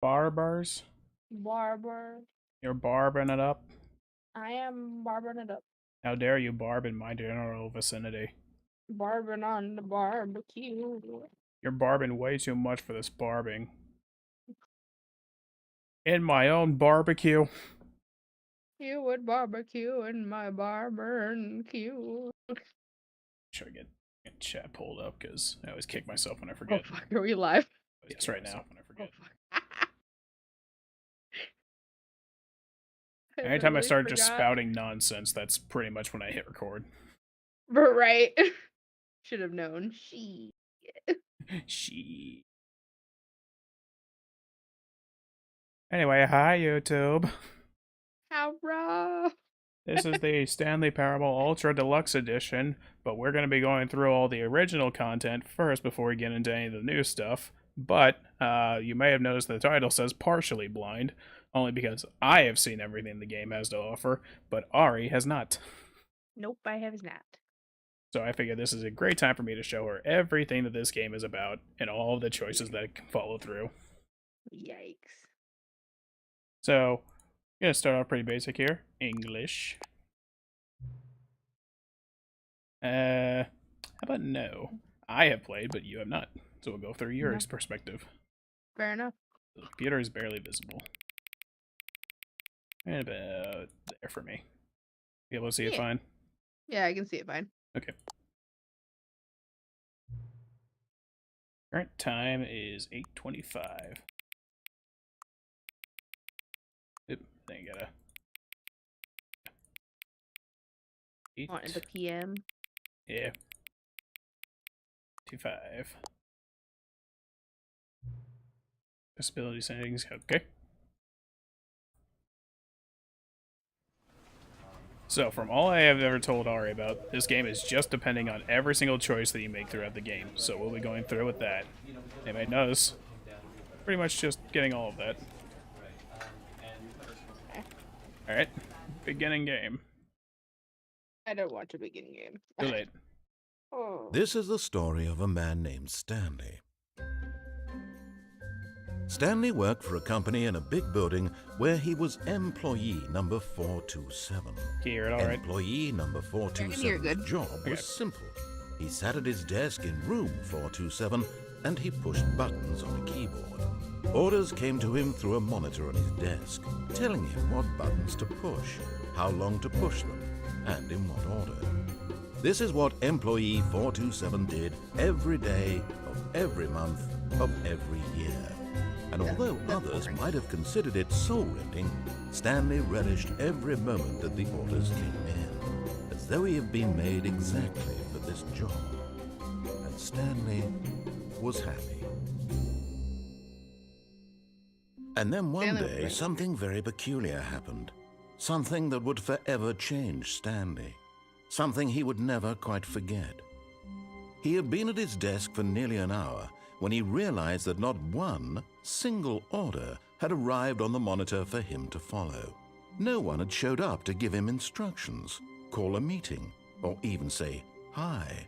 Barbers? Barber. You're barbing it up? I am barbering it up. How dare you barb in my general vicinity? Barbering on the barbecue. You're barbing way too much for this barbing. In my own barbecue. You would barbecue in my barbecue. Should I get chat pulled up because I always kick myself when I Oh forget. fuck, are we live? Yes, right now. When I Oh forget. fuck. I Anytime I literally start just forgot. spouting nonsense, that's pretty much when I hit record. But right. Should have known. She. She. Anyway, hi YouTube. How raw. This is the Stanley Parable Ultra Deluxe Edition, but we're going to be going through all the original content first before we get into any of the new stuff. But you may have noticed the title says partially blind, only because I have seen everything the game has to offer, but Ari has not. Nope, I have not. So I figured this is a great time for me to show her everything that this game is about and all of the choices that can follow through. Yikes. So, I'm going to start off pretty basic here. English. How about no? I have played, but you have not. So we'll go through your perspective. Fair enough. The computer is barely visible. And about there for me. You able to see it fine? Yeah, I can see it fine. Okay. Current time is 8:25. Oop, then you gotta. On the PM. Yeah. 25. Disability settings, okay. So, from all I have ever told Ari about, this game is just depending on every single choice that you make throughout the game. So we'll be going through with that. You might notice, pretty much just getting all of that. Alright, beginning game. I don't watch a beginning game. Too late. Oh. This is the story of a man named Stanley. Stanley worked for a company in a big building where he was employee number 427. Can you hear it all right? Employee number 427's job was simple. He sat at his desk in room 427 and he pushed buttons on a keyboard. Orders came to him through a monitor on his desk, telling him what buttons to push, how long to push them, and in what order. This is what employee 427 did every day of every month of every year. And although others might have considered it soul-rending, Stanley relished every moment that the orders came in, as though he had been made exactly for this job. And Stanley was happy. And then one day, something very peculiar happened. Something that would forever change Stanley. Something he would never quite forget. He had been at his desk for nearly an hour when he realized that not one single order had arrived on the monitor for him to follow. No one had showed up to give him instructions, call a meeting, or even say hi.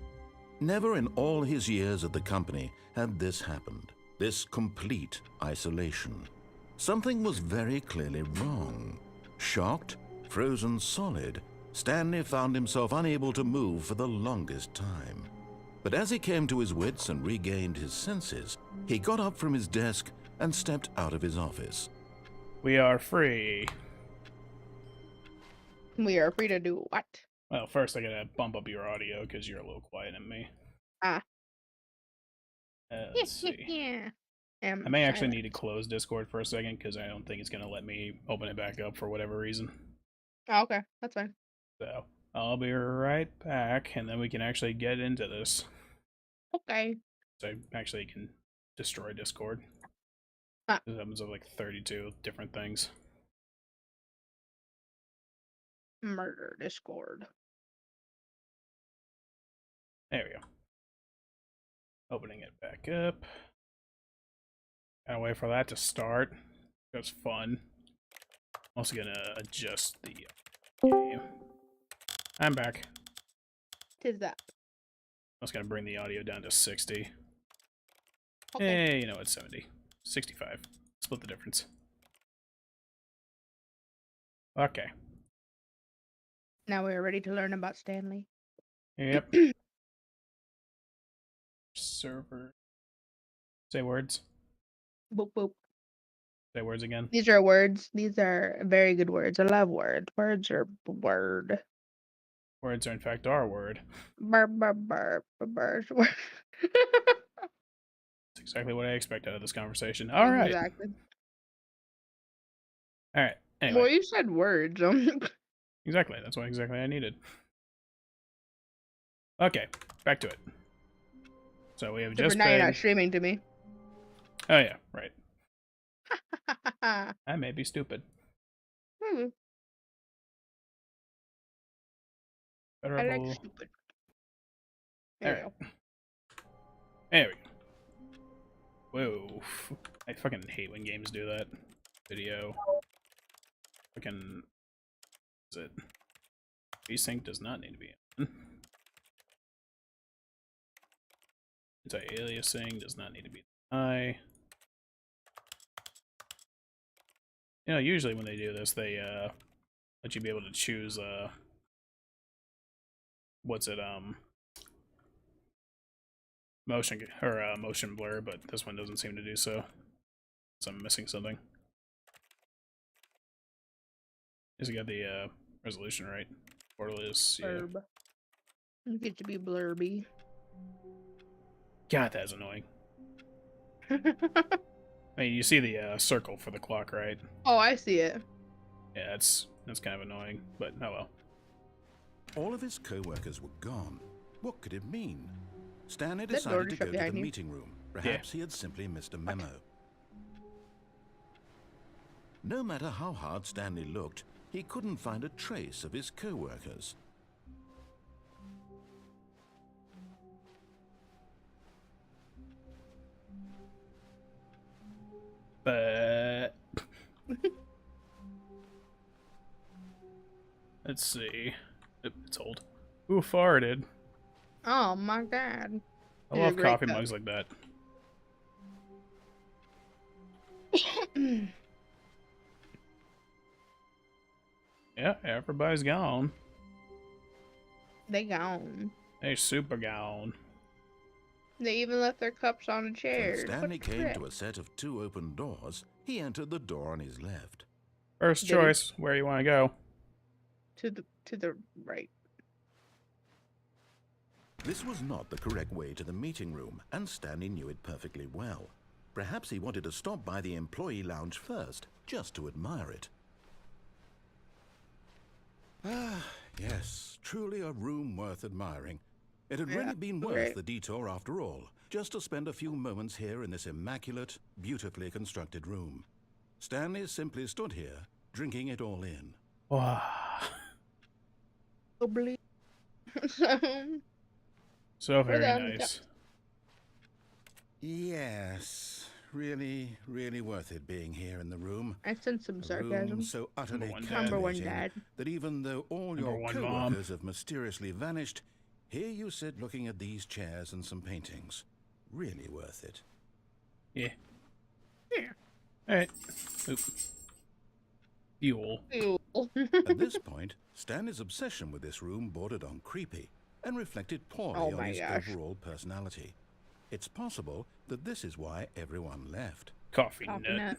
Never in all his years at the company had this happened, this complete isolation. Something was very clearly wrong. Shocked, frozen solid, Stanley found himself unable to move for the longest time. But as he came to his wits and regained his senses, he got up from his desk and stepped out of his office. We are free. We are free to do what? Well, first I gotta bump up your audio because you're a little quiet in me. Ah. Let's see. Yeah. I may actually need to close Discord for a second because I don't think it's gonna let me open it back up for whatever reason. Oh, okay, that's fine. So I'll be right back, and then we can actually get into this. Okay. So I actually can destroy Discord. Ah. It happens with like 32 different things. Murder Discord. There we go. Opening it back up. Gotta wait for that to start. That's fun. I'm also gonna adjust the game. I'm back. Tis that. I was gonna bring the audio down to 60. Okay. Hey, you know what, 70. 65. Split the difference. Okay. Now we're ready to learn about Stanley. Yep. Server. Say words. Boop boop. Say words again. These are words. These are very good words. I love words. Words are word. Words are in fact our word. Burr, burr, burr, burr, burr. That's exactly what I expect out of this conversation. All right. Exactly. All right. Well, Anyway. you said words. Exactly. That's what exactly I needed. Okay. Back to it. So we have Except just for now you're been... not streaming to me. Oh yeah. Right. I may be stupid. I like Parable. stupid. All There you right. go. There we go. Whoa. I fucking hate when games do that. Video. Fucking... Is it? Async does not need to be on. Anti-aliasing does not need to be high. You know, usually when they do this, they let you be able to choose what's it motion or motion blur, but this one doesn't seem to do so. So I'm missing something. Is it got the resolution right? Portal is yeah. Blurb. You get to be blurby. God, that's annoying. I mean, you see the circle for the clock, right? Oh, I see it. Yeah, that's kind of annoying, but oh well. All of his co-workers were gone. What could it mean? Stanley That door decided to shut go to the behind you. meeting room. Perhaps he had simply missed a memo. No matter how hard Stanley looked, he couldn't find a trace of his co-workers. But let's see. Oop, it's old. Who farted? Oh my god. I These are love great coffee cups. mugs like that. Yeah, everybody's gone. They gone. They super gone. They even left their cups on a When chair. Stanley came to a set of 2 open doors, he entered the door on his left. First Did he? choice, where you want to go? To the right. This was not the correct way to the meeting room, and Stanley knew it perfectly well. Perhaps he wanted to stop by the employee lounge first, just to admire it. Ah, yes, truly a room worth admiring. It had really been worth right. the detour after all, just to spend a few moments here in this immaculate, beautifully constructed room. Stanley simply stood here, drinking it all in. Wow. Probably. So We're very done. nice. Yes, really, really worth it being here in the room. I sense some A sarcasm. room so utterly Number one, Dad. Number one, captivating Dad. that even though all Number your one, Mom. co-workers have mysteriously vanished, here you sit looking at these chairs and some paintings. Really worth it. Yeah. Yeah. Alright. Oop. Fuel. Ew. At this point, Stanley's obsession with this room bordered on creepy and reflected poorly Oh on my his gosh. overall personality. It's possible that this is why everyone left. Coffee Coffee nut. nut.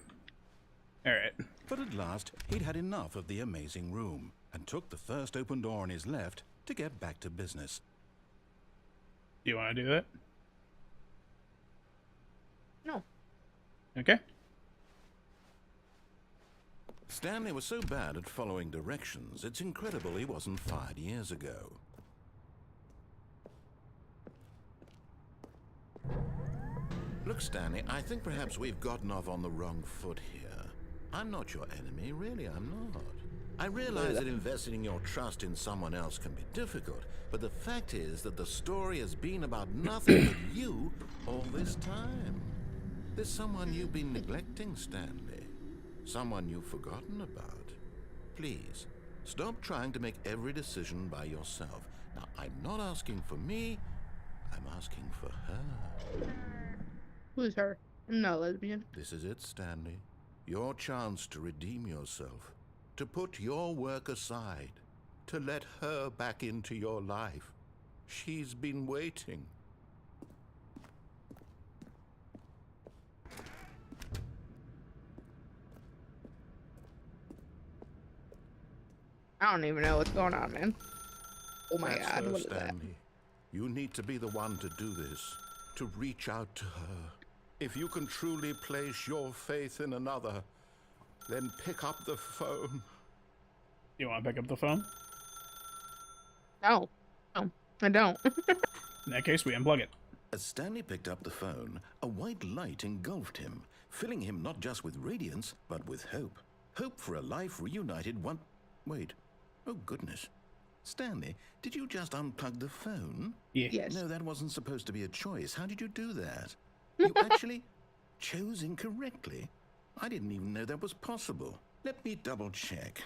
Alright. But at last, he'd had enough of the amazing room and took the first open door on his left to get back to business. Do you want to do that? No. Okay. Stanley was so bad at following directions, it's incredible he wasn't fired years ago. Look, Stanley, I think perhaps we've gotten off on the wrong foot here. I'm not your enemy, really, I'm not. I realize that investing your trust in someone else can be difficult, but the fact is that the story has been about nothing but you all this time. There's someone you've been neglecting, Stanley. Someone you've forgotten about. Please, stop trying to make every decision by yourself. Now, I'm not asking for me, I'm asking for her. Who's her? I'm not a lesbian. This is it, Stanley. Your chance to redeem yourself, to put your work aside, to let her back into your life. She's been waiting. I don't even know what's going on, man. Oh my That's god, her, what is that? Stanley. You need to be the one to do this, to reach out to her. If you can truly place your faith in another, then pick up the phone. You want to pick up the phone? No, I don't. In that case, we unplug it. As Stanley picked up the phone, a white light engulfed him, filling him not just with radiance, but with hope. Hope for a life reunited one... Wait. Oh, goodness. Stanley, did you just unplug the phone? Yeah. Yes. No, that wasn't supposed to be a choice. How did you do that? You actually chose incorrectly? I didn't even know that was possible. Let me double check.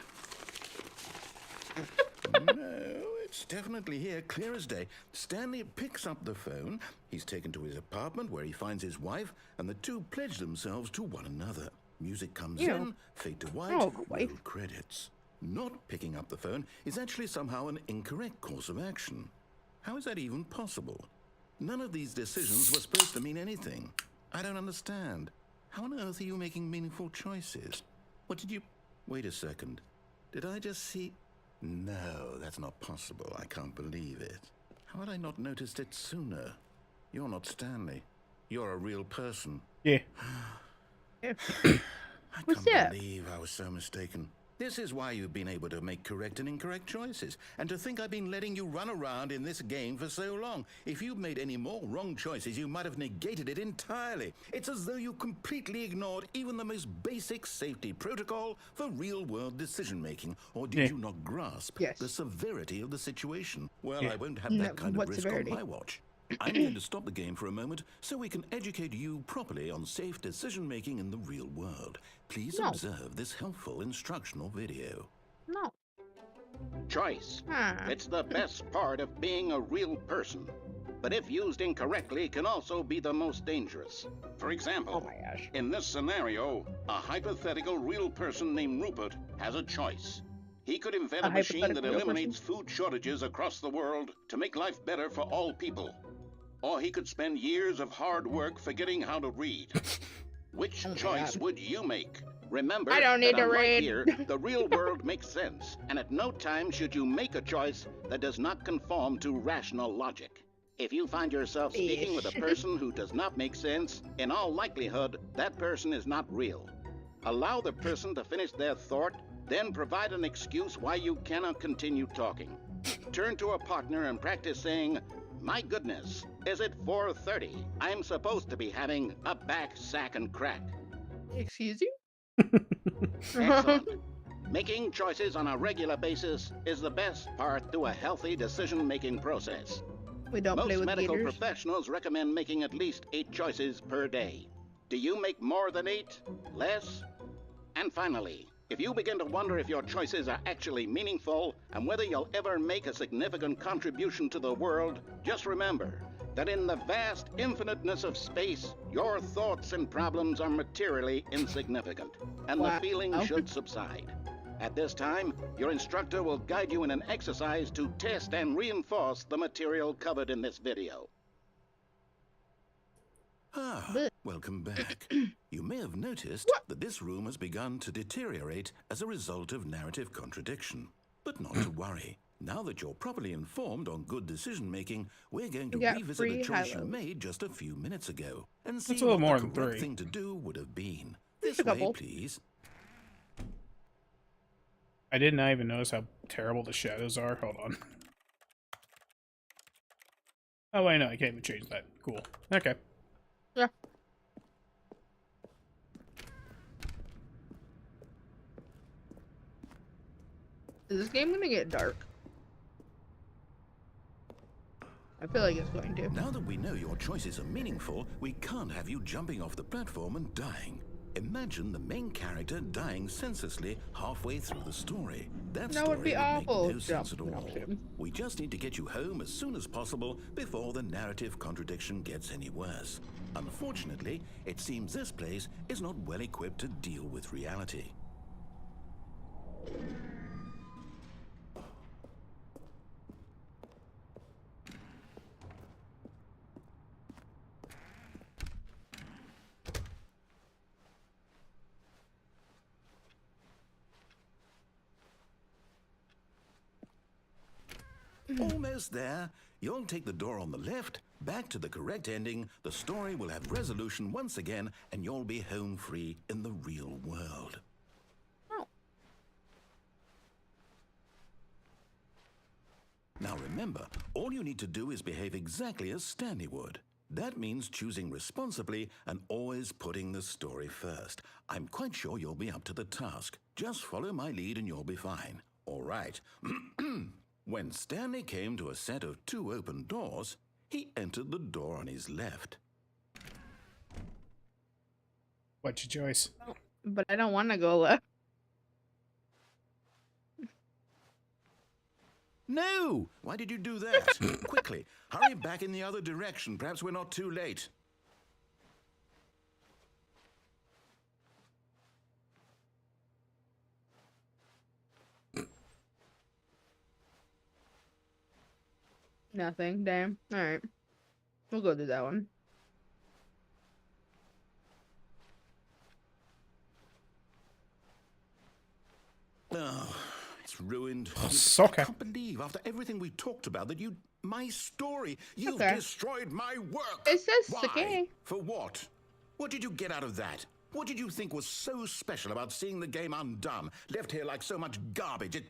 No, it's definitely here, clear as day. Stanley picks up the phone. He's taken to his apartment where he finds his wife, and the two pledge themselves to one another. Music comes in, fade to white, roll credits. Not picking up the phone is actually somehow an incorrect course of action. How is that even possible? None of these decisions were supposed to mean anything. I don't understand. How on earth are you making meaningful choices? What did you... Wait a second. Did I just see... No, that's not possible. I can't believe it. How had I not noticed it sooner? You're not Stanley. You're a real person. Yeah. I What's can't that? believe I was so mistaken. This is why you've been able to make correct and incorrect choices. And to think I've been letting you run around in this game for so long. If you'd made any more wrong choices, you might have negated it entirely. It's as though you completely ignored even the most basic safety protocol for real-world decision-making. Or did you not grasp the severity of the situation? Well, I won't have that kind of risk on my watch. I'm going to stop the game for a moment so we can educate you properly on safe decision-making in the real world. Please observe this helpful instructional video. No. Choice. It's the best part of being a real person. But if used incorrectly, can also be the most dangerous. For example, in this scenario, a hypothetical real person named Rupert has a choice. He could invent a machine that eliminates food shortages across the world to make life better for all people. Or he could spend years of hard work forgetting how to read. Which choice would you make? Remember, I don't need to read. Here, the real world makes sense, and at no time should you make a choice that does not conform to rational logic. If you find yourself speaking with a person who does not make sense, in all likelihood, that person is not real. Allow the person to finish their thought, then provide an excuse why you cannot continue talking. Turn to a partner and practice saying, "My goodness, is it 4:30? I'm supposed to be having a back, sack, and crack." Excuse you? Excellent. Making choices on a regular basis is the best part to a healthy decision-making process. We don't play Most with medical gators. professionals recommend making at least 8 choices per day. Do you make more than 8? Less? And finally, if you begin to wonder if your choices are actually meaningful and whether you'll ever make a significant contribution to the world, just remember that in the vast infiniteness of space, your thoughts and problems are materially insignificant, and the feeling should subside. At this time, your instructor will guide you in an exercise to test and reinforce the material covered in this video. Welcome back. You may have noticed that this room has begun to deteriorate as a result of narrative contradiction. But not to worry. Now that you're properly informed on good decision-making, we're going to revisit a choice you made just a few minutes ago and see what the correct thing to do would have been. This way, please. I did not even notice how terrible the shadows are. Hold on. Oh, wait, no, I can't even change that. Cool. Okay. Yeah. Is this game gonna get dark? I feel like it's going to. Now that we know your choices are meaningful, we can't have you jumping off the platform and dying. Imagine the main character dying senselessly halfway through the story. That That would story be would make awful. no sense at No, all. We just need to get you home as soon as possible before the narrative contradiction gets any worse. Unfortunately, it seems this place is not well equipped to deal with reality. Almost there. You'll take the door on the left, back to the correct ending, the story will have resolution once again, and you'll be home free in the real world. Oh. Now remember, all you need to do is behave exactly as Stanley would. That means choosing responsibly and always putting the story first. I'm quite sure you'll be up to the task. Just follow my lead and you'll be fine. All right. When Stanley came to a set of 2 open doors, he entered the door on his left. What's your choice? But I don't want to go left. No! Why did you do that? Quickly, hurry back in the other direction. Perhaps we're not too late. Nothing. Damn. All right. We'll go do that one. Oh, it's ruined. Soccer. I can't believe, after everything we talked about, that my story, you've Okay. destroyed my work. It says Why? okay. For what? What did you get out of that? What did you think was so special about seeing the game undone, left here like so much garbage?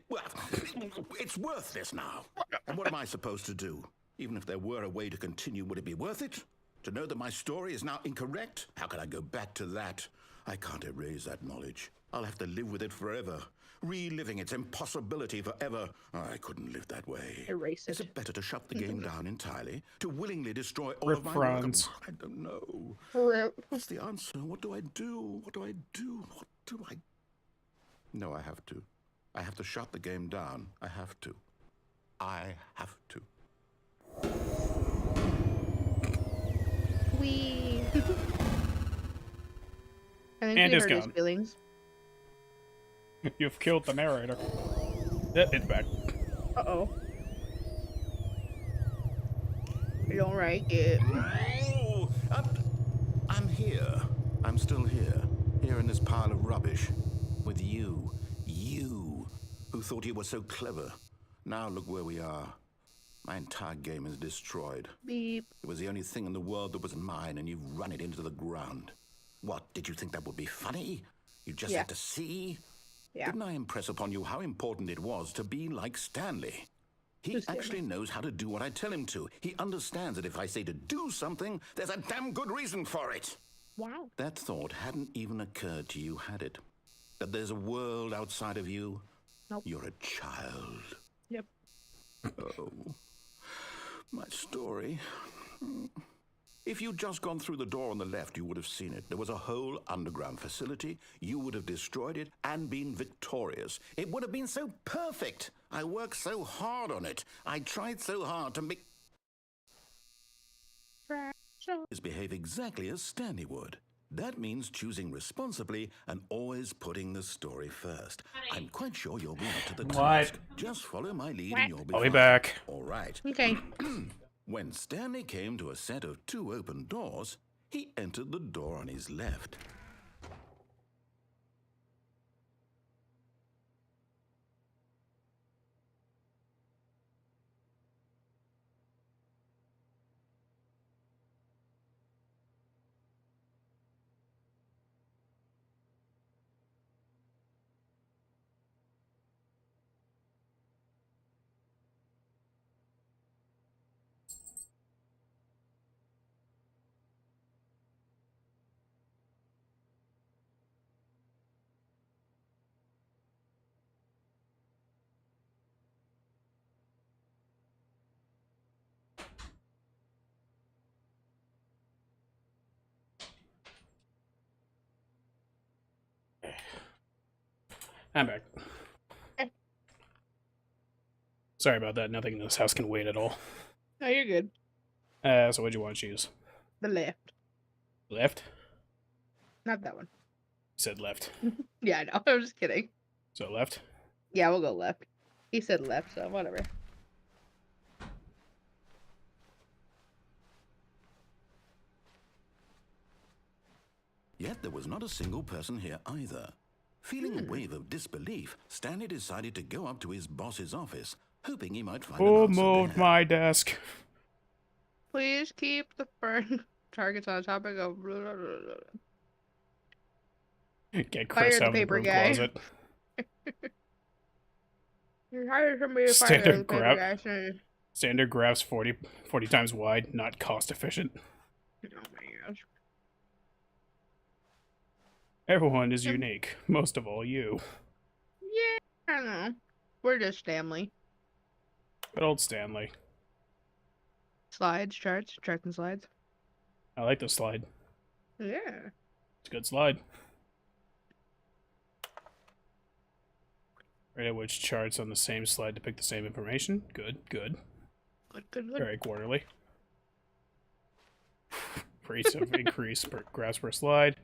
It's worthless now. And what am I supposed to do? Even if there were a way to continue, would it be worth it? To know that my story is now incorrect? How can I go back to that? I can't erase that knowledge. I'll have to live with it forever, reliving its impossibility forever. I couldn't live that way. Erase Is it. it better to shut the game down entirely? To willingly destroy all Rip of my Franz. work? I don't know. Rip. What's the answer? What do I do? What do I do? What do I... No, I have to. I have to shut the game down. I have to. I have to. We. I think And we it's hurt his gone. feelings. You've killed the narrator. It's back. Uh-oh. You don't like it. Oh, I'm here. I'm still here. Here in this pile of rubbish. With you. You. Who thought you were so clever. Now look where we are. My entire game is destroyed. Beep. It was the only thing in the world that was mine, and you've run it into the ground. What, did you think that would be funny? You just Yeah. had to see? Yeah. Didn't I impress upon you how important it was to be like Stanley? He Who's Stanley? actually knows how to do what I tell him to. He understands that if I say to do something, there's a damn good reason for it. Wow. That thought hadn't even occurred to you, had it? That there's a world outside of you? Nope. You're a child. Yep. Oh, my story. If you'd just gone through the door on the left, you would have seen it. There was a whole underground facility. You would have destroyed it and been victorious. It would have been so perfect. I worked so hard on it. I tried so hard to make is behave exactly as Stanley would. That means choosing responsibly and always putting the story first. I'm quite sure you'll be up to the task. Just follow my lead and you'll be I'll fine. be back. All right. Okay. When Stanley came to a set of 2 open doors, he entered the door on his left. I'm back. Sorry about that. Nothing in this house can wait at all. No, you're good. So what'd you want to choose? The left. Left? Not that one. You said left. Yeah, I know. I'm just kidding. So left? Yeah, we'll go left. He said left, so whatever. Yet there was not a single person here either. Feeling a wave of disbelief, Stanley decided to go up to his boss's office, hoping he might find Who an answer moved there. my desk? Please keep the burn targets on the topic of blah, blah, blah, blah. Get Fire Chris the out of the paper broom guy. closet. You hired somebody to fire Standard the paper grab. guy. So... Standard graphs 40 times wide, not cost efficient. Oh my gosh. Everyone is unique, most of all you. Yeah, I don't know. We're just family. Good old Stanley. Slides, charts, and slides. I like the slide. Yeah. It's a good slide. Right at which charts on the same slide depict the same information. Good, good. Good. Very quarterly. Rate of increase per graphs per slide.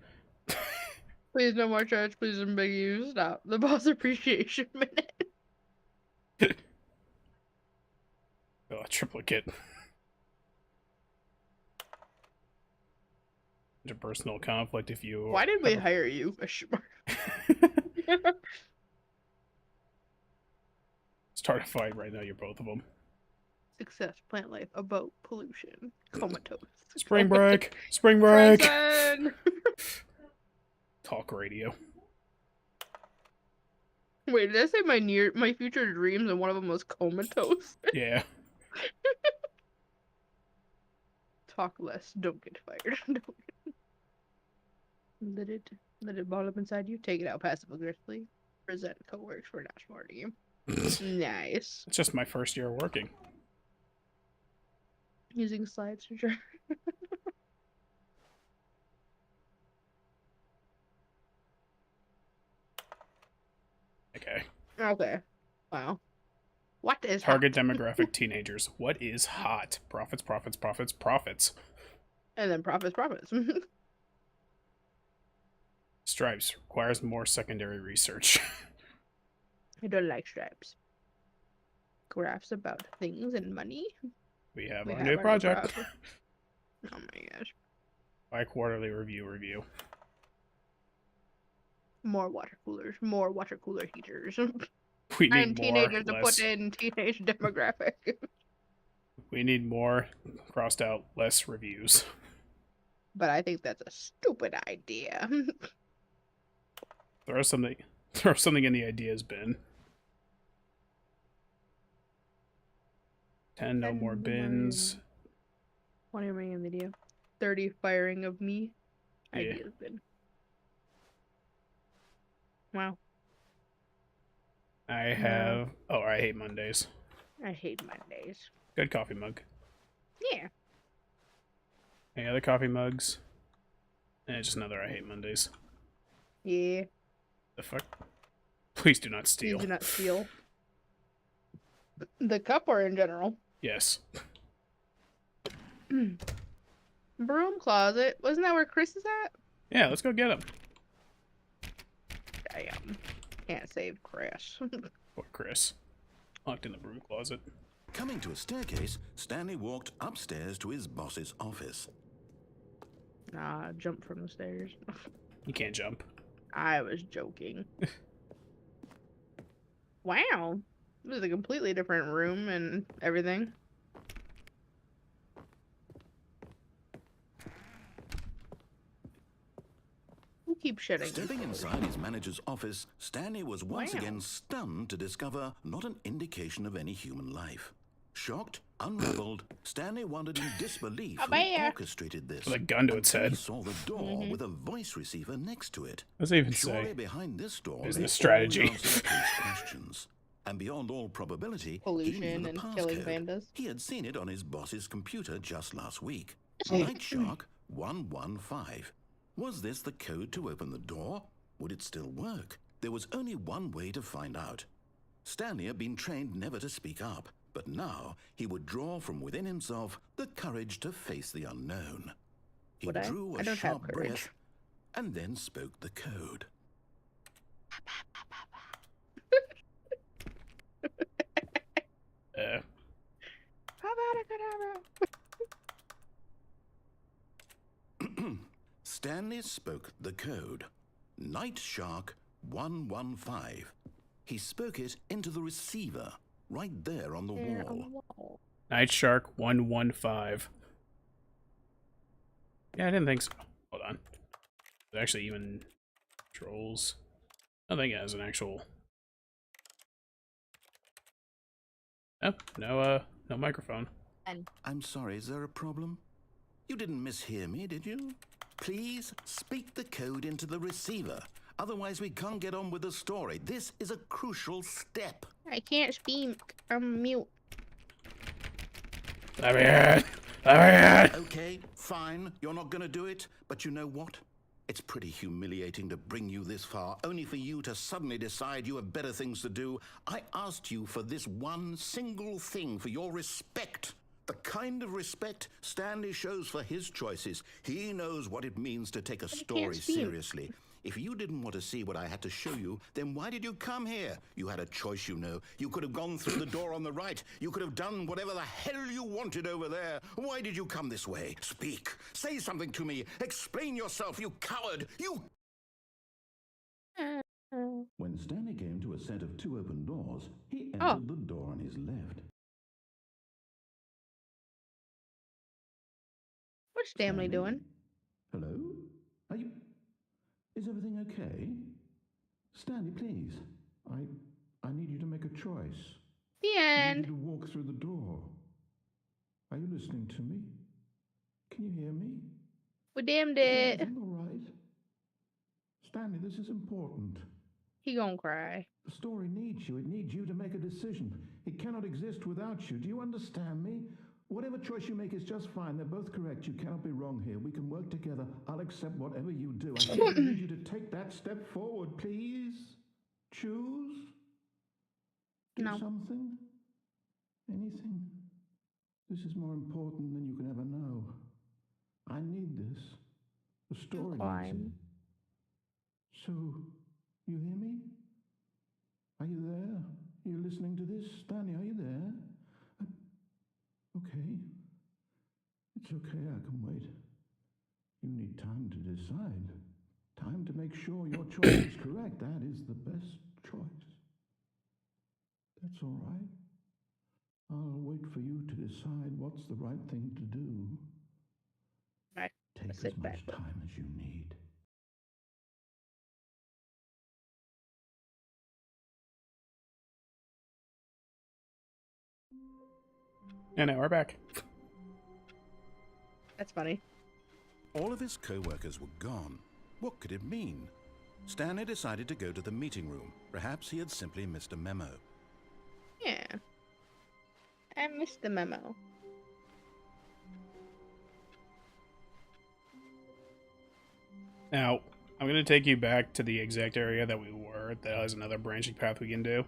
Please no more charts, please ambiguous. Stop. The boss appreciation minute. Oh, triplicate. Interpersonal conflict if you... Why did we hire you? Start a fight right now, you're both of them. Success, plant life, a boat, pollution, comatose. Spring break! Spring break! Prison! Talk radio. Wait, did I say my future dreams and one of them was comatose? Yeah. Talk less, don't get fired. Let it ball up inside you, take it out passive aggressively. Present co-works for dashboarding you. Nice. It's just my first year working. Using slides for sure. Okay. Okay. Wow. What is Target hot? demographic teenagers. What is hot? Profits, profits, profits, profits. And then profits. Stripes. Requires more secondary research. I don't like stripes. Graphs about things and money. We have We our have new our project. project. Oh my gosh. Bi-quarterly review. More water coolers. More water cooler heaters. We need And more, teenagers to less. put in teenage demographic. We need more, crossed out, less reviews. But I think that's a stupid idea. Throw something in the ideas bin. 10 no more bins. 20 million video. 30 firing of me. Yeah. Ideas bin. Wow. I have... Oh, I hate Mondays. I hate Mondays. Good coffee mug. Yeah. Any other coffee mugs? And just another I hate Mondays. Yeah. The fuck? Please do not steal. Please do not steal. The cup or in general? Yes. Broom closet. Wasn't that where Chris is at? Yeah, let's go get him. Damn. Can't save Chris. Poor Chris. Locked in the broom closet. Coming to a staircase, Stanley walked upstairs to his boss's office. Nah, jump from the stairs. You can't jump. I was joking. Wow. This is a completely different room and everything. Who keeps shitting? Stepping inside his manager's office, Stanley was once Wow. again stunned to discover not an indication of any human life. Shocked, unraveled, Stanley wondered in disbelief A who bear. orchestrated this. With a gun to its Until he head. saw the door with a voice receiver next to it. What does it even Surely say? behind this door Business lay strategy. all the answers to his questions. And beyond all probability, he Pollution knew the and killing passcode. pandas. He had seen it on his boss's computer just last week. Night Shark 115. Was this the code to open the door? Would it still work? There was only one way to find out. Stanley had been trained never to speak up, but now he would draw from within himself the courage to face the unknown. He Would I? drew I a don't have sharp courage. breath and then spoke the code. Stanley spoke the code. Night Shark 115. He spoke it into the receiver, right there on the There on wall. the wall. Night Shark 115. Yeah, I didn't think so. Hold on. It actually even controls. I think it has an actual. Oh, no microphone. I'm sorry, is there a problem? You didn't mishear me, did you? Please speak the code into the receiver. Otherwise, we can't get on with the story. This is a crucial step. I can't speak. I'm mute. Let me in! Let me in! Okay, fine. You're not going to do it. But you know what? It's pretty humiliating to bring you this far, only for you to suddenly decide you have better things to do. I asked you for this one single thing, for your respect. The kind of respect Stanley shows for his choices. He knows what it means to take a story seriously. If you didn't want to see what I had to show you, then why did you come here? You had a choice, you know. You could have gone through the door on the right. You could have done whatever the hell you wanted over there. Why did you come this way? Speak. Say something to me. Explain yourself, you coward. You... When Stanley came to a set of 2 open doors, he entered the door on his left. What's Stanley doing? Hello? Are you... Is everything okay? Stanley, please. I need you to make a choice. The I end. need you to walk through the door. Are you listening to me? Can you hear me? We damned Is it. everything all right? Stanley, this is important. He gonna cry. The story needs you. It needs you to make a decision. It cannot exist without you. Do you understand me? Whatever choice you make is just fine. They're both correct. You cannot be wrong here. We can work together. I'll accept whatever you do. I simply need you to take that step forward, please. Choose. Do No. something. Anything. This is more important than you can ever know. I need this. The story needs it. Climb. So, you hear me? Are you there? Are you listening to this? Stanley, are you there? Okay. It's okay, I can wait. You need time to decide. Time to make sure your choice is correct. That is the best choice. That's all right. I'll wait for you to decide what's the right thing to do. Right. Take as Sit much back. time as you need. And now we're back. That's funny. All of his co-workers were gone. What could it mean? Stanley decided to go to the meeting room. Perhaps he had simply missed a memo. Yeah. I missed the memo. Now, I'm going to take you back to the exact area that we were. That has another branching path we can do.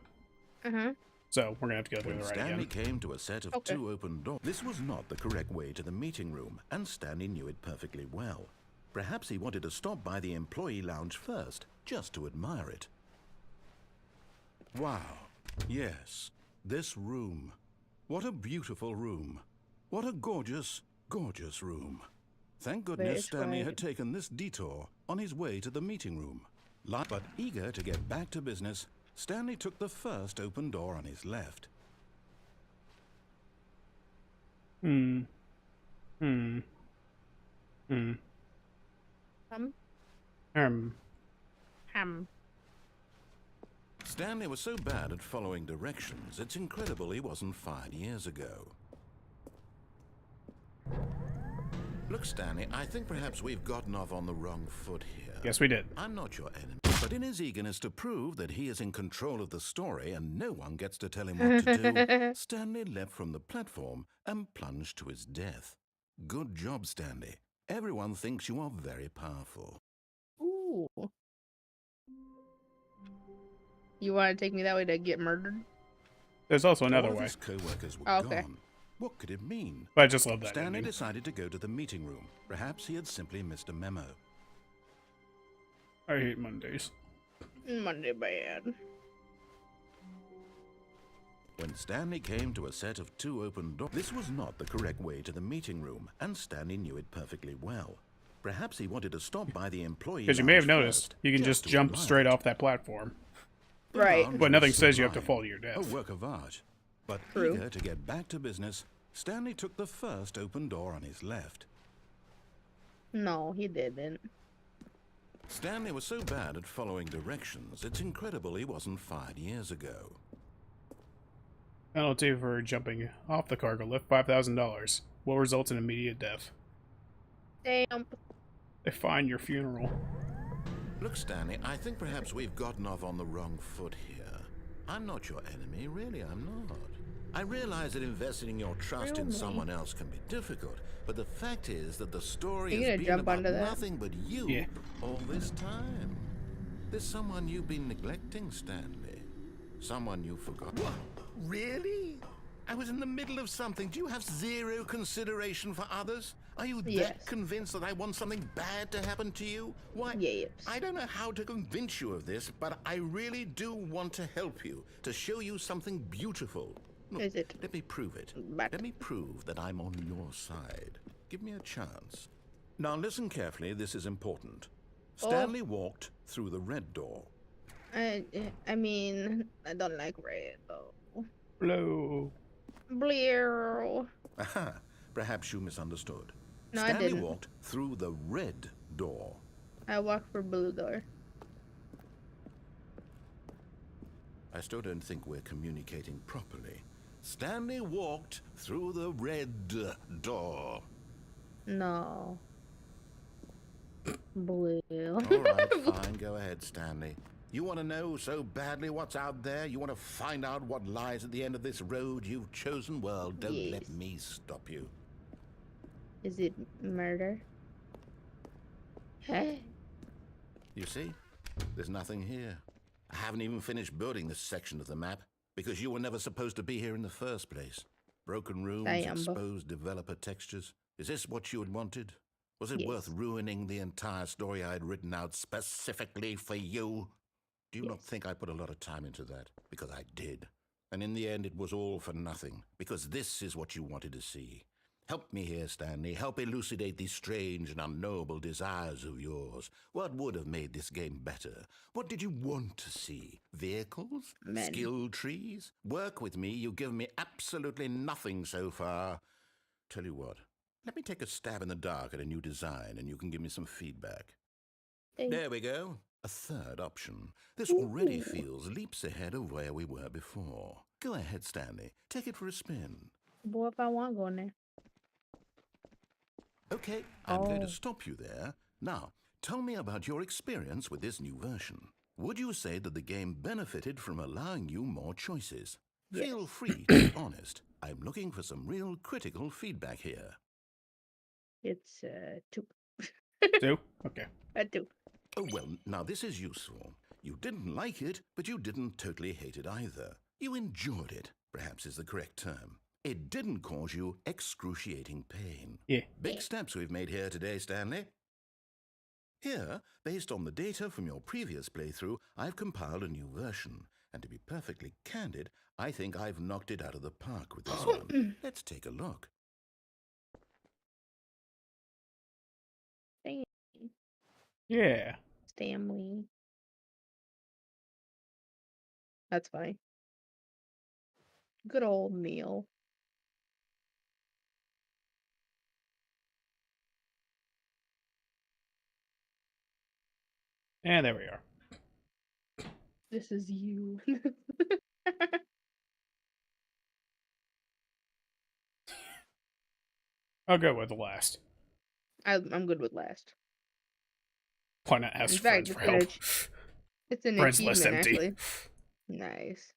Uh-huh. So, we're going to have to go through When the right Stanley again. came to a set of 2 open doors, this was not the correct way to the meeting room, and Stanley knew it perfectly well. Perhaps he wanted to stop by the employee lounge first, just to admire it. Wow. Yes, this room. What a beautiful room. What a gorgeous, gorgeous room. Thank goodness Stanley had taken this detour on his way to the meeting room. But eager to get back to business, Stanley took the first open door on his left. Ham. Stanley was so bad at following directions, it's incredible he wasn't fired years ago. Look, Stanley, I think perhaps we've gotten off on the wrong foot here. Yes, we did. I'm not your enemy, but in his eagerness to prove that he is in control of the story and no one gets to tell him what to do, Stanley leapt from the platform and plunged to his death. Good job, Stanley. Everyone thinks you are very powerful. Ooh. You want to take me that way to get murdered? There's also another All of way. his co-workers were Oh, okay. gone. What could it mean? But I just love that Stanley ending. decided to go to the meeting room. Perhaps he had simply missed a memo. I hate Mondays. Monday bad. When Stanley came to a set of 2 open doors, this was not the correct way to the meeting room, and Stanley knew it perfectly well. Perhaps he wanted to stop by the employee Because you may have lounge noticed, first, you can just to jump admire straight it. off that platform. The Right. lounge But nothing was says you have to sublime, fall to your death. A work of art. But True. eager to get back to business, Stanley took the first open door on his left. No, he didn't. Stanley was so bad at following directions, it's incredible he wasn't fired years ago. Penalty for jumping off the cargo lift, $5,000. Will result in immediate death. Damn. They fine your funeral. Look, Stanley, I think perhaps we've gotten off on the wrong foot here. I'm not your enemy, really, I'm not. I realize that investing your trust in Really? someone else can be difficult, but the fact is that the story Are you has gonna been jump about onto that? nothing but you Yeah. all this time. There's someone you've been neglecting, Stanley. Someone you forgot. What? Really? I was in the middle of something. Do you have zero consideration for others? Are you Yes. that convinced that I want something bad to happen to you? Why? Yes. I don't know how to convince you of this, but I really do want to help you, to show you something beautiful. Look, Is it? let me prove it. But- Let me prove that I'm on your side. Give me a chance. Now listen carefully, this is important. Stanley walked through the red door. I mean, I don't like red though. Hello. Blear. Aha, perhaps you misunderstood. No, I Stanley didn't. walked through the red door. I walk for blue door. I still don't think we're communicating properly. Stanley walked through the red door. No. Blue. All right, fine. Go ahead, Stanley. You want to know so badly what's out there? You want to find out what lies at the end of this road you've chosen? Well, don't Yes. let me stop you. Is it murder? Hey. You see? There's nothing here. I haven't even finished building this section of the map because you were never supposed to be here in the first place. Broken rooms, exposed developer textures. Is this what you had wanted? Was it Yes. worth ruining the entire story I had written out specifically for you? Do you not Yes. think I put a lot of time into that? Because I did. And in the end, it was all for nothing. Because this is what you wanted to see. Help me here, Stanley. Help elucidate these strange and unknowable desires of yours. What would have made this game better? What did you want to see? Vehicles? Men. Skill trees? Work with me. You've given me absolutely nothing so far. Tell you what. Let me take a stab in the dark at a new design, and you can give me some feedback. There we go. A third option. This already feels leaps ahead of where we were before. Go ahead, Stanley. Take it for a spin. Boy, if I want to go in there. Okay, I'm going to Oh. stop you there. Now, tell me about your experience with this new version. Would you say that the game benefited from allowing you more choices? Yes. Feel free to be honest. I'm looking for some real critical feedback here. It's 2. 2? Okay. 2. Oh, well, now this is useful. You didn't like it, but you didn't totally hate it either. You enjoyed it, perhaps is the correct term. It didn't cause you excruciating pain. Yeah. Big steps we've made here today, Stanley. Here, based on the data from your previous playthrough, I've compiled a new version. And to be perfectly candid, I think I've knocked it out of the park with this one. Let's take a look. Yeah. Stanley. That's funny. Good old Neil. And there we are. This is you. I'll go with the last. I'm good with last. Why not ask In friends fact, for help? It's an Friends list achievement, empty. actually. Nice.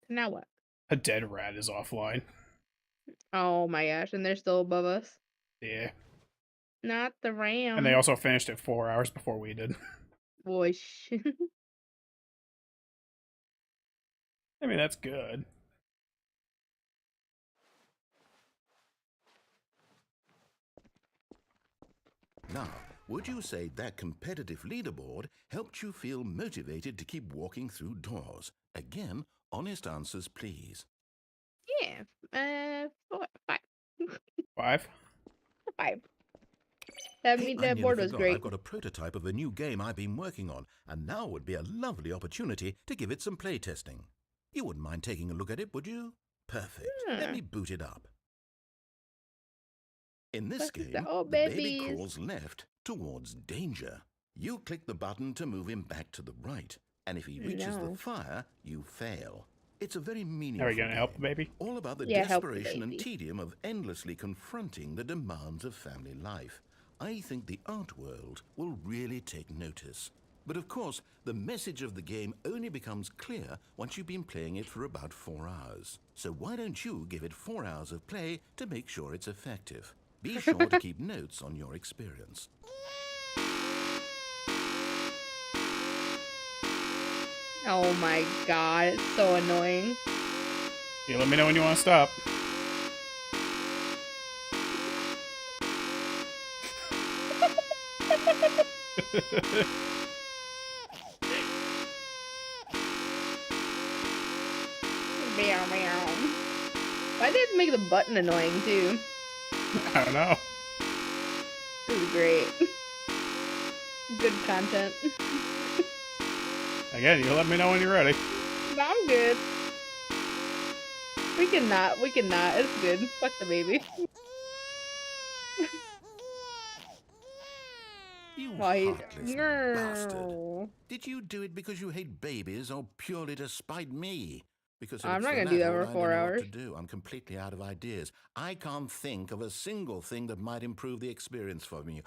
Now what? A dead rat is offline. Oh my gosh, and they're still above us. Yeah. Not the ram. And they also finished it 4 hours before we did. Whoosh. I mean, that's good. Now, would you say that competitive leaderboard helped you feel motivated to keep walking through doors? Again, honest answers, please. Yeah. 5. 5? 5. Hey, I That nearly board was forgot. great. I've got a prototype of a new game I've been working on, and now would be a lovely opportunity to give it some playtesting. You wouldn't mind taking a look at it, would you? Perfect. Let me boot it up. In this game, the baby crawls left towards danger. You click the button to move him back to the right, and if he reaches the fire, you fail. It's a very meaningful Are you going to game, help the baby? all about the Yeah, help the desperation and baby. tedium of endlessly confronting the demands of family life. I think the art world will really take notice. But of course, the message of the game only becomes clear once you've been playing it for about 4 hours. So why don't you give it 4 hours of play to make sure it's effective? Be sure to keep notes on your experience. Oh my god, it's so annoying. You let me know when you want to stop. Meow meow. Why did it make the button annoying too? I don't know. This is great. Good content. Again, you let me know when you're ready. I'm good. We can not. It's good. Fuck the baby. You Why? heartless bastard. Did you do it because you hate babies or purely to spite me? Because if I'm it's not the gonna do that latter, for I 4 don't know hours. what to do. I'm completely out of ideas. I can't think of a single thing that might improve the experience for me.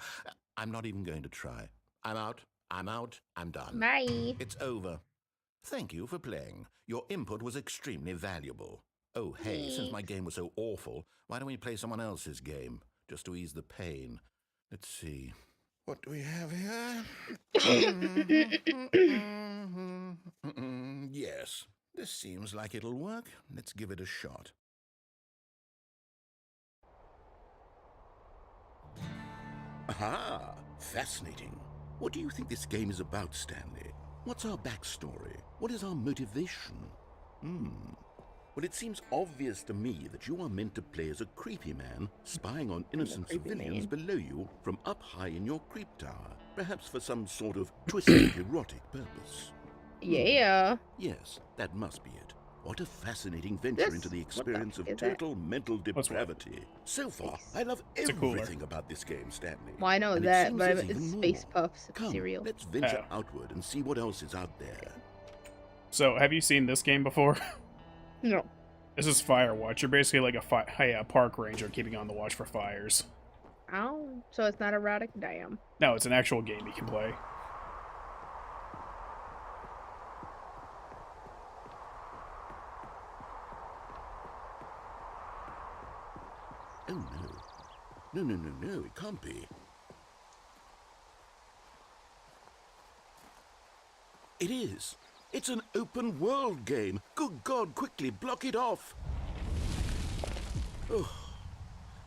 I'm not even going to try. I'm out. I'm done. Bye. It's over. Thank you for playing. Your input was extremely valuable. Oh, hey, since my game was so awful, why don't we play someone else's game? Just to ease the pain. Let's see. What do we have here? Yes, this seems like it'll work. Let's give it a shot. Aha! Fascinating. What do you think this game is about, Stanley? What's our backstory? What is our motivation? Well, it seems obvious to me that you are meant to play as a creepy man spying on innocent civilians below you from up high in your creep tower, perhaps for some sort of twisted erotic purpose. Yeah. Yes, that must be it. What a fascinating venture into the experience of total mental depravity. So far, I love everything about this game, Stanley. Well, I know And that, seems but there's it's even Space more. Puffs Come, cereal. let's venture outward and see what else is out there. So, have you seen this game before? No. This is Firewatch. You're basically like a park ranger keeping on the watch for fires. Oh, so it's not erotic? Damn. No, it's an actual game you can play. Oh, no. No, it can't be. It is. It's an open world game. Good God, quickly, block it off. Oh,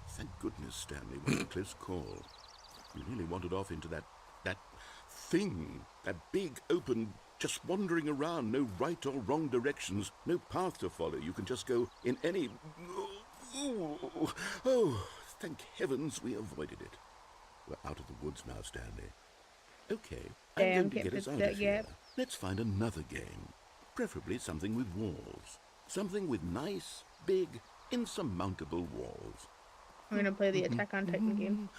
thank goodness, Stanley, what a close call. You really wandered off into that thing, that big, open, just wandering around, no right or wrong directions, no path to follow. You can just go in any... Oh, thank heavens we avoided it. We're out of the woods now, Stanley. Okay, I'm going to get us out of here. Let's find another game. Preferably something with walls. Something with nice, big, insurmountable walls. I'm gonna play the Attack on Titan game.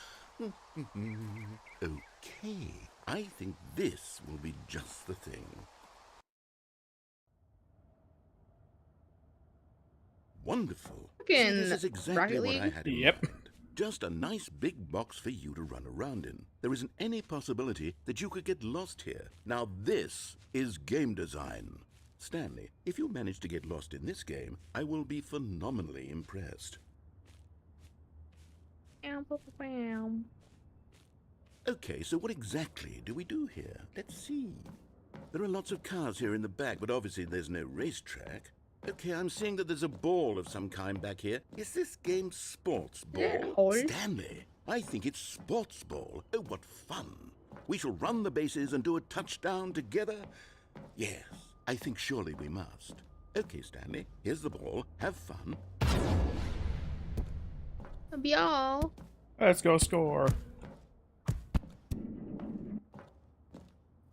Okay, I think this will be just the thing. Wonderful. See, this is exactly what I had in mind. Just a nice big box for you to run around in. There isn't any possibility that you could get lost here. Now this is game design. Stanley, if you manage to get lost in this game, I will be phenomenally impressed. Okay, so what exactly do we do here? Let's see. There are lots of cars here in the back, but obviously there's no racetrack. Okay, I'm seeing that there's a ball of some kind back here. Is this game sports ball? Hole. Stanley, I think it's sports ball. Oh, what fun. We shall run the bases and do a touchdown together. Yes, I think surely we must. Okay, Stanley, here's the ball. Have fun. Y'all. Let's go score.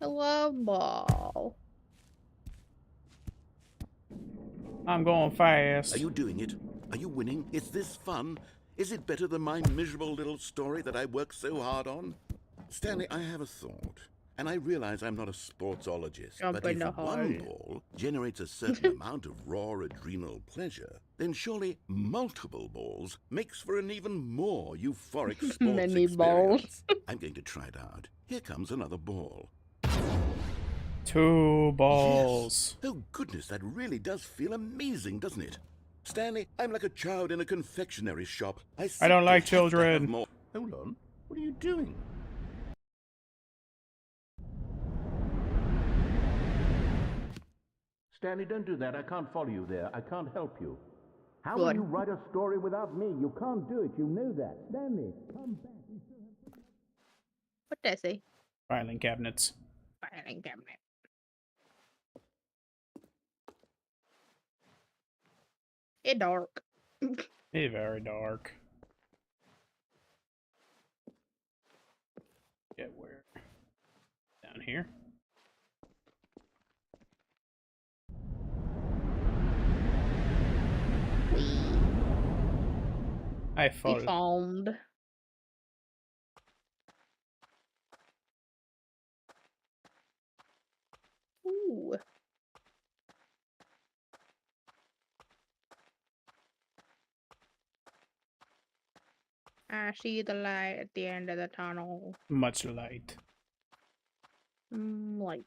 Hello, ball. I'm going fast. Are you doing it? Are you winning? Is this fun? Is it better than my miserable little story that I worked so hard on? Stanley, I have a thought. And I realize I'm not a sportsologist, but if one ball generates a certain amount of raw adrenal pleasure, then surely multiple balls makes for an even more euphoric sports Many experience. balls. I'm going to try it out. Here comes another ball. 2 balls. Yes. Oh, goodness, that really does feel amazing, doesn't it? Stanley, I'm like a child in a confectionery shop. I don't like children. Hold on. What are you doing? Stanley, don't do that. I can't follow you there. I can't help you. How will you write a story without me? You can't do it. You know that. Stanley, come back. What did I say? Filing cabinets. Filing cabinet. It's dark. It's very dark. Get where? Down here. I We found. Ooh. I see the light at the end of the tunnel. much light. Light.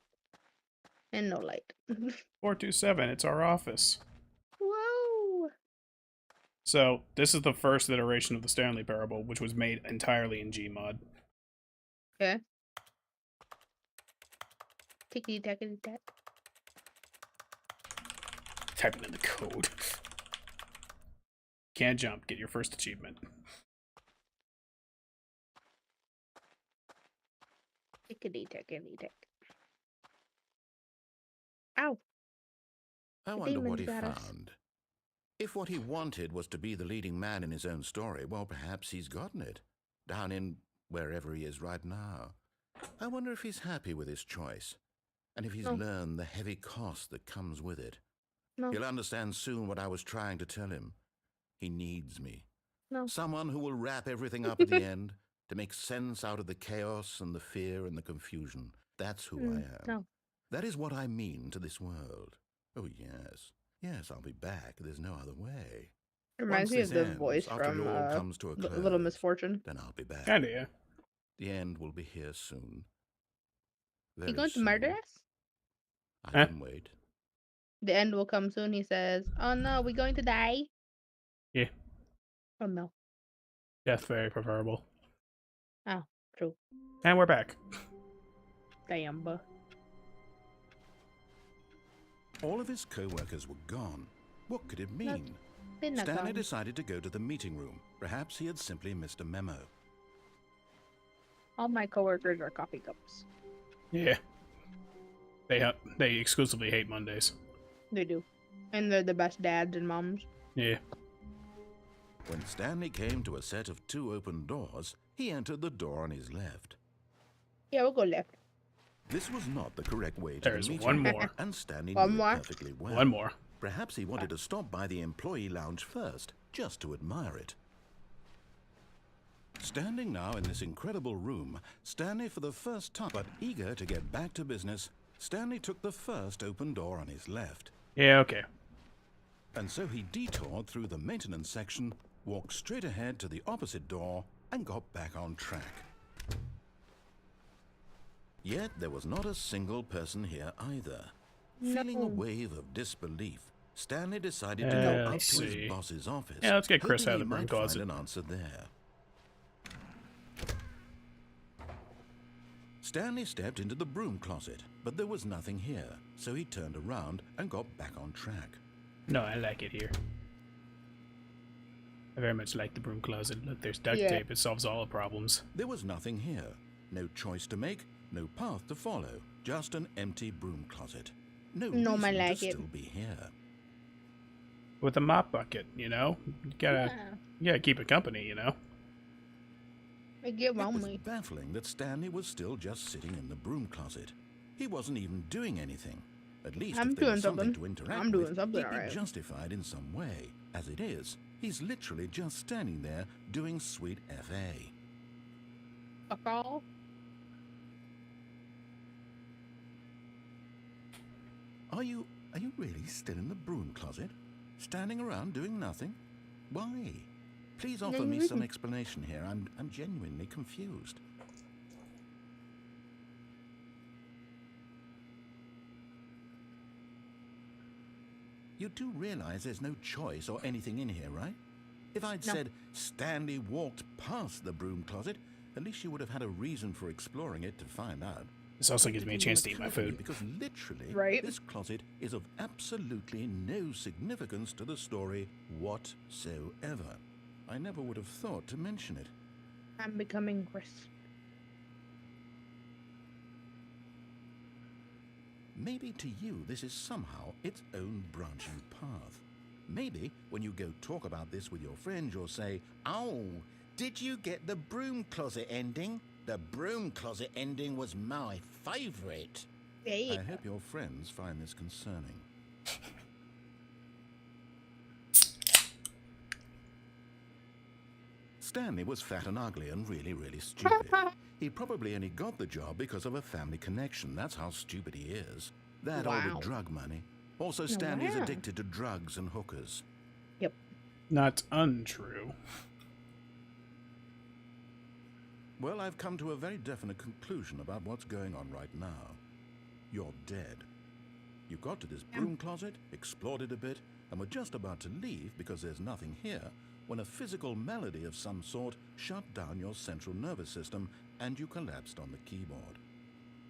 And no light. 427, it's our office. Whoa! So, this is the first iteration of the Stanley Parable, which was made entirely in Gmod. Okay. Tickety tackety tack. Type it in the code. Can't jump, get your first achievement. Tickety tackety tack. Ow! I wonder what he found. If what he wanted was to be the leading man in his own story, well, perhaps he's gotten it. Down in wherever he is right now. I wonder if he's happy with his choice. And if he's learned the heavy cost that comes with it. No. He'll understand soon what I was trying to tell him. He needs me. No. Someone who will wrap everything up at the end to make sense out of the chaos and the fear and the confusion. That's who I am. No. That is what I mean to this world. Oh, yes. Yes, I'll be back. There's no other way. It reminds me of the voice after from it all comes to a close, Little Misfortune. then I'll be back. Kinda, yeah. The end will be here soon. You Very going to soon. murder us? I can wait. The end will come soon, he says. Oh no, we going to die? Yeah. Oh no. Death very preferable. Oh, true. And we're back. Damn, buh. All of his co-workers were gone. What could it mean? Been not Stanley gone. decided to go to the meeting room. Perhaps he had simply missed a memo. All my coworkers are coffee cups. Yeah. They exclusively hate Mondays. They do. And they're the best dads and moms. Yeah. When Stanley came to a set of 2 open doors, he entered the door on his left. Yeah, we'll go left. This was not the correct way to There's the meeting one room, more. and Stanley One knew more? it perfectly well. One more. Perhaps he wanted to stop by the employee lounge first, just to admire it. Standing now in this incredible room, Stanley for the first time, but eager to get back to business, Stanley took the first open door on his left. Yeah, okay. And so he detoured through the maintenance section, walked straight ahead to the opposite door, and got back on track. Yet there was not a single person here either. Feeling a wave of disbelief, Stanley decided to go up let's to see. his boss's office. Yeah, let's get Chris hoping out of he the broom might closet. find an answer there. Stanley stepped into the broom closet, but there was nothing here, so he turned around and got back on track. No, I like it here. I very much like the broom closet. Look, there's duct Yeah. tape. It solves all the problems. There was nothing here. No choice to make, no path to follow, just an empty broom closet. No No, reason I to like it. still be here. With a mop bucket, you know? You gotta keep it company, you know? I get It was lonely. baffling that Stanley was still just sitting in the broom closet. He wasn't even doing anything. At least I'm if there was doing something something. to interact I'm doing with, something, he'd be alright. justified in some way. As it is, he's literally just standing there doing sweet FA. Fuck all. Are you really still in the broom closet? Standing around doing nothing? Why? Please offer me some explanation here. I'm genuinely confused. You do realize there's no choice or anything in here, right? If I'd No. said Stanley walked past the broom closet, at least you would have had a reason for exploring it to find out. This also gives me a It chance to didn't eat my occur to me food. Because literally, Right. this closet is of absolutely no significance to the story whatsoever. I never would have thought to mention it. I'm becoming Chris. Maybe to you this is somehow its own branching path. Maybe when you go talk about this with your friends, you'll say, "Oh, did you get the broom closet ending? The broom closet ending was my favourite." Hey. I hope your friends find this concerning. Stanley was fat and ugly and really, really stupid. He probably only got the job because of a family connection. That's how stupid he is. That all Wow. the drug money. Also, Stanley is wow. addicted to drugs and hookers. Yep. Not untrue. Well, I've come to a very definite conclusion about what's going on right now. You're dead. You got to this broom closet, explored it a bit, and were just about to leave because there's nothing here when a physical malady of some sort shut down your central nervous system and you collapsed on the keyboard.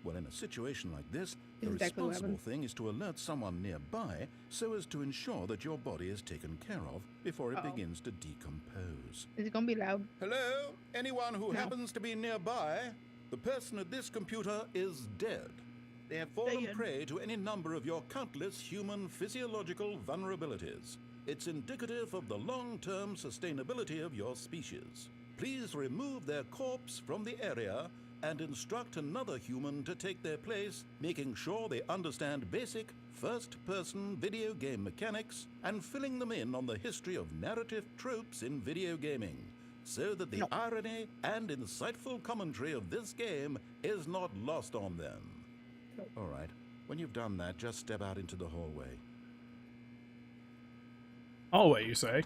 Well, in a situation like this, the Exactly what responsible happened. thing is to alert someone nearby so as to ensure that your body is taken care of before it Uh-oh. begins to decompose. Is it gonna be loud? Hello? Anyone who No. happens to be nearby? The person at this computer is dead. They have fallen Dead. prey to any number of your countless human physiological vulnerabilities. It's indicative of the long-term sustainability of your species. Please remove their corpse from the area and instruct another human to take their place, making sure they understand basic first-person video game mechanics and filling them in on the history of narrative tropes in video gaming, so that the No. irony and insightful commentary of this game is not lost on them. No. All right, when you've done that, just step out into the hallway. Hallway, you say?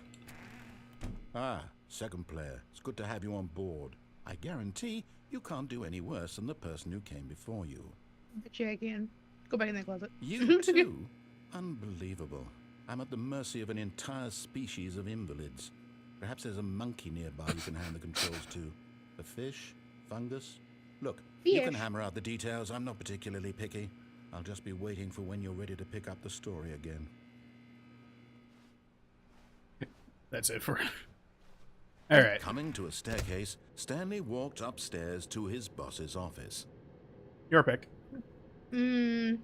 Ah, second player. It's good to have you on board. I guarantee you can't do any worse than the person who came before you. Bet you I can. Go back in that closet. You too? Unbelievable. I'm at the mercy of an entire species of invalids. Perhaps there's a monkey nearby you can hand the controls to. A fish? Fungus? Look, you can Fish. hammer out the details. I'm not particularly picky. I'll just be waiting for when you're ready to pick up the story again. That's it for All right. Coming to a staircase, Stanley walked upstairs to his boss's office. Your pick. I mean,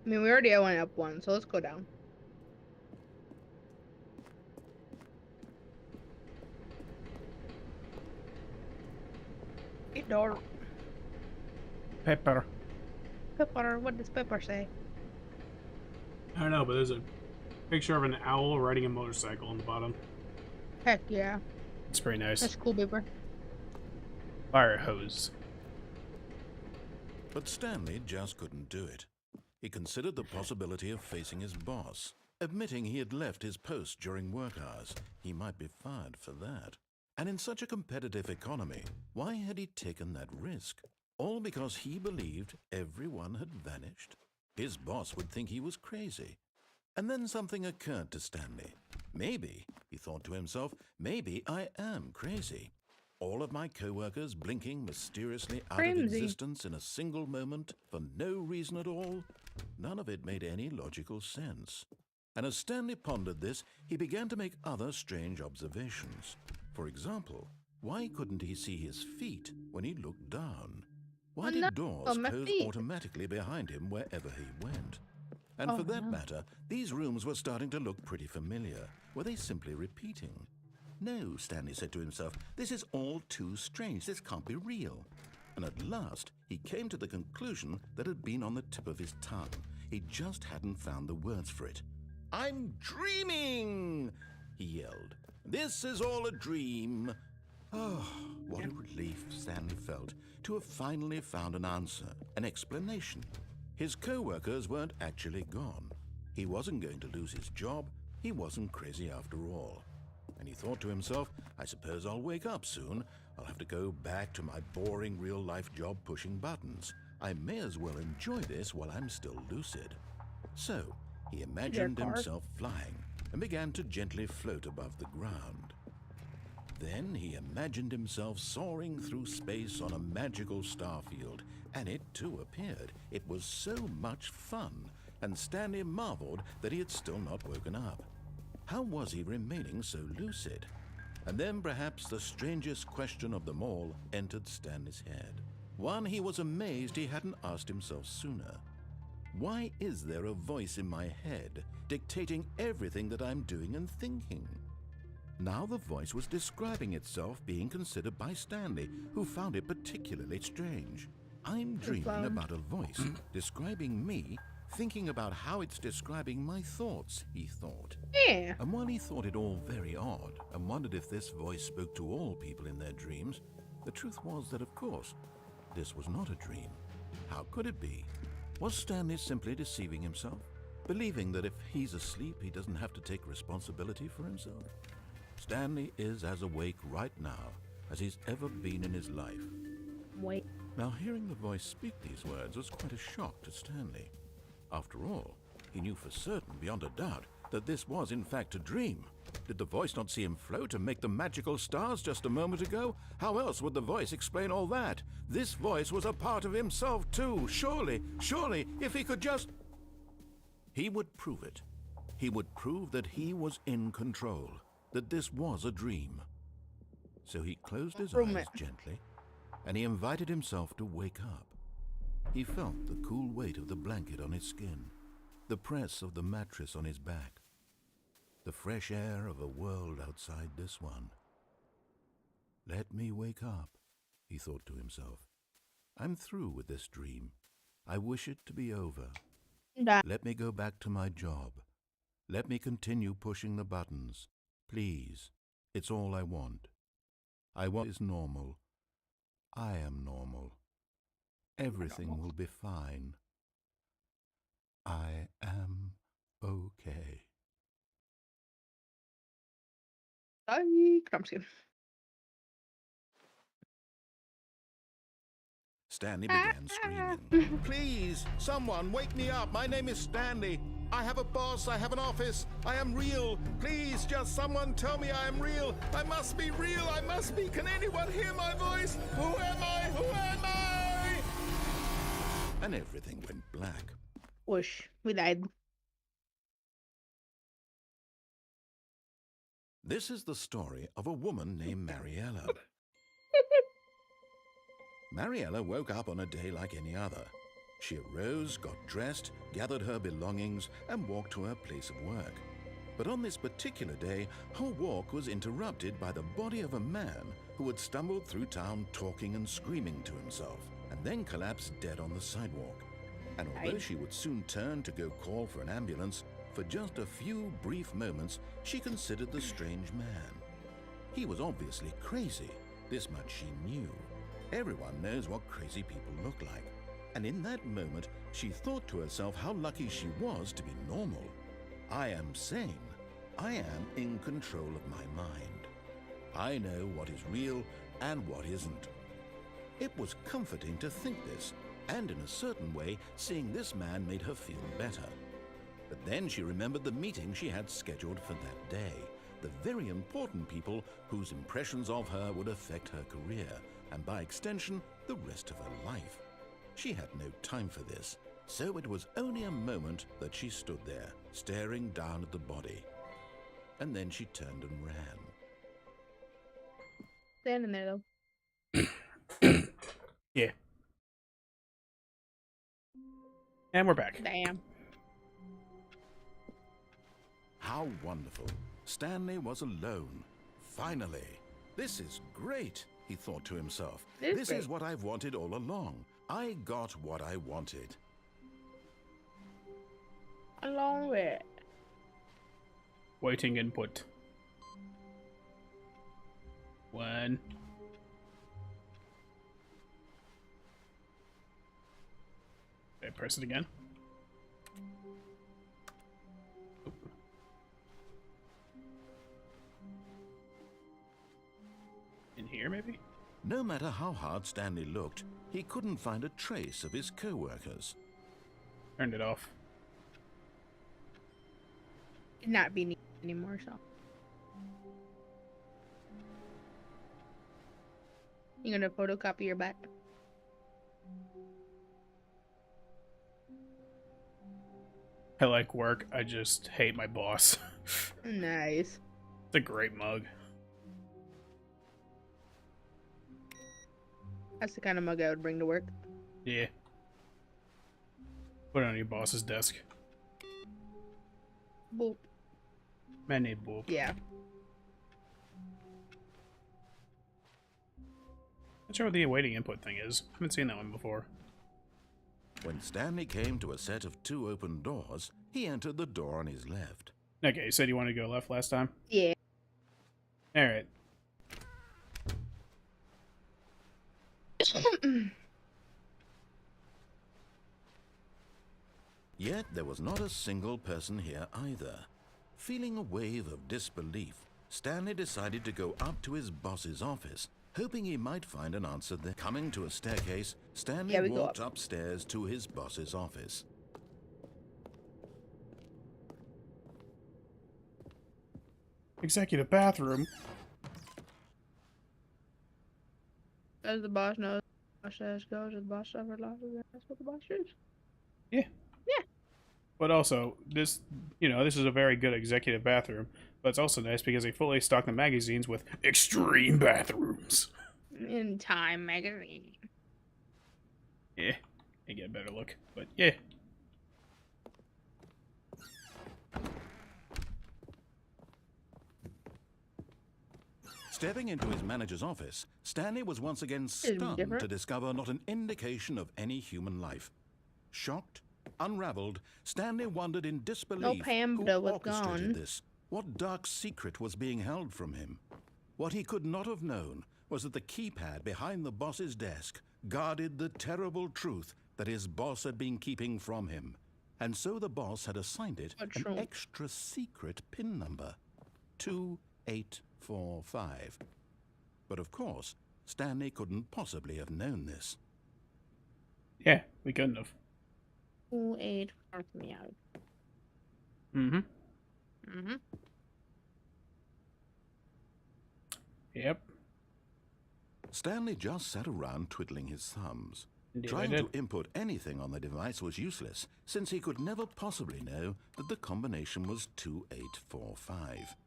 we already went up one, so let's go down. Hey, door. Pepper. Pepper, what does Pepper say? I don't know, but there's a picture of an owl riding a motorcycle on the bottom. Heck yeah. It's pretty nice. That's cool, Pepper. Fire hose. But Stanley just couldn't do it. He considered the possibility of facing his boss. Admitting he had left his post during work hours, he might be fired for that. And in such a competitive economy, why had he taken that risk? All because he believed everyone had vanished? His boss would think he was crazy. And then something occurred to Stanley. Maybe, he thought to himself, maybe I am crazy. All of my co-workers blinking mysteriously out of Crimsy. existence in a single moment for no reason at all? None of it made any logical sense. And as Stanley pondered this, he began to make other strange observations. For example, why couldn't he see his feet when he looked down? Why Oh, did no, doors my close feet. automatically behind him wherever he went? And Oh, for that no. matter, these rooms were starting to look pretty familiar. Were they simply repeating? No, Stanley said to himself, this is all too strange. This can't be real. And at last, he came to the conclusion that had been on the tip of his tongue. He just hadn't found the words for it. I'm dreaming, he yelled. This is all a dream. Oh, what a relief Stanley felt to have finally found an answer, an explanation. His co-workers weren't actually gone. He wasn't going to lose his job. He wasn't crazy after all. And he thought to himself, I suppose I'll wake up soon. I'll have to go back to my boring real-life job pushing buttons. I may as well enjoy this while I'm still lucid. So, he imagined himself flying and began to gently float above the ground. Then he imagined himself soaring through space on a magical starfield, and it too appeared. It was so much fun, and Stanley marveled that he had still not woken up. How was he remaining so lucid? And then perhaps the strangest question of them all entered Stanley's head. One he was amazed he hadn't asked himself sooner. Why is there a voice in my head dictating everything that I'm doing and thinking? Now the voice was describing itself being considered by Stanley, who found it particularly strange. I'm dreaming about a voice describing me, thinking about how it's describing my thoughts, he thought. Yeah. And while he thought it all very odd and wondered if this voice spoke to all people in their dreams, the truth was that, of course, this was not a dream. How could it be? Was Stanley simply deceiving himself, believing that if he's asleep, he doesn't have to take responsibility for himself? Stanley is as awake right now as he's ever been in his life. Wait. Now, hearing the voice speak these words was quite a shock to Stanley. After all, he knew for certain, beyond a doubt, that this was in fact a dream. Did the voice not see him float and make the magical stars just a moment ago? How else would the voice explain all that? This voice was a part of himself too. Surely, if he could just... He would prove it. He would prove that he was in control, that this was a dream. So he closed his eyes gently, and he invited himself to wake up. He felt the cool weight of the blanket on his skin, the press of the mattress on his back, the fresh air of a world outside this one. Let me wake up, he thought to himself. I'm through with this dream. I wish it to be over. Let me go back to my job. Let me continue pushing the buttons. Please, it's all I want. I want is normal. I am normal. Everything will be fine. I am okay. I'm just kidding. Stanley began screaming. Please, someone, wake me up. My name is Stanley. I have a boss. I have an office. I am real. Please, just someone tell me I am real. I must be real. I must be. Can anyone hear my voice? Who am I? Who am I? And everything went black. Whoosh. We died. This is the story of a woman named Mariella. Mariella woke up on a day like any other. She arose, got dressed, gathered her belongings, and walked to her place of work. But on this particular day, her walk was interrupted by the body of a man who had stumbled through town talking and screaming to himself, and then collapsed dead on the sidewalk. And although she would soon turn to go call for an ambulance, for just a few brief moments, she considered the strange man. He was obviously crazy. This much she knew. Everyone knows what crazy people look like. And in that moment, she thought to herself how lucky she was to be normal. I am sane. I am in control of my mind. I know what is real and what isn't. It was comforting to think this, and in a certain way, seeing this man made her feel better. But then she remembered the meeting she had scheduled for that day, the very important people whose impressions of her would affect her career, and by extension, the rest of her life. She had no time for this, so it was only a moment that she stood there, staring down at the body. And then she turned and ran. Standing there, though. Yeah. And we're back. Damn. How wonderful. Stanley was alone. Finally. This is great, he thought to himself. This is what I've wanted all along. I got what I wanted. Along with Waiting input. 1. Okay, press it again. Oop. In here, maybe? No matter how hard Stanley looked, he couldn't find a trace of his co-workers. Turned it off. not be needed anymore, so. You gonna photocopy your butt? I like work, I just hate my boss. Nice. It's a great mug. That's the kind of mug I would bring to work. Yeah. Put it on your boss's desk. Boop. Many boop. Yeah. Not sure what the awaiting input thing is. I haven't seen that one before. When Stanley came to a set of 2 open doors, he entered the door on his left. Okay, you said you wanted to go left last time? Yeah. Alright. Yet there was not a single person here either. Feeling a wave of disbelief, Stanley decided to go up to his boss's office, hoping he might find an answer there. Coming to a staircase, Stanley walked upstairs to his boss's office. Executive bathroom? As the boss knows, the boss says goes, the boss suffered losses, and that's what the boss is. Yeah. Yeah. But also, this is a very good executive bathroom. But it's also nice because they fully stock the magazines with extreme bathrooms. In Time magazine. Yeah. They get a better look. But yeah. Stepping into his manager's office, Stanley was once again stunned to discover not an indication of any human life. Shocked, unraveled, Stanley wondered in disbelief who orchestrated this. What dark secret was being held from him? What he could not have known was that the keypad behind the boss's desk guarded the terrible truth that his boss had been keeping from him. And so the boss had assigned it an extra secret PIN number. 2845. But of course, Stanley couldn't possibly have known this. Yeah, we couldn't have. 284 for me out. Mm-hmm. Mm-hmm. Yep. Stanley just sat around twiddling his thumbs. Indeed, Trying to input anything on the device was useless, since he could never possibly know that the combination was 2845.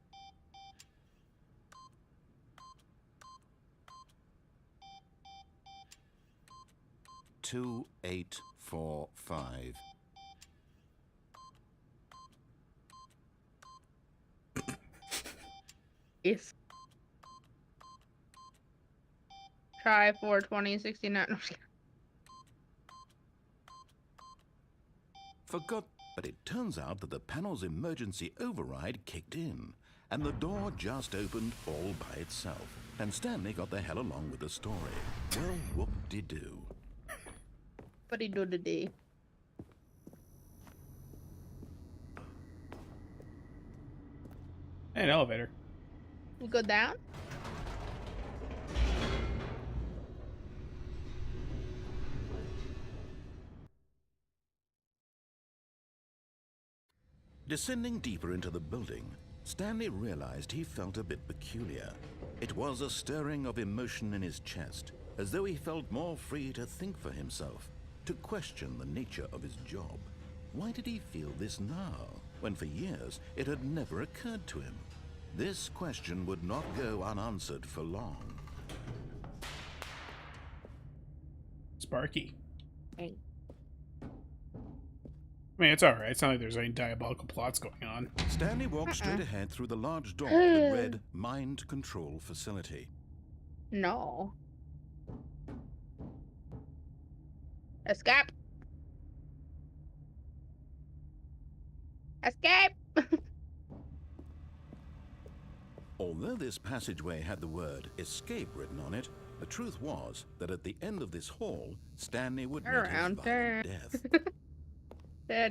Yes. Try 42069. No, Forgot, but it turns out that the panel's emergency override kicked in, and the door just opened all by itself. And Stanley got the hell along with the story. Well, whoop-de-doo. What he do today? An elevator. We go down? Descending deeper into the building, Stanley realized he felt a bit peculiar. It was a stirring of emotion in his chest, as though he felt more free to think for himself, to question the nature of his job. Why did he feel this now, when for years it had never occurred to him? This question would not go unanswered for long. Sparky. Hey. I mean, it's alright. It's not like there's any diabolical plots going on. Stanley walked straight ahead through the large door that read Mind Control Facility. No. Escape. Escape. Although this passageway had the word escape written on it, the truth was that at the end of this hall, Stanley would meet his Around violent death. No.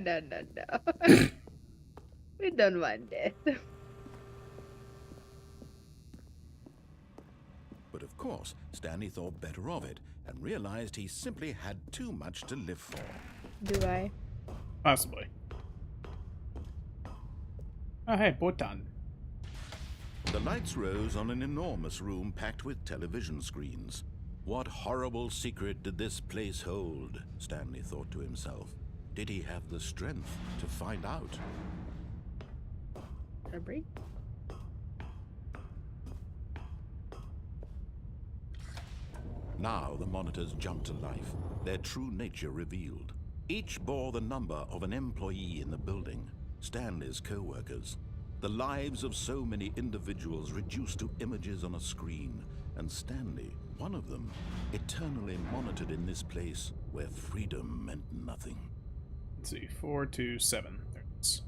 We don't want this. But of course, Stanley thought better of it and realized he simply had too much to live for. Do I? Possibly. Oh, hey, Bhutan. The lights rose on an enormous room packed with television screens. What horrible secret did this place hold? Stanley thought to himself. Did he have the strength to find out? Break? Now the monitors jumped to life, their true nature revealed. Each bore the number of an employee in the building, Stanley's co-workers. The lives of so many individuals reduced to images on a screen, and Stanley, one of them, eternally monitored in this place where freedom meant nothing. Let's see, 427. There it is.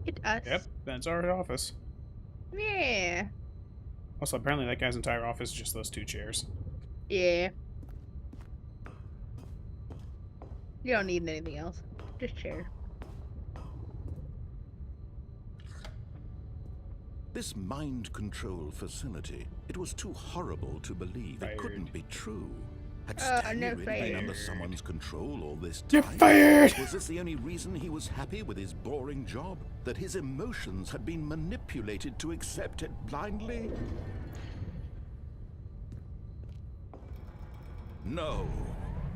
Hit us. Yep, that's our office. Yeah. Also, apparently that guy's entire office is just those two chairs. Yeah. You don't need anything else. Just chair. This mind control facility, it was too horrible to believe. It couldn't be true. Had Stanley no, really been under fired. someone's control all this time? You're fired! Was this the only reason he was happy with his boring job? That his emotions had been manipulated to accept it blindly? No.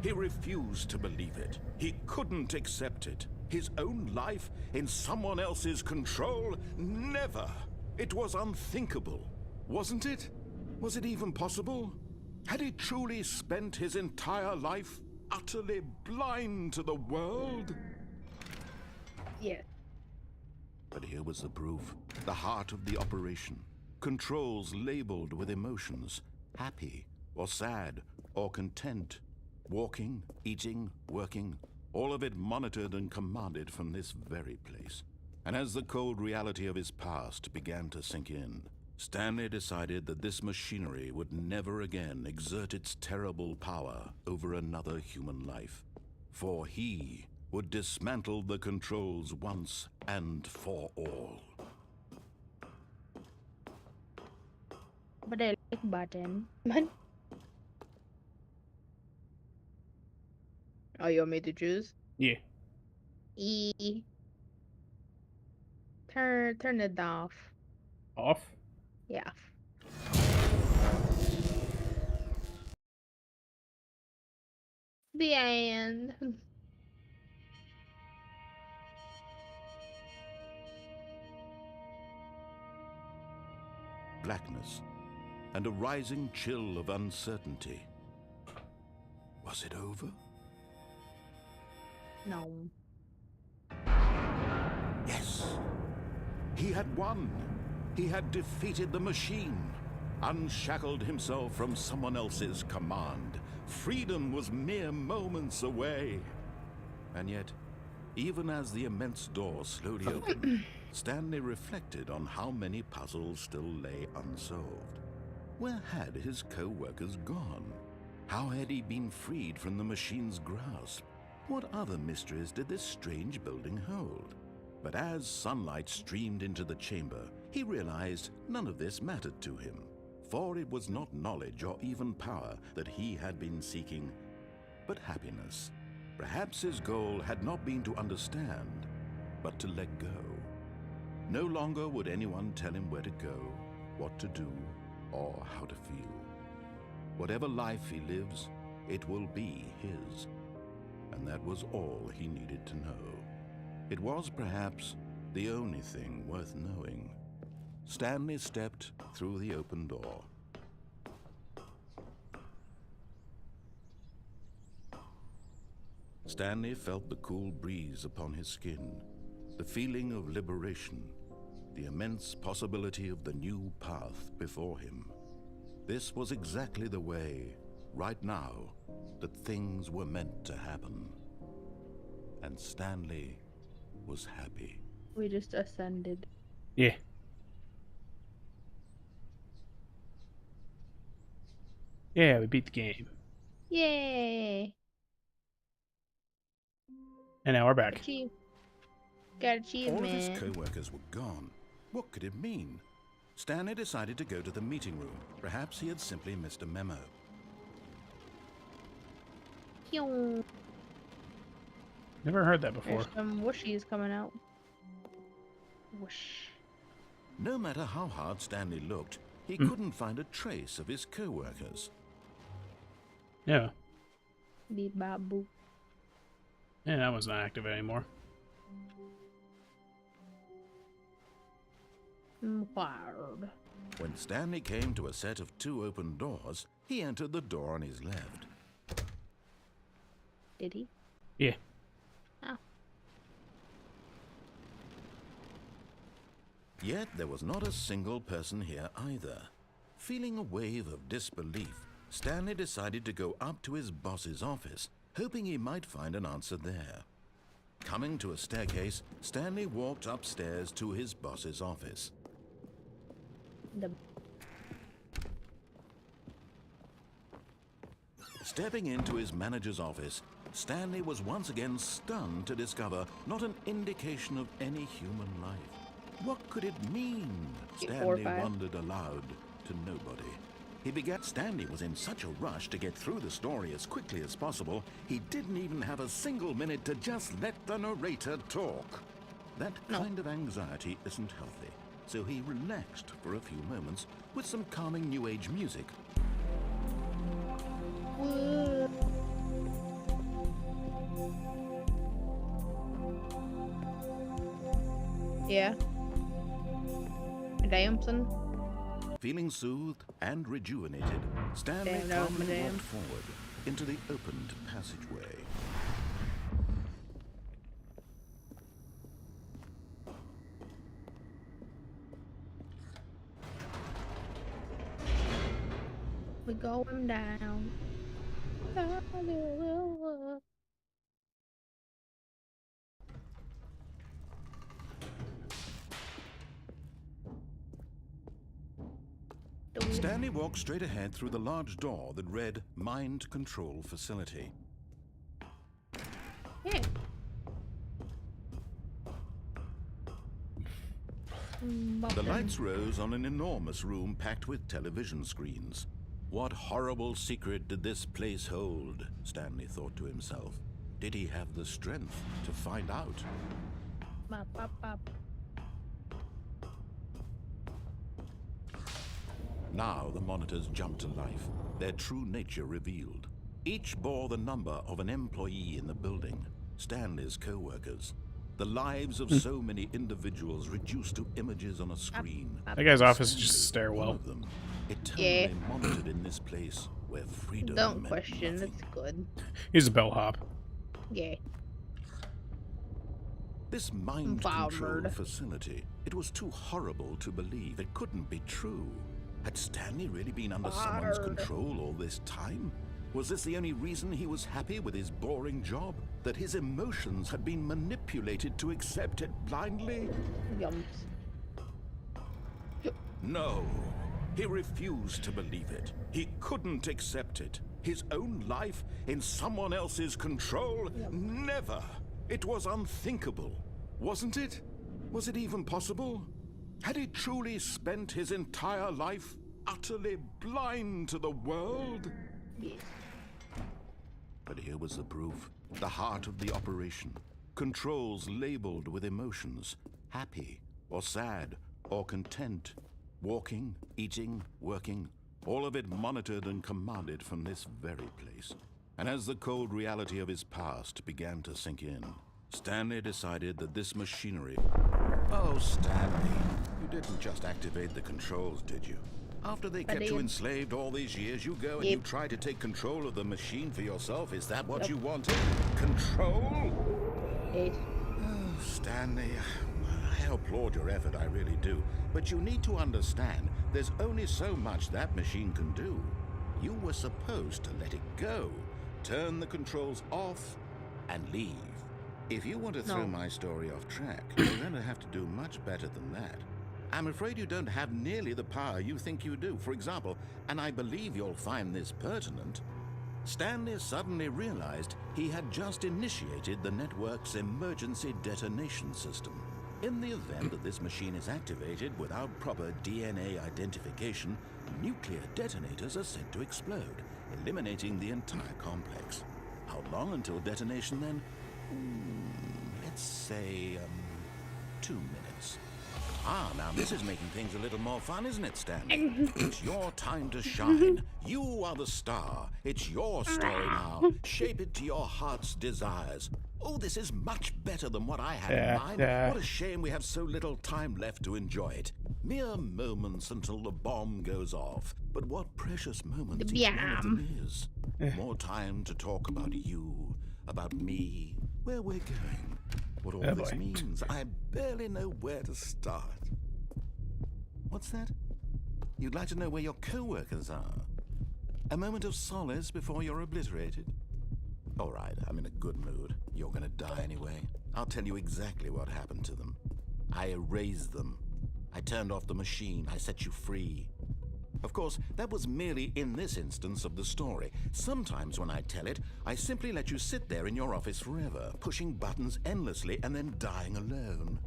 He refused to believe it. He couldn't accept it. His own life in someone else's control? Never. It was unthinkable, wasn't it? Was it even possible? Had he truly spent his entire life utterly blind to the world? Yeah. But here was the proof. The heart of the operation. Controls labeled with emotions. Happy, or sad, or content. Walking, eating, working. All of it monitored and commanded from this very place. And as the cold reality of his past began to sink in, Stanley decided that this machinery would never again exert its terrible power over another human life. For he would dismantle the controls once and for all. But I like button. Man. Oh, you want me to choose? Yeah. E. Turn it off. Off? Yeah. The end. Blackness and a rising chill of uncertainty. Was it over? No. Yes. He had won. He had defeated the machine, unshackled himself from someone else's command. Freedom was mere moments away. And yet, even as the immense door slowly opened, Stanley reflected on how many puzzles still lay unsolved. Where had his co-workers gone? How had he been freed from the machine's grasp? What other mysteries did this strange building hold? But as sunlight streamed into the chamber, he realized none of this mattered to him, for it was not knowledge or even power that he had been seeking, but happiness. Perhaps his goal had not been to understand, but to let go. No longer would anyone tell him where to go, what to do, or how to feel. Whatever life he lives, it will be his. And that was all he needed to know. It was perhaps the only thing worth knowing. Stanley stepped through the open door. Stanley felt the cool breeze upon his skin, the feeling of liberation, the immense possibility of the new path before him. This was exactly the way, right now, that things were meant to happen. And Stanley was happy. We just ascended. Yeah. Yeah, we beat the game. Yay! And now we're back. Got achievement. All of his co-workers were gone. What could it mean? Stanley decided to go to the meeting room. Perhaps he had simply missed a memo. Pew. Never heard that before. There's some whooshies coming out. Whoosh. No matter how hard Stanley looked, he couldn't find a trace of his co-workers. Yeah. Beep bop boop. Yeah, that wasn't active anymore. Wild. When Stanley came to a set of 2 open doors, he entered the door on his left. Did he? Yeah. Oh. Yet there was not a single person here either. Feeling a wave of disbelief, Stanley decided to go up to his boss's office, hoping he might find an answer there. Coming to a staircase, Stanley walked upstairs to his boss's office. Stepping into his manager's office, Stanley was once again stunned to discover not an indication of any human life. What could it mean? Stanley wondered aloud to nobody. Stanley was in such a rush to get through the story as quickly as possible, he didn't even have a single minute to just let the narrator talk. That kind of anxiety isn't healthy, so he relaxed for a few moments with some calming New Age music. Yeah. Damson. Feeling soothed and rejuvenated, Stanley calmly walked forward into the opened passageway. We're going down. Stanley walked straight ahead through the large door that read Mind Control Facility. Yeah. The lights rose on an enormous room packed with television screens. What horrible secret did this place hold? Stanley thought to himself. Did he have the strength to find out? Bop, bop, bop. Now the monitors jumped to life, their true nature revealed. Each bore the number of an employee in the building, Stanley's co-workers. The lives of so many individuals reduced to images on a screen. That guy's office is just a One stairwell. of them, eternally monitored in this place where freedom Don't meant question, nothing. it's good. He's a bellhop. Yeah. This mind Wild control bird. facility, it was too horrible to believe. It couldn't be true. Had Stanley really been under someone's Bird. control all this time? Was this the only reason he was happy with his boring job? That his emotions had been manipulated to accept it blindly? Yums. No. He refused to believe it. He couldn't accept it. His own life in someone else's control? Never. It was unthinkable. Wasn't it? Was it even possible? Had he truly spent his entire life utterly blind to the world? Yes. But here was the proof, the heart of the operation. Controls labeled with emotions, happy or sad or content. Walking, eating, working, all of it monitored and commanded from this very place. And as the cold reality of his past began to sink in, Stanley decided that this machinery... Oh, Stanley, you didn't just activate the controls, did you? After they kept you enslaved all these years, you go and you try to take control of the machine for yourself. Is that what you wanted? Control? Oh, Stanley, I applaud your effort, I really do. But you need to understand, there's only so much that machine can do. You were supposed to let it go, turn the controls off, and leave. If you want to throw my story off track, you're going to have to do much better than that. I'm afraid you don't have nearly the power you think you do. For example, and I believe you'll find this pertinent, Stanley suddenly realized he had just initiated the network's emergency detonation system. In the event that this machine is activated without proper DNA identification, nuclear detonators are said to explode, eliminating the entire complex. How long until detonation then? Let's say, 2 minutes. Ah, now this is making things a little more fun, isn't it, Stanley? It's your time to shine. You are the star. It's your story now. Shape it to your heart's desires. Oh, this is much better than what I had in mind. What a shame we have so little time left to enjoy it. Mere moments until the bomb goes off. But what precious moments each one of them is. More time to talk about you, about me, where we're going. What all this means, I barely know where to start. What's that? You'd like to know where your co-workers are? A moment of solace before you're obliterated? All right, I'm in a good mood. You're gonna die anyway. I'll tell you exactly what happened to them. I erased them. I turned off the machine. I set you free. Of course, that was merely in this instance of the story. Sometimes when I tell it, I simply let you sit there in your office forever, pushing buttons endlessly and then dying alone.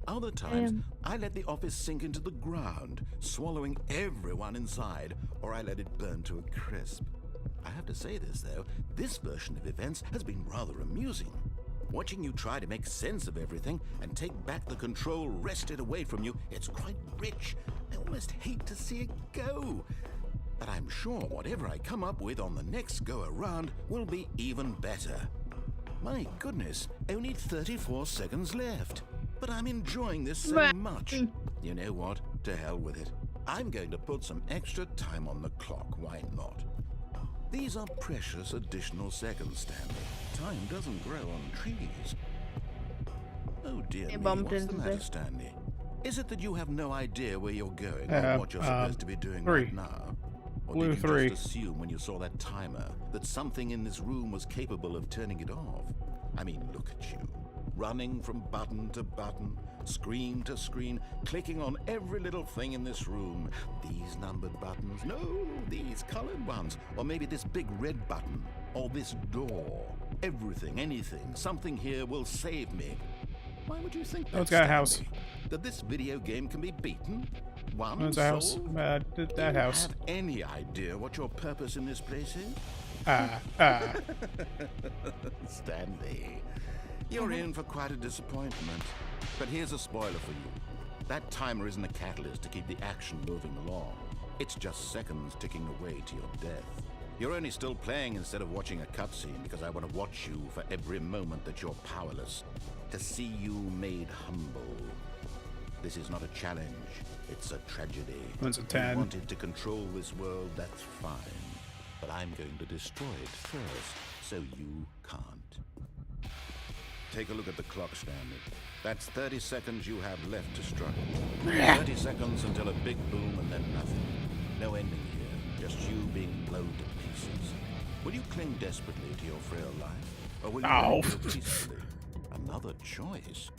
Other times, I let the office sink into the ground, swallowing everyone inside, or I let it burn to a crisp. I have to say this, though, this version of events has been rather amusing. Watching you try to make sense of everything and take back the control wrested away from you, it's quite rich. I almost hate to see it go. But I'm sure whatever I come up with on the next go-around will be even better. My goodness, only 34 seconds left. But I'm enjoying this so much. You know what? To hell with it. I'm going to put some extra time on the clock, why not? These are precious additional seconds, Stanley. Time doesn't grow on trees. Oh dear me, what's the matter, Stanley? Is it that you have no idea where you're going or what you're supposed to be doing right now? Or did you just assume when you saw that timer that something in this room was capable of turning it off? I mean, look at you. Running from button to button, screen to screen, clicking on every little thing in this room. These numbered buttons, no, these colored ones. Or maybe this big red button, or this door. Everything, anything, something here will save me. Why would you think that's got a house. that this video game can be beaten? One That's a house. soul? That Do you house. have any idea what your purpose in this place is? Stanley, you're in for quite a disappointment. But here's a spoiler for you. That timer isn't a catalyst to keep the action moving along. It's just seconds ticking away to your death. You're only still playing instead of watching a cutscene because I want to watch you for every moment that you're powerless. To see you made humble. This is not a challenge. It's a tragedy. That's a You 10. wanted to control this world, that's fine. But I'm going to destroy it first, so you can't. Take a look at the clock, Stanley. That's 30 seconds you have left to struggle. 30 seconds until a big boom and then nothing. No ending here, just you being blown to pieces. Will you cling desperately to your frail life? Or will you let it go peacefully? Another choice.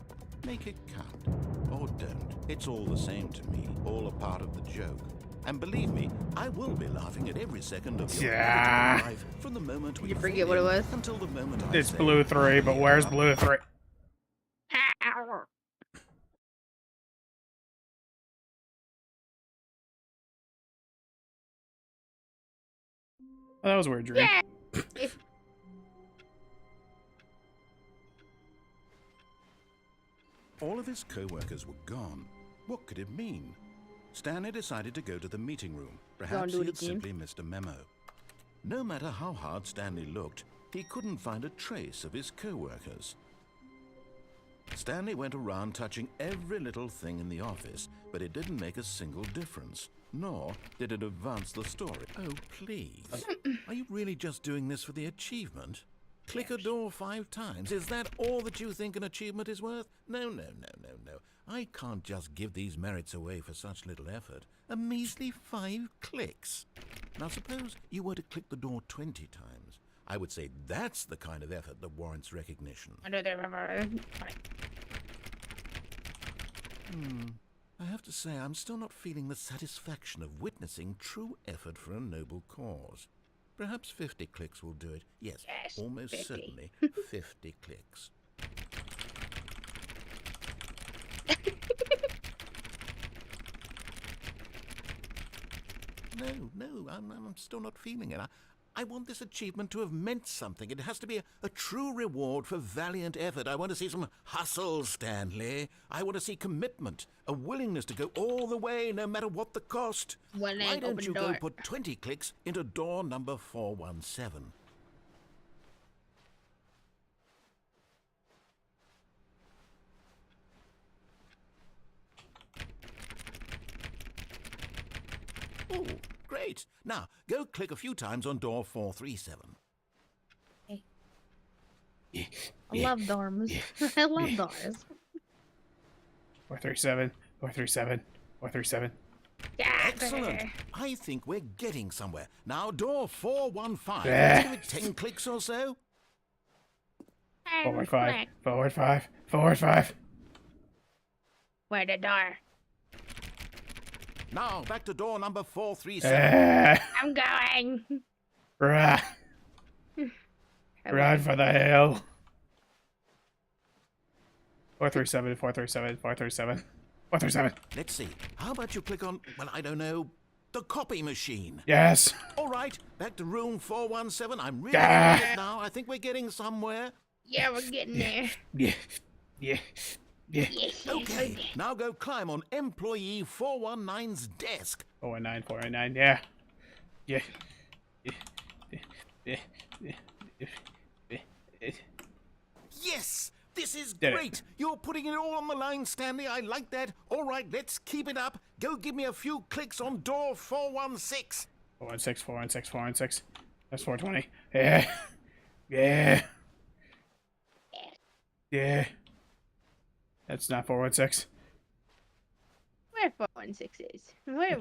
Make it count. Or don't. It's all the same to me. All a part of the joke. And believe me, I will be laughing at every second of your inevitable life from the moment we You forget what it was? until the moment I It's say, Blue 3, but where's Blue 3? Oh, that was a weird dream. All of his co-workers were gone. What could it mean? Stanley decided to go to the meeting room. Perhaps do he it had again? simply missed a memo. No matter how hard Stanley looked, he couldn't find a trace of his co-workers. Stanley went around touching every little thing in the office, but it didn't make a single difference, nor did it advance the story. Oh, please. Are you really just doing this for the achievement? Click a door 5 times. Is that all that you think an achievement is worth? No, no, no, no, no. I can't just give these merits away for such little effort. A measly 5 clicks. Now suppose you were to click the door 20 times. I would say that's the kind of effort that warrants recognition. I have to say, I'm still not feeling the satisfaction of witnessing true effort for a noble cause. Perhaps 50 clicks will do it. Yes, almost 50. certainly 50 clicks. No, I'm still not feeling it. I want this achievement to have meant something. It has to be a true reward for valiant effort. I want to see some hustle, Stanley. I want to see commitment, a willingness to go all the way, no matter what the cost. One Why leg, don't open you door. go put 20 clicks into door number 417? Oh, great. Now, go click a few times on door 437. I love dorms. I love doors. 437, 437, 437. Excellent. I think we're getting somewhere. Now, door 415. Eh. Let's give it 10 clicks or so. Forward 5, forward 5, forward 5. Where the door? Now, back to door number 437. I'm going. Run, run for the hill. 437, 437, 437, 437. Let's see. How about you click on, well, I don't know, the copy machine? Yes. All right, back to room 417. I'm really Ah. liking it now. I think we're getting somewhere. Yeah, we're getting there. Yeah, yeah, yeah. Yes, Okay, now go climb on employee 419's desk. 419, 419, yeah. Yeah. Yeah. Yes! This is Did it. great! You're putting it all on the line, Stanley. I like that. All right, let's keep it up. Go give me a few clicks on door 416. 416, 416, 416. That's 420. Yeah. Yeah. Yeah. That's not 416. Where 416 is? Where?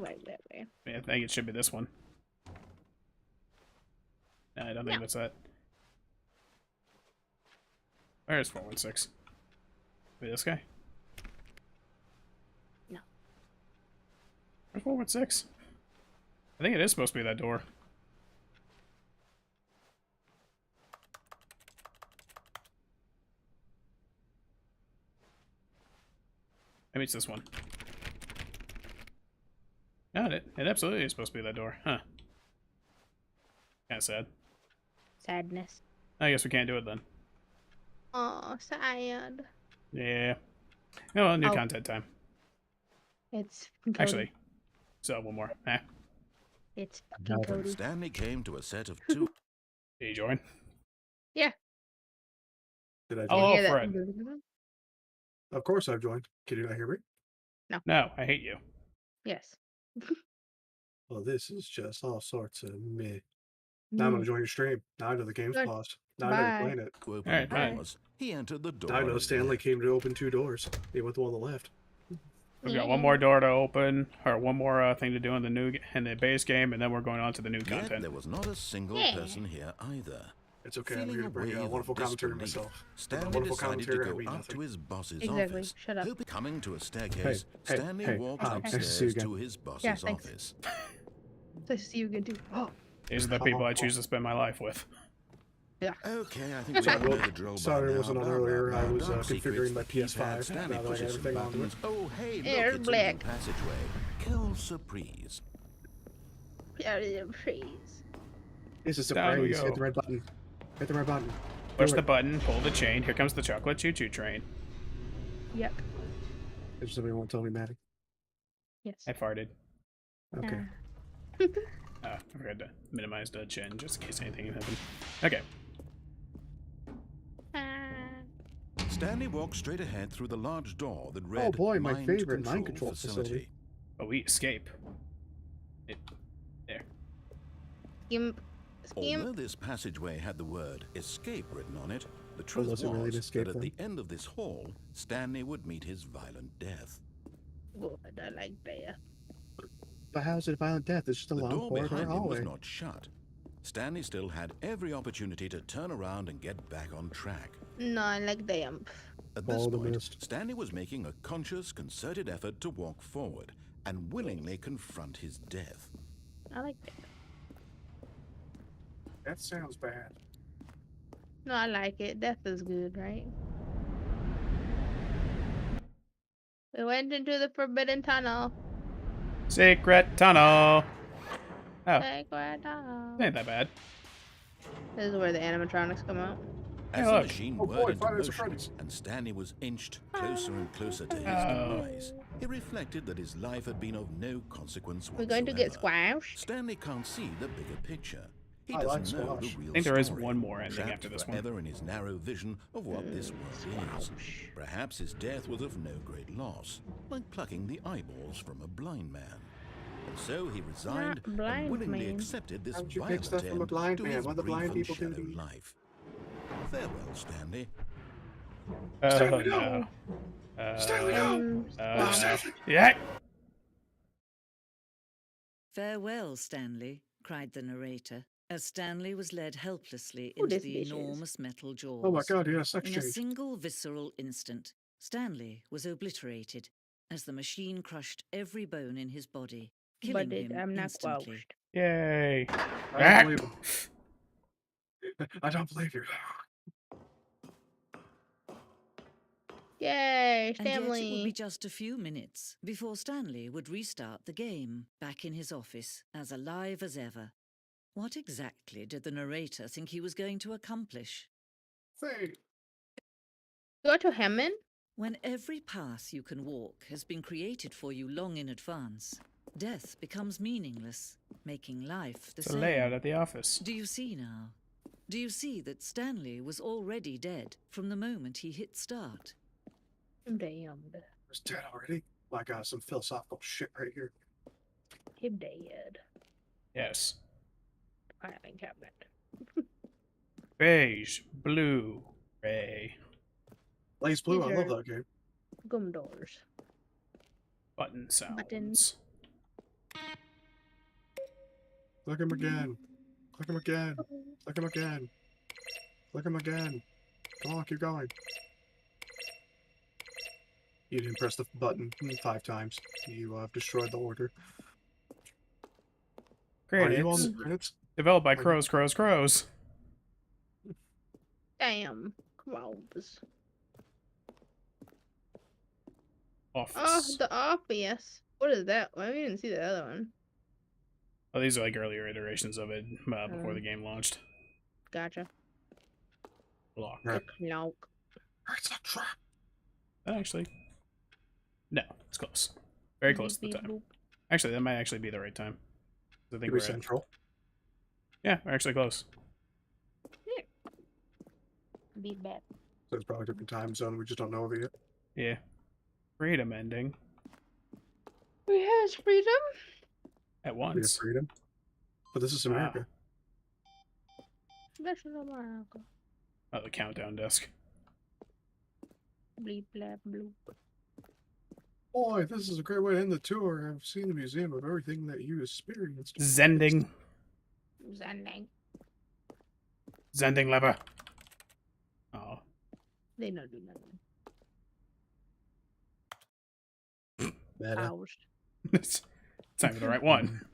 Yeah, I think it should be this one. No, I don't think No. that's it. Where's 416? Maybe this guy? No. Where's 416? I think it is supposed to be that door. Maybe it's this one. No, it absolutely is supposed to be that door. Huh. Kinda sad. Sadness. I guess we can't do it then. Oh, sad. Yeah. Oh, well, new Oh. content time. It's Actually, so one more. it's fucking Cody. Stanley came to a set of 2. Did you join? Did I join? Oh, Hear that? Fred. Of course I've joined. Can you not hear me? No, I hate you. Yes. Well, this is just all sorts of meh. Now I'm gonna join your stream. Now I know the game's Good. paused. Now I know you're Bye. playing it. To open Alright, the fine. doors, he entered the door. Now I know and Stanley left. came to open 2 doors. He went the one on the left. We've got one more door to open, or one more thing to do in the base game, and then we're going on to the new Yet content. there was not a single Yeah. person here either. It's okay. I'm Feeling here a to bring wave a of wonderful commentary disbelief, myself. Stanley Wonderful decided to commentary, I go mean up nothing. to his boss's Exactly. office. Shut up. Coming to a staircase, Stanley hey, walked nice to see you upstairs again. to his boss's Yeah, thanks. office. Nice to see you again too. Oh, These are the people I choose to spend my life with. Okay, I think we Sorry, all know the drill by sorry it now. wasn't on Blah, earlier. blah, I blah. was Dark configuring secrets, my the keypad. PS5. Stanley Now that I pushes got some everything onto it. buttons. Oh, hey, look, Air it's a new black. passageway. Quelle surprise. please. This is Down we surprise. go. Hit the red button. Hit the red button. Push Do the it. button, pull the chain. Here comes the chocolate choo-choo train. Yuck. If somebody won't tell me, Maddie. Yes. I farted. Okay. I forgot to minimize the chin just in case anything happened. Okay. Stanley walked straight ahead through the large door that read Oh boy, my Mind favorite Control mind control facility. But we escape. There. Scheme. Although this passageway had the word escape written on it, the truth was it really an was escape, that at then? the end of this hall, Stanley would meet his violent death. Good, I like that. But how is it violent death? It's just a The long door corridor behind him was hallway. not shut. Stanley still had every opportunity to turn around and get back on track. No, I like them. At this Follow the point, mist. Stanley was making a conscious, concerted effort to walk forward and willingly confront his death. I like that. That sounds bad. No, I like it. Death is good, right? We went into the forbidden tunnel. Secret tunnel. Oh, Sacred tunnel. ain't that bad. This is where the animatronics come out. As Hey, the look. machine Oh, whirred boy, into Fridays are motion Fridays. and Stanley was inched closer and closer to his Oh. demise, he reflected that his life had been of no consequence We're whatsoever. going to get squashed. Stanley can't see the bigger picture. He I like doesn't know the squash. real I think there is story, one more ending trapped after this one. forever in his narrow vision of what this world is. Perhaps his death was of no great loss, like plucking the eyeballs from a blind man. And so he resigned Not blind and willingly man. accepted this How'd you pick violent stuff from a end blind to man? his What the blind brief and people do to shallow you? life. Farewell, Stanley. Oh, Stanley, no. no. Stanley, no. No, Stanley. yeah. Farewell, Stanley, cried the narrator, as Stanley was led helplessly Who into this the bitch is? enormous metal jaws. Oh my god, yeah, sex In a change. single visceral instant, Stanley was obliterated as the machine crushed every bone in his body, killing But him I'm not instantly. squashed. Yay. I don't believe him. I don't believe you. Yay, And yet it would Stanley. be just a few minutes before Stanley would restart the game, back in his office, as alive as ever. What exactly did the narrator think he was going to accomplish? Say, Go to Hammond? When every path you can walk has been created for you long in advance, death becomes meaningless, making life the It's a same. layout at the office. Do you see now? Do you see that Stanley was already dead from the moment he hit start? I'm damned. it's dead already. My god, some philosophical shit right here. Him dead. Yes. Filing cabinet. Beige, blue, gray. Blaze Blue, I These love are- that game. Gum doors. Button sounds. Buttons. Click him again. Click him again. Click him again. Click him again. Come on, keep going. You didn't press the button 5 times. You destroyed the order. Are you on Credits. the credits? Developed by Are you- Crows. Damn. Come on. Oh, Office. the office. What is that? I didn't see the other one. Oh, these are like earlier iterations of it before the game launched. Gotcha. Lock. Right. Cloak. It's a trap. Actually, no, it's close. Very close to the Beep, time. boop. Actually, that might actually be the right time. I think Maybe we're at, Central. yeah, we're actually close. Beat back. So it's probably a different time zone. We just don't know of it yet. Yeah. Freedom ending We has freedom. at We have once. freedom. But this is Wow. America. That's not America. Oh, the countdown disc. Bleep, blap, bloop. Boy, this is a great way to end the tour. I've seen the museum of everything that you experienced. Zending. Zandang. Zending lever. Oh. They don't do nothing. Meta. Hours. It's time for the right one.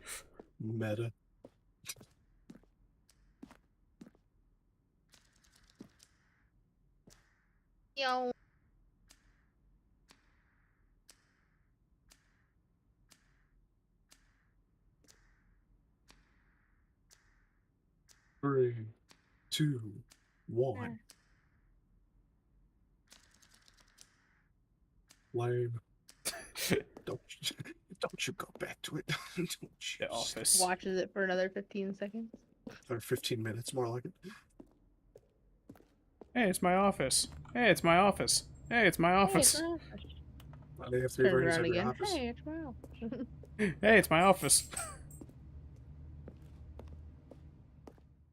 Meta. Yo. Three, two, one. Lame. Don't don't you go back to it. Don't you The Office. Watches it for another 15 seconds. Or 15 minutes, more like it. Hey, it's my office. Hey, it's my office. Hey, it's my office. They have 3 Turns versions around of your again. office. Hey, it's my office. Hey, it's my office.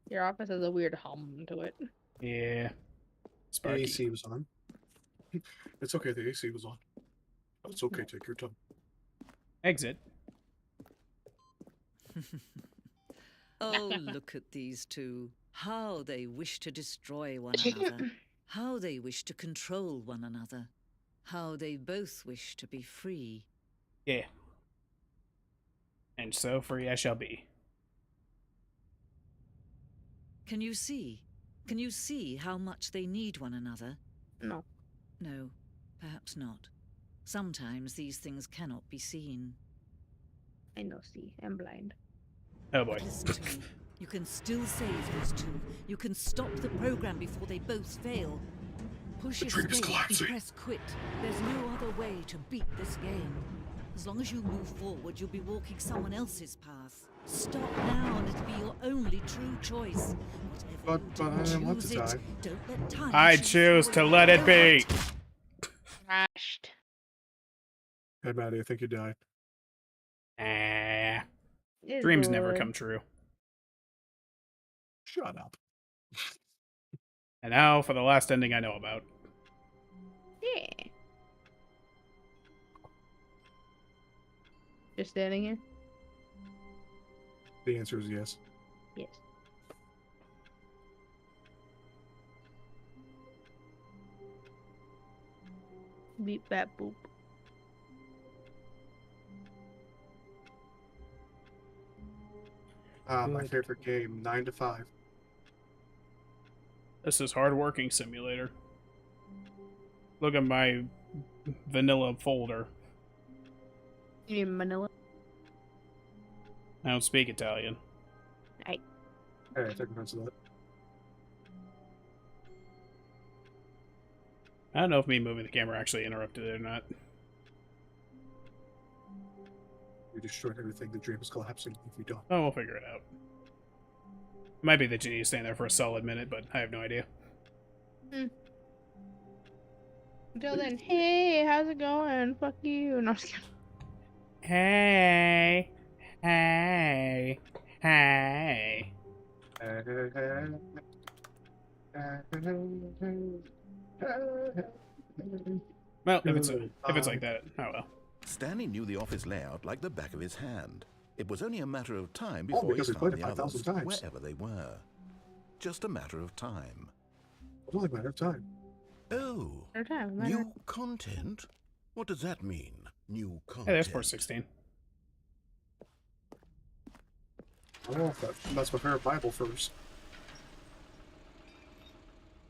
Your office has a weird hum to it. Yeah. The Sparky. AC was on. It's okay, the AC was on. It's okay, take your time. Exit. Oh, look at these two. How they wish to destroy one another. How they wish to control one another. How they both wish to be free. Yeah. And so free I shall be. Can you see? Can you see how much they need one another? No. No, perhaps not. Sometimes these things cannot be seen. I know, see. I'm blind. Oh boy. But listen to me. You can still save these two. You can stop the program before they both fail. Push The dream is escape and collapsing. press quit. There's no other way to beat this game. As long as you move forward, you'll be walking someone else's path. Stop now and it'll be your only true choice. Whatever But I you do, don't want choose to it. die. Don't let time I choose choose for to you. let it be. Crashed. Hey, Maddie, I think you died. Ah. It's Dreams never good. come true. Shut up. And now for the last ending I know about. Yeah. Just standing here? The answer is yes. Yes. Beep bap boop. My favorite game, 9 to 5. This is hard working simulator. Look at my vanilla folder. You mean Manila? I don't speak Italian. Hey, I take offense to that. I don't know if me moving the camera actually interrupted it or not. You destroyed everything. The dream is collapsing if you don't. Oh, we'll figure it out. Might be that you need to stand there for a solid minute, but I have no idea. Until then, hey, how's it going? Fuck you. No, I'm just kidding. Hey. Hey. Hey. Well, if it's like that, oh well. Stanley knew the office layout like the back of his hand. It was only a matter of time before he because he played found it the 5,000 others, times. wherever they were. Just a matter of time. It's only a matter of time. Oh, Matter of time, new content? What does that mean, new content? Hey, there's 416. I don't know if that's my favorite Bible verse.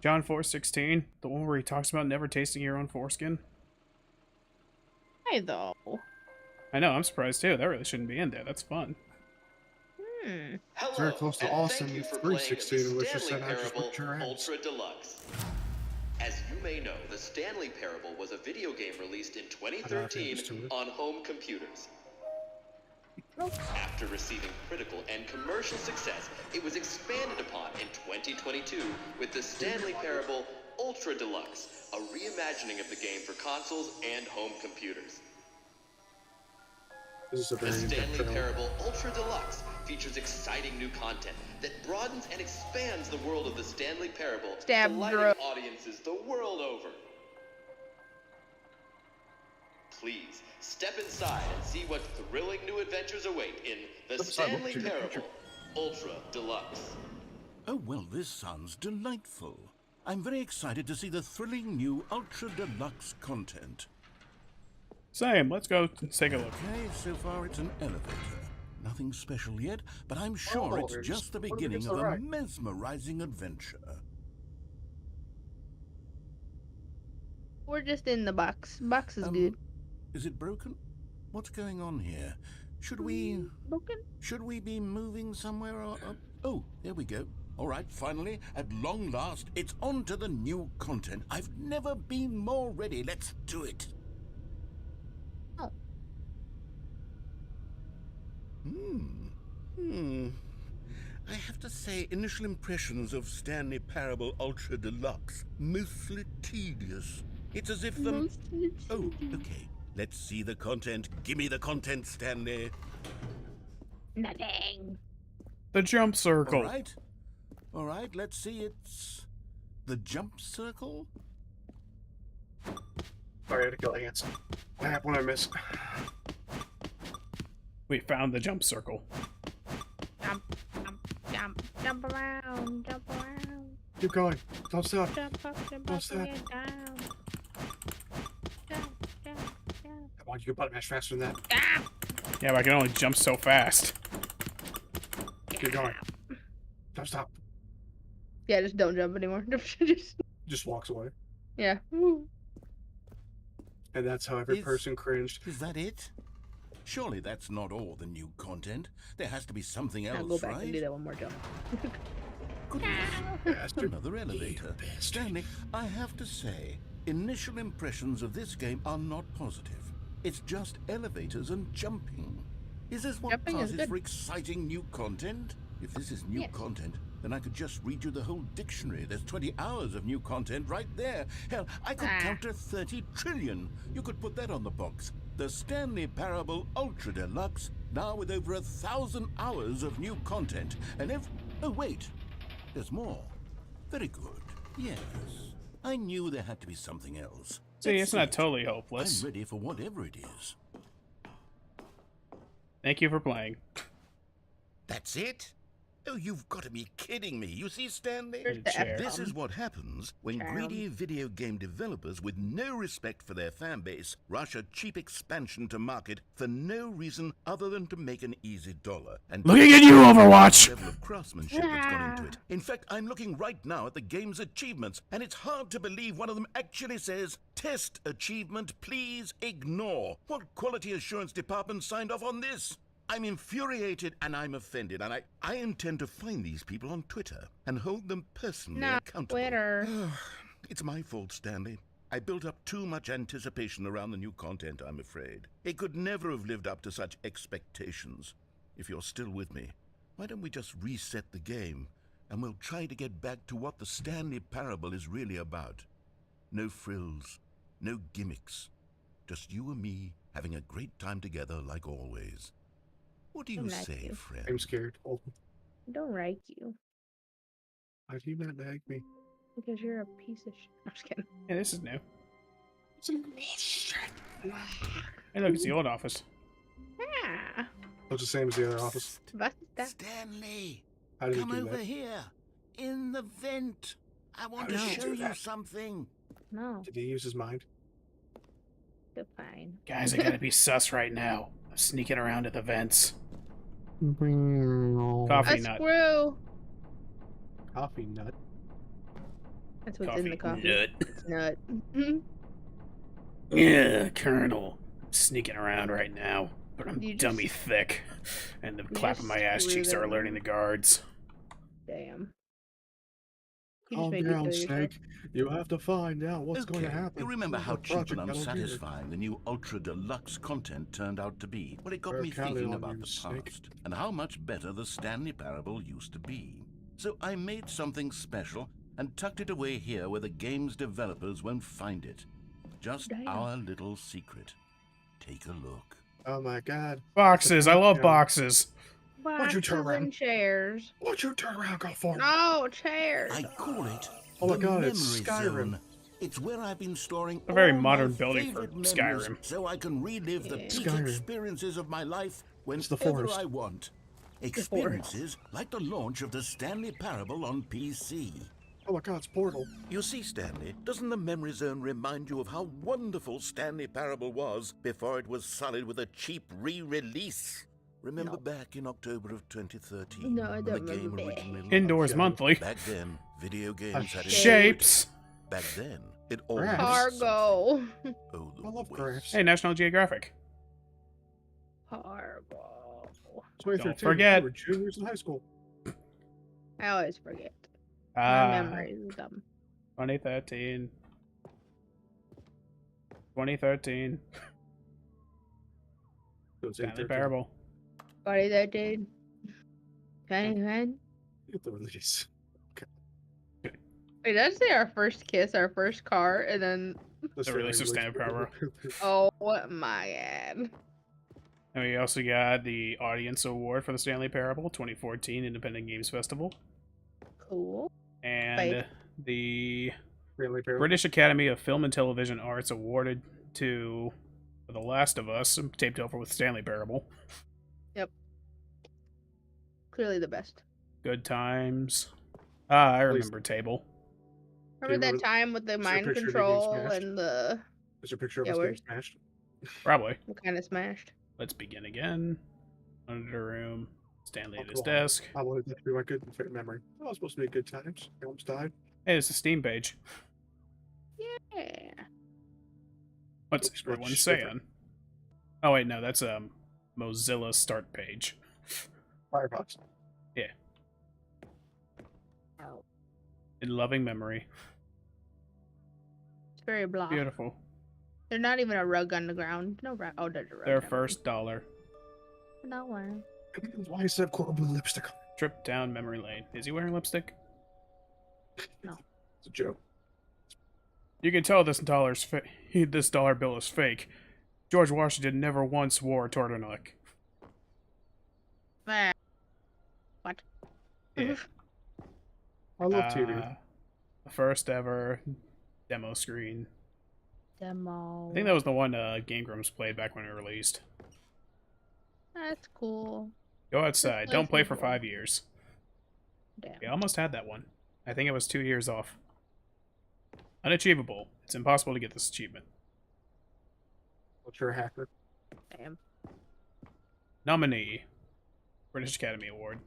John 4:16, the one where he talks about never tasting your own foreskin. Hey, though. I know, I'm surprised too. That really shouldn't be in there. That's fun. Hello, Very close to and Austin thank you for 316, playing the which just Stanley said I just Parable whipped your ass. Ultra Deluxe. As you may know, the Stanley Parable was a video game released in 2013 on home computers. After receiving critical and commercial success, it was expanded upon in 2022 with the Stanley Parable Ultra Deluxe, a reimagining of the game for consoles and home computers. This is a The very in-depth Stanley trailer. Parable Ultra Deluxe features exciting new content that broadens and expands the world of the Stanley Parable, Stab delighting bro. audiences the world over. Please, step inside and see what thrilling new adventures await in the Step inside, look Stanley at your Parable picture. Ultra Deluxe. Oh, well, this sounds delightful. I'm very excited to see the thrilling new Ultra Deluxe content. Same, let's go take a look. Okay, so far it's an elevator. Nothing special yet, but I'm sure it's there's- just the what if it beginning gets of a alright? mesmerizing adventure. We're just in the box. Box is good. Is it broken? What's going on here? Should we Broken? be moving somewhere or oh, there we go. All right, finally, at long last, it's on to the new content. I've never been more ready. Let's do it. I have to say, initial impressions of Stanley Parable Ultra Deluxe, mostly tedious. It's as if, Oh, okay. Let's see the content. Give me the content, Stanley. Nothing. The jump circle. All right, let's see. It's the jump circle? Sorry, I had to kill ants. I have one I missed. We found the jump circle. Jump, jump, jump, jump around, jump around. Keep going. Don't stop. Jump up, jump Don't up, stop. and down. Jump, jump, jump. Come on, you can button mash faster than that. Ah! Yeah, but I can only jump so fast. Keep going. Don't stop. Yeah, just don't jump anymore. Just walks away. Yeah. Woo. And that's how every Is- person cringed. Is that it? Surely that's not all the new content. There has to be something I'll else, go back right? and do that one more jump. Goodness. Bastard. Another elevator. Stanley, I have to say, initial impressions of this game are not positive. It's just elevators and jumping. Is this what Jumping is passes good. for exciting new content? If this is new Yes. content, then I could just read you the whole dictionary. There's 20 hours of new content right there. Hell, I could count to 30 trillion. You could put that on the box. The Stanley Parable Ultra Deluxe, now with over 1,000 hours of new content. And if... Oh, wait. There's more. Very good. Yes. I knew there had to be something else. See, Let's it's not see. totally hopeless. I'm ready for whatever it is. Thank you for playing. That's it? Oh, you've got to be kidding me. You see, Stanley? Here's the Chair. This is what happens when Charm. greedy video game developers with no respect for their fan base rush a cheap expansion to market for no reason other than to make an easy dollar. And Looking at you, Overwatch! the level of craftsmanship that's gone into it. In fact, I'm looking right now at the game's achievements, and it's hard to believe one of them actually says, "Test achievement, please ignore." What quality assurance department signed off on this? I'm infuriated and I'm offended, and I intend to find these people on Twitter and hold them personally No, accountable. Twitter. It's my fault, Stanley. I built up too much anticipation around the new content, I'm afraid. It could never have lived up to such expectations. If you're still with me, why don't we just reset the game, and we'll try to get back to what the Stanley Parable is really about. No frills, no gimmicks. Just you and me having a great time together like always. What do you I like say, you. friend? I'm scared. Oh, I don't like you why do you not like me? because you're a piece of shit. I'm just kidding. Yeah, this is new. Shit. Hey, look, it's the old office. Ah, Looks the same as the other office. basta. Stanley, How did he come do over that? here. In the vent. I want to How did he show do you that? something. No, Did he use his mind? good fine. Guys, I gotta be sus right now. I'm sneaking around at the vents. Coffee A nut. screw. Coffee nut. That's what's in the coffee. Nut. It's nut. Yeah, Colonel. I'm sneaking around right now, but I'm You just- dummy thick. And the clap of my ass screw cheeks are them. alerting the guards. Damn. You Calm made me down, kill yourself. Snake. You have to find out what's going to happen. You remember how The cheap and project Metal Gear. unsatisfying the new Ultra Deluxe content turned out to be? Well, it got We're me counting thinking on about you, the Snake. past and how much better the Stanley Parable used to be. So I made something special and tucked it away here where the game's developers won't find it. Just Damn. our little secret. Take a look. Oh my god. Boxes. I love Yeah. boxes. Why'd you turn Boxes around? and chairs. What'd you turn around go for? No, chairs. I call it Oh my the god, it's memory Skyrim. zone. It's where I've been storing A very all modern my building for favorite Skyrim. memories so I can relive the Yeah. peak Skyrim. experiences of my life It's the whenever forest. I want. Experiences like the launch of the Stanley Parable on PC. Oh my god, it's Portal. You see, Stanley, doesn't the memory zone remind you of how wonderful Stanley Parable was before it was sullied with a cheap re-release? Remember No. back in October of 2013? No, I when the don't game remember. originally Indoors Yeah. monthly. Back then, video games had Shapes. Back then, it all Graphs. Cargo. Oh, the I love waste. graphs. Hey, National Geographic. Cargo. 2013. forget. We were juniors in high school. I always forget. My Ah, memory is dumb. 2013. 2013. So it's Stanley 8:13. Parable. Friday that day. Can. Get the release. Wait, did I say our first kiss, our first car, and then The release of Stanley Parable. oh my god. And we also got the Audience Award for the Stanley Parable 2014 Independent Games Festival. Cool. And Right. the Stanley Parable. British Academy of Film and Television Arts awarded to The Last of Us, taped over with Stanley Parable. Yep. Clearly the best. Good Times. Ah, I remember Table. Remember that remember- time with the is there a mind picture of it getting control smashed? and the Is your picture of Yeah, us where- getting smashed? Probably. what kind of smashed? Let's begin again. Under the room. Stanley Oh, at his come on. desk. I wanted that to be my good memory. Oh, it was supposed to be good times. I almost died. Hey, it's a Steam page. Yeah. What's Looks everyone much saying? different. Oh wait, no, that's Mozilla start page. Firefox. Oh, In loving memory. it's very blah. Beautiful. There's not even a rug on the ground. No rug. Oh, there's a rug. Their never mind. first dollar. No one. Why is that quote blue lipstick on? Trip down memory lane. Is he wearing lipstick? It's a joke. You can tell this this dollar bill is fake. George Washington never once wore a turtleneck. Ah. What? Yeah. I love TV. The first ever demo screen. Demo. I think that was the one Game Grumps played back when it released. That's cool. Go outside. play Don't play some for more. 5 years. Damn. We almost had that one. I think it was 2 years off. Unachievable. It's impossible to get this achievement. But you're a hacker. Damn. Nominee. British Academy Award.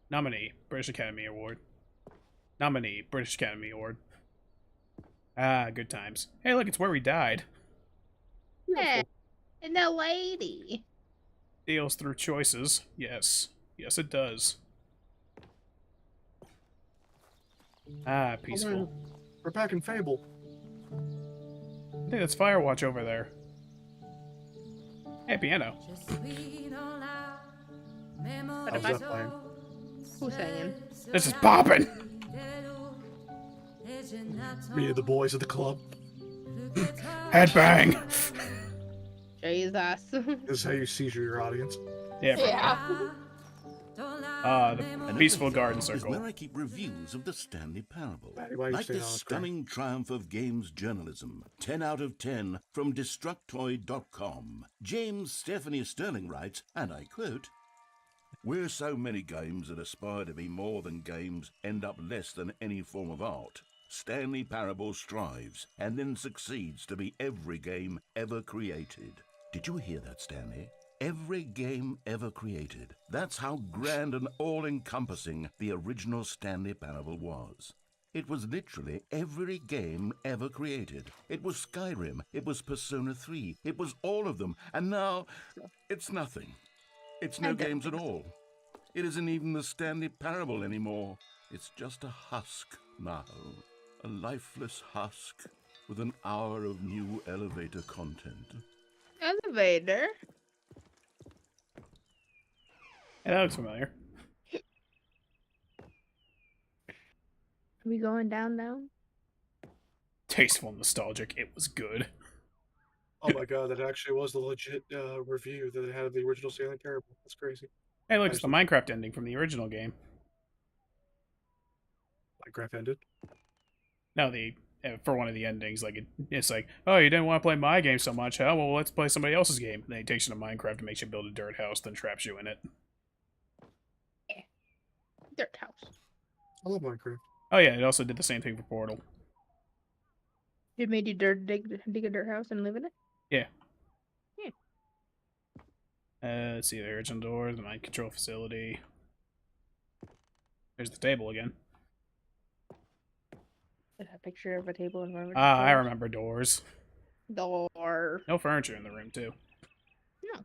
Nominee. British Academy Award. Nominee. British Academy Award. Ah, good times. Hey, look, it's where we died. Yeah. And the lady. Deals through choices. Yes. Yes, it does. Ah, peaceful. We're back in Fable. I think that's Firewatch over there. Hey, piano. How's that playing? Who's singing? This is popping! Me and the boys at the club. Headbang! Jesus. This is how you seizure your audience. Yeah, Yeah. the Peaceful Garden Is Circle. where I keep reviews of the Stanley Parable. Maddie, why are you Like staying the on the stunning triumph of games journalism. 10 out of 10 from Destructoid.com. James Stephanie Sterling writes, and I quote, "Where so many games that aspire to be more than games end up less than any form of art, Stanley Parable strives and then succeeds to be every game ever created." Did you hear that, Stanley? Every game ever created. That's how grand and all-encompassing the original Stanley Parable was. It was literally every game ever created. It was Skyrim, it was Persona 3, it was all of them, and now it's nothing. It's no games at all. It isn't even the Stanley Parable anymore. It's just a husk now. A lifeless husk with an hour of new elevator content. Elevator. Hey, that looks familiar. Are we going down now? Tasteful and nostalgic. It was good. Oh my god, that actually was the legit review that it had of the original Stanley Parable. That's crazy. Hey, look, it's the Minecraft ending from the original game. Minecraft ended. No, for one of the endings, like it's like, oh, you didn't want to play my game so much, huh? Well, let's play somebody else's game. And then he takes you to Minecraft and makes you build a dirt house, then traps you in it. Dirt house. I love Minecraft. Oh yeah, it also did the same thing for Portal. It made you dig a dirt house and live in it? Yeah. Yeah. Let's see, the original door, the mind control facility. There's the table again. There's a picture of a table in front of it. Ah, I remember doors. Door. No furniture in the room, too. No.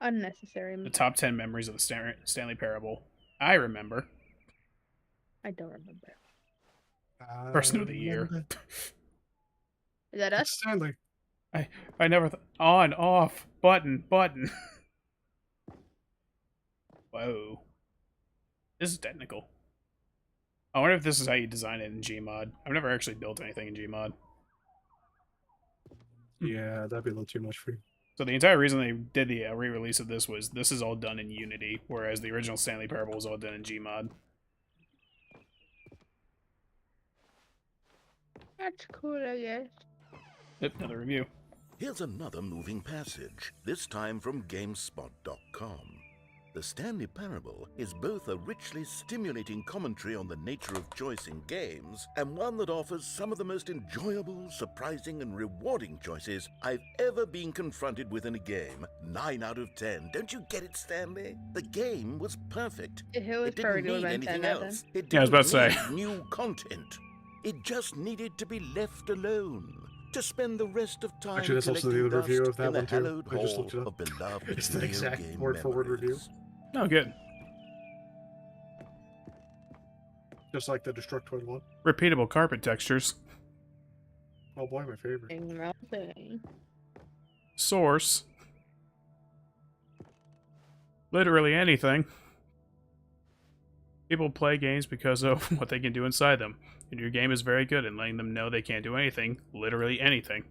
Unnecessary. The top 10 memories of the Stanley Parable. I remember. I don't remember. Person of the year. Is that It's us? Stanley. I never on, off, button. Whoa. This is technical. I wonder if this is how you design it in Gmod. I've never actually built anything in Gmod. Yeah, that'd be a little too much for you. So the entire reason they did the re-release of this was this is all done in Unity, whereas the original Stanley Parable was all done in Gmod. That's cool, I guess. Yep, another review. Here's another moving passage, this time from GameSpot.com. The Stanley Parable is both a richly stimulating commentary on the nature of choice in games, and one that offers some of the most enjoyable, surprising, and rewarding choices I've ever been confronted with in a game. 9 out of 10. Don't you get it, Stanley? The game was perfect. It It was didn't perfect. need anything else. It Yeah, I was didn't about to say. need new content. It just needed to be left alone. To spend the rest of time Actually, that's also the collecting other review dust of that in the one, too. hallowed I just hall looked it up. of beloved It's the video exact game word-for-word review. memories. Oh, good. Just like the Destructoid one. Repeatable carpet textures. Oh boy, my favorite. Melting. Source. Literally anything. People play games because of what they can do inside them. And your game is very good in letting them know they can't do anything. Literally anything.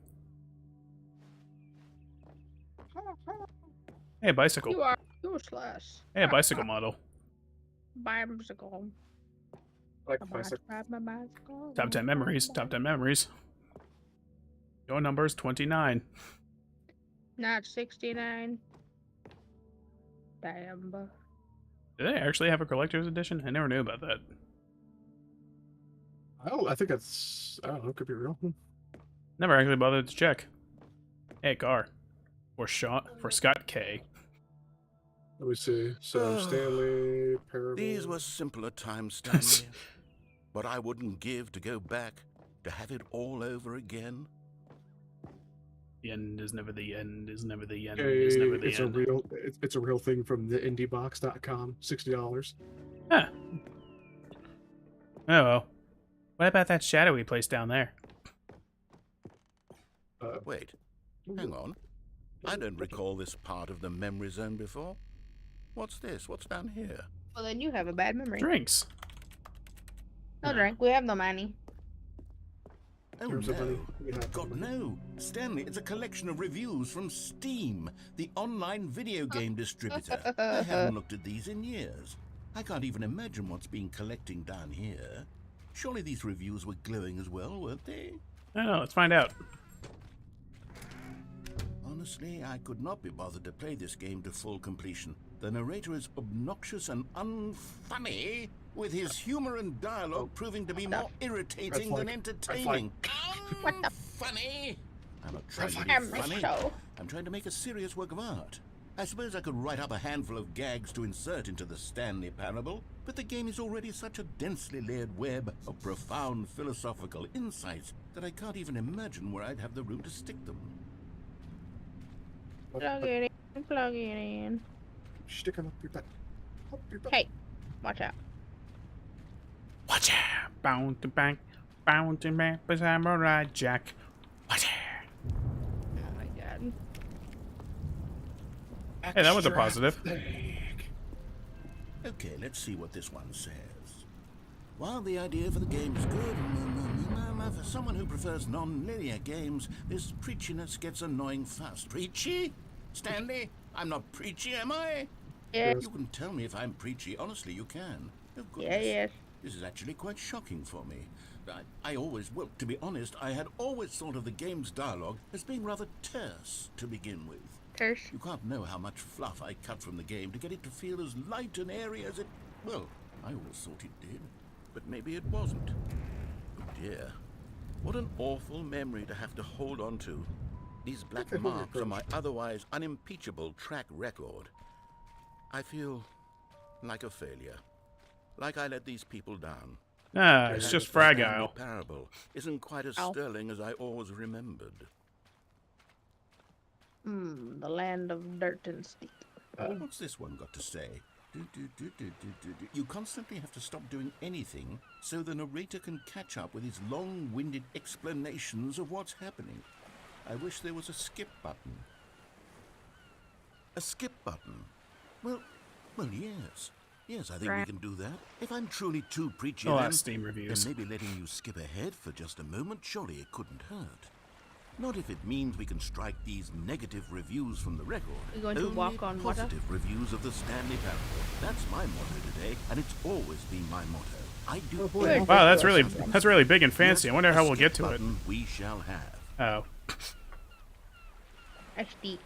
Hey, a bicycle. You are useless. Hey, a bicycle model. Bicycle. I like the bicycle. Bicycle. Top 10 memories. Top 10 memories. Your number is 29. Not 69. Damn. Do they actually have a collector's edition? I never knew about that. I think that's, I don't know, it could be real. Never actually bothered to check. Hey, car. For Scott K. Let me see. So, Stanley Parable. These were simpler times, Stanley. But I wouldn't give to go back, to have it all over again. The end is never the end, is never the end, Hey, is never the it's end. it's a real thing from the indiebox.com. $60. Huh. Oh well. What about that shadowy place down there? Wait, hang on. I don't recall this part of the memory zone before. What's this? What's down here? Well, then you have a bad memory. Drinks. No drink. We have no money. Oh Here's a money. no. We have God, money. no. Stanley, it's a collection of reviews from Steam, the online video game distributor. I haven't looked at these in years. I can't even imagine what's been collecting down here. Surely these reviews were glowing as well, weren't they? I don't know, let's find out. Honestly, I could not be bothered to play this game to full completion. The narrator is obnoxious and unfunny, with his humor and dialogue proving to be more irritating than entertaining. Unfunny! I'm not trying to be funny. I'm trying to make a serious work of art. I suppose I could write up a handful of gags to insert into the Stanley Parable, but the game is already such a densely layered web of profound philosophical insights that I can't even imagine where I'd have the room to stick them. Plug it in. Plug it in. Stick him up your butt. Up your butt. Hey, watch out. Watch out! Bound to back, but Samurai Jack. Watch out! Oh my god. Hey, that was a positive. Okay, let's see what this one says. While the idea for the game is good, for someone who prefers non-linear games, this preachiness gets annoying fast. Preachy? Stanley? I'm not preachy, am I? Yeah. You can tell me if I'm preachy. Honestly, you can. Oh, goodness. Yeah, yes. This is actually quite shocking for me. I always, well, to be honest, I had always thought of the game's dialogue as being rather terse to begin with. Terse. You can't know how much fluff I cut from the game to get it to feel as light and airy as it... Well, I always thought it did, but maybe it wasn't. Oh dear. What an awful memory to have to hold on to. These black marks are my otherwise unimpeachable track record. I feel like a failure. Like I let these people down. Ah, it's just fragile. The Parable isn't quite as Ow. sterling as I always remembered. The land of dirt and steep. What's this one got to say? You constantly have to stop doing anything so the narrator can catch up with his long-winded explanations of what's happening. I wish there was a skip button. A skip button? Well, Well, yes. Yes, I think we can do that. If I'm truly too preachy, Oh, then, that's Steam reviews. then maybe letting you skip ahead for just a moment, surely it couldn't hurt. Not if it means we can strike these negative reviews from the record. We're going to Only walk on water? positive reviews of the Stanley Parable. That's my motto today, and it's always been my motto. I do. boy. Wow, that's really big and fancy. I wonder how we'll get to it. We shall have. Oh. HD.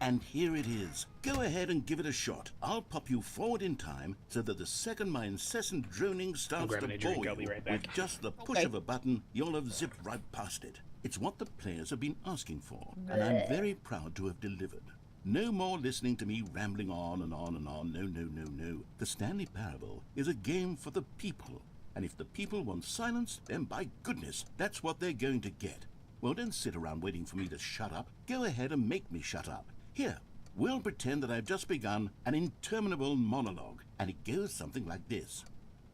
And here it is. Go ahead and give it a shot. I'll pop you forward in time so that the second my incessant droning starts to grabbing a drink. bore I'll be you, right back. with just the push of a button, you'll have zipped right past it. It's what the players have been asking for, and I'm very proud to have delivered. No more listening to me rambling on and on and on. No, no, no, no. The Stanley Parable is a game for the people. And if the people want silence, then by goodness, that's what they're going to get. Well, don't sit around waiting for me to shut up. Go ahead and make me shut up. Here, we'll pretend that I've just begun an interminable monologue, and it goes something like this.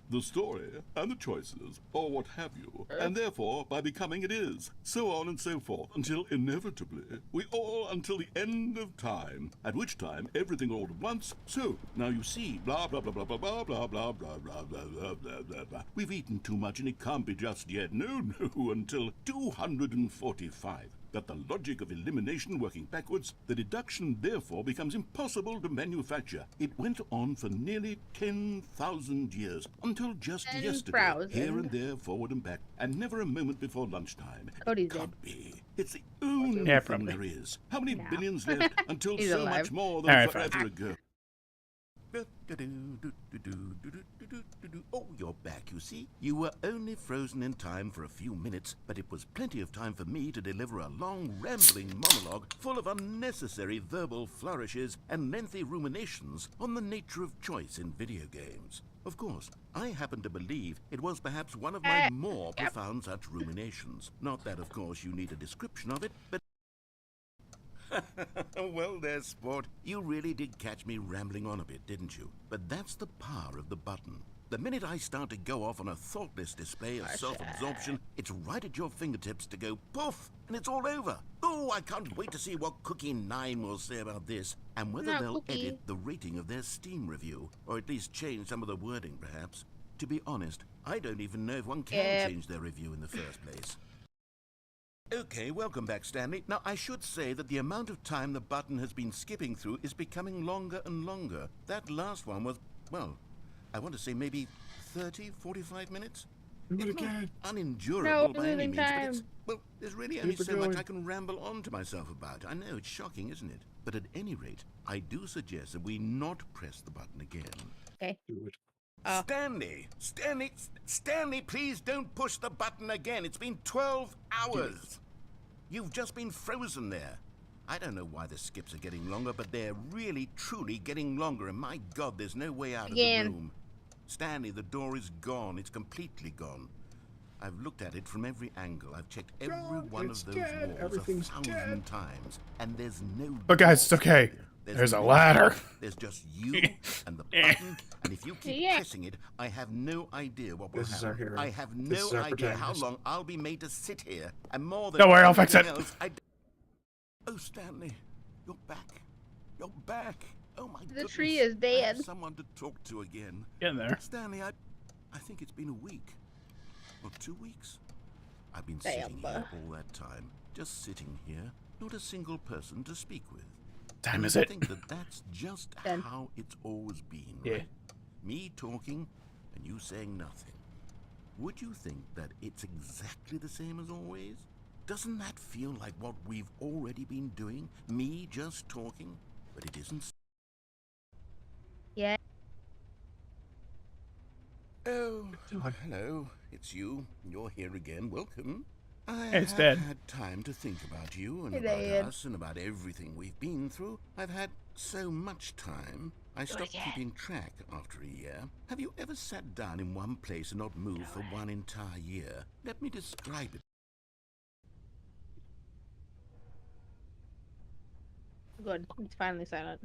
The story, and the choices, or what have you, and therefore, by becoming it is, so on and so forth, until inevitably, we all until the end of time, at which time everything all at once, so, now you see, blah, blah, blah, blah, blah, blah, blah, blah, blah, blah, blah, blah, blah, blah, blah. We've eaten too much and it can't be just yet, no, no, until 245. That the logic of elimination working backwards, the deduction therefore becomes impossible to manufacture. It went on for nearly 10,000 years, until just yesterday, here and there, forward and back, and never a moment before lunchtime. Cody's Can't be. It's the only Yeah, thing probably. there is. How many billions left until He's so alive. much more than All right, forever fine. ago? Oh, you're back, you see. You were only frozen in time for a few minutes, but it was plenty of time for me to deliver a long, rambling monologue full of unnecessary verbal flourishes and lengthy ruminations on the nature of choice in video games. Of course, I happen to believe it was perhaps one of my more profound such ruminations. Not that, of course, you need a description of it, but well there, sport. You really did catch me rambling on a bit, didn't you? But that's the power of the button. The minute I start to go off on a thoughtless display of self-absorption, it's right at your fingertips to go poof, and it's all over. Oh, I can't wait to see what Cookie 9 will say about this, and whether they'll edit the rating of their Steam review, or at least change some of the wording, perhaps. To be honest, I don't even know if one can change their review in the first place. Okay, welcome back, Stanley. Now, I should say that the amount of time the button has been skipping through is becoming longer and longer. That last one was, well, I want to say maybe 30, 45 minutes? Do it It's not again. unendurable by any losing means, but time. it's, well, there's really only Keep it so much going. I can ramble on to myself about. I know, it's shocking, isn't it? But at any rate, I do suggest that we not press the button again. Okay. Do it. Stanley, please don't push the button again. It's been 12 hours. You've just been frozen there. I don't know why the skips are getting longer, but they're really, truly getting longer, and my God, there's no way out of the room. Stanley, the door is gone. It's completely gone. I've looked at it from every angle. I've checked every one it's of those dead. walls Everything's 1,000 dead. times, and there's no... But guys, it's okay. There's a ladder. There's just you and the button, and if you keep pressing it, I have no idea what will This is our happen. hero. I have This no is our idea how protagonist. long I'll be made to sit here, and more than Don't worry, I'll fix anything it. else, Oh, Stanley, you're back. You're back. Oh my goodness. The tree is I dead. have someone to talk to again. Get in there. Stanley, I think it's been a week. Or 2 weeks. I've been sitting here all that time. Just sitting here. Not a single person to speak with. Time is I it? think that's just how it's always been, Yeah. right? Me talking and you saying nothing. Would you think that it's exactly the same as always? Doesn't that feel like what we've already been doing? Me just talking? But it isn't. Yeah. Oh, hello. It's you. You're here again. Welcome. I It's have dead. had time to think about you and Hey, about Dad. us and about everything we've been through. I've had so much time. I stopped keeping track after a year. Have you ever sat down in one place and not moved for one entire year? Let me describe it. Good. It's finally silent.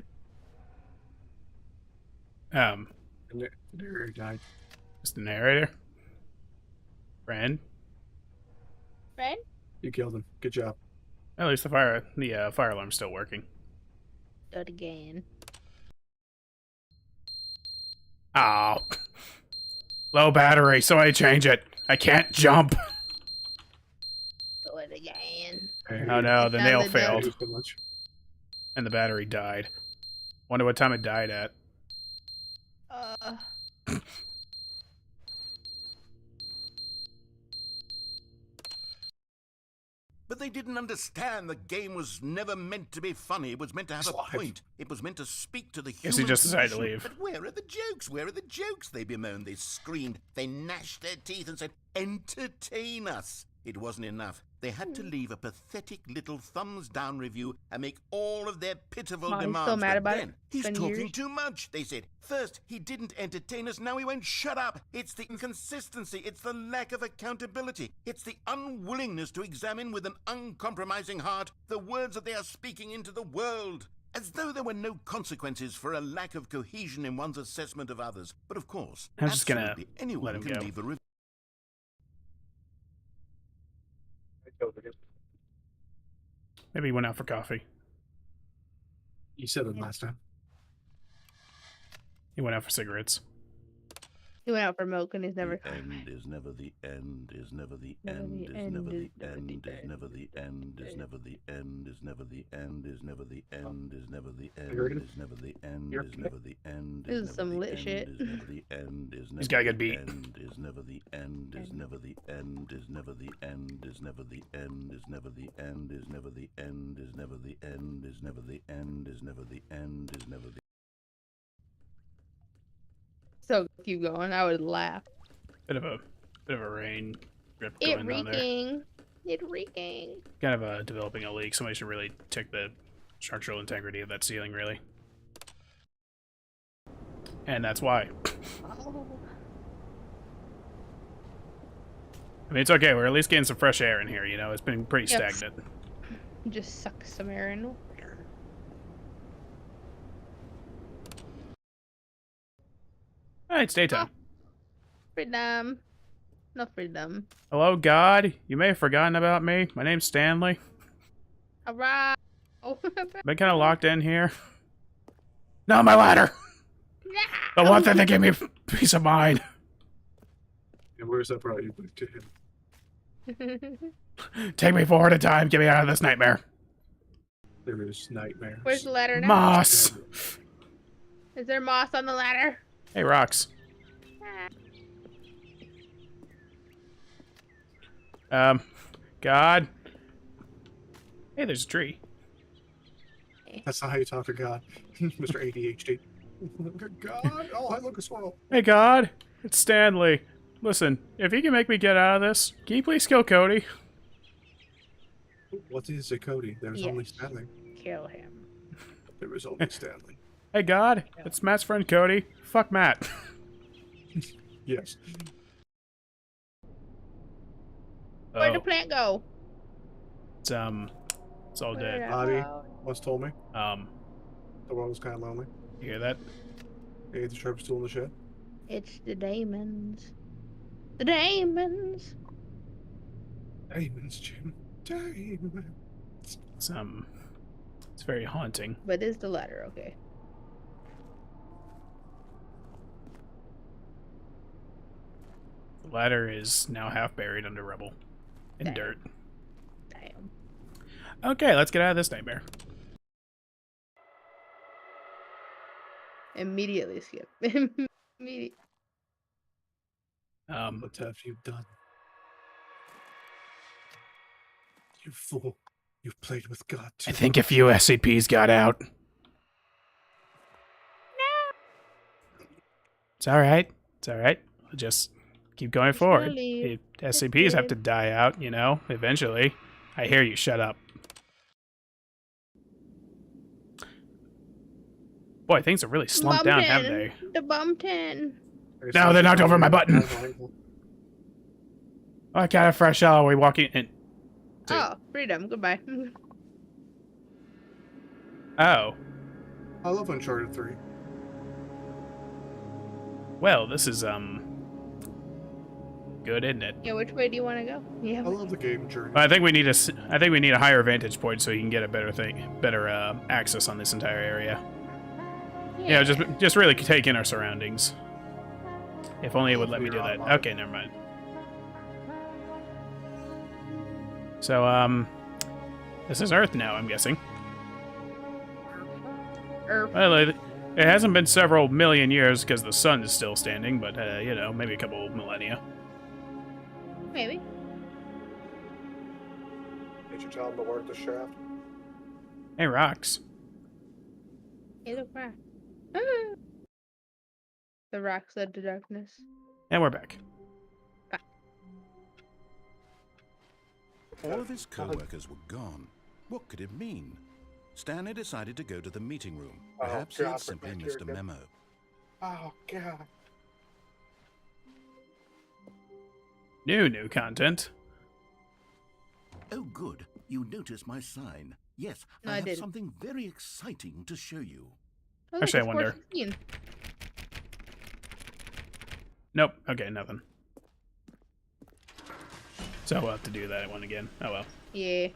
And there he died. It's the narrator. Friend. Right? You killed him. Good job. At least the fire alarm's still working. Do it again. Oh. Low battery, somebody change it. I can't jump. Do it again. Oh no, the nail Sounded dumb. failed. Too much. And the battery died. Wonder what time it died at. But they didn't understand the game was never meant to be funny. It was meant to have a point. It was meant to speak to the human Guess he just decided to condition. leave. But where are the jokes? Where are the jokes? They bemoaned, they screamed, they gnashed their teeth and said, entertain us. It wasn't enough. They had to leave a pathetic little thumbs-down review and make all of their pitiful Mom, he's demands. still mad But about it? then, he's Been talking years? too much, they said. First, he didn't entertain us, now he won't shut up. It's the inconsistency, it's the lack of accountability, it's the unwillingness to examine with an uncompromising heart the words that they are speaking into the world. As though there were no consequences for a lack of cohesion in one's assessment of others. But of course, I'm just gonna absolutely anyone let him can go. leave a review. Maybe he went out for coffee. You said it last time. He went out for cigarettes. He went out for milk and he's never The end is never the end, is never the Never end, the is end, never the is never end, the is end, never the end, is never the end, is never the end, is never the end, is never the You're end, good. is never the end, You're is good. never the end, This is never some the lit end, shit. is never the end, is He's never got a the good beat. end, is never the end, is never the end, is never the end, is never the end, is never the end, is never the end, is never the end, is never the end, is never the end, is never the So keep going. I would laugh. Bit of a rain drip It going on there. reeking. It reeking. Kind of developing a leak. Somebody should really check the structural integrity of that ceiling, really. And that's why. Oh. I mean, it's okay. We're at least getting some fresh air in here, you know? It's been pretty Yep. stagnant. Just suck some air in. Alright, it's daytime. Freedom. No freedom. Hello, God? You may have forgotten about me. My name's Stanley. Alright. Oh. Been kind of locked in here. No, my ladder! The one thing that gave me peace of mind. And where's that brought you back to him? Take me forward in time. Get me out of this nightmare. There is nightmares. Where's the ladder now? Moss! Is there moss on the ladder? Hey, rocks. God. Hey, there's a tree. That's not how you talk to God, Mr. ADHD. God, oh, I look a squirrel. Hey, God. It's Stanley. Listen, if you can make me get out of this, can you please kill Cody? What is a Cody? There's Yes. only Stanley. Kill him. There is only Stanley. Hey, God. It's Matt's friend Cody. Fuck Matt. Yes. Where'd the Oh, plant go? it's all Where'd dead. it Bobby go? once told me the world was kind of lonely. You hear that? He ate the sharp tool in the shed. It's the demons. The demons. Diamonds, Jim. Diamonds. It's very haunting. But it's the ladder, okay. The ladder is now half buried under rubble and Damn. dirt. Damn. Okay, let's get out of this nightmare. Immediately skip. Immediately. What have you done? You fool. You've played with God too. I think a few SCPs got out. It's alright. It's alright. We'll just keep going forward. leave. The SCPs have to die out, you know, eventually. I hear you. Shut up. Boy, things have really slumped down, haven't they? The bum 10. No, they knocked over my button. Oh, I got a fresh shell. Are we walking in? Dude. Oh, freedom. Goodbye. Oh. I love Uncharted 3. Well, this is, good, isn't it? Yeah, which way do you want to go? Yeah. I love the game journey. I think we need a higher vantage point so you can get a better access on this entire area. Yeah, just really take in our surroundings. If only it would let me do that. Okay, never mind. So, this is Earth now, I'm guessing. Earth. Well, it hasn't been several million years because the sun is still standing, but, you know, maybe a couple millennia. Maybe. Did you tell him to work the shaft? Hey, rocks. Hey, look, rock. The rock led to darkness. And we're back. All of his co-workers were gone. What could it mean? Stanley decided to go to the meeting room. Perhaps he had simply missed a memo. Oh, God. New content. Oh, good. You noticed my sign. Yes, No, I I have didn't. something very exciting to show you. Oh, Actually, I it's wonder. 416. Nope. Okay, nothing. So we'll have to do that one again. Oh well. Yeah.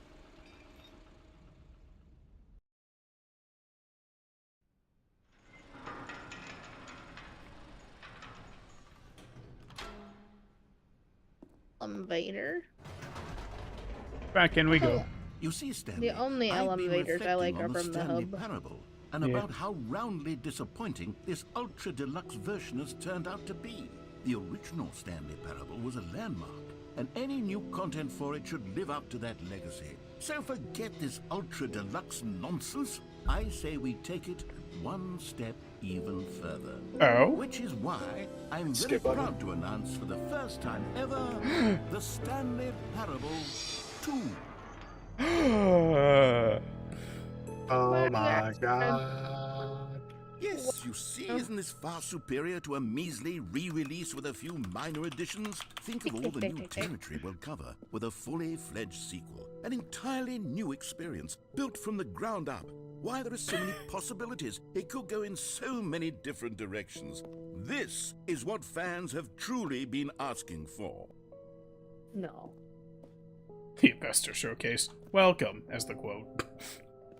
Elevator. Back in we go. You see, Stanley, The only I've been elevators I like reflecting are on the from the Stanley hub. Parable and Yeah. about how roundly disappointing this ultra deluxe version has turned out to be. The original Stanley Parable was a landmark, and any new content for it should live up to that legacy. So forget this ultra deluxe nonsense. I say we take it one step even further. Oh? Which is why I'm very Skip button. proud to announce for the first time ever the Stanley Parable 2. Oh my God. Yes, you see, isn't this far superior to a measly re-release with a few minor additions? Think of all the new territory we'll cover with a fully fledged sequel. An entirely new experience, built from the ground up. Why, there are so many possibilities. It could go in so many different directions. This is what fans have truly been asking for. No. The Investor Showcase. Welcome, as the quote.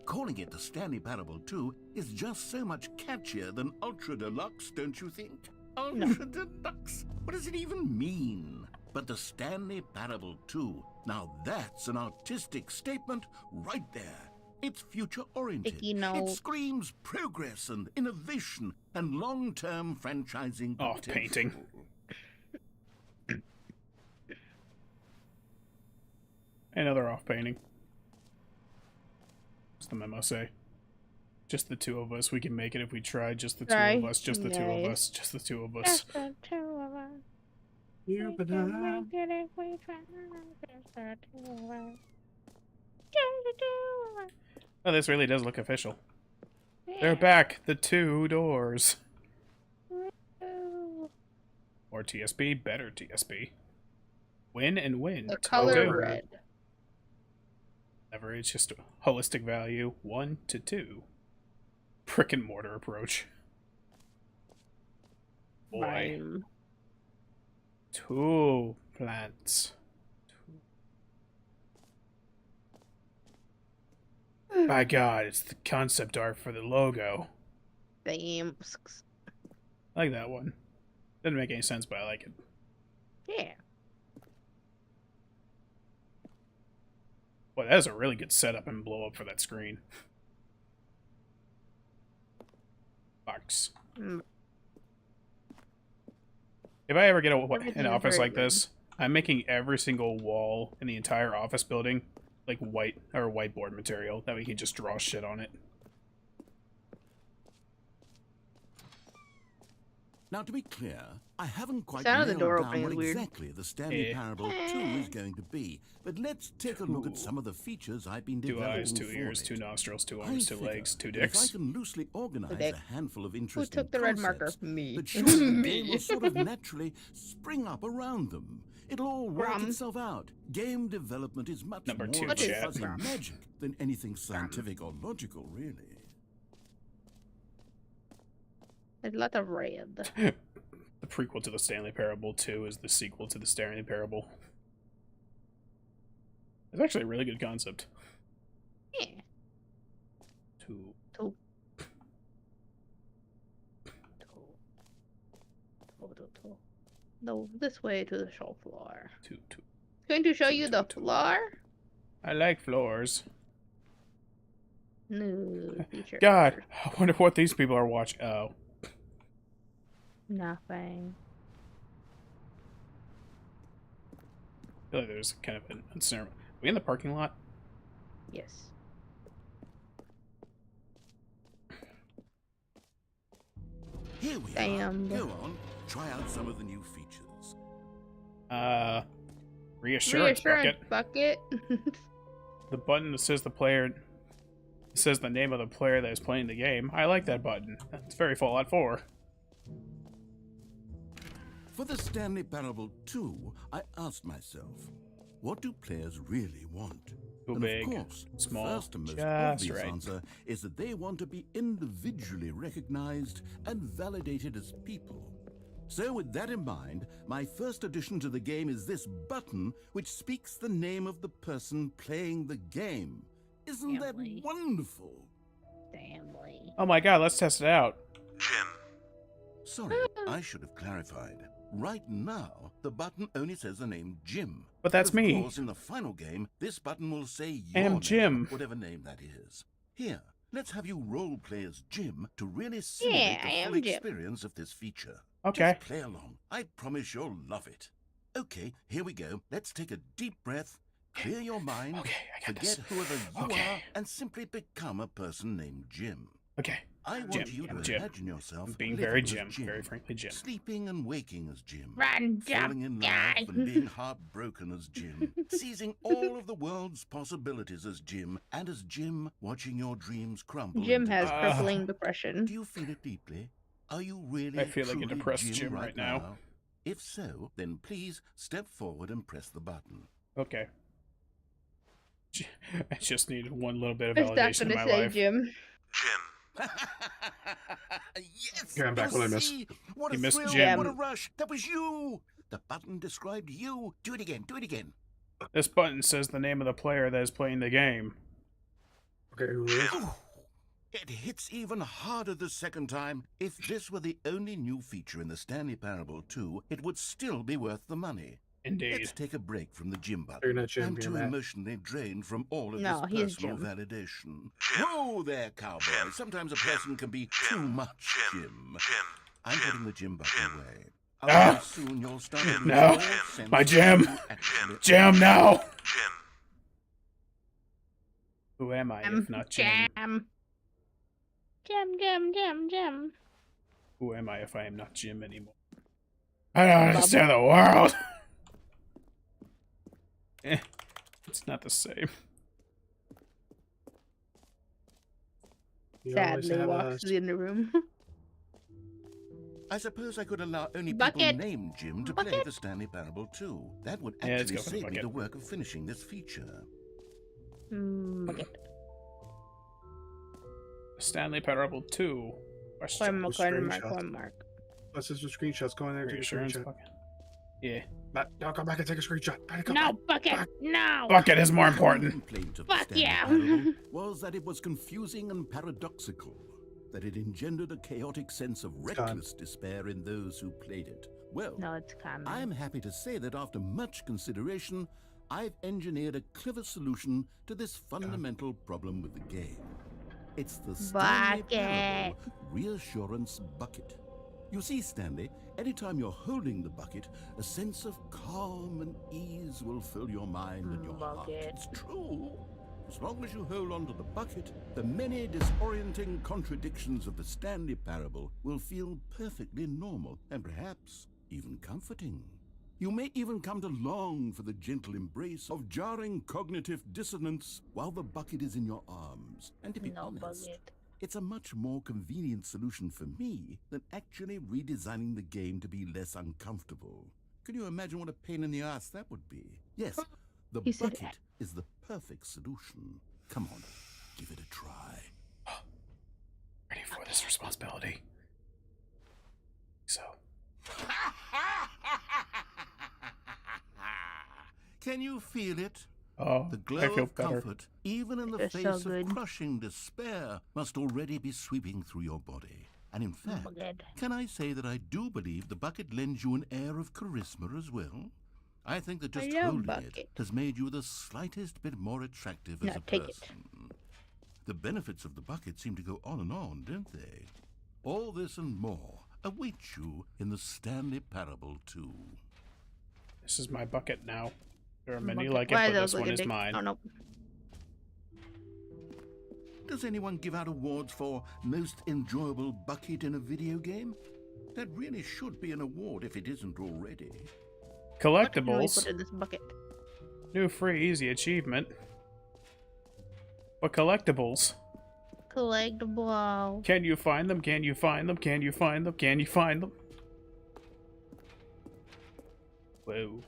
Calling it the Stanley Parable 2 is just so much catchier than Ultra Deluxe, don't you think? Ultra Deluxe? What does it even mean? But the Stanley Parable 2, now that's an artistic statement right there. It's future-oriented. Sticky It note. screams progress and innovation and long-term franchising Off potential. painting. Another off painting. What's the memo say? Just the two of us. We can make it if we try. Just the two of us. Just the two of Nice. us. Just the two of us. Just the two of us. You We can banana. make it if we try. Just the two of us. Just the two of us. Oh, this really does look official. They're Yeah. back. The two doors. Ooh. More TSP. Better TSP. Win and win. The Two color to two. red. Never. It's just a holistic value. 1 to 2. Brick and mortar approach. Boy. Rhyme. 2 plants. By God, it's the concept art for the logo. Thanks. I like that one. Doesn't make any sense, but I like it. Yeah. Boy, that is a really good setup and blow up for that screen. Box. Mm. If I ever get Everything an is office very like this, I'm making every single wall in the entire office building like white or whiteboard material. That way you can just draw shit on it. Now, to be clear, I haven't quite Sound of the nailed door down opening what is weird. exactly the Stanley Yeah. Parable 2 is going to be, but let's take a look at some of the features I've been 2 developing eyes, 2 for ears, it. 2 nostrils, 2 I arms, 2 figure legs, 2 that if I dicks. can loosely organize dick. a handful of Who interesting took the red marker? concepts, Me. that surely the game Me. will sort of naturally spring up around them. It'll all work Grum. itself out. Game development is much Number more 2, of a chat. fuzzy Grum? magic than anything scientific or logical, really. There's a lot of red. The prequel to the Stanley Parable 2 is the sequel to the Stanley Parable. It's actually a really good concept. Yeah. 2. Two. Two. No, this way to the show floor. Toot, toot. Going to show Toot, you toot, the toot. floor. I like floors. New feature. God, I wonder what these people are watching. Oh. Nothing. I feel like there's kind of an uncertain. Are we in the parking lot? Yes. Here we Damn. are. Go on, try out some of the new features. Reassurance bucket. bucket. The button that says says the name of the player that is playing the game. I like that button. It's very Fallout 4. For the Stanley Parable 2, I asked myself, what do players really want? Too And big, of course, small, the first and most just obvious right. answer is that they want to be individually recognized and validated as people. So with that in mind, my first addition to the game is this button which speaks the name of the person playing the game. Isn't Family. that wonderful? Family. Oh my god, let's test it out. Sorry, I should have clarified. Right now, the button only says the name Jim. But that's of me. course, in the final game, this button will say I your am name, Jim. whatever name that is. Here, let's have you role play as Jim to really simulate Yeah, I the am full Jim. experience of this feature. Okay. Just play along. I promise you'll love it. Okay, here we go. Let's take a deep breath, clear your mind, Okay, I got forget this. whoever you Okay. are, and simply become a person named Jim. Okay. I want Jim, you to Jim. imagine yourself I'm being living very as Jim, very frankly Jim. sleeping and waking as Jim, Run, falling in jump, love die. and being heartbroken as Jim, seizing all of the world's possibilities as Jim, and as Jim watching your dreams crumble. Jim into has dust. crippling depression. Do you feel it deeply? Are you really I feel like a truly depressed Jim right now. If so, then please step forward and press the button. Okay. I just needed one little bit of What's that validation in gonna my say, life. Jim? Yes! Here, I'm back. What did I miss? see? What a You missed thrill! Jim. What a rush! That was you! The button described you. Do it again. Do it again. This button says the name of the player that is playing the game. Okay, who is? Ooh, it hits even harder the second time. If this were the only new feature in the Stanley Parable 2, it would still be worth the money. Indeed. Let's take a break from the Jim button. You're not Jim, I'm you're too Matt. emotionally drained from all of No, this he's personal Jim. validation. Whoa there, cowboy. Sometimes a person can be too much Jim. I'm putting the Jim button away. Ah! Soon you'll start to lose No! all sense My of Jim! who actually Jim, are. no! Who am I if not Jim? Jam. Jam. Who am I if I am not Jim anymore? I don't understand the world! It's not the same. You always Sadly have walks to the inner room. I suppose I could allow only Bucket. people named Jim to play the Stanley Parable 2. That would Yeah, let's actually go for the save me bucket. the work of finishing this feature. Bucket. Uh, Stanley Parable 2. Question. Question mark. Let's just do screenshots. Go in there and take a Reassurance screenshot. bucket. Yeah. Matt, now come back and take a screenshot. Matt, come No, back. bucket. No. Bucket is more One important. complaint of the Fuck Stanley yeah. Parable was that it was confusing and paradoxical, that it engendered a chaotic sense of reckless despair in those who played it. Well, No, it's coming. I'm happy to say that after much consideration, I've engineered a clever solution to this fundamental problem with the game. It's the Stanley Parable Reassurance Bucket. You see, Stanley, anytime you're holding the bucket, a sense of calm and ease will fill your mind and your heart. Bucket. It's true. As long as you hold on to the bucket, the many disorienting contradictions of the Stanley Parable will feel perfectly normal and perhaps even comforting. You may even come to long for the gentle embrace of jarring cognitive dissonance while the bucket is in your arms. And to be No honest, bucket. it's a much more convenient solution for me than actually redesigning the game to be less uncomfortable. Can you imagine what a pain in the ass that would be? Yes, the He said bucket is the perfect solution. Come on, give it a try. Ready for this responsibility. So. Can you feel it? Oh, The glow I feel of better. comfort, even in the Feels face so of good. crushing despair, must already be sweeping through your body. And in fact, Bucket. can I say that I do believe the bucket lends you an air of charisma as well? I think that just I love holding bucket. it has made you the slightest bit more attractive as Now a take it. person. The benefits of the bucket seem to go on and on, don't they? All this and more await you in the Stanley Parable 2. This is my bucket now. There are many Bucket. like it, Why but those this one like a is dick? mine. Oh, no. Does anyone give out awards for most enjoyable bucket in a video game? That really should be an award if it isn't already. What can we Collectibles. put in this bucket? New free easy achievement. But collectibles. Collectible. Can you find them? Can you find them? Can you find them? Can you find them? Whoa.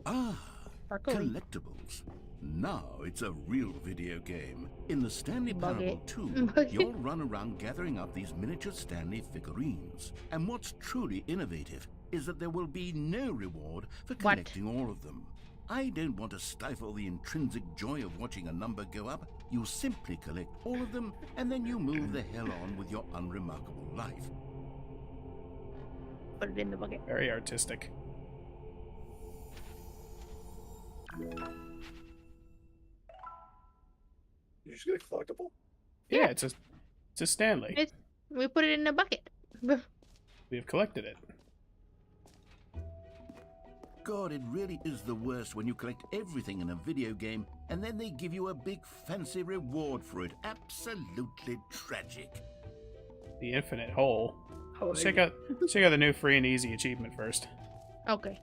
Ah, Sparkly. collectibles. Now it's a real video game. In the Stanley Parable Bucket. 2, Bucket. you'll run around gathering up these miniature Stanley figurines. And what's truly innovative is that there will be no reward for What? collecting all of them. I don't want to stifle the intrinsic joy of watching a number go up. You simply collect all of them, and then you move the hell on with your unremarkable life. Put it in the bucket. Very artistic. You just get a collectible? Yeah, it's a Stanley. We put it in a bucket. We have collected it. God, it really is the worst when you collect everything in a video game and then they give you a big fancy reward for it. Absolutely tragic. The infinite hole. Oh, Check out the new free and easy achievement first. Okay.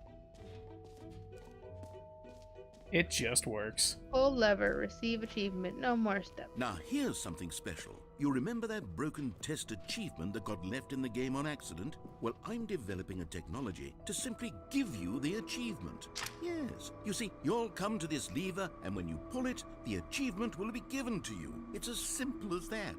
It just works. Pull lever, receive achievement, no more steps. Now, here's something special. You remember that broken test achievement that got left in the game on accident? Well, I'm developing a technology to simply give you the achievement. Yes. You see, you'll come to this lever, and when you pull it, the achievement will be given to you. It's as simple as that.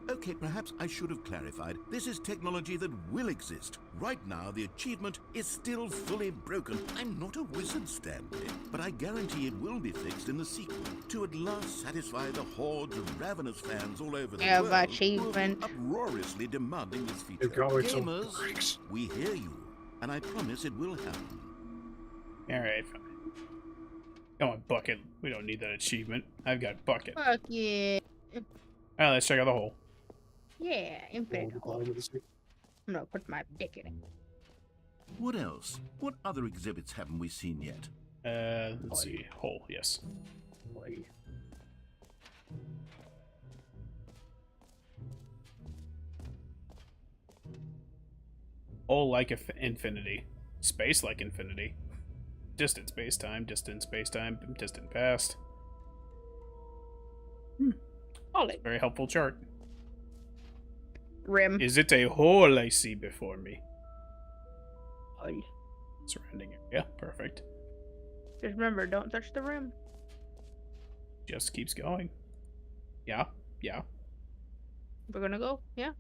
Okay, perhaps I should have clarified. This is technology that will exist. Right now, the achievement is still fully broken. I'm not a wizard, Stanley, but I guarantee it will be fixed in the sequel to at last satisfy the hordes of ravenous fans all over the Yeah, world achievement. who have been uproariously demanding this feature. You're going some Gamers, breaks. we hear you, and I promise it will happen. Alright, fine. Come on, bucket. We don't need that achievement. I've got bucket. Fuck yeah. Alright, let's check out the hole. Yeah, infinite Oh, hole. bottom of the sea. I'm gonna put my dick in it. What else? What other exhibits haven't we seen yet? Let's see. Hole, yes. Boy. Hole like infinity. Space like infinity. Distant space-time, distant space-time, distant past. Ollie. Very helpful chart. Rim. Is it a hole I see before me? Ollie. Surrounding area. Perfect. Just remember, don't touch the rim. Just keeps going. Yeah, yeah. We're gonna go, yeah.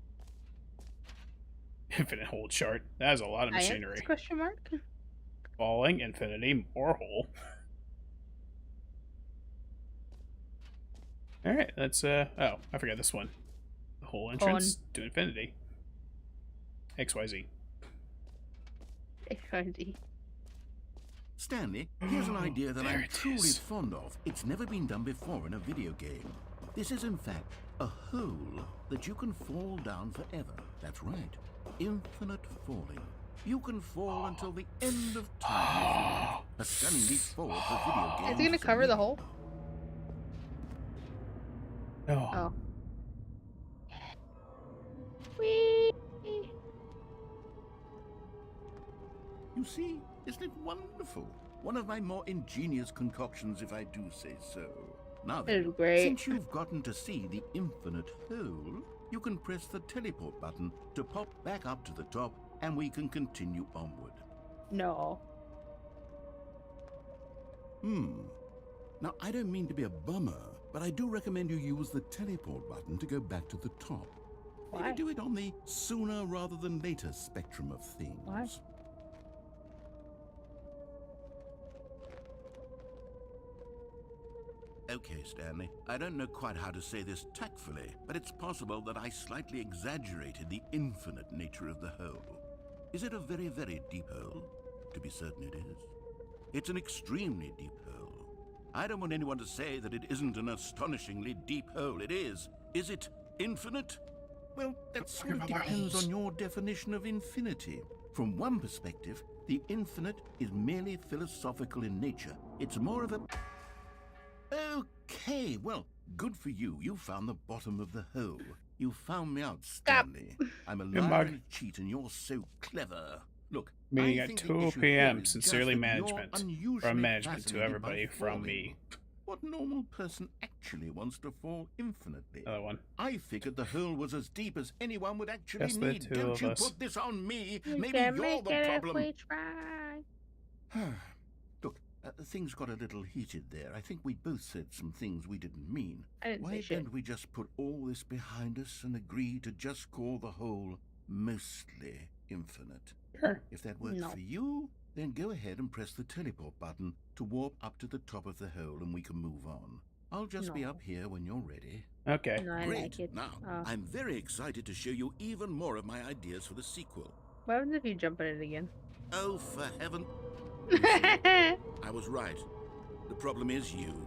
Infinite hole chart. That is a lot of machinery. Question mark? Falling, infinity, more hole. Alright, let's, oh, I forgot this one. The whole entrance to infinity. XYZ. XYZ. Stanley, here's an idea that There I'm it truly is. fond of. It's never been done before in a video game. This is, in fact, a hole that you can fall down forever. That's right. Infinite falling. You can fall until the end of time. A stunning leap forward for video games. Is it gonna cover the hole? No. Oh. Whee! You see, isn't it wonderful? One of my more ingenious concoctions, if I do say so. Now That is then, great. since you've gotten to see the infinite hole, you can press the teleport button to pop back up to the top, and we can continue onward. No. Now, I don't mean to be a bummer, but I do recommend you use the teleport button to go back to the top. Why? Maybe do it on the sooner rather than later spectrum of things. Why? Okay, Stanley. I don't know quite how to say this tactfully, but it's possible that I slightly exaggerated the infinite nature of the hole. Is it a very, very deep hole? To be certain it is. It's an extremely deep hole. I don't want anyone to say that it isn't an astonishingly deep hole. It is. Is it infinite? Well, that sort of depends on your definition of infinity. From one perspective, the infinite is merely philosophical in nature. It's more of a... Okay, well, good for you. You found the bottom of the hole. You found me out, Stanley. I'm a liar and a cheat, and you're so clever. Look, Meeting I at think the 2 issue p.m. here is just Sincerely, that you're management. unusually From management to fascinated everybody by from falling. me. What normal person actually wants to fall infinitely? Another one. I figured the hole was as deep as anyone would actually Just the need. two Don't of you us. put this on me. You Maybe can you're make the it problem. if we try. Look, things got a little heated there. I think we both said some things we didn't mean. I didn't Why say shit. don't we just put all this behind us and agree to just call the hole mostly infinite? Sure. If that works No. for you, then go ahead and press the teleport button to warp up to the top of the hole and we can move on. I'll just be No. up here when you're ready. Okay. No, I Great. like it. Now, I'm very excited to show you even more of my ideas for the sequel. What happens if you jump in it again? Oh, for heaven. I was right. The problem is you.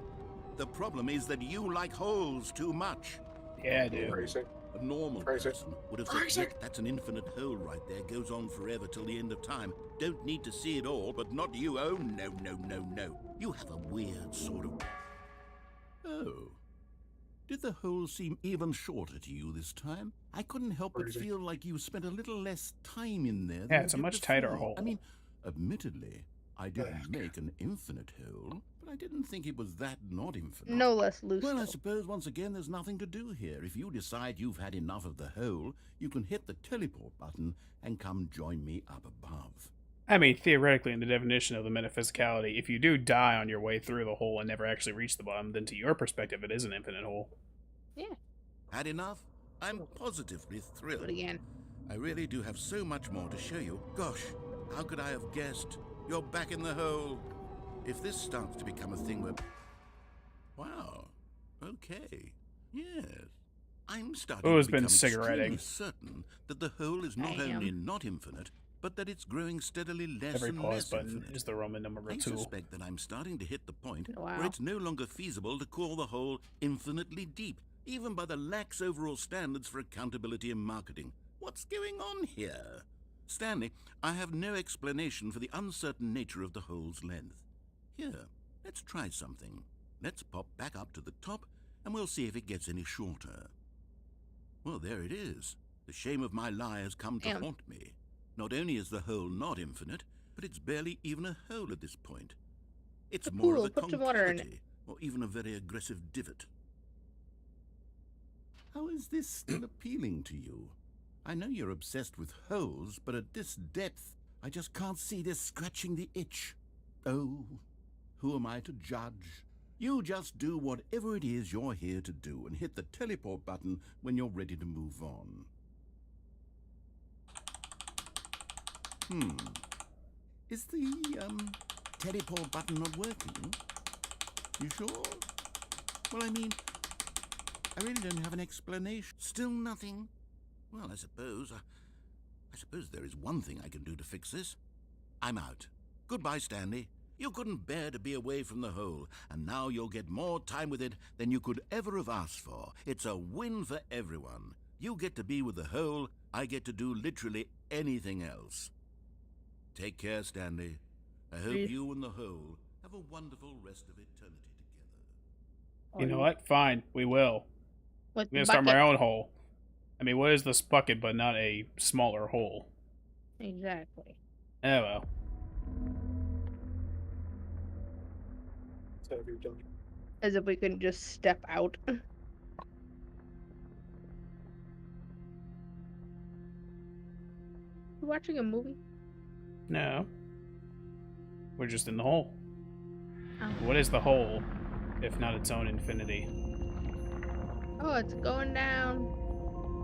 The problem is that you like holes too much. Yeah, I do. Crazy. A normal Crazy. person would have said, Crazy. "Look, that's an infinite hole right there. Goes on forever till the end of time. Don't need to see it all, but not you. Oh, no, no, no, no. You have a weird sort of... Oh. Did the hole seem even shorter to you this time? I couldn't help but Crazy. feel like you spent a little less time in there. Yeah, than it's a you did much tighter before. hole. I mean, admittedly, I didn't make an infinite hole, but I didn't think it was that not infinite. No less loose. Well, I though. suppose once again there's nothing to do here. If you decide you've had enough of the hole, you can hit the teleport button and come join me up above. I mean, theoretically, in the definition of the metaphysicality, if you do die on your way through the hole and never actually reach the bottom, then to your perspective, it is an infinite hole. Yeah. Had enough? I'm positively Do thrilled. it again. I really do have so much more to show you. Gosh, how could I have guessed? You're back in the hole. If this starts to become a thing where... Wow. Okay. Yes. I'm starting Who's to been become extremely cigaretting? certain that the hole is not I am. only not infinite, but that it's growing steadily less Every and pause less button infinite. is the Roman number I 2. suspect that I'm starting to hit the point Wow. where it's no longer feasible to call the hole infinitely deep, even by the lax overall standards for accountability and marketing. What's going on here? Stanley, I have no explanation for the uncertain nature of the hole's length. Here, let's try something. Let's pop back up to the top, and we'll see if it gets any shorter. Well, there it is. The shame of my lie has come to Damn. haunt me. Not only is the hole not infinite, but it's barely even a hole at this point. It's A more pool, of a put some water in it. concavity, or even a very aggressive divot. How is this still appealing to you? I know you're obsessed with holes, but at this depth, I just can't see this scratching the itch. Oh, who am I to judge? You just do whatever it is you're here to do and hit the teleport button when you're ready to move on. Is the, teleport button not working? You sure? Well, I mean, I really don't have an explanation. Still nothing? Well, I suppose there is one thing I can do to fix this. I'm out. Goodbye, Stanley. You couldn't bear to be away from the hole, and now you'll get more time with it than you could ever have asked for. It's a win for everyone. You get to be with the hole, I get to do literally anything else. Take care, Stanley. I hope Peace. you and the hole have a wonderful rest of eternity together. You know what? Fine, we will. With I'm gonna the start my bucket. own hole. I mean, what is this bucket but not a smaller hole? Exactly. Oh well. So have you done? As if we couldn't just step out. You watching a movie? No. We're just in the hole. Oh. What is the hole, if not its own infinity? Oh, it's going down.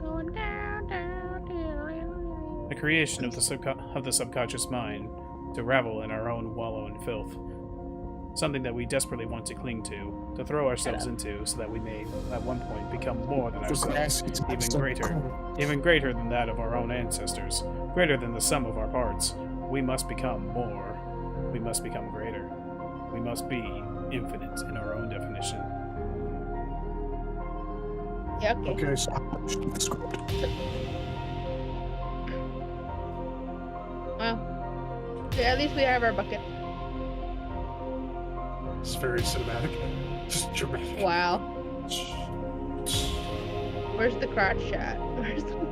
Going down, down, down. The creation of the subconscious mind, to revel in our own wallow and filth. something that we desperately want to cling to throw ourselves into, so that we may, at one point, become more than ourselves, even greater than that of our own ancestors, greater than the sum of our parts. We must become more. We must become greater. We must be infinite in our own definition. Yeah, okay. Okay, so shoot the script. Well, yeah, at least we have our bucket. It's very cinematic. Just dramatic. Wow. Where's the crotch shot? Where's the...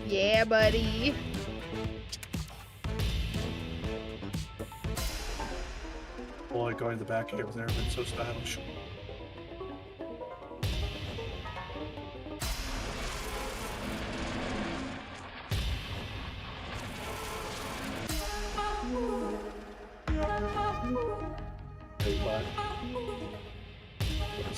Yeah, buddy. Boy, going in the back here was never been so stylish. Hey, bud. What is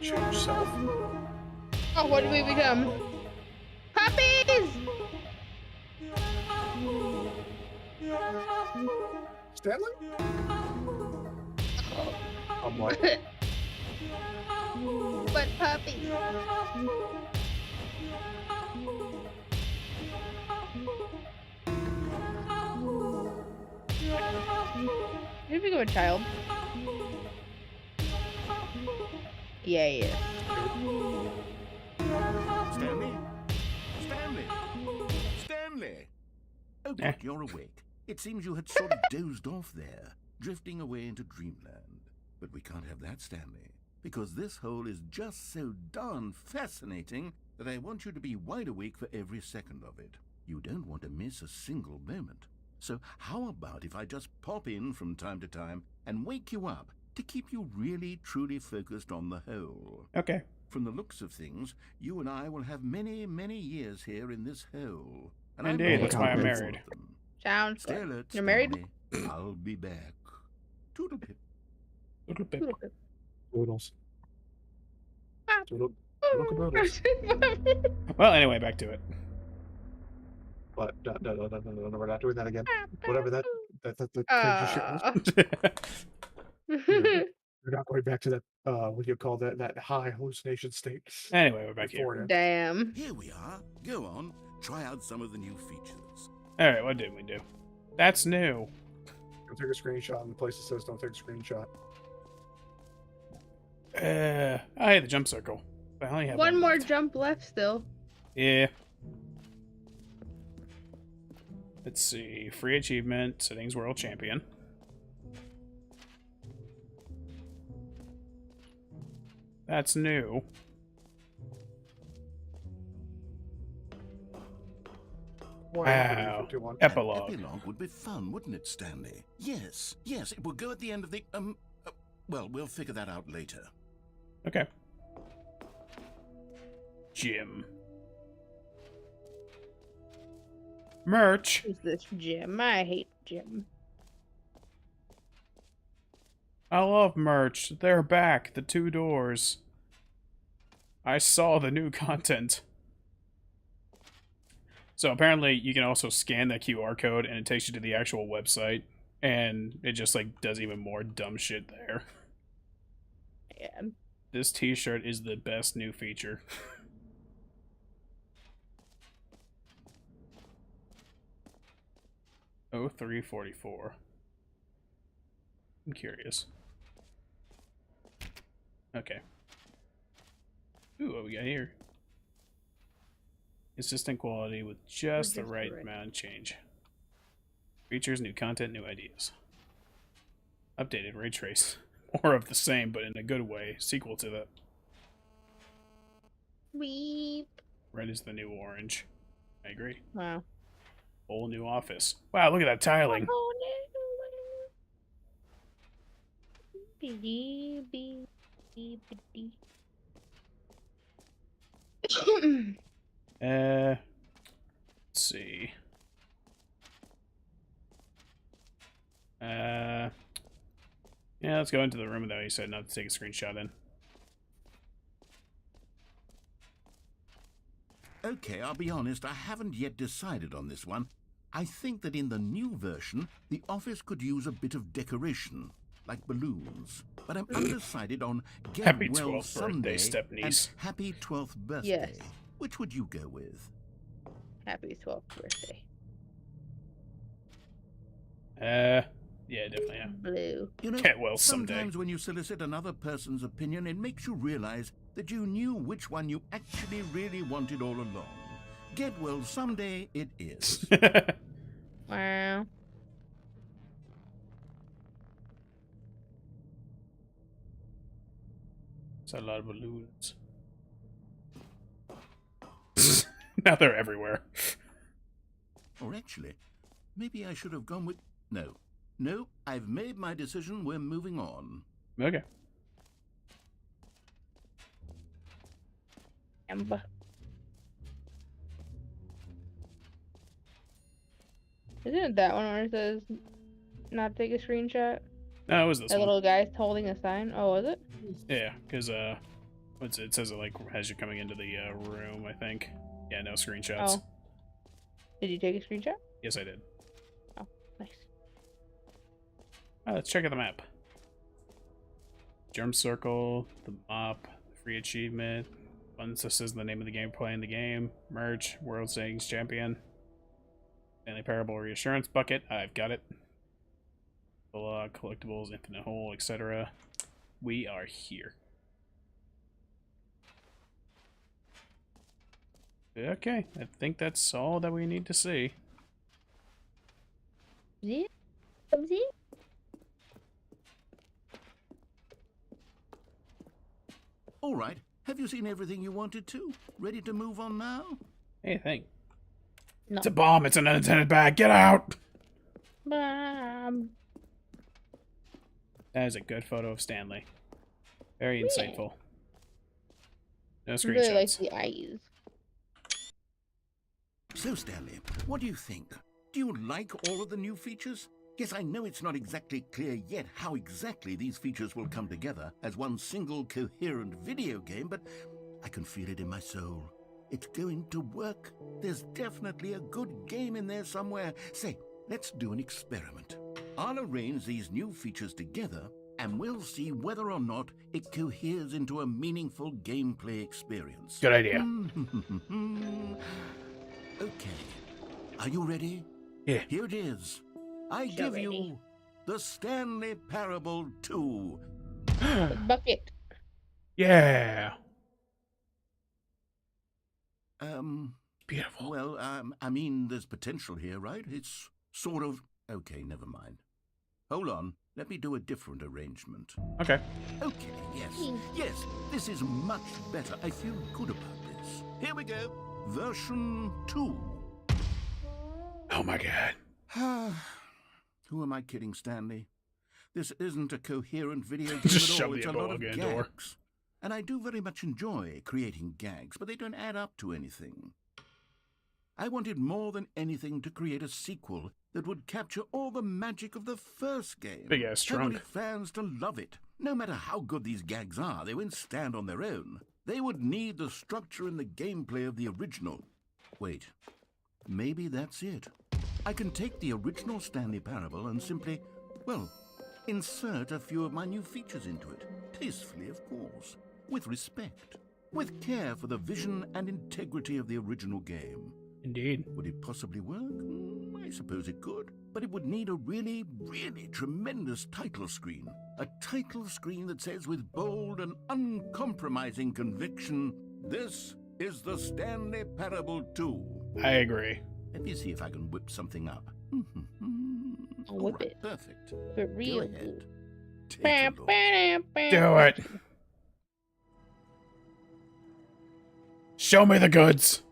change self? Oh, what did we become? Puppies! Stanley? I'm like, But puppies. Did we become a child? Yeah, yeah. Stanley? Stanley? Stanley! Oh, good, you're awake. It seems you had sort of dozed off there, drifting away into dreamland. But we can't have that, Stanley, because this hole is just so darn fascinating that I want you to be wide awake for every second of it. You don't want to miss a single moment. So how about if I just pop in from time to time and wake you up to keep you really, truly focused on the hole? Okay. From the looks of things, you and I will have many, many years here in this hole. And Indeed, I'm that's why I'm married. Sounds Stay good. alert, You're married? Stanley. I'll be back. Toodlepip. Doodles. Ah. Doodle. Doodles. Well, anyway, back to it. But no, we're not doing that again. Whatever that crazy shit was. We're not going back to that, what do you call that high hallucination state. Anyway, we're back here. beforehand. Damn. Here we are. Go on. Try out some of the new features. Alright, what did we do? That's new. Don't take a screenshot in the place that says don't take a screenshot. I hate the jump circle. I only have One more left. jump left still. Yeah. Let's see. Free achievement. Settings world champion. That's new. Wow. Epilogue. Epilogue would be fun, wouldn't it, Stanley? Yes, yes, it will go at the end of the, well, we'll figure that out later. Okay. Gym. Merch. Who's this Jim? I hate Jim. I love merch. They're back. The 2 doors. I saw the new content. So apparently you can also scan that QR code and it takes you to the actual website. And it just like does even more dumb shit there. Yeah. This t-shirt is the best new feature. Oh, 344. I'm curious. Okay. Ooh, what we got here? Consistent quality with just the right amount of change. Features, new content, new ideas. Updated ray trace. More of the same, but in a good way. Sequel to that. Weep. Red is the new orange. I agree. Wow. Whole new office. Wow, look at that tiling. Oh, Let's see. Yeah, let's go into the room that you said not to take a screenshot in. Okay, I'll be honest, I haven't yet decided on this one. I think that in the new version, the office could use a bit of decoration, like balloons. But I'm undecided on Get Happy Well 12th Someday birthday, and Stepniece. Happy 12th Birthday. Yes. Which would you go with? Happy 12th birthday. Yeah, definitely. Yeah. Blue. You know, Get well someday. sometimes when you solicit another person's opinion, it makes you realize that you knew which one you actually really wanted all along. Get well someday it is. Wow. It's a lot of balloons. Now they're everywhere. Or actually, maybe I should have gone with... No. No, I've made my decision. We're moving on. Okay. Amber. Isn't it that one where it says not take a screenshot? No, it was this That one. little guy holding a sign. Oh, was it? Yeah, because it says it like as you're coming into the room, I think. Yeah, no screenshots. Oh. Did you take a screenshot? Yes, I did. Oh, nice. Let's check out the map. Germ circle, the mop, the free achievement. Once this is the name of the game, playing the game. Merch, World Savings Champion. Stanley Parable Reassurance Bucket. I've got it. Collectibles, Infinite Hole, etc. We are here. Okay, I think that's all that we need to see. See? See? All right. Have you seen everything you wanted to? Ready to move on now? Anything. No. It's a bomb. It's an unattended bag. Get out! Mom. That is a good photo of Stanley. Very Yeah. insightful. No I really like screenshots. the eyes. So, Stanley, what do you think? Do you like all of the new features? Yes, I know it's not exactly clear yet how exactly these features will come together as one single coherent video game, but I can feel it in my soul. It's going to work. There's definitely a good game in there somewhere. Say, let's do an experiment. I'll arrange these new features together, and we'll see whether or not it coheres into a meaningful gameplay experience. Good idea. Okay. Are you ready? Yeah. Here it is. I So give ready. you the Stanley Parable 2. The bucket. Yeah. Beautiful. Well, I mean, there's potential here, right? It's sort of... Okay, never mind. Hold on. Let me do a different arrangement. Okay. Okay, yes. Yes, this is much better. I feel good about this. Here we go. Version 2. Oh my god. Who am I kidding, Stanley? This isn't a coherent video game Just at shove all. the It's a lot Ebola of guy door. gags. And I do very much enjoy creating gags, but they don't add up to anything. I wanted more than anything to create a sequel that would capture all the magic of the first game. Big ass I wanted trunk. fans to love it. No matter how good these gags are, they won't stand on their own. They would need the structure and the gameplay of the original. Wait, maybe that's it. I can take the original Stanley Parable and simply, well, insert a few of my new features into it. Tastefully, of course. With respect. With care for the vision and integrity of the original game. Indeed. Would it possibly work? I suppose it could. But it would need a really, really tremendous title screen. A title screen that says with bold and uncompromising conviction, "This is the Stanley Parable 2. I agree. Let me see if I can whip something up. I'll whip All right, it. perfect. For Go real. ahead. Take a look. Do it. Show me the goods.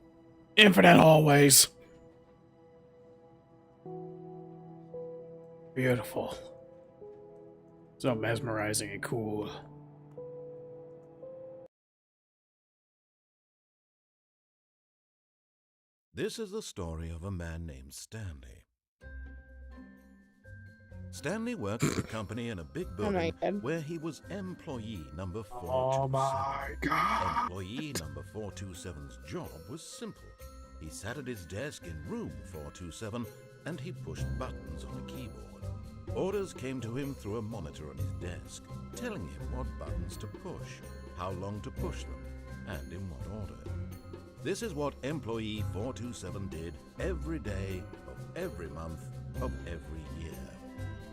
Infinite hallways. Beautiful. So mesmerizing and cool. This is the story of a man named Stanley. Stanley worked at a company in a big building where he was employee number 427. Oh my god. Employee number 427's job was simple. He sat at his desk in room 427 and he pushed buttons on a keyboard. Orders came to him through a monitor on his desk, telling him what buttons to push, how long to push them, and in what order. This is what employee 427 did every day of every month of every year.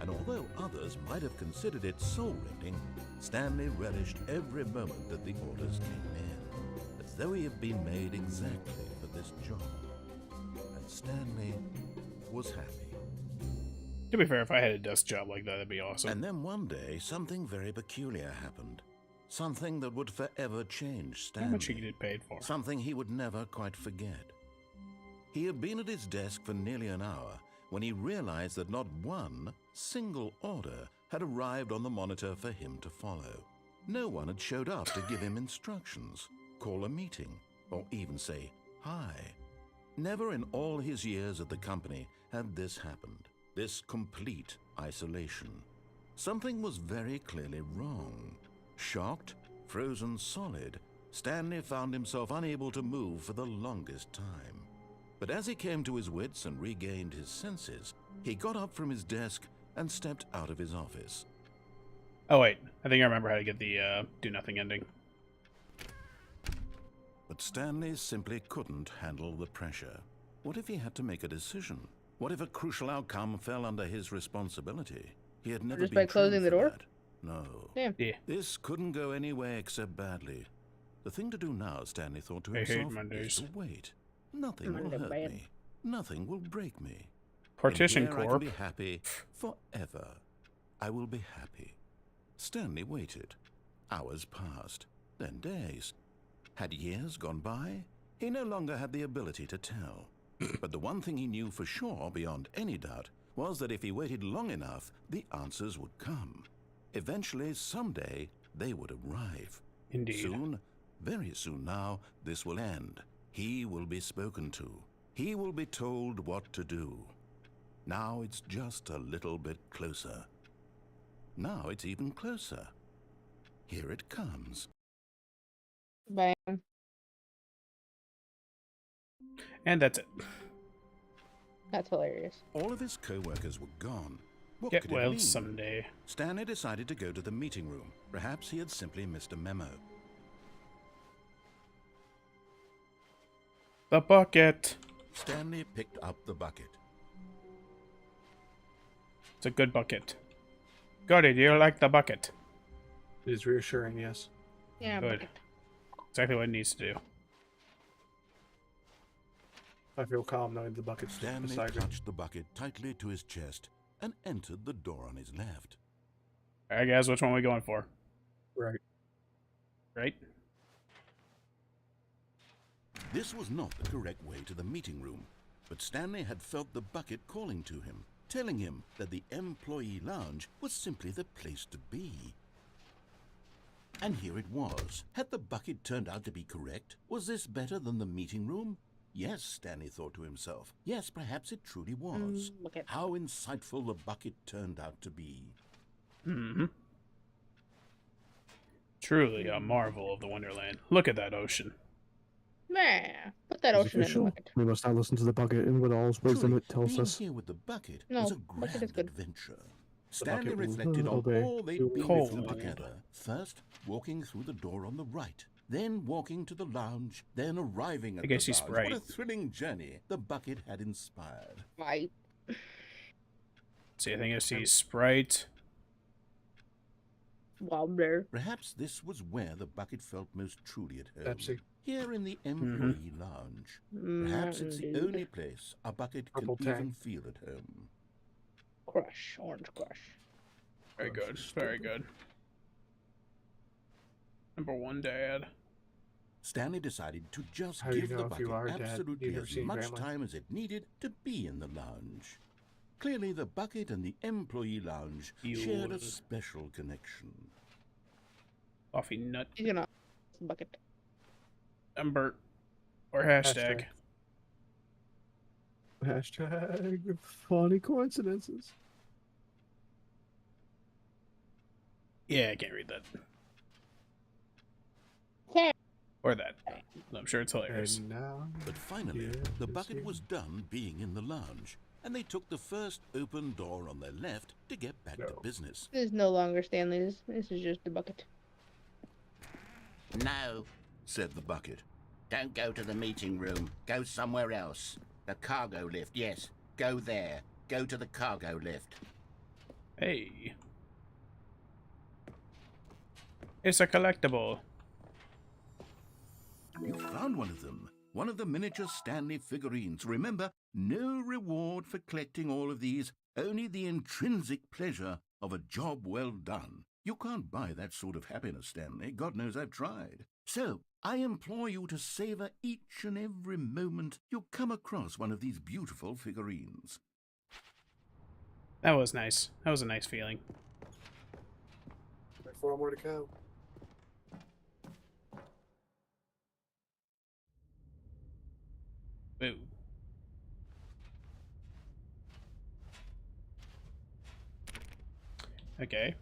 And although others might have considered it soul-rending, Stanley relished every moment that the orders came in, as though he had been made exactly for this job. And Stanley was happy. To be fair, if I had a desk job like that, that'd be awesome. And then one day, something very peculiar happened. Something that would forever change Stanley. How much he get paid for? Something he would never quite forget. He had been at his desk for nearly an hour when he realized that not one single order had arrived on the monitor for him to follow. No one had showed up to give him instructions, call a meeting, or even say hi. Never in all his years at the company had this happened, this complete isolation. Something was very clearly wrong. Shocked, frozen solid, Stanley found himself unable to move for the longest time. But as he came to his wits and regained his senses, he got up from his desk and stepped out of his office. Oh wait, I think I remember how to get the do nothing ending. But Stanley simply couldn't handle the pressure. What if he had to make a decision? What if a crucial outcome fell under his responsibility? He had never Just been by closing the trained for door? that. No. Damn. Yeah. This couldn't go any way except badly. The thing to do now, Stanley thought to I hate himself, Mondays. is to wait. Nothing will Monday hurt bad. me. Nothing will break me. Partition And here I can Corp. be happy forever. I will be happy. Stanley waited. Hours passed, then days. Had years gone by? He no longer had the ability to tell. But the one thing he knew for sure, beyond any doubt, was that if he waited long enough, the answers would come. Eventually, someday, they would arrive. Indeed. Soon, very soon now, this will end. He will be spoken to. He will be told what to do. Now it's just a little bit closer. Now it's even closer. Here it comes. Bam. And that's it. That's hilarious. All of his co-workers were gone. What Get could it well mean? someday. Stanley decided to go to the meeting room. Perhaps he had simply missed a memo. The bucket. Stanley picked up the bucket. It's a good bucket. Goody, do you like the bucket? It is reassuring, yes. Yeah, Good. bucket. Exactly what it needs to do. I feel calm knowing the bucket's Stanley beside me. clutched the bucket tightly to his chest and entered the door on his left. Alright guys, which one are we going for? Right. Right? This was not the correct way to the meeting room, but Stanley had felt the bucket calling to him, telling him that the employee lounge was simply the place to be. And here it was. Had the bucket turned out to be correct? Was this better than the meeting room? Yes, Stanley thought to himself. Yes, perhaps it truly was. Bucket. How insightful the bucket turned out to be. Mm-hmm. Truly a marvel of the Wonderland. Look at that ocean. Nah, put that It's ocean in the official. bucket. We must not listen to the bucket and with all its wisdom Truly, it tells being us. here with the bucket No, was a bucket is grand good. adventure. The Stanley bucket will reflected on obey. all they'd It will been Cold. through together. First, walking through the door on the right, then walking to the lounge, then arriving at I guess the he's lounge. right. What a thrilling journey the bucket had inspired. Right. See, I think I see Sprite. Wobbler. Perhaps this was where the bucket felt most truly at home. Pepsi. Here in the employee lounge. Perhaps it's the only place a bucket can Purple even Tang. feel at home. Crush. Orange crush. Very good. Very good. Number one, Dad. Stanley decided to just How do you give know the if bucket you are, Dad? absolutely You've never as seen much Grandma. time as it needed to be in the lounge. Clearly, the bucket and the employee lounge shared a Fuel. special connection. Coffee nut He's gonna bucket. number or hashtag. Hashtag funny coincidences. Yeah, I can't read that. Okay. Or that. I'm sure it's hilarious. And now, But finally, the bucket was done being in the lounge, and they took the first open door on their left to get back to business. This is no longer Stanley's. This is just the bucket. No, Said the bucket. don't go to the meeting room. Go somewhere else. The cargo lift, yes. Go there. Go to the cargo lift. Hey. It's a collectible. You found one of them. One of the miniature Stanley figurines. Remember, no reward for collecting all of these, only the intrinsic pleasure of a job well done. You can't buy that sort of happiness, Stanley. God knows I've tried. So, I implore you to savor each and every moment you come across one of these beautiful figurines. That was nice. That was a nice feeling. 4 more to go. Boo. Okay.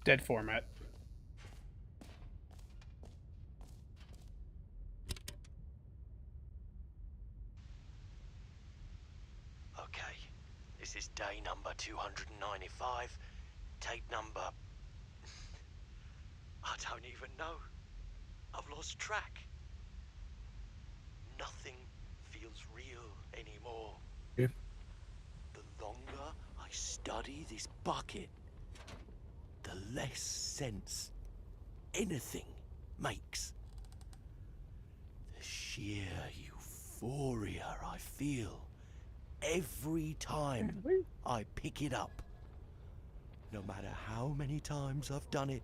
Dead format. Okay, this is day number 295. Tape number... I don't even know. I've lost track. Nothing feels real anymore. Yeah. The longer I study this bucket, the less sense anything makes. The sheer euphoria I feel every time I pick it up. No matter how many times I've done it,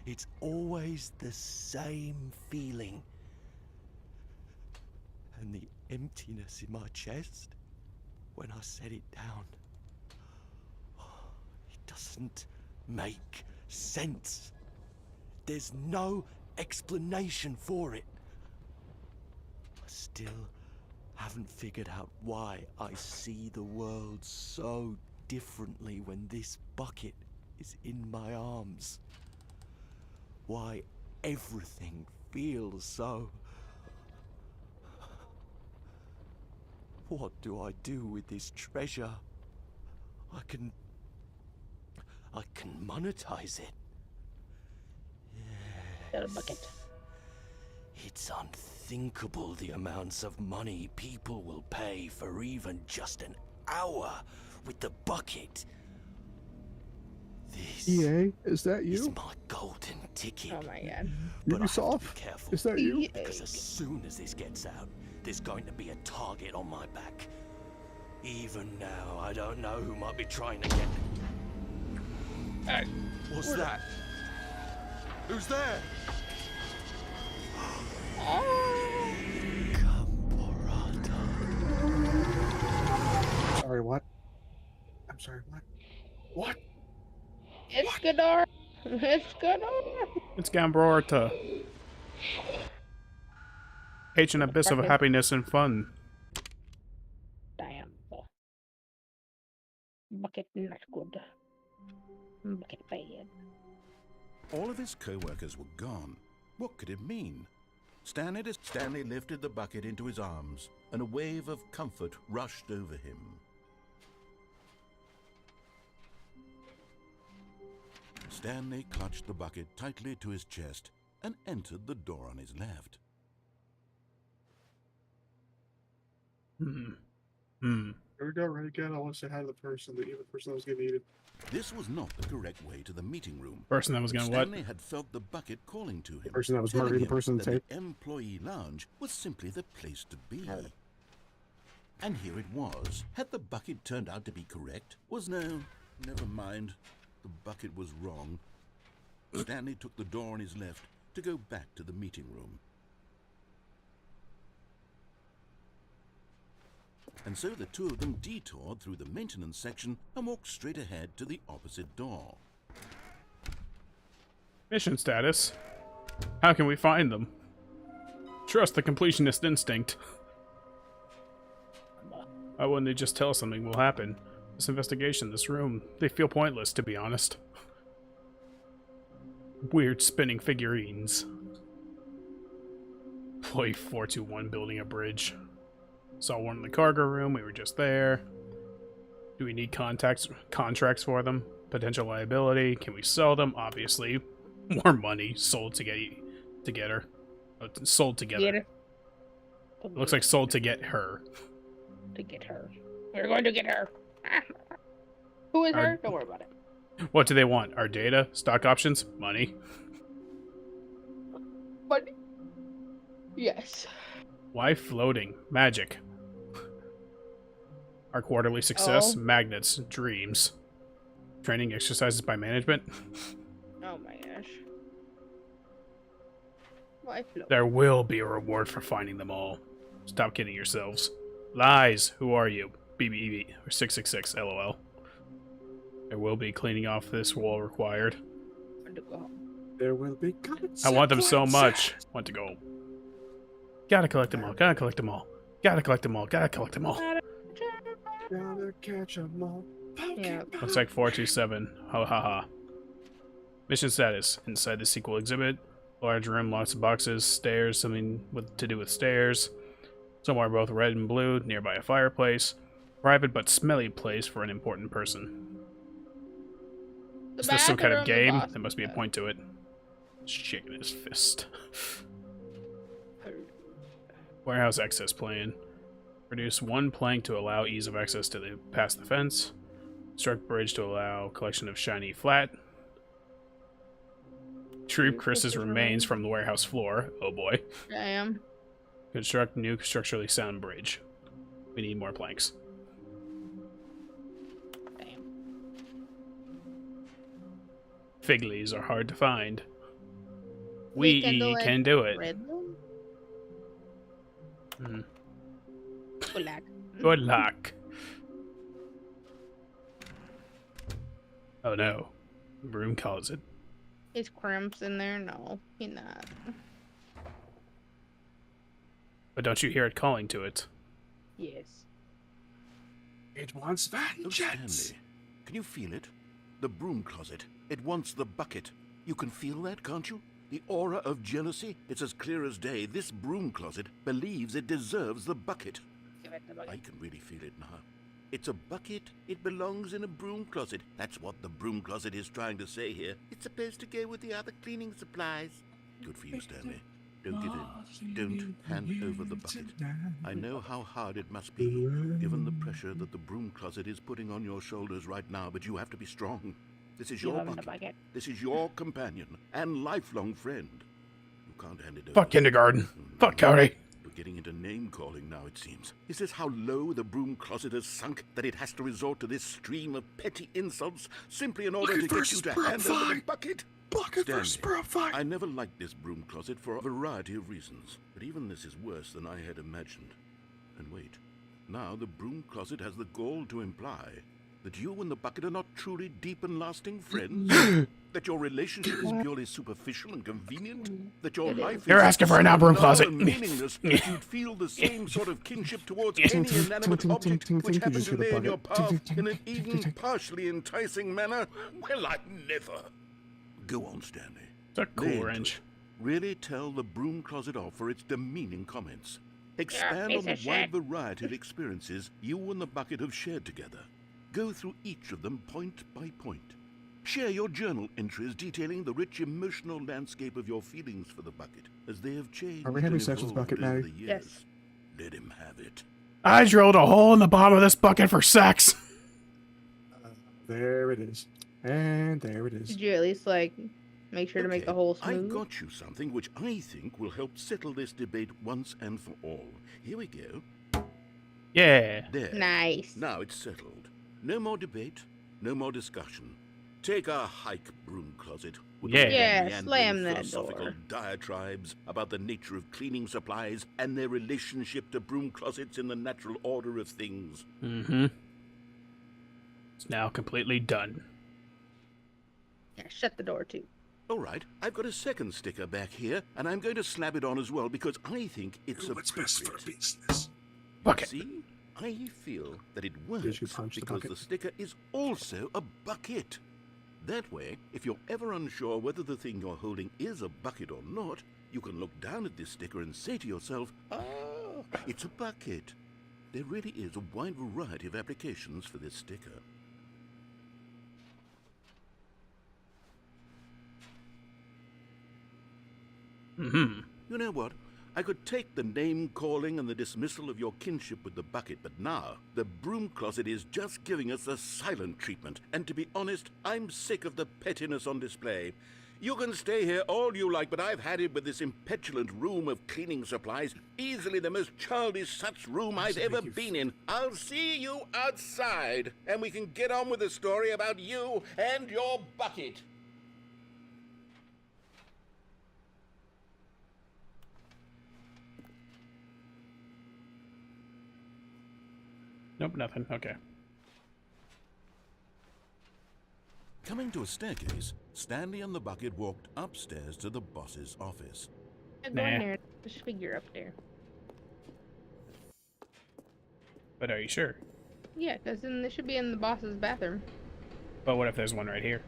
it's always the same feeling. And the emptiness in my chest when I set it down. It doesn't make sense. There's no explanation for it. I still haven't figured out why I see the world so differently when this bucket is in my arms. Why everything feels so... What do I do with this treasure? I can monetize it. Got a bucket. It's unthinkable the amounts of money people will pay for even just an hour with the bucket. This EA, is that is you? my golden ticket. Oh my god. But I have to Ubisoft? be careful. Is that you? Because as soon as this gets out, there's going to be a target on my back. Even now, I don't know who might be trying to get me. What's that? Who's there? Sorry, what? I'm sorry, what? What? It's Godard. It's Godard. It's Gambrorta. Ancient abyss of happiness and fun. Damn. Bucket not good. Bucket bad. All of his co-workers were gone. What could it mean? Stanley lifted the bucket into his arms, and a wave of comfort rushed over him. Stanley clutched the bucket tightly to his chest and entered the door on his left. Here we go, right again. I want to say hi to the person, the evil person that was getting eaten. This was not the correct way to the meeting room. Person that was gonna what? Stanley had felt the bucket calling to him. The person that was telling murdering the him person that tape. the employee lounge was simply the place to be. And here it was. Had the bucket turned out to be correct? Never mind. The bucket was wrong. Stanley took the door on his left to go back to the meeting room. and so the two of them detoured through the maintenance section and walked straight ahead to the opposite door. Mission status. How can we find them? Trust the completionist instinct. Why wouldn't they just tell us something will happen? This investigation, this room, they feel pointless, to be honest. Weird spinning figurines. Employee 421 building a bridge. Saw one in the cargo room, we were just there. Do we need contracts for them? Potential liability, can we sell them? Obviously. More money, sold to get her. Sold together. Get her. Looks like sold to get her. To get her. We're going to get her. Who is her? Don't worry about it. What do they want? Our data? Stock options? Money? Money? Yes. Why floating? Magic. Our quarterly success? Oh. Magnets. Dreams. Training exercises by management? Oh my gosh. Why float? There will be a reward for finding them all. Stop kidding yourselves. Lies. Who are you? BBEB. Or 666. LOL. There will be cleaning off this wall required. There will be consequences. I want them so much. Want to go. Gotta collect them all. Gotta collect them all. Gotta collect them all. Gotta collect them all. Gotta catch 'em all. Yeah. Looks like 427. Ha ha ha. Mission status. Inside the sequel exhibit. Large room, lots of boxes, stairs, something to do with stairs. Somewhere both red and blue, nearby a fireplace. Private but smelly place for an important person. Is this some kind of game? There must be a point to it. Shaking his fist. Warehouse access plan. Produce one plank to allow ease of access to past the fence. Construct bridge to allow collection of shiny flat. Retrieve Chris's remains from the warehouse floor. Oh boy. Damn. Construct new structurally sound bridge. We need more planks. Damn. Fig leaves are hard to find. We can do it. Red room? Hmm. Good luck. Good luck. Oh no. Broom closet. Is Crimps in there? No, he's not. But don't you hear it calling to it? Yes. It wants Oh, vengeance. Stanley, can you feel it? The broom closet. It wants the bucket. You can feel that, can't you? The aura of jealousy. It's as clear as day. This broom closet believes it deserves the bucket. Give it the bucket. I can really feel it now. It's a bucket. It belongs in a broom closet. That's what the broom closet is trying to say here. It's supposed to go with the other cleaning supplies. Good for you, Stanley. Don't give in. Don't hand over the bucket. I know how hard it must be, given the pressure that the broom closet is putting on your shoulders right now, but you have to be strong. This is your bucket. This is your companion and lifelong friend. You can't hand it over. Fuck kindergarten. Fuck Cody. We're getting into name-calling now, it seems. Is this how low the broom closet has sunk, that it has to resort to this stream of petty insults simply in order to get you to hand over the bucket? Bucket versus Purify. I never liked this broom closet for a variety of reasons, but even this is worse than I had imagined. And wait, now the broom closet has the gall to imply that you and the bucket are not truly deep and lasting friends? That your relationship is purely superficial and convenient? That your life You're is asking for an now broom dull closet. and meaningless, that you'd feel the same sort of kinship towards any inanimate object which happened to lay in your path in an even partially enticing manner? Well, I'd never. Go on, Stanley. It's a cool Lay into wrench. it. Really tell the broom closet off for its demeaning comments. Expand piece on the of wide shit. variety of experiences you and the bucket have shared together. Go through each of them point by point. Share your journal entries detailing the rich emotional landscape of your feelings for the bucket as they have changed. Are we having and sex with evolved Bucket, over Maddie? the years. Yes. Let him have it. I drilled a hole in the bottom of this bucket for sex. There it is. And there it is. Did you at least like make sure to make the hole I've smooth? got you something which I think will help settle this debate once and for all. Here we go. Yeah. There. Nice. Now it's settled. No more debate, no more discussion. Take a hike, broom closet. With Yeah. all the Yeah, meandering slam that philosophical door. diatribes about the nature of cleaning supplies and their relationship to broom closets in the natural order of things. Mm-hmm. It's now completely done. Yeah, shut the door too. All right, I've got a second sticker back here, and I'm going to slap it on as well because I think it's What's best for appropriate. business? Bucket. See? I feel that it Did works you punch the because bucket? the sticker is also a bucket. That way, if you're ever unsure whether the thing you're holding is a bucket or not, you can look down at this sticker and say to yourself, ah, it's a bucket. There really is a wide variety of applications for this sticker. Mm-hmm. You know what? I could take the name-calling and the dismissal of your kinship with the bucket, but now the broom closet is just giving us the silent treatment. And to be honest, I'm sick of the pettiness on display. You can stay here all you like, but I've had it with this impetulant room of cleaning supplies. Easily the most childish such room I've ever been in. I'll see you outside, and we can get on with the story about you and your bucket. Nope, nothing. Okay. Coming to a staircase, Stanley and the bucket walked upstairs to the boss's office. Go Nah. in there. There's a figure up there. But are you sure? Yeah, because then they should be in the boss's bathroom. But what if there's one right here?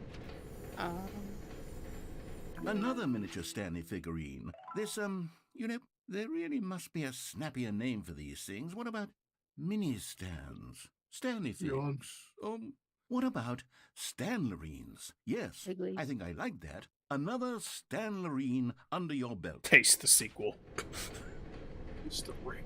Another miniature Stanley figurine. This, you know, there really must be a snappier name for these things. What about mini stands? Stanley Yawn. things. What about Stanlerines? Yes, Wrigley. I think I like that. Another Stanlerine under your belt. Taste the sequel. It's the ring.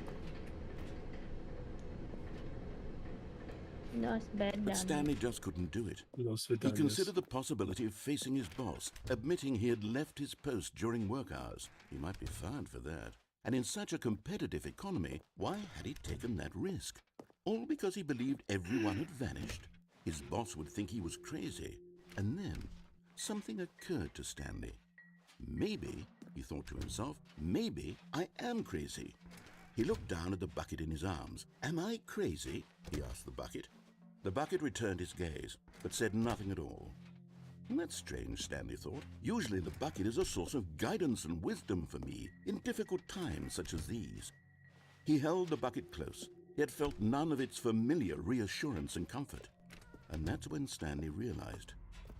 No, it's bad. But Stanley just couldn't do it. Los He Vidales. considered the possibility of facing his boss, admitting he had left his post during work hours. He might be fired for that. And in such a competitive economy, why had he taken that risk? All because he believed everyone had vanished. His boss would think he was crazy. And then something occurred to Stanley. Maybe, he thought to himself, maybe I am crazy. He looked down at the bucket in his arms. Am I crazy? He asked the bucket. The bucket returned his gaze, but said nothing at all. That's strange, Stanley thought. Usually the bucket is a source of guidance and wisdom for me in difficult times such as these. He held the bucket close, yet felt none of its familiar reassurance and comfort. And that's when Stanley realized,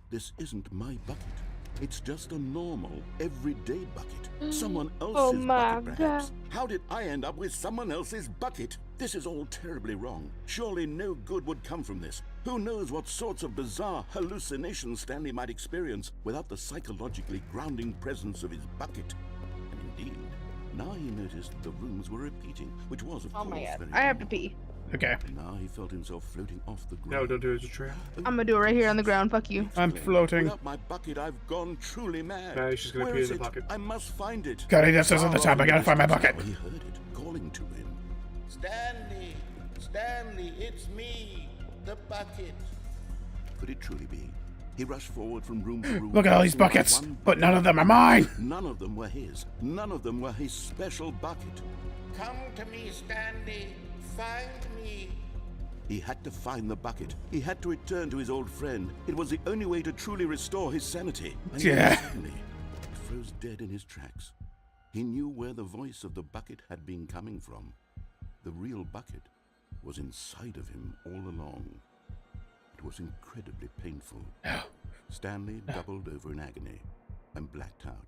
this isn't my bucket. It's just a normal, everyday bucket. Someone else's bucket, perhaps. How did I end up with someone else's bucket? This is all terribly wrong. Surely no good would come from this. Who knows what sorts of bizarre hallucinations Stanley might experience without the psychologically grounding presence of his bucket. And indeed, now he noticed the rooms were repeating, which was, of Oh course, my god. very I have to normal. pee. Okay. Now he felt himself floating off the ground. No, don't do it as a trap. I'm gonna do it right here on the ground. Fuck you. I'm floating. Without my bucket, I've gone truly mad. No, she's gonna Where pee is in the it? bucket. I must find it. Gotta eat this at the time. I gotta find my bucket. He heard it calling to him. Stanley, Stanley, it's me, the bucket. Could it truly be? He rushed forward from room to room. Look at all these buckets, but none of them are mine. None of them were his. None of them were his special bucket. Come to me, Stanley. Find me. He had to find the bucket. He had to return to his old friend. It was the only way to truly restore his sanity. And Yeah. then suddenly, he froze dead in his tracks. He knew where the voice of the bucket had been coming from. The real bucket was inside of him all along. It was incredibly painful. Stanley doubled over in agony and blacked out.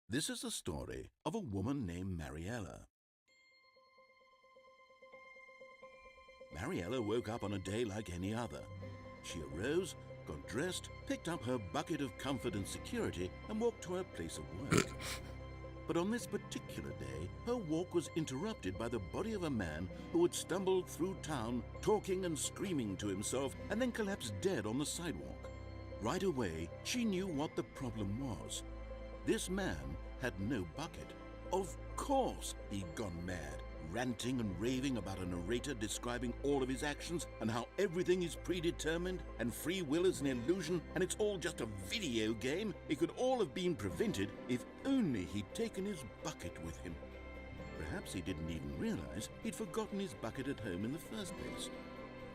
This is the story of a woman named Mariella. Mariella woke up on a day like any other. She arose, got dressed, picked up her bucket of comfort and security, and walked to her place of work. But on this particular day, her walk was interrupted by the body of a man who had stumbled through town, talking and screaming to himself, and then collapsed dead on the sidewalk. Right away, she knew what the problem was. This man had no bucket. Of course he'd gone mad. ranting and raving about a narrator describing all of his actions and how everything is predetermined and free will is an illusion and it's all just a video game. It could all have been prevented if only he'd taken his bucket with him. Perhaps he didn't even realize he'd forgotten his bucket at home in the first place.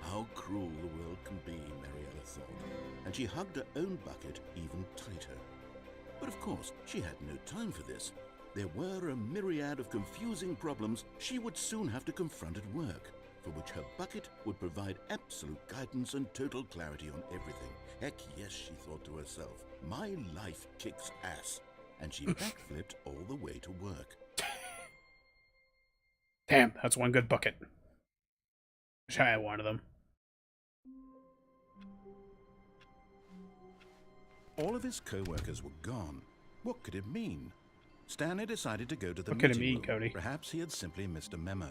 How cruel the world can be, Mariella thought, and she hugged her own bucket even tighter. But of course, she had no time for this. There were a myriad of confusing problems she would soon have to confront at work, for which her bucket would provide absolute guidance and total clarity on everything. Heck yes, she thought to herself, my life kicks ass. And she backflipped all the way to work. Damn, that's one good bucket. Wish I had one of them. All of his co-workers were gone. What could it mean? Stanley decided to go to the What could it meeting mean, room. Cody? Perhaps he had simply missed a memo.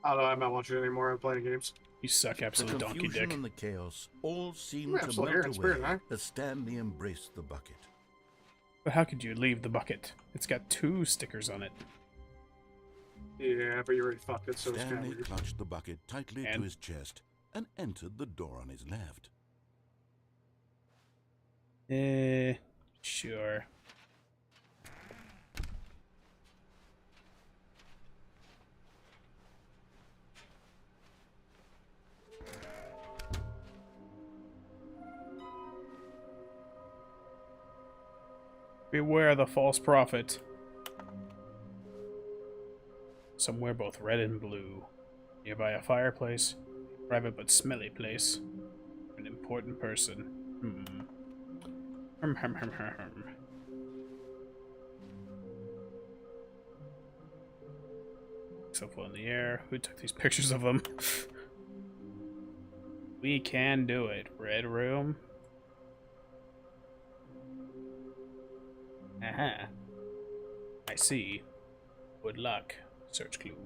I don't know, I'm not watching it anymore. I'm playing games. You suck, absolute The donkey confusion dick. and the chaos all seemed Yeah, to absolutely, melt it's away weird, huh? as Stanley embraced the bucket. But how could you leave the bucket? It's got 2 stickers on it. Yeah, but you already fucked it, so it's kind of Stanley weird. clutched the bucket tightly to And? his chest and entered the door on his left. Sure. Beware the false prophet. Somewhere both red and blue. Nearby a fireplace. Private but smelly place. An important person. So in the air. Who took these pictures of them? We can do it. Red room. Aha. I see. Good luck. Search clue.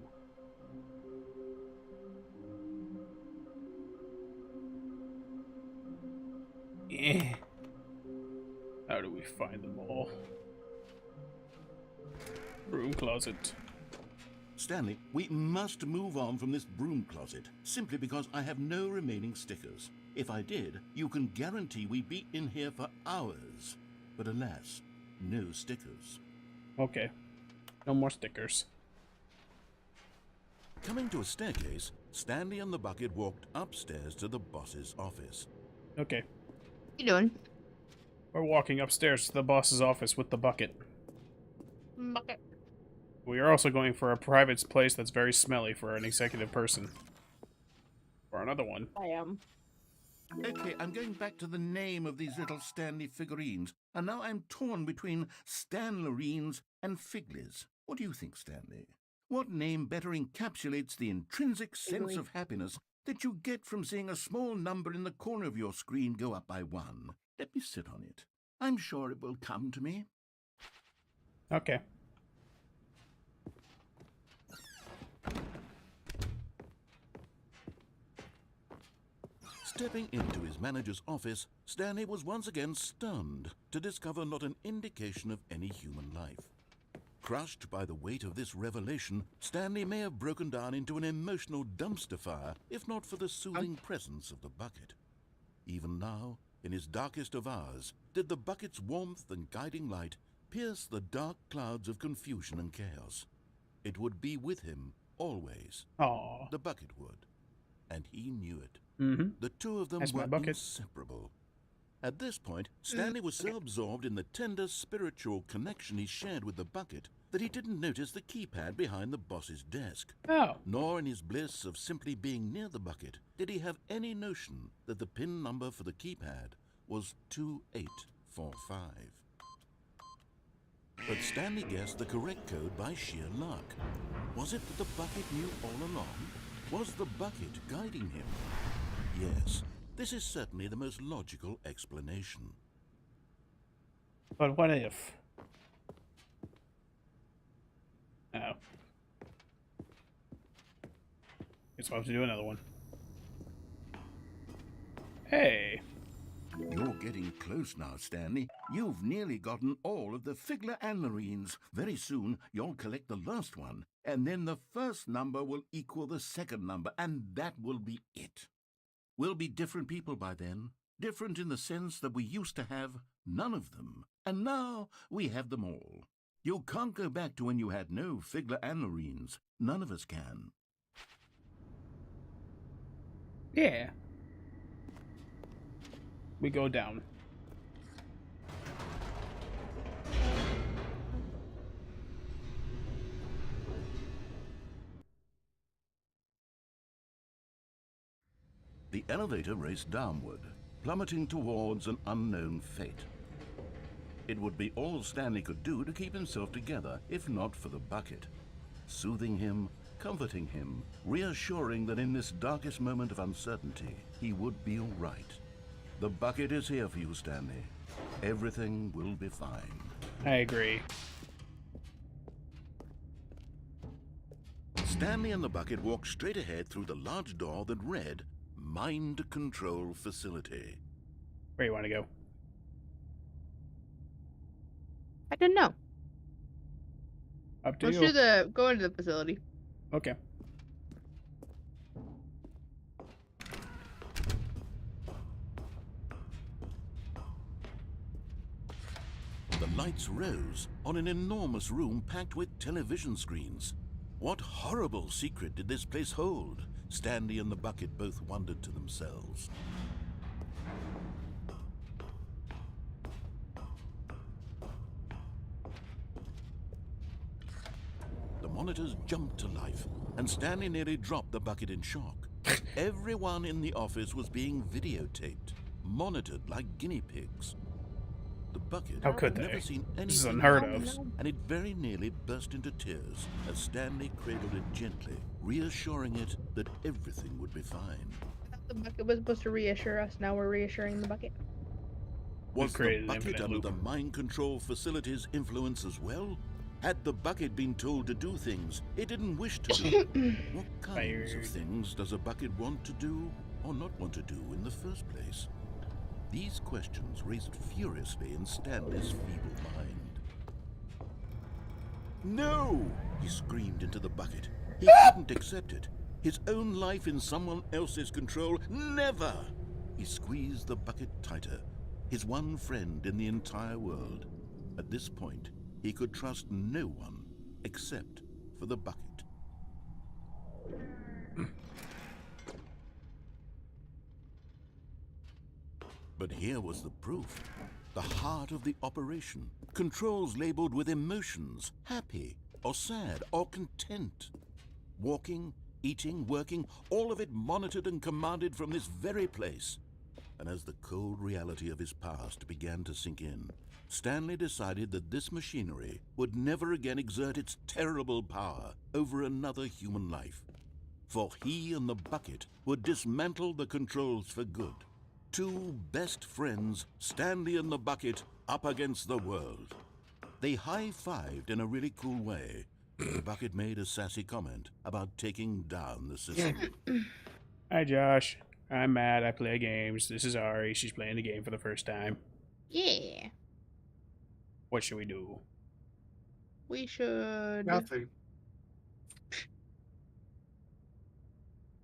Eh. How do we find them all? Broom closet. Stanley, we must move on from this broom closet, simply because I have no remaining stickers. If I did, you can guarantee we'd be in here for hours. But alas, no stickers. Okay. No more stickers. Coming to a staircase, Stanley and the bucket walked upstairs to the boss's office. Okay. What you doing? We're walking upstairs to the boss's office with the bucket. Bucket. We are also going for a private place that's very smelly for an executive person. Or another one. I am. Okay, I'm going back to the name of these little Stanley figurines, and now I'm torn between Stanlerines and Figlies. What do you think, Stanley? What name better encapsulates the intrinsic sense of happiness that you get from seeing a small number in the corner of your screen go up by 1? Let me sit on it. I'm sure it will come to me. Okay. Stepping into his manager's office, Stanley was once again stunned to discover not an indication of any human life. Crushed by the weight of this revelation, Stanley may have broken down into an emotional dumpster fire if not for the soothing presence of the bucket. Even now, in his darkest of hours, did the bucket's warmth and guiding light pierce the dark clouds of confusion and chaos. It would be with him always. Aww. The bucket would. And he knew it. Mm-hmm. The two of them That's my were bucket. inseparable. At this point, Stanley was so absorbed in the tender spiritual connection he shared with the bucket that he didn't notice the keypad behind the boss's desk. Oh. Nor in his bliss of simply being near the bucket did he have any notion that the PIN number for the keypad was 2845. But Stanley guessed the correct code by sheer luck. Was it that the bucket knew all along? Was the bucket guiding him? Yes, this is certainly the most logical explanation. But what if? Oh. Guess we'll have to do another one. Hey. Your getting close now, Stanley. You've nearly gotten all of the Figler and Marines. Very soon, you'll collect the last one, and then the first number will equal the second number, and that will be it. We'll be different people by then. Different in the sense that we used to have none of them, and now we have them all. You can't go back to when you had no Figler and Marines. None of us can. Yeah. We go down. The elevator raced downward, plummeting towards an unknown fate. It would be all Stanley could do to keep himself together, if not for the bucket. Soothing him, comforting him, reassuring that in this darkest moment of uncertainty, he would be all right. The bucket is here for you, Stanley. Everything will be fine. I agree. Stanley and the bucket walked straight ahead through the large door that read, Mind Control Facility. Where you want to go? I don't know. Up to Let's you. go into the facility. Okay. The lights rose on an enormous room packed with television screens. What horrible secret did this place hold? Stanley and the bucket both wondered to themselves. The monitors jumped to life, and Stanley nearly dropped the bucket in shock. Everyone in the office was being videotaped, monitored like guinea pigs. The bucket How could had never they? seen This is anything unheard like of. this, and it very nearly burst into tears as Stanley cradled it gently, reassuring it that everything would be fine. The bucket was supposed to reassure us. Now we're reassuring the bucket. Was the created an bucket infinite under loop. the mind control facility's influence as well? Had the bucket been told to do things it didn't wish to do? What kinds of Fired. things does a bucket want to do or not want to do in the first place? These questions raced furiously in Stanley's feeble mind. No! He screamed into the bucket. He couldn't accept it. His own life in someone else's control, never! He squeezed the bucket tighter, his one friend in the entire world. At this point, he could trust no one except for the bucket. But here was the proof. The heart of the operation. Controls labeled with emotions, happy or sad or content. Walking, eating, working, all of it monitored and commanded from this very place. And as the cold reality of his past began to sink in, Stanley decided that this machinery would never again exert its terrible power over another human life. For he and the bucket would dismantle the controls for good. Two best friends, Stanley and the bucket, up against the world. They high-fived in a really cool way. The bucket made a sassy comment about taking down the system. Hi, Josh. I'm Matt. I play games. This is Ari. She's playing the game for the first time. Yeah. What should we do? We should Nothing.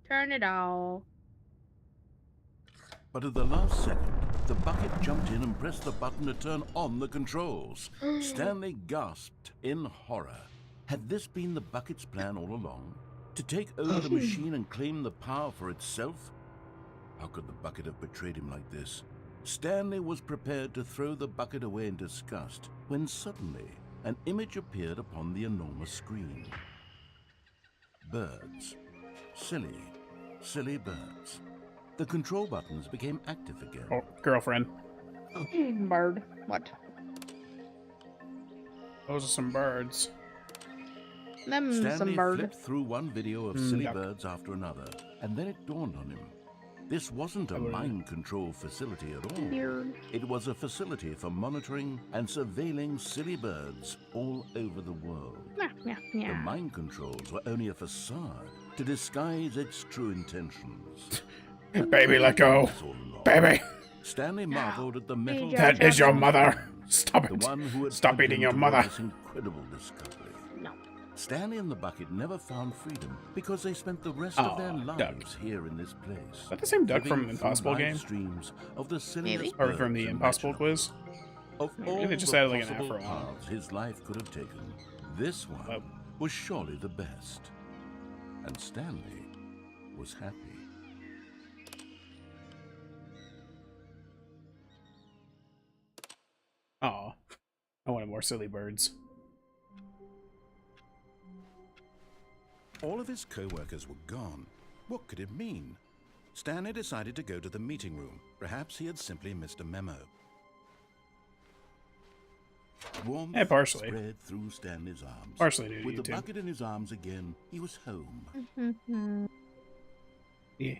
turn it off. But at the last second, the bucket jumped in and pressed the button to turn on the controls. Stanley gasped in horror. Had this been the bucket's plan all along? To take over the machine and claim the power for itself? How could the bucket have betrayed him like this? Stanley was prepared to throw the bucket away in disgust when suddenly an image appeared upon the enormous screen. Birds. Silly, silly birds. The control buttons became active again. Oh, girlfriend. Bird. What? Those are some birds. Them Stanley some bird. flipped through one video of silly Yuck. birds after another, and then it dawned on him. This wasn't a I wouldn't- mind control facility at all. Weird. It was a facility for monitoring and surveilling silly birds all over the world. Yeah, yeah, The yeah. mind controls were only a facade to disguise its true intentions. Baby, let go. That's all along. Baby. Stanley marveled at the metal. That is your mother. Stop The it. one who had Stop plugged eating him your toward mother. this incredible discovery. No. Stanley and the bucket never found freedom because they spent the rest of their lives here in this place. Is that the same duck from living Impossible through game? live streams of the silliest Maybe. Or from the birds Impossible imaginable. quiz? Of Maybe all they just the added like an possible afro on. paths his life could have taken, this one Oh. was surely the best. And Stanley was happy. Aw. I wanted more silly birds. All of his co-workers were gone. What could it mean? Stanley decided to go to the meeting room. Perhaps he had simply missed a memo. Warmth partially. spread through Stanley's arms. Partially due to With the YouTube. bucket in his arms again, he was home. Yeah.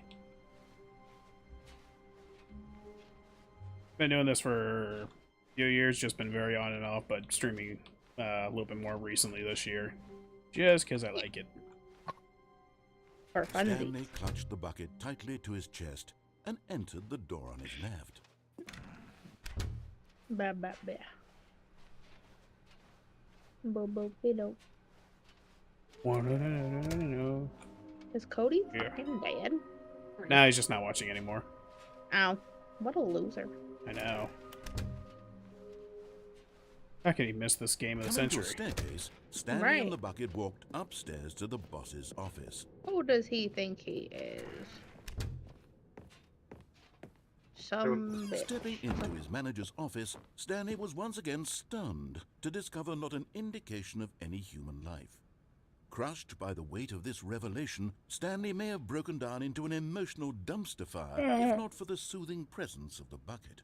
Been doing this for a few years, just been very on and off, but streaming a little bit more recently this year. Just because I like it. For funsies. Stanley clutched the bucket tightly to his chest and entered the door on his left. Bah, bah, bah. Bo, bo, bido. Is Cody Yeah. fucking dead? Nah, he's just not watching anymore. Ow. What a loser. I know. How can he miss this game of the Coming to a century? staircase, Stanley Right. and the bucket walked upstairs to the boss's office. Who does he think he is? Some bitch. Stepping into his manager's office, Stanley was once again stunned to discover not an indication of any human life. Crushed by the weight of this revelation, Stanley may have broken down into an emotional dumpster fire if not for the soothing presence of the bucket.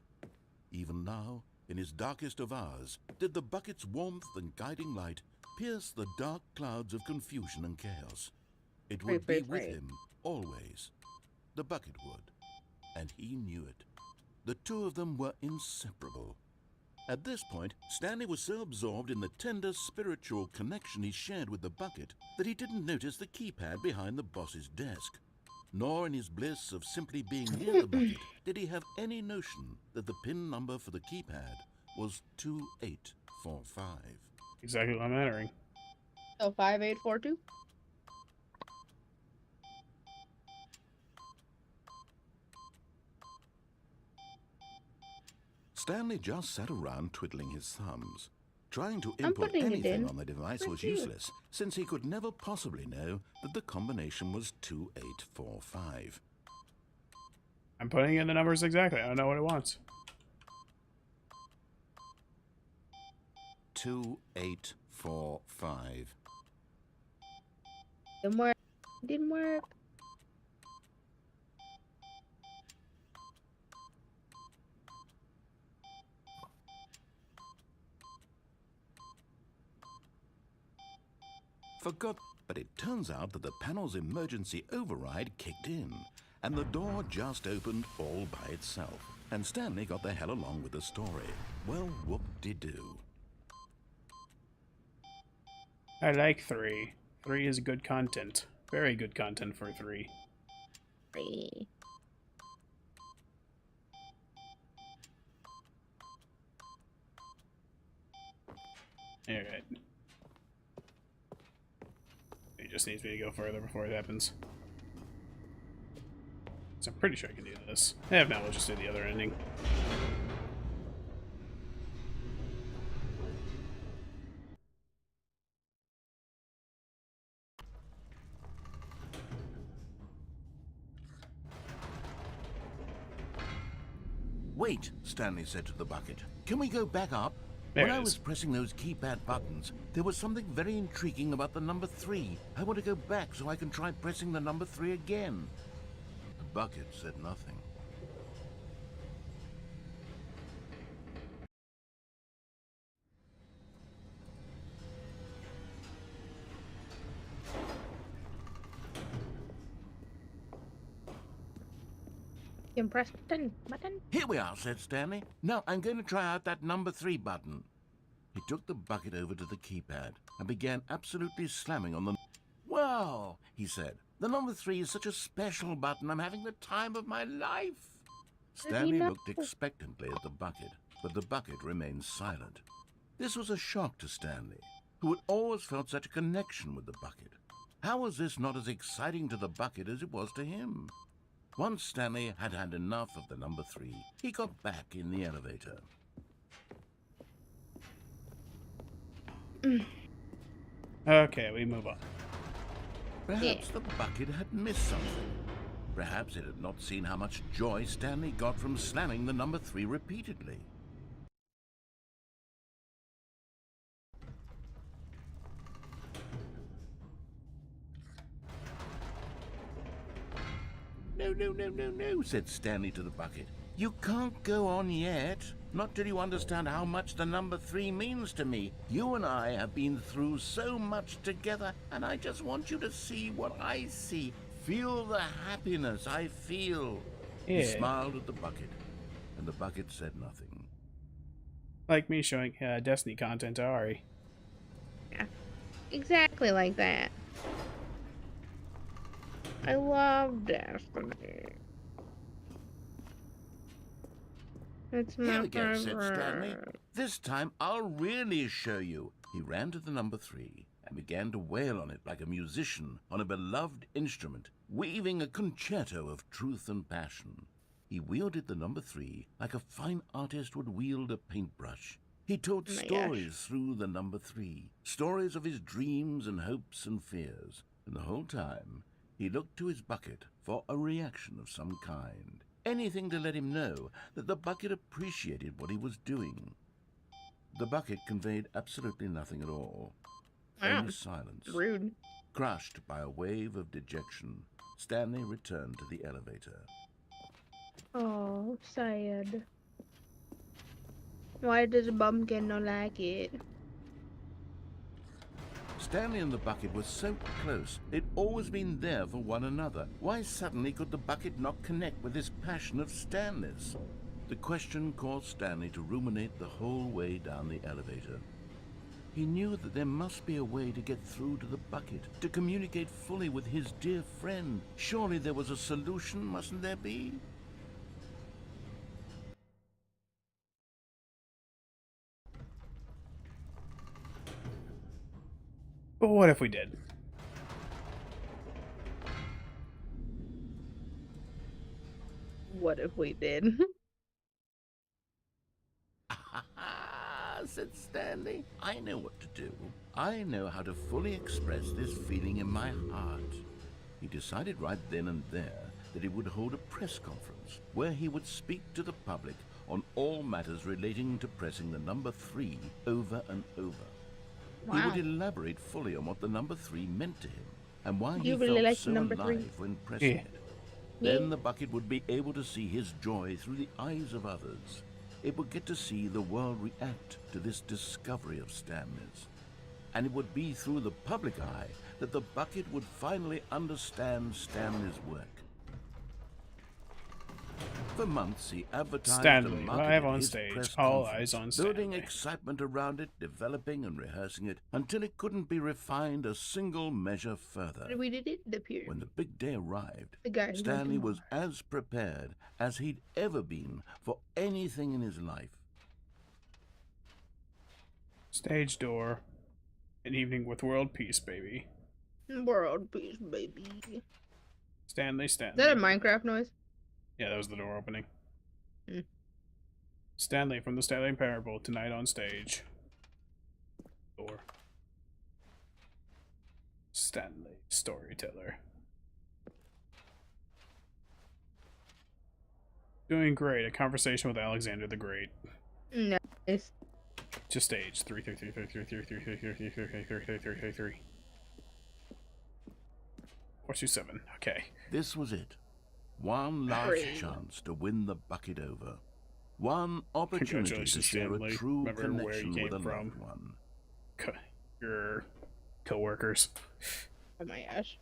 Even now, in his darkest of hours, did the bucket's warmth and guiding light pierce the dark clouds of confusion and chaos. It would be with him always. The bucket would, and he knew it. The two of them were inseparable. At this point, Stanley was so absorbed in the tender spiritual connection he shared with the bucket that he didn't notice the keypad behind the boss's desk. Nor in his bliss of simply being near the bucket did he have any notion that the PIN number for the keypad was 2845. Exactly what I'm entering. So 5842? Stanley just sat around twiddling his thumbs. Trying to I'm input putting it anything in. on the device Thank was you. useless, since he could never possibly know that the combination was 2845. I'm putting in the numbers exactly. I don't know what it wants. 2845. Didn't work. Didn't work. Forgot, but it turns out that the panel's emergency override kicked in, and the door just opened all by itself. And Stanley got the hell along with the story. Well, whoop-de-doo. I like 3. 3 is good content. Very good content for 3. Free. Alright. He just needs me to go further before it happens. So I'm pretty sure I can do this. If not, we'll just do the other ending. Wait, Stanley said to the bucket. Can we go back up? There When it I is. was pressing those keypad buttons, there was something very intriguing about the number 3. I want to go back so I can try pressing the number 3 again. The bucket said nothing. You can press button. Here we are, said Stanley. Now I'm going to try out that number 3 button. He took the bucket over to the keypad and began absolutely slamming on the... Wow, he said. The number 3 is such a special button. I'm having the time of my life. Stanley looked expectantly at the bucket, but the bucket remained silent. This was a shock to Stanley, who had always felt such a connection with the bucket. How was this not as exciting to the bucket as it was to him? Once Stanley had had enough of the number 3, he got back in the elevator. Okay, we move on. Perhaps the bucket had missed something. Perhaps it had not seen how much joy Stanley got from slamming the number 3 repeatedly. No, said Stanley to the bucket. You can't go on yet. Not till you understand how much the number 3 means to me. You and I have been through so much together, and I just want you to see what I see. Feel the happiness I feel. Yeah. He smiled at the bucket, and the bucket said nothing. Like me showing Destiny content to Ari. Yeah, exactly like that. I love Destiny. It's my Here we go, said favorite. Stanley. This time I'll really show you. He ran to the number 3 and began to wail on it like a musician on a beloved instrument, weaving a concerto of truth and passion. He wielded the number 3 like a fine artist would wield a paintbrush. He told stories through the number 3, stories of his dreams and hopes and fears. And the whole time, he looked to his bucket for a reaction of some kind. Anything to let him know that the bucket appreciated what he was doing. The bucket conveyed absolutely nothing at all. Wow. Only silence. Rude. Crushed by a wave of dejection, Stanley returned to the elevator. Oh, sad. Why does a bumpkin not like it? Stanley and the bucket were so close. They'd always been there for one another. Why suddenly could the bucket not connect with this passion of Stanley's? The question caused Stanley to ruminate the whole way down the elevator. He knew that there must be a way to get through to the bucket, to communicate fully with his dear friend. Surely there was a solution, mustn't there be? But what if we did? What if we did? Said Stanley. I know what to do. I know how to fully express this feeling in my heart. He decided right then and there that he would hold a press conference where he would speak to the public on all matters relating to pressing the number 3 over and over. Wow. He would elaborate fully on what the number 3 meant to him and why he You really felt like so number alive 3? when pressing Yeah. it. Then the bucket would be able to see his joy through the eyes of others. It would get to see the world react to this discovery of Stanley's. And it would be through the public eye that the bucket would finally understand Stanley's work. For months, he advertised Stanley, and marketed live on his stage, press all conference, eyes on building Stanley. excitement around it, developing and rehearsing it until it couldn't be refined a single measure further. We did it appear. When the big day arrived, The guy who Stanley went to was as prepared as he'd ever been for anything in his life. Stage door. An evening with world peace, baby. World peace, baby. Stanley. Is that a Minecraft noise? Yeah, that was the door opening. Hmm. Stanley from the Stanley Parable, tonight on stage. Door. Stanley, storyteller. Doing great. A conversation with Alexander the Great. Nice. To stage 333333333333333. 427. Okay. This was it. One last Hooray. chance to win the bucket over. One opportunity to Congratulations, share a Stanley. true Remember where you connection came with a from. loved one. Your co-workers. Oh my gosh.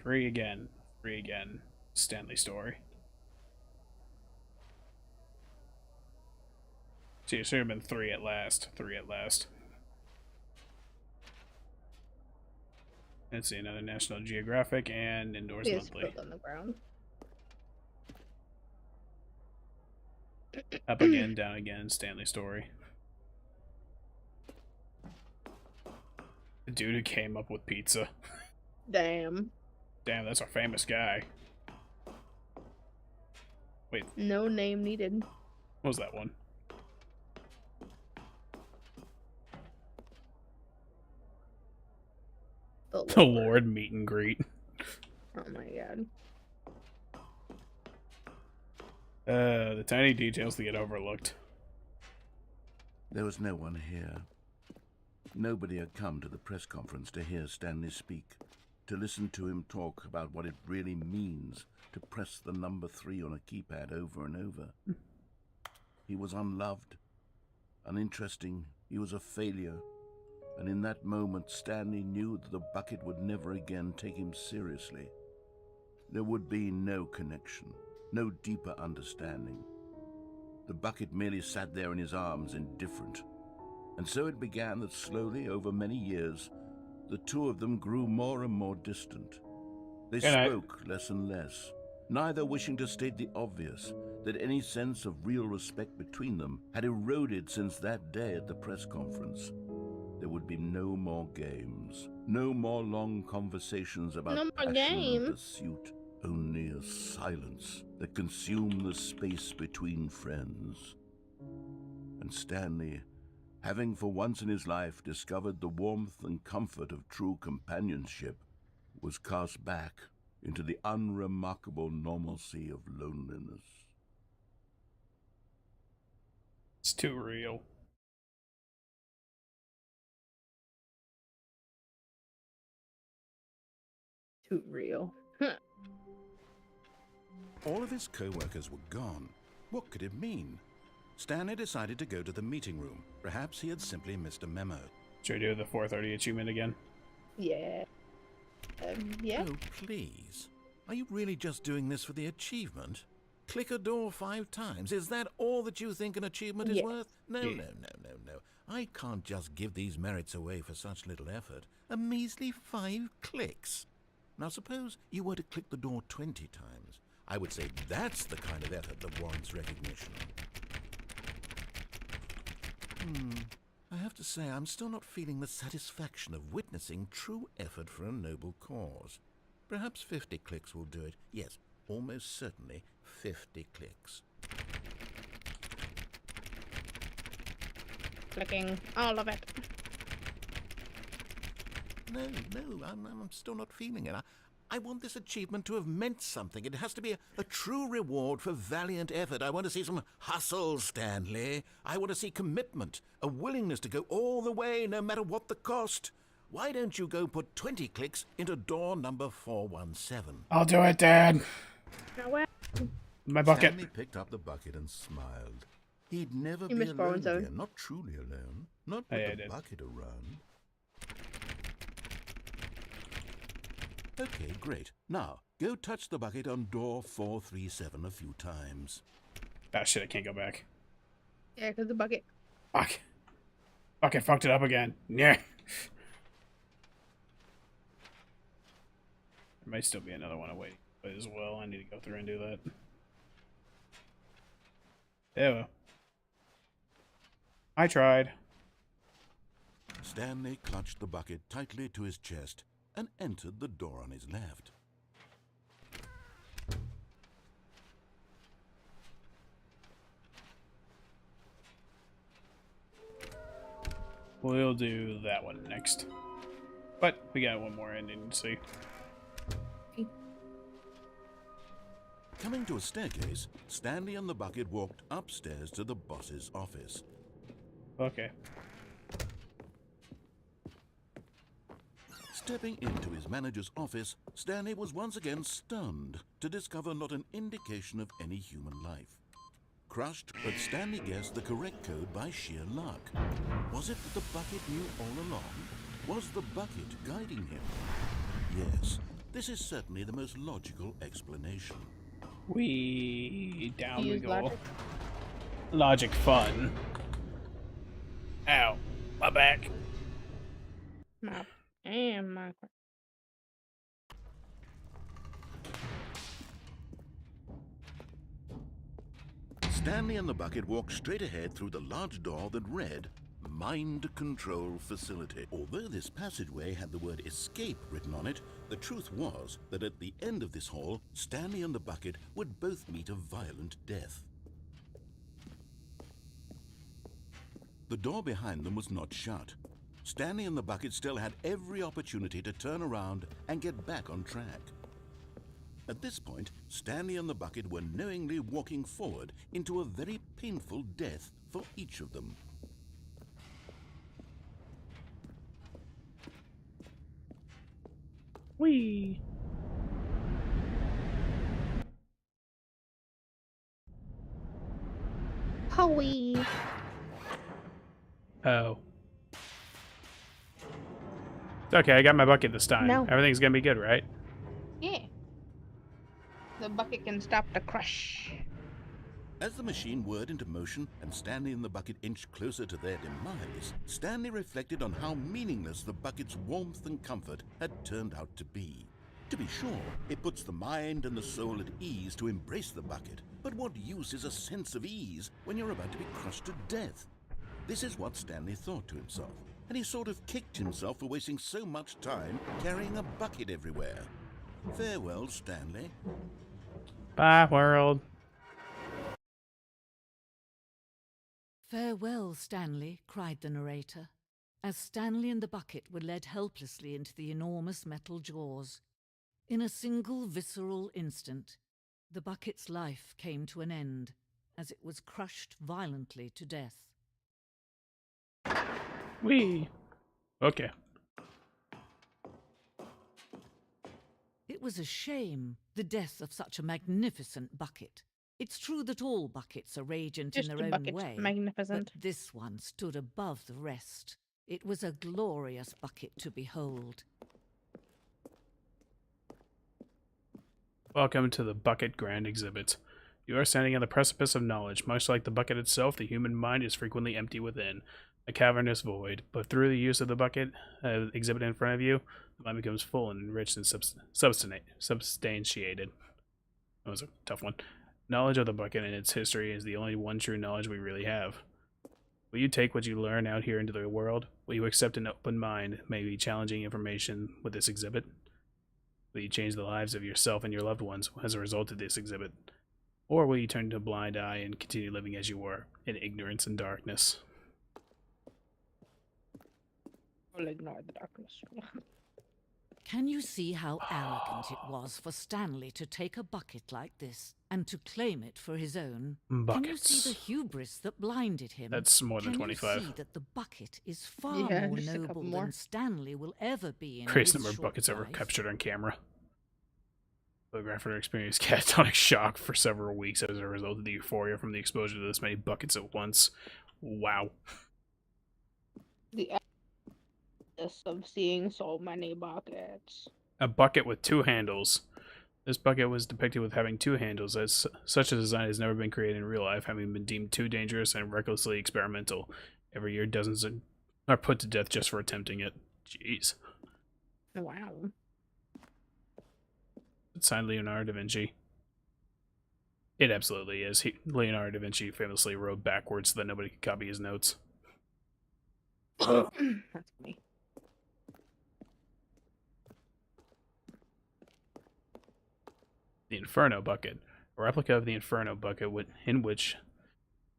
Free again. Free again. Stanley story. See, it should have been 3 at last. 3 at last. Let's see, another National Geographic and Indoors It's Monthly. spilled on the ground. Up again, down again, Stanley story. The dude who came up with pizza. Damn. Damn, that's our famous guy. Wait, No name needed. what was that one? The Lord meet and greet. Oh my god. The tiny details that get overlooked. There was no one here. Nobody had come to the press conference to hear Stanley speak, to listen to him talk about what it really means to press the number 3 on a keypad over and over. He was unloved, uninteresting, he was a failure, and in that moment Stanley knew that the bucket would never again take him seriously. There would be no connection, no deeper understanding. The bucket merely sat there in his arms, indifferent. And so it began that slowly, over many years, the two of them grew more and more distant. They spoke less and less, neither wishing to state the obvious, that any sense of real respect between them had eroded since that day at the press conference. There would be no more games, no more long conversations about passion and pursuit, only a silence that consumed the space between friends. And Stanley, having for once in his life discovered the warmth and comfort of true companionship, was cast back into the unremarkable normalcy of loneliness. It's too real. Too real. All of his co-workers were gone. What could it mean? Stanley decided to go to the meeting room. Perhaps he had simply missed a memo. Should we do the 4:30 achievement again? Yeah. Yeah. Oh, please. Are you really just doing this for the achievement? Click a door 5 times. Is that all that you think an achievement is worth? No. I can't just give these merits away for such little effort. A measly 5 clicks. Now suppose you were to click the door 20 times. I would say that's the kind of effort that warrants recognition. I have to say, I'm still not feeling the satisfaction of witnessing true effort for a noble cause. Perhaps 50 clicks will do it. Yes, almost certainly 50 clicks. Clicking all of it. No, I'm still not feeling it. I want this achievement to have meant something. It has to be a true reward for valiant effort. I want to see some hustle, Stanley. I want to see commitment, a willingness to go all the way, no matter what the cost. Why don't you go put 20 clicks into door number 417? I'll do it, Dad. My bucket. Stanley picked up the bucket and smiled. He'd never be alone again, not truly alone, not with the bucket around. Okay, great. Now, go touch the bucket on door 437 a few times. Ah, shit, I can't go back. Yeah, because the bucket. Fuck. Bucket fucked it up again. Yeah. There might still be another one away as well. I need to go through and do that. Yeah. I tried. Stanley clutched the bucket tightly to his chest and entered the door on his left. We'll do that one next. But we got one more ending to see. Coming to a staircase, Stanley and the bucket walked upstairs to the boss's office. Okay. Stepping into his manager's office, Stanley was once again stunned to discover not an indication of any human life. Crushed, but Stanley guessed the correct code by sheer luck. Was it that the bucket knew all along? Was the bucket guiding him? Yes, this is certainly the most logical explanation. Down we go. Logic fun. Ow. My back. And my. Stanley and the bucket walked straight ahead through the large door that read, Mind Control Facility. Although this passageway had the word escape written on it, the truth was that at the end of this hall, Stanley and the bucket would both meet a violent death. The door behind them was not shut. Stanley and the bucket still had every opportunity to turn around and get back on track. At this point, Stanley and the bucket were knowingly walking forward into a very painful death for each of them. Whee! Howie. Oh. It's okay, I got my bucket this time. No. Everything's gonna be good, right? Yeah. The bucket can stop the crush. As the machine whirred into motion and Stanley and the bucket inched closer to their demise, Stanley reflected on how meaningless the bucket's warmth and comfort had turned out to be. To be sure, it puts the mind and the soul at ease to embrace the bucket, but what use is a sense of ease when you're about to be crushed to death? This is what Stanley thought to himself, and he sort of kicked himself for wasting so much time carrying a bucket everywhere. Farewell, Stanley. Bye, world. Farewell, Stanley, cried the narrator, as Stanley and the bucket were led helplessly into the enormous metal jaws. In a single visceral instant, the bucket's life came to an end as it was crushed violently to death. Whee! Okay. It was a shame, the death of such a magnificent bucket. It's true that all buckets are radiant Just in the their own bucket's way, magnificent. but this one stood above the rest. It was a glorious bucket to behold. Welcome to the Bucket Grand Exhibit. You are standing on the precipice of knowledge. Much like the bucket itself, the human mind is frequently empty within, a cavernous void. But through the use of the bucket exhibit in front of you, the mind becomes full and enriched and substantiated. That was a tough one. Knowledge of the bucket and its history is the only one true knowledge we really have. Will you take what you learn out here into the world? Will you accept an open mind, maybe challenging information with this exhibit? Will you change the lives of yourself and your loved ones as a result of this exhibit? Or will you turn a blind eye and continue living as you were, in ignorance and darkness? I'll ignore the darkness. Can you see how arrogant it was for Stanley to take a bucket like this and to claim it for his own? Buckets. Can you see the hubris that blinded him? That's more than 25. Can you see that the bucket is far Yeah, more just a couple noble more. than Stanley will ever be in Greatest his number of short buckets ever life? captured on camera. Photographer experienced catatonic shock for several weeks as a result of the euphoria from the exposure to this many buckets at once. Wow. The ass of seeing so many buckets. A bucket with two handles. This bucket was depicted with having two handles, as such a design has never been created in real life, having been deemed too dangerous and recklessly experimental. Every year, dozens are put to death just for attempting it. Jeez. Wow. It's signed Leonardo da Vinci. It absolutely is. Leonardo da Vinci famously wrote backwards so that nobody could copy his notes. That's funny. The Inferno Bucket. A replica of the Inferno Bucket in which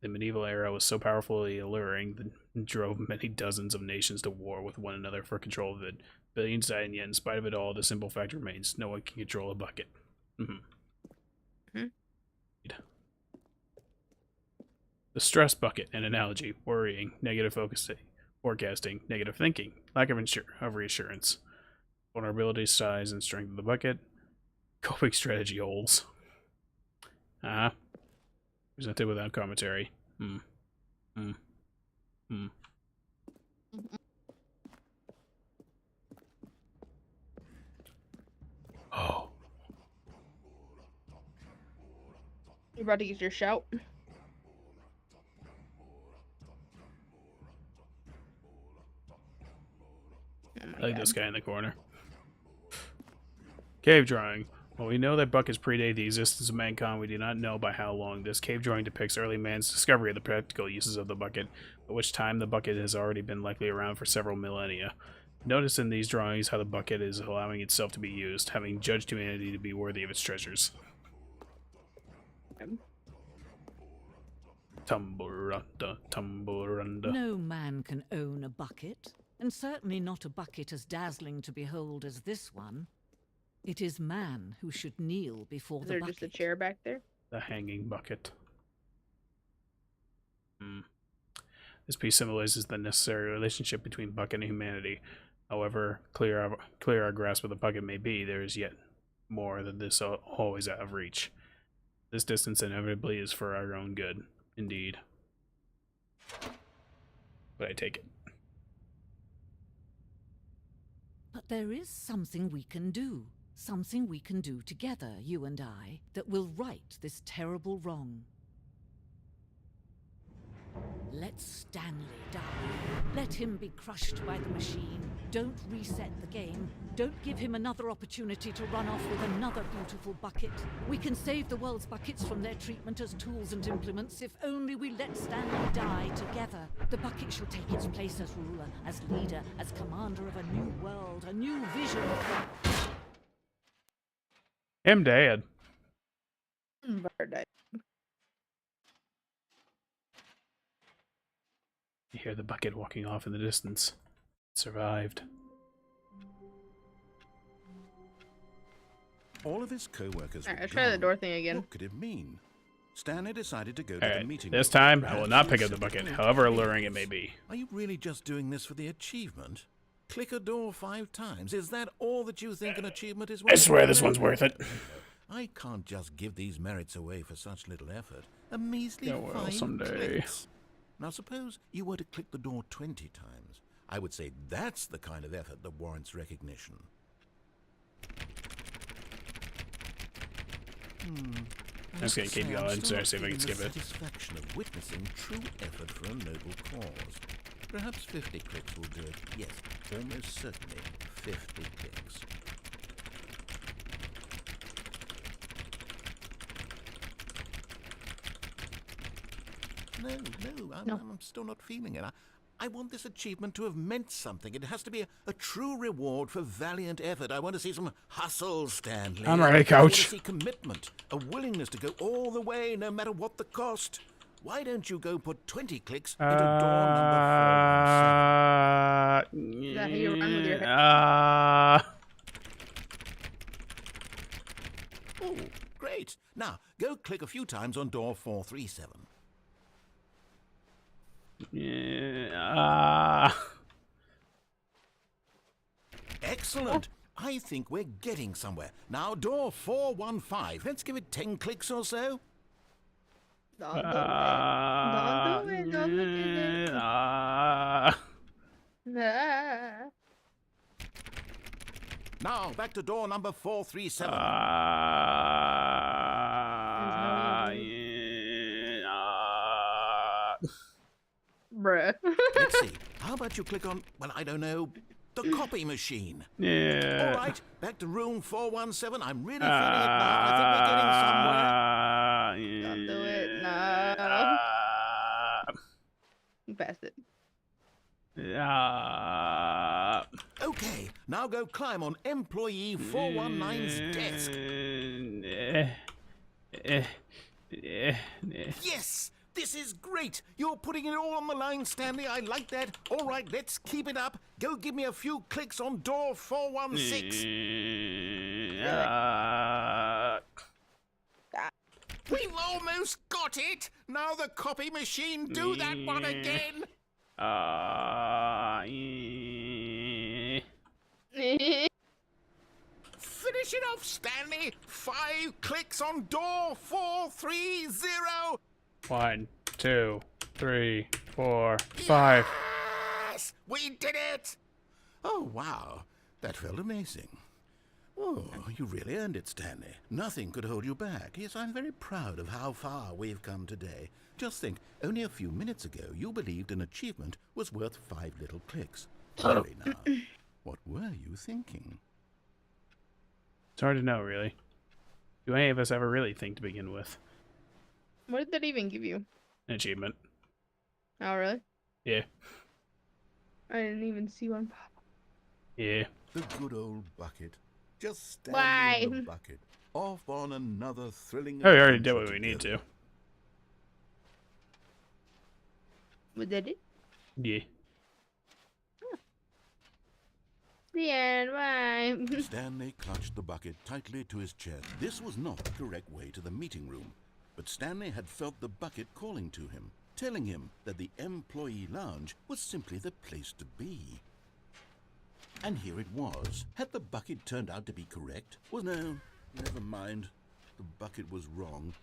the medieval era was so powerfully alluring that it drove many dozens of nations to war with one another for control of it. Billions died, and yet in spite of it all, the simple fact remains: no one can control a bucket. The stress bucket, an analogy: worrying, negative focusing, forecasting, negative thinking, lack of reassurance. Vulnerability, size, and strength of the bucket. Coping strategy holes. Presented without commentary. Oh. You about to use your shout? Oh I like this guy in the corner. Cave drawing. Well, we know that buckets predate the existence of mankind. We do not know by how long. This cave drawing depicts early man's discovery of the practical uses of the bucket, at which time the bucket has already been likely around for several millennia. Notice in these drawings how the bucket is allowing itself to be used, having judged humanity to be worthy of its treasures. Tumble-runda, tumble-runda. No man can own a bucket, and certainly not a bucket as dazzling to behold as this one. It is man who should kneel before Is the there bucket. just a chair back there? The hanging bucket. This piece symbolizes the necessary relationship between bucket and humanity. However clear our grasp of the bucket may be, there is yet more than this always out of reach. This distance inevitably is for our own good, indeed. But I take it. But there is something we can do. Something we can do together, you and I, that will right this terrible wrong. Let Stanley die. Let him be crushed by the machine. Don't reset the game. Don't give him another opportunity to run off with another beautiful bucket. We can save the world's buckets from their treatment as tools and implements if only we let Stanley die together. The bucket shall take its place as ruler, as leader, as commander of a new world, a new vision for... Him dead. Bird. You hear the bucket walking off in the distance. It survived. All of his co-workers were Alright, let's try the gone. door thing again. What could it mean? Stanley decided to go to the Alright, meeting this room. time I Perhaps will not you pick up the should bucket, have however told alluring it us. may be. Are you really just doing this for the achievement? Click a door 5 times. Is that all that you think an achievement is worth? I swear this one's worth it. I can't just give these merits away for such little effort. A measly Yeah, well, 5 someday. clicks. Now suppose you were to click the door 20 times. I would say that's the kind of effort that warrants recognition. I'm just gonna keep going, so see if I can skip it. Satisfaction of witnessing true effort for a noble cause. Perhaps 50 clicks will do it. Yes, almost certainly 50 clicks. No, I'm still not feeling it. I want this achievement to have meant something. It has to be a true reward for valiant effort. I want to see some hustle, Stanley. I'm ready, I want coach. to see commitment, a willingness to go all the way, no matter what the cost. Why don't you go put 20 clicks into door number 417? Is that how you run with your head? Oh, great. Now, go click a few times on door 437. Excellent. I think we're getting somewhere. Now, door 415. Let's give it 10 clicks or so. Don't do it. Don't do it. Don't look at it. Nah. Now, back to door number 437. Bruh. Let's see. How about you click on, well, I don't know, the copy machine? Yeah. All right, back to room 417. I'm really feeling it now. I think we're getting somewhere. Don't do it. No. Pass it. Okay, now go climb on employee 419's desk. Yes! This is great! You're putting it all on the line, Stanley. I like that. All right, let's keep it up. Go give me a few clicks on door 416. We've almost got it! Now the copy machine, do that one again! Finish it off, Stanley! 5 clicks on door 430! 1, 2, 3, 4, 5. Yes! We did it! Oh, wow. That felt amazing. Oh, you really earned it, Stanley. Nothing could hold you back. Yes, I'm very proud of how far we've come today. Just think, only a few minutes ago, you believed an achievement was worth 5 little clicks. Really now, what were you thinking? It's hard to know, really. Do any of us ever really think to begin with? What did that even give you? An achievement. Oh, really? Yeah. I didn't even see one pop. Yeah. The good old bucket. Just Why? standing in the bucket. Off on another thrilling Oh, we already did adventure what we need together. to. Was that it? Yeah. The end. Bye. Stanley clutched the bucket tightly to his chest. This was not the correct way to the meeting room, but Stanley had felt the bucket calling to him, telling him that the employee lounge was simply the place to be. And here it was. Had the bucket turned out to be correct? Well, no, never mind. The bucket was wrong.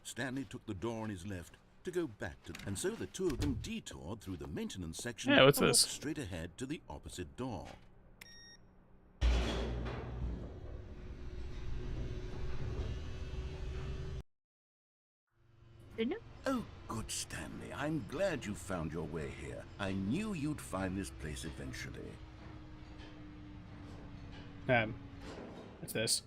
Stanley took the door on his left to go back to, and so the two of them detoured through the maintenance section Yeah, what's and this? walked straight ahead to the opposite door. Didn't it? Oh, good, Stanley. I'm glad you found your way here. I knew you'd find this place eventually. What's this?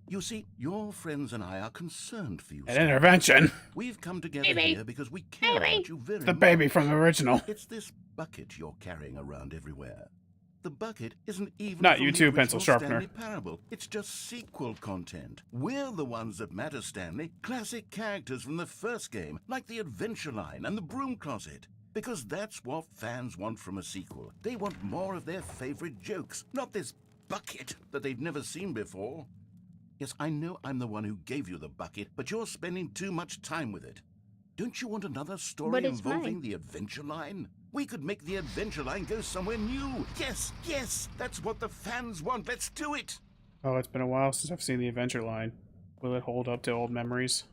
You see, your friends and I are concerned for you, An Stanley. intervention. We've come together Baby. here because we care about you very The baby much. from the original. It's this bucket you're carrying around everywhere. The bucket isn't even Not from you the too, original pencil sharpener. Stanley Parable. It's just sequel content. We're the ones that matter, Stanley. Classic characters from the first game, like the Adventure Line and the Broom Closet. Because that's what fans want from a sequel. They want more of their favorite jokes, not this bucket that they've never seen before. Yes, I know I'm the one who gave you the bucket, but you're spending too much time with it. Don't you want another story But it's involving mine. the Adventure Line? We could make the Adventure Line go somewhere new. Yes, yes, that's what the fans want. Let's do it. Oh, it's been a while since I've seen the Adventure Line. Will it hold up to old memories?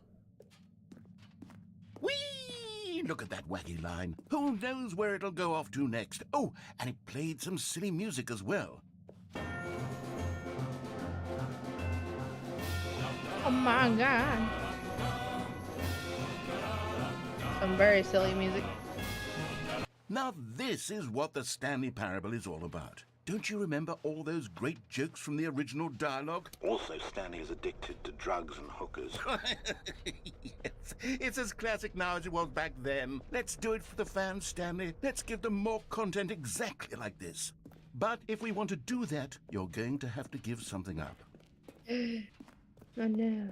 Whee! Look at that wacky line. Who knows where it'll go off to next? Oh, and it played some silly music as well. Oh my god. Some very silly music. Now this is what the Stanley Parable is all about. Don't you remember all those great jokes from the original dialogue? Also, Stanley is addicted to drugs and hookers. Yes, it's as classic now as it was back then. Let's do it for the fans, Stanley. Let's give them more content exactly like this. But if we want to do that, you're going to have to give something up. Oh no.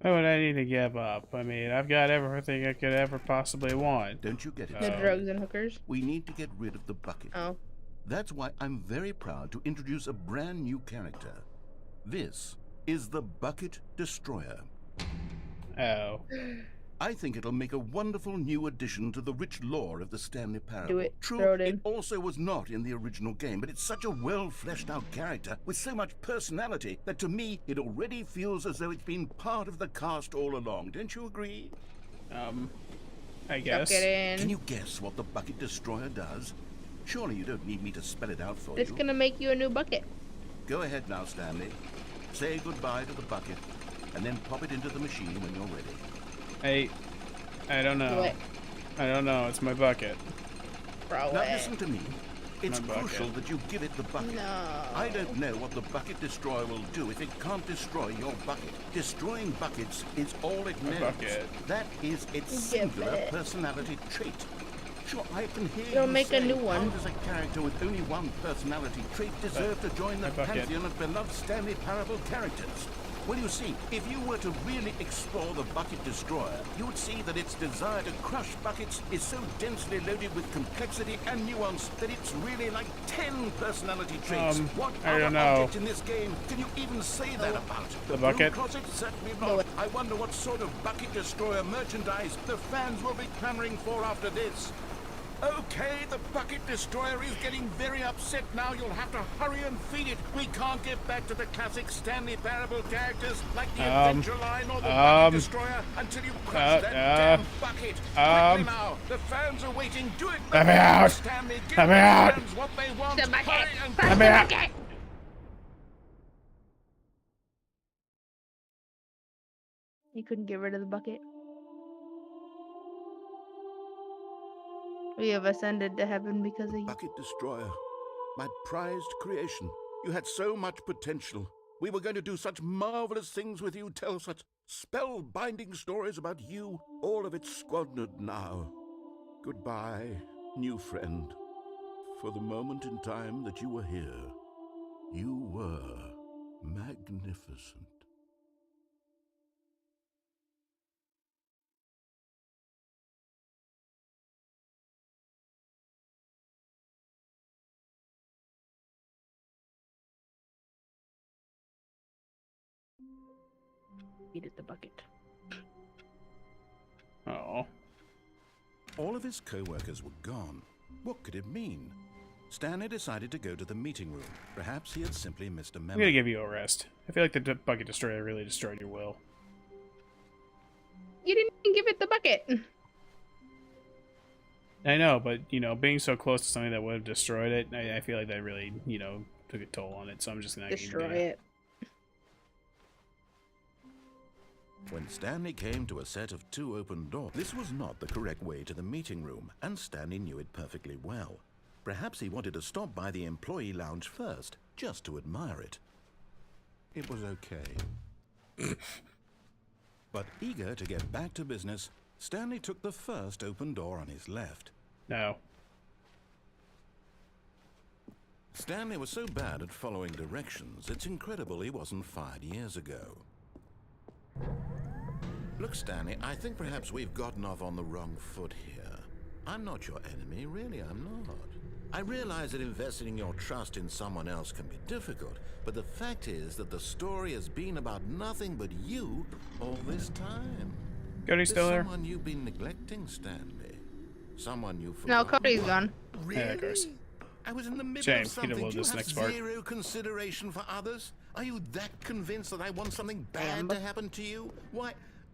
What would I need to give up? I mean, I've got everything I could ever possibly want. Don't you get it? The Stanley? drugs and hookers? We need to get rid of the bucket. Oh. That's why I'm very proud to introduce a brand new character. This is the Bucket Destroyer. Oh. I think it'll make a wonderful new addition to the rich lore of the Stanley Parable. Do it. True, Throw it in. it also was not in the original game, but it's such a well-fleshed-out character with so much personality that to me, it already feels as though it's been part of the cast all along. Don't you agree? I guess. Chuck it Can in. you guess what the Bucket Destroyer does? Surely you don't need me to spell it out for It's you. gonna make you a new bucket. Go ahead now, Stanley. Say goodbye to the bucket, and then pop it into the machine when you're ready. I don't know. Do it. I don't know. It's my bucket. Throw Now it. listen to me. It's My bucket. crucial that you give it the bucket. No. I don't know what the Bucket Destroyer will do if it can't destroy your bucket. Destroying buckets is all it knows. bucket. That is its Give singular it. personality trait. Sure, I can hear You'll you make a say, new one. how does a character with only one personality trait deserve to join the my bucket. pantheon of beloved Stanley Parable characters? Well, you see, if you were to really explore the Bucket Destroyer, you would see that its desire to crush buckets is so densely loaded with complexity and nuance that it's really like 10 personality traits. What I other don't know. object in this game can you even say that about? The Broom bucket? Closet? Certainly No. not. I wonder what sort of Bucket Destroyer merchandise the fans will be clamoring for after this. Okay, the Bucket Destroyer is getting very upset now. You'll have to hurry and feed it. We can't get back to the classic Stanley Parable characters like the Adventure Line or the Bucket Destroyer until you crush that damn bucket. Quickly now, the fans are waiting. Do it. Let me out. Stanley, give Let me the out. fans what they want. The bucket. Hurry and Let me out. You couldn't get rid of the bucket. We have ascended to heaven because of you. Bucket Destroyer, my prized creation. You had so much potential. We were going to do such marvelous things with you, tell such spellbinding stories about you. All of it squandered now. Goodbye, new friend. For the moment in time that you were here, you were magnificent. Eat at the bucket. Oh. All of his co-workers were gone. What could it mean? Stanley decided to go to the meeting room. Perhaps he had simply missed a memo. I'm gonna give you a rest. I feel like the bucket destroyer really destroyed your will. You didn't even give it the bucket. I know, but, you know, being so close to something that would have destroyed it, I feel like that really, you know, took a toll on it, so I'm just gonna Destroy it. When Stanley came to a set of 2 open doors, this was not the correct way to the meeting room, and Stanley knew it perfectly well. Perhaps he wanted to stop by the employee lounge first, just to admire it. It was okay. But eager to get back to business, Stanley took the first open door on his left. No. Stanley was so bad at following directions, it's incredible he wasn't fired years ago. Look, Stanley, I think perhaps we've gotten off on the wrong foot here. I'm not your enemy, really, I'm not. I realize that investing your trust in someone else can be difficult, but the fact is that the story has been about nothing but you all this time. Cody's still there? Someone you've been neglecting, Stanley. Someone you forgot. No, Cody's gone. Really? Yeah, of course. I was in the middle Shame, of he'd something. have Do loved you this have next part. zero consideration for others? Are you that convinced that I want something bad to happen to you? Why,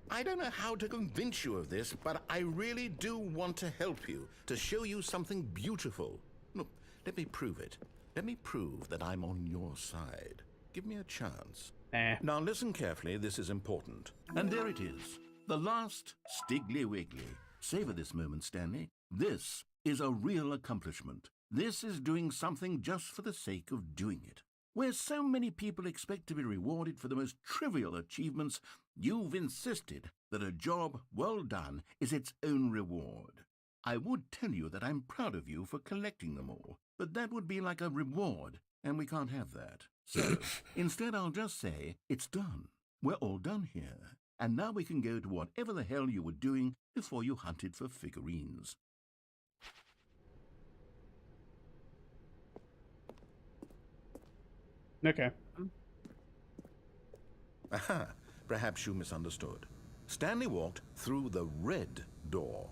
I don't know how to convince you of this, but I really do want to help you, to show you something beautiful. Look, let me prove it. Let me prove that I'm on your side. Give me a chance. Now listen carefully, this is important. And there it is, the last Stiggly Wiggly. Savor this moment, Stanley. This is a real accomplishment. This is doing something just for the sake of doing it. Where so many people expect to be rewarded for the most trivial achievements, you've insisted that a job well done is its own reward. I would tell you that I'm proud of you for collecting them all, but that would be like a reward, and we can't have that. So, instead I'll just say, it's done. We're all done here. And now we can go to whatever the hell you were doing before you hunted for figurines. Okay. Aha, perhaps you misunderstood. Stanley walked through the red door.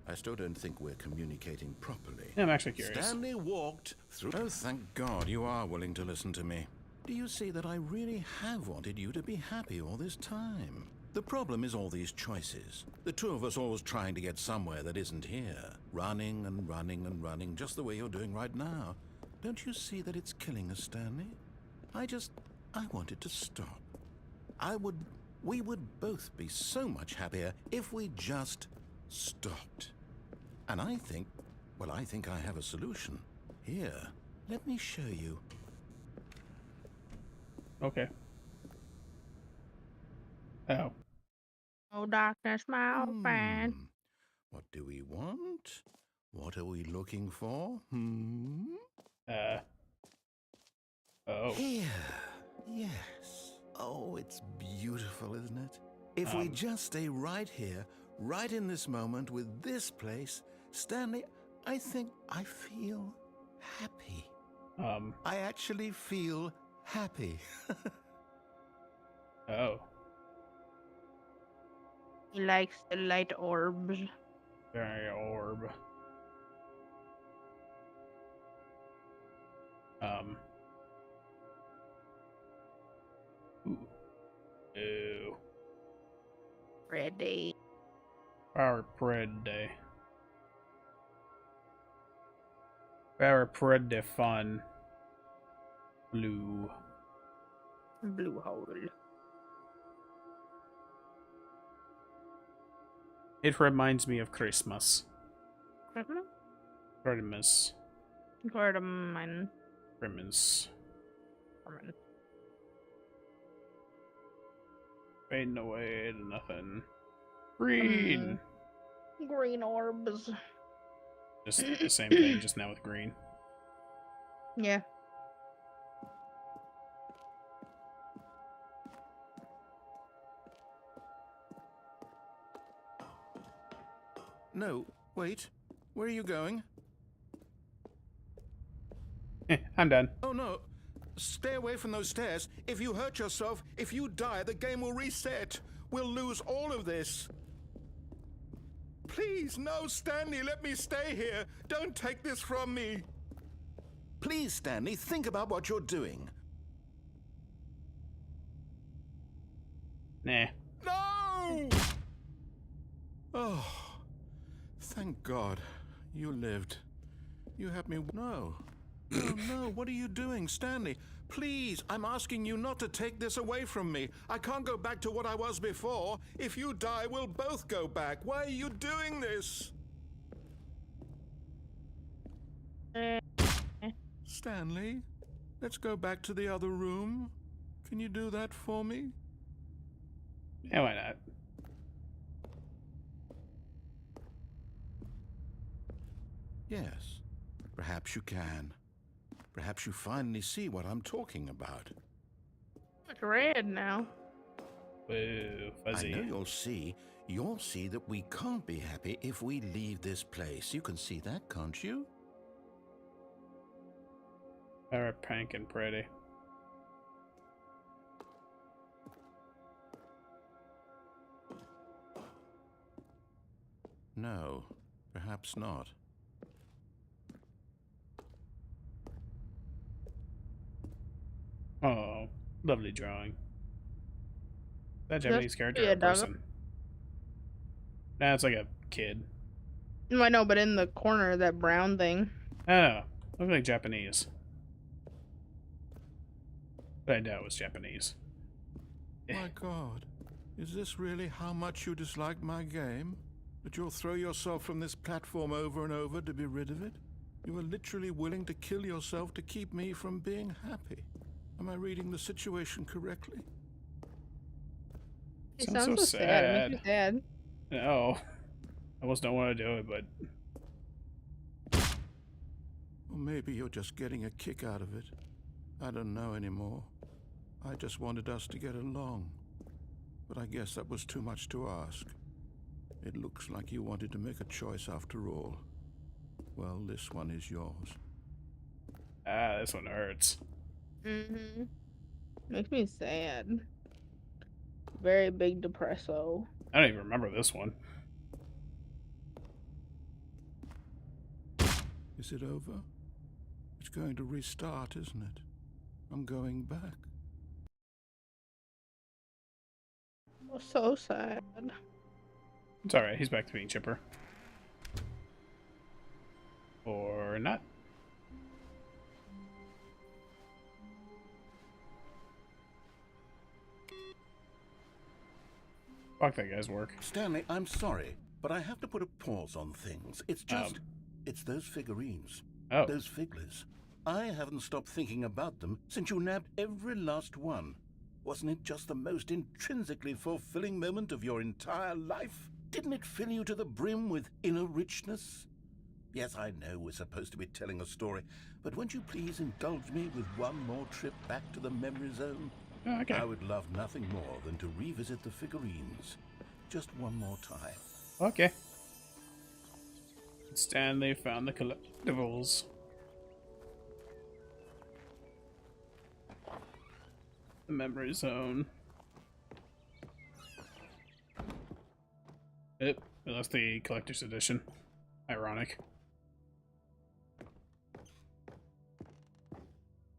I still don't think we're communicating properly. I'm actually curious. Stanley walked through... Oh, thank God you are willing to listen to me. Do you see that I really have wanted you to be happy all this time? The problem is all these choices. The two of us always trying to get somewhere that isn't here. Running and running and running, just the way you're doing right now. Don't you see that it's killing us, Stanley? I want it to stop. We would both be so much happier if we just stopped. And I think I have a solution. Here, let me show you. Okay. Oh. Oh, darkness, my old friend. What do we want? What are we looking for? Oh. Here. Yes. Oh, it's beautiful, isn't it? If we just stay right here, right in this moment with this place, Stanley, I think I feel happy. I actually feel happy. Oh. He likes the light orbs. Very orb. Ooh. Ew. Ready. Power pretty. Power pretty fun. Blue. Blue hole. It reminds me of Christmas. Christmas? Christmas. Cardamom. Rimmons. Fading away to nothing. Green! Green orbs. Just the same thing, just now with green. Yeah. No, wait. Where are you going? I'm done. Oh no. Stay away from those stairs. If you hurt yourself, if you die, the game will reset. We'll lose all of this. Please, no, Stanley, let me stay here. Don't take this from me. Please, Stanley, think about what you're doing. Nah. No! Oh, thank God. You lived. You had me. No. No, no, what are you doing, Stanley? Please, I'm asking you not to take this away from me. I can't go back to what I was before. If you die, we'll both go back. Why are you doing this? Stanley, let's go back to the other room. Can you do that for me? Yeah, why not? Yes, perhaps you can. Perhaps you finally see what I'm talking about. It's red now. Whoa, fuzzy. I know you'll see. You'll see that we can't be happy if we leave this place. You can see that, can't you? Very pink and pretty. No, perhaps not. Oh, lovely drawing. That That's Japanese character pretty or dog. person? Nah, it's like a kid. No, I know, but in the corner, that brown thing. Oh, look like Japanese. But I doubt it was Japanese. My God, is this really how much you dislike my game? That you'll throw yourself from this platform over and over to be rid of it? You are literally willing to kill yourself to keep me from being happy. Am I reading the situation correctly? It Sounds sounds so so sad. It sad. makes me sad. No. I almost don't want to do it, but Or maybe you're just getting a kick out of it. I don't know anymore. I just wanted us to get along. But I guess that was too much to ask. It looks like you wanted to make a choice after all. Well, this one is yours. this one hurts. Mm-hmm. Makes me sad. Very big depresso. I don't even remember this one. Is it over? It's going to restart, isn't it? I'm going back. So sad. It's alright, he's back to being chipper. Or not. Fuck that guy's work. Stanley, I'm sorry, but I have to put a pause on things. It's just... it's those figurines. Oh. Those figglers. I haven't stopped thinking about them since you nabbed every last one. Wasn't it just the most intrinsically fulfilling moment of your entire life? Didn't it fill you to the brim with inner richness? Yes, I know we're supposed to be telling a story, but won't you please indulge me with one more trip back to the memory zone? Oh, okay. I would love nothing more than to revisit the figurines. Just one more time. Okay. Stanley found the collectibles. The memory zone. Yep, that's the collector's edition. Ironic.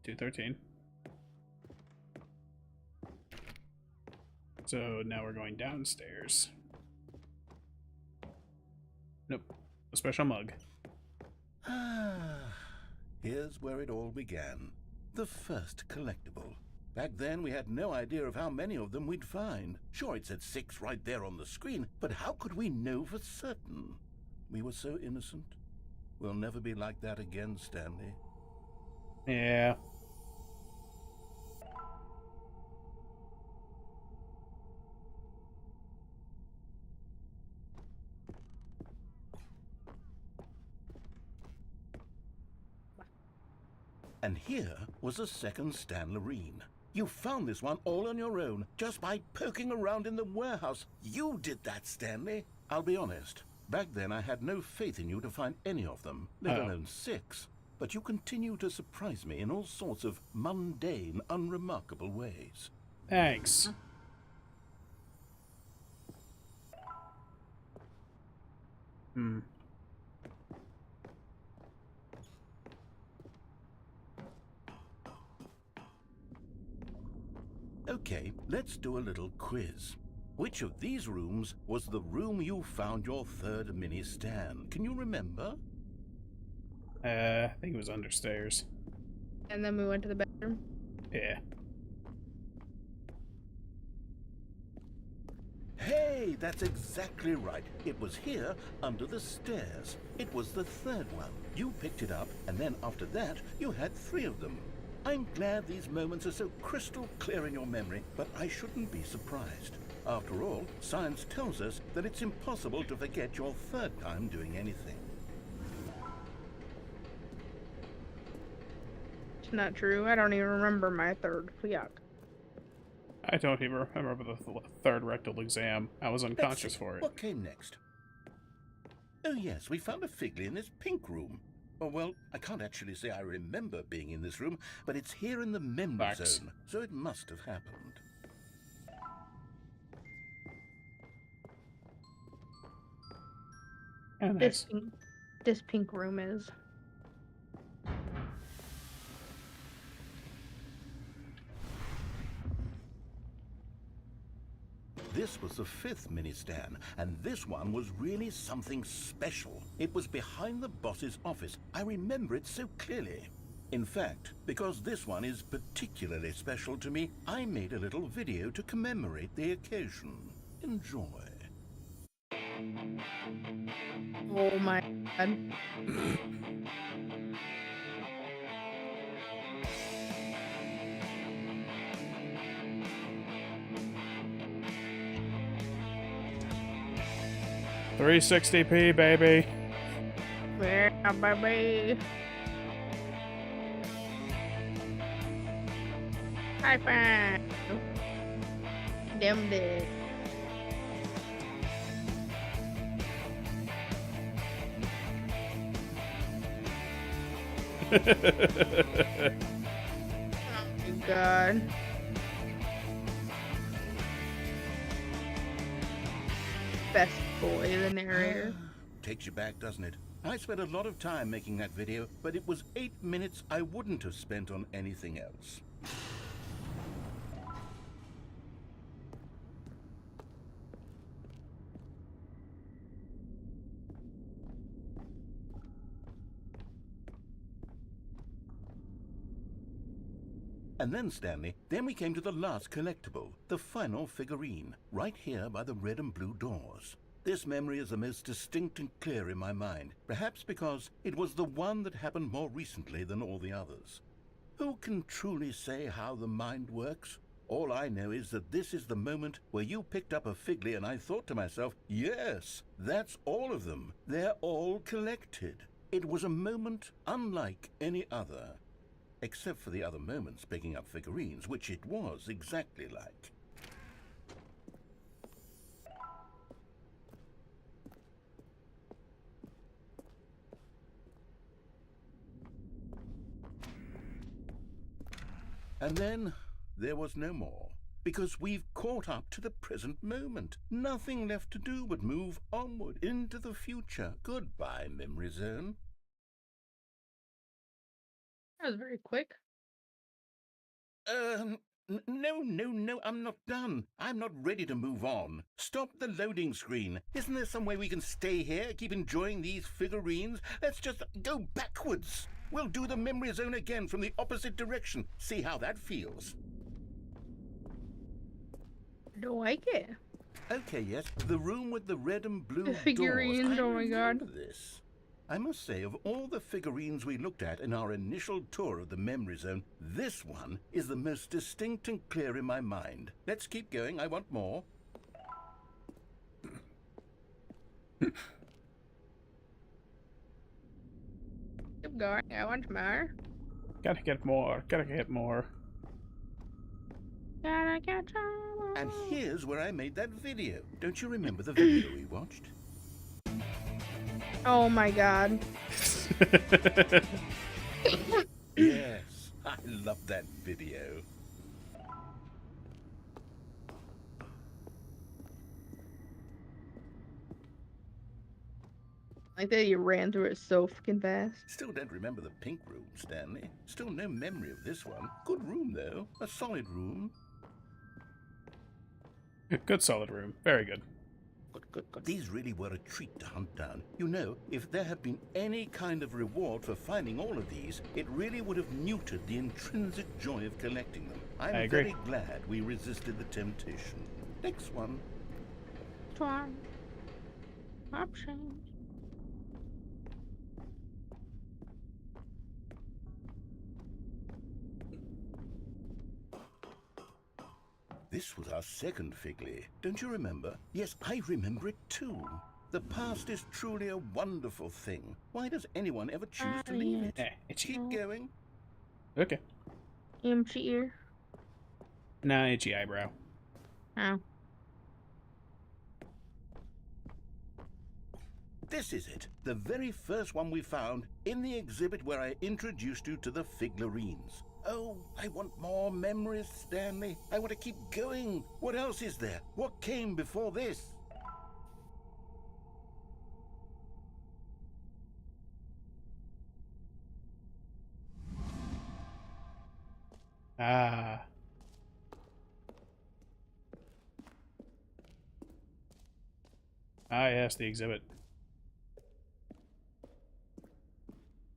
213. So now we're going downstairs. Nope. A special mug. Here's where it all began. The first collectible. Back then, we had no idea of how many of them we'd find. Sure, it said 6 right there on the screen, but how could we know for certain? We were so innocent. We'll never be like that again, Stanley. Yeah. And here was a second Stanlerine. You found this one all on your own, just by poking around in the warehouse. You did that, Stanley. I'll be honest. Back then I had no faith in you to find any of them, let alone 6. But you continue to surprise me in all sorts of mundane, unremarkable ways. Thanks. Hmm. Okay, let's do a little quiz. Which of these rooms was the room you found your third mini Stan? Can you remember? I think it was understairs. And then we went to the bedroom. Yeah. Hey, that's exactly right. It was here, under the stairs. It was the third one. You picked it up, and then after that, you had 3 of them. I'm glad these moments are so crystal clear in your memory, but I shouldn't be surprised. After all, science tells us that it's impossible to forget your third time doing anything. It's not true. I don't even remember my third. Yuck. I don't even remember the third rectal exam. I was unconscious for it. What came next? Oh yes, we found a figly in this pink room. Oh, well, I can't actually say I remember being in this room, but it's here in the memory zone, so it must have happened. And This pink room is. This was the 5th mini-Stan, and this one was really something special. It was behind the boss's office. I remember it so clearly. In fact, because this one is particularly special to me, I made a little video to commemorate the occasion. Enjoy. Oh my god. $360p, baby. Yeah, baby. High five. Damn dead. Oh my god. Best boy, the narrator. Takes you back, doesn't it? I spent a lot of time making that video, but it was 8 minutes I wouldn't have spent on anything else. And then, Stanley, then we came to the last collectible, the final figurine, right here by the red and blue doors. This memory is the most distinct and clear in my mind, perhaps because it was the one that happened more recently than all the others. Who can truly say how the mind works? All I know is that this is the moment where you picked up a figly and I thought to myself, yes, that's all of them. They're all collected. It was a moment unlike any other. Except for the other moments picking up figurines, which it was exactly like. And then there was no more, because we've caught up to the present moment. Nothing left to do but move onward into the future. Goodbye, memory zone. That was very quick. No, I'm not done. I'm not ready to move on. Stop the loading screen. Isn't there some way we can stay here, keep enjoying these figurines? Let's just go backwards. We'll do the memory zone again from the opposite direction. See how that feels. I don't like it. Okay, yes, the room with the red and blue The figurines, doors. oh my god. This. I must say, of all the figurines we looked at in our initial tour of the memory zone, this one is the most distinct and clear in my mind. Let's keep going, I want more. Keep going. I want more. Gotta get more. Gotta get more. Gotta get some. And here's where I made that video. Don't you remember the video we watched? Oh my god. Yes, I love that video. Like that you ran through it so freaking fast. Still don't remember the pink room, Stanley. Still no memory of this one. Good room, though. A solid room. Good solid room. Very good. Good. These really were a treat to hunt down. You know, if there had been any kind of reward for finding all of these, it really would have neutered the intrinsic joy of collecting them. I I'm agree. very glad we resisted the temptation. Next one. One. Options. This was our second Figley. Don't you remember? Yes, I remember it too. The past is truly a wonderful thing. Why does anyone ever choose to leave it? Itchy. Keep going. Okay. Empty ear. Nah, itchy eyebrow. Oh. This is it. The very first one we found in the exhibit where I introduced you to the figlarines. Oh, I want more memories, Stanley. I want to keep going. What else is there? What came before this? Ah. Ah, yes, the exhibit.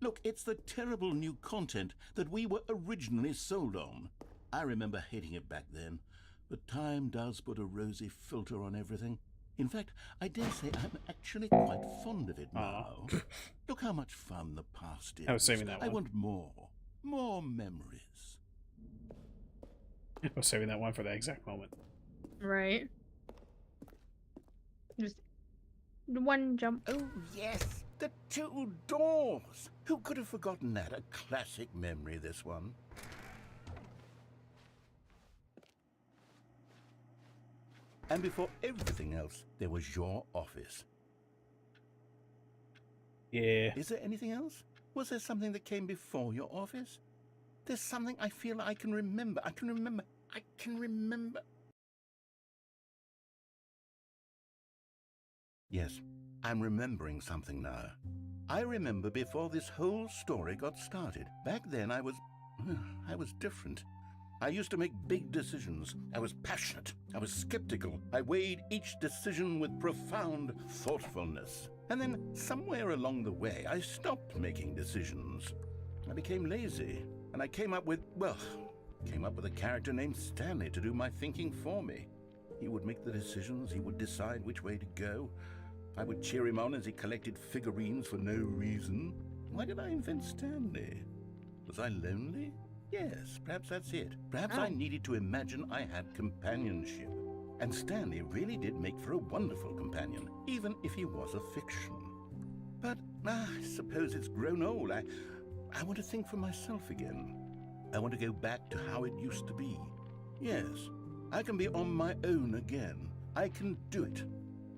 Look, it's the terrible new content that we were originally sold on. I remember hating it back then, but time does put a rosy filter on everything. In fact, I dare say I'm actually quite fond of it now. Look how much fun the past is. I was saving that one. I want more. More memories. I was saving that one for that exact moment. Right. Just one jump. Oh, yes. The two doors! Who could have forgotten that? A classic memory, this one. And before everything else, there was your office. Yeah. Is there anything else? Was there something that came before your office? There's something I feel I can remember. I can remember. Yes, I'm remembering something now. I remember before this whole story got started. Back then I was different. I used to make big decisions. I was passionate. I was skeptical. I weighed each decision with profound thoughtfulness. And then somewhere along the way, I stopped making decisions. I became lazy. And I came up with a character named Stanley to do my thinking for me. He would make the decisions. He would decide which way to go. I would cheer him on as he collected figurines for no reason. Why did I invent Stanley? Was I lonely? Yes, perhaps that's it. Perhaps I needed to imagine I had companionship. And Stanley really did make for a wonderful companion, even if he was a fiction. But I suppose it's grown old. I want to think for myself again. I want to go back to how it used to be. Yes, I can be on my own again. I can do it.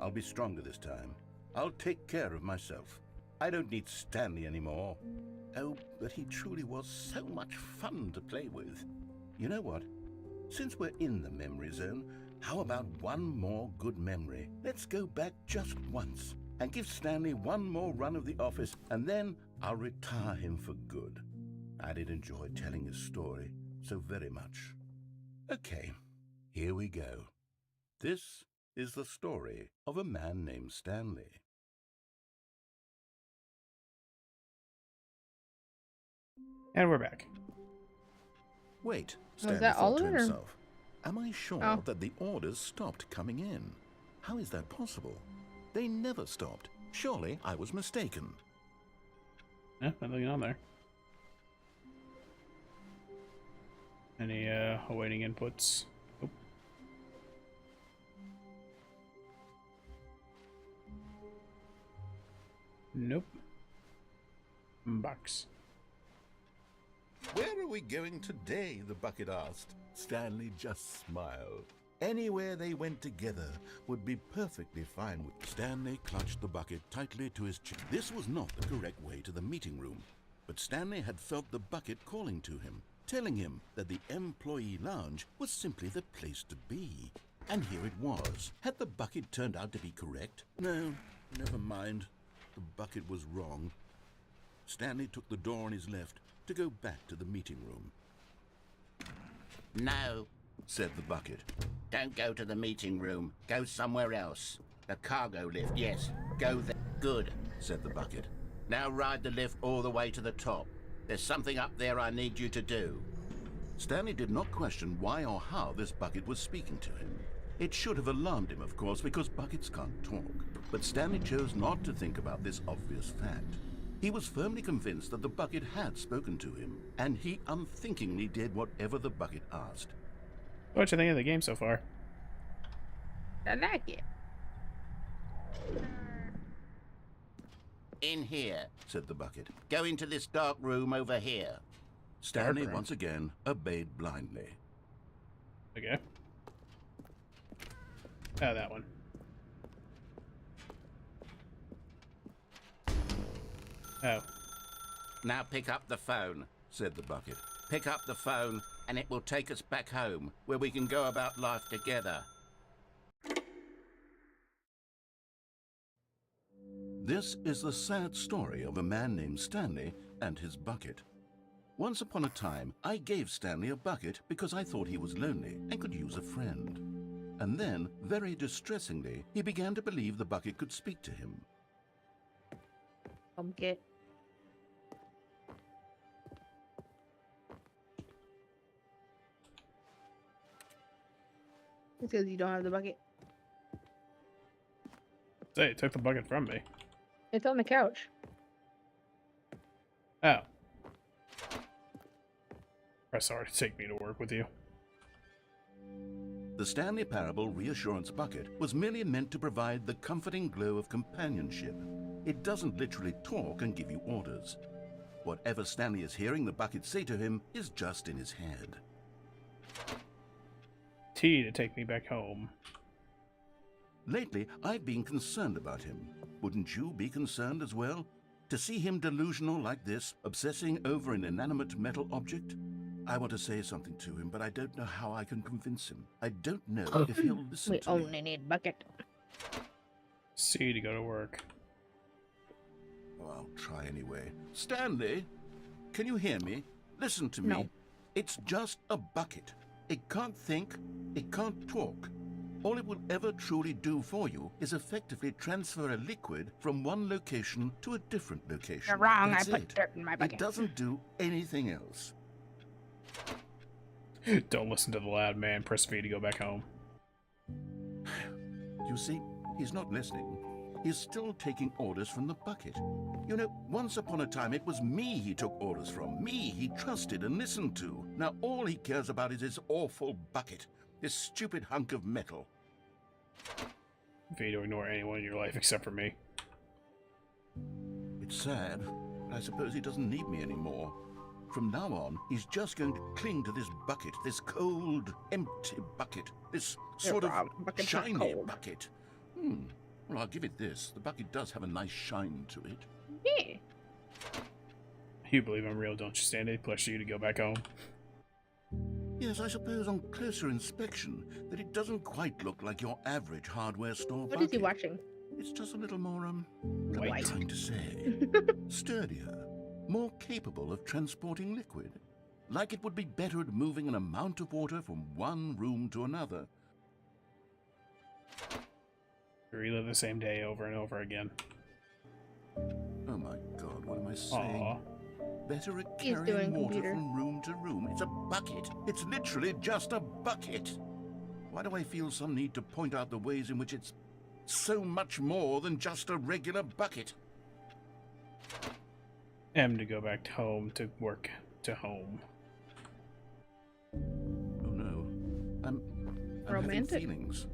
I'll be stronger this time. I'll take care of myself. I don't need Stanley anymore. Oh, but he truly was so much fun to play with. You know what? Since we're in the memory zone, how about one more good memory? Let's go back just once and give Stanley one more run of the office, and then I'll retire him for good. I did enjoy telling his story so very much. Okay, here we go. This is the story of a man named Stanley. And we're back. Wait, Was Stanley that all thought to of it, or- Yeah, nothing on there. Any awaiting inputs? Nope. Nope. Box. Where are we going today? The bucket asked. Stanley just smiled. Anywhere they went together would be perfectly fine with. Stanley clutched the bucket tightly to his chin. This was not the correct way to the meeting room, but Stanley had felt the bucket calling to him, telling him that the employee lounge was simply the place to be. And here it was. Had the bucket turned out to be correct? No, never mind. The bucket was wrong. Stanley took the door on his left to go back to the meeting room. No, Said the bucket. don't go to the meeting room. Go somewhere else. The cargo lift, yes. Go there. Good, Said the bucket. now ride the lift all the way to the top. There's something up there I need you to do. Stanley did not question why or how this bucket was speaking to him. It should have alarmed him, of course, because buckets can't talk. But Stanley chose not to think about this obvious fact. He was firmly convinced that the bucket had spoken to him, and he unthinkingly did whatever the bucket asked. What you think of the game so far? I like it. In here. Said the bucket. Go into this dark room over here. Stanley room. once again obeyed blindly. Okay. Oh, that one. Oh. Now pick up the phone. Said the bucket. Pick up the phone, and it will take us back home, where we can go about life together. This is the sad story of a man named Stanley and his bucket. Once upon a time, I gave Stanley a bucket because I thought he was lonely and could use a friend. And then, very distressingly, he began to believe the bucket could speak to him. Get. It's because you don't have the bucket. Say, it took the bucket from me. It's on the couch. Oh. Press R to take me to work with you. The Stanley Parable Reassurance Bucket was merely meant to provide the comforting glow of companionship. It doesn't literally talk and give you orders. Whatever Stanley is hearing the bucket say to him is just in his head. T to take me back home. Lately, I've been concerned about him. Wouldn't you be concerned as well? To see him delusional like this, obsessing over an inanimate metal object? I want to say something to him, but I don't know how I can convince him. I don't know if he'll listen We to me. only need bucket. C to go to work. Oh, I'll try anyway. Stanley, can you hear me? Listen to me. No. It's just a bucket. It can't think, it can't talk. All it will ever truly do for you is effectively transfer a liquid from one location to a different location. You're wrong. That's I put it. dirt in my bucket. It doesn't do anything else. Don't listen to the loud man. Press V to go back home. You see, he's not listening. He's still taking orders from the bucket. You know, once upon a time it was me he took orders from. Me he trusted and listened to. Now all he cares about is his awful bucket. This stupid hunk of metal. V to ignore anyone in your life except for me. It's sad, but I suppose he doesn't need me anymore. From now on, he's just going to cling to this bucket, this cold, empty bucket, this sort of Bucket's not shiny cold. bucket. Well, I'll give it this. The bucket does have a nice shine to it. Yeah. You believe I'm real, don't you, Stanley? Push you to go back home. Yes, I suppose on closer inspection that it doesn't quite look like your average hardware store What bucket. is he watching? It's just a little more, what am I White. trying to say? Sturdier, more capable of transporting liquid. Like it would be better at moving an amount of water from one room to another. Relive the same day over and over again. Oh my god, what am I saying? Aw. Better at He's carrying doing water computer. from room to room. It's a bucket. It's literally just a bucket. Why do I feel some need to point out the ways in which it's so much more than just a regular bucket? M to go back home to work to home. Oh no. I'm having Romantic. feelings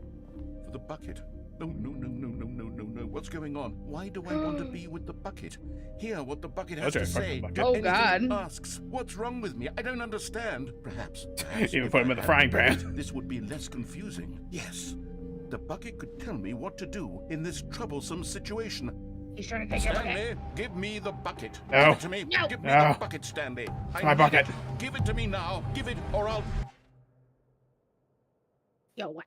for the bucket. No, no, no, no, no, no, no, no. What's going on? Why do I want to be with the bucket? Hear what the bucket has Okay, to fuck the say. bucket. Do Oh, anything God. it asks. What's wrong with me? I don't understand. Perhaps Even if put him I in the had frying the bucket, pan. this would be less confusing. Yes. The bucket could tell me what to do in this troublesome situation. He's trying to take everything. Stanley, give me the bucket. No. Give it to me. No. Give me No. the bucket, Stanley. I my need bucket. it. Give it to me now. Give it, or I'll... Yo, what?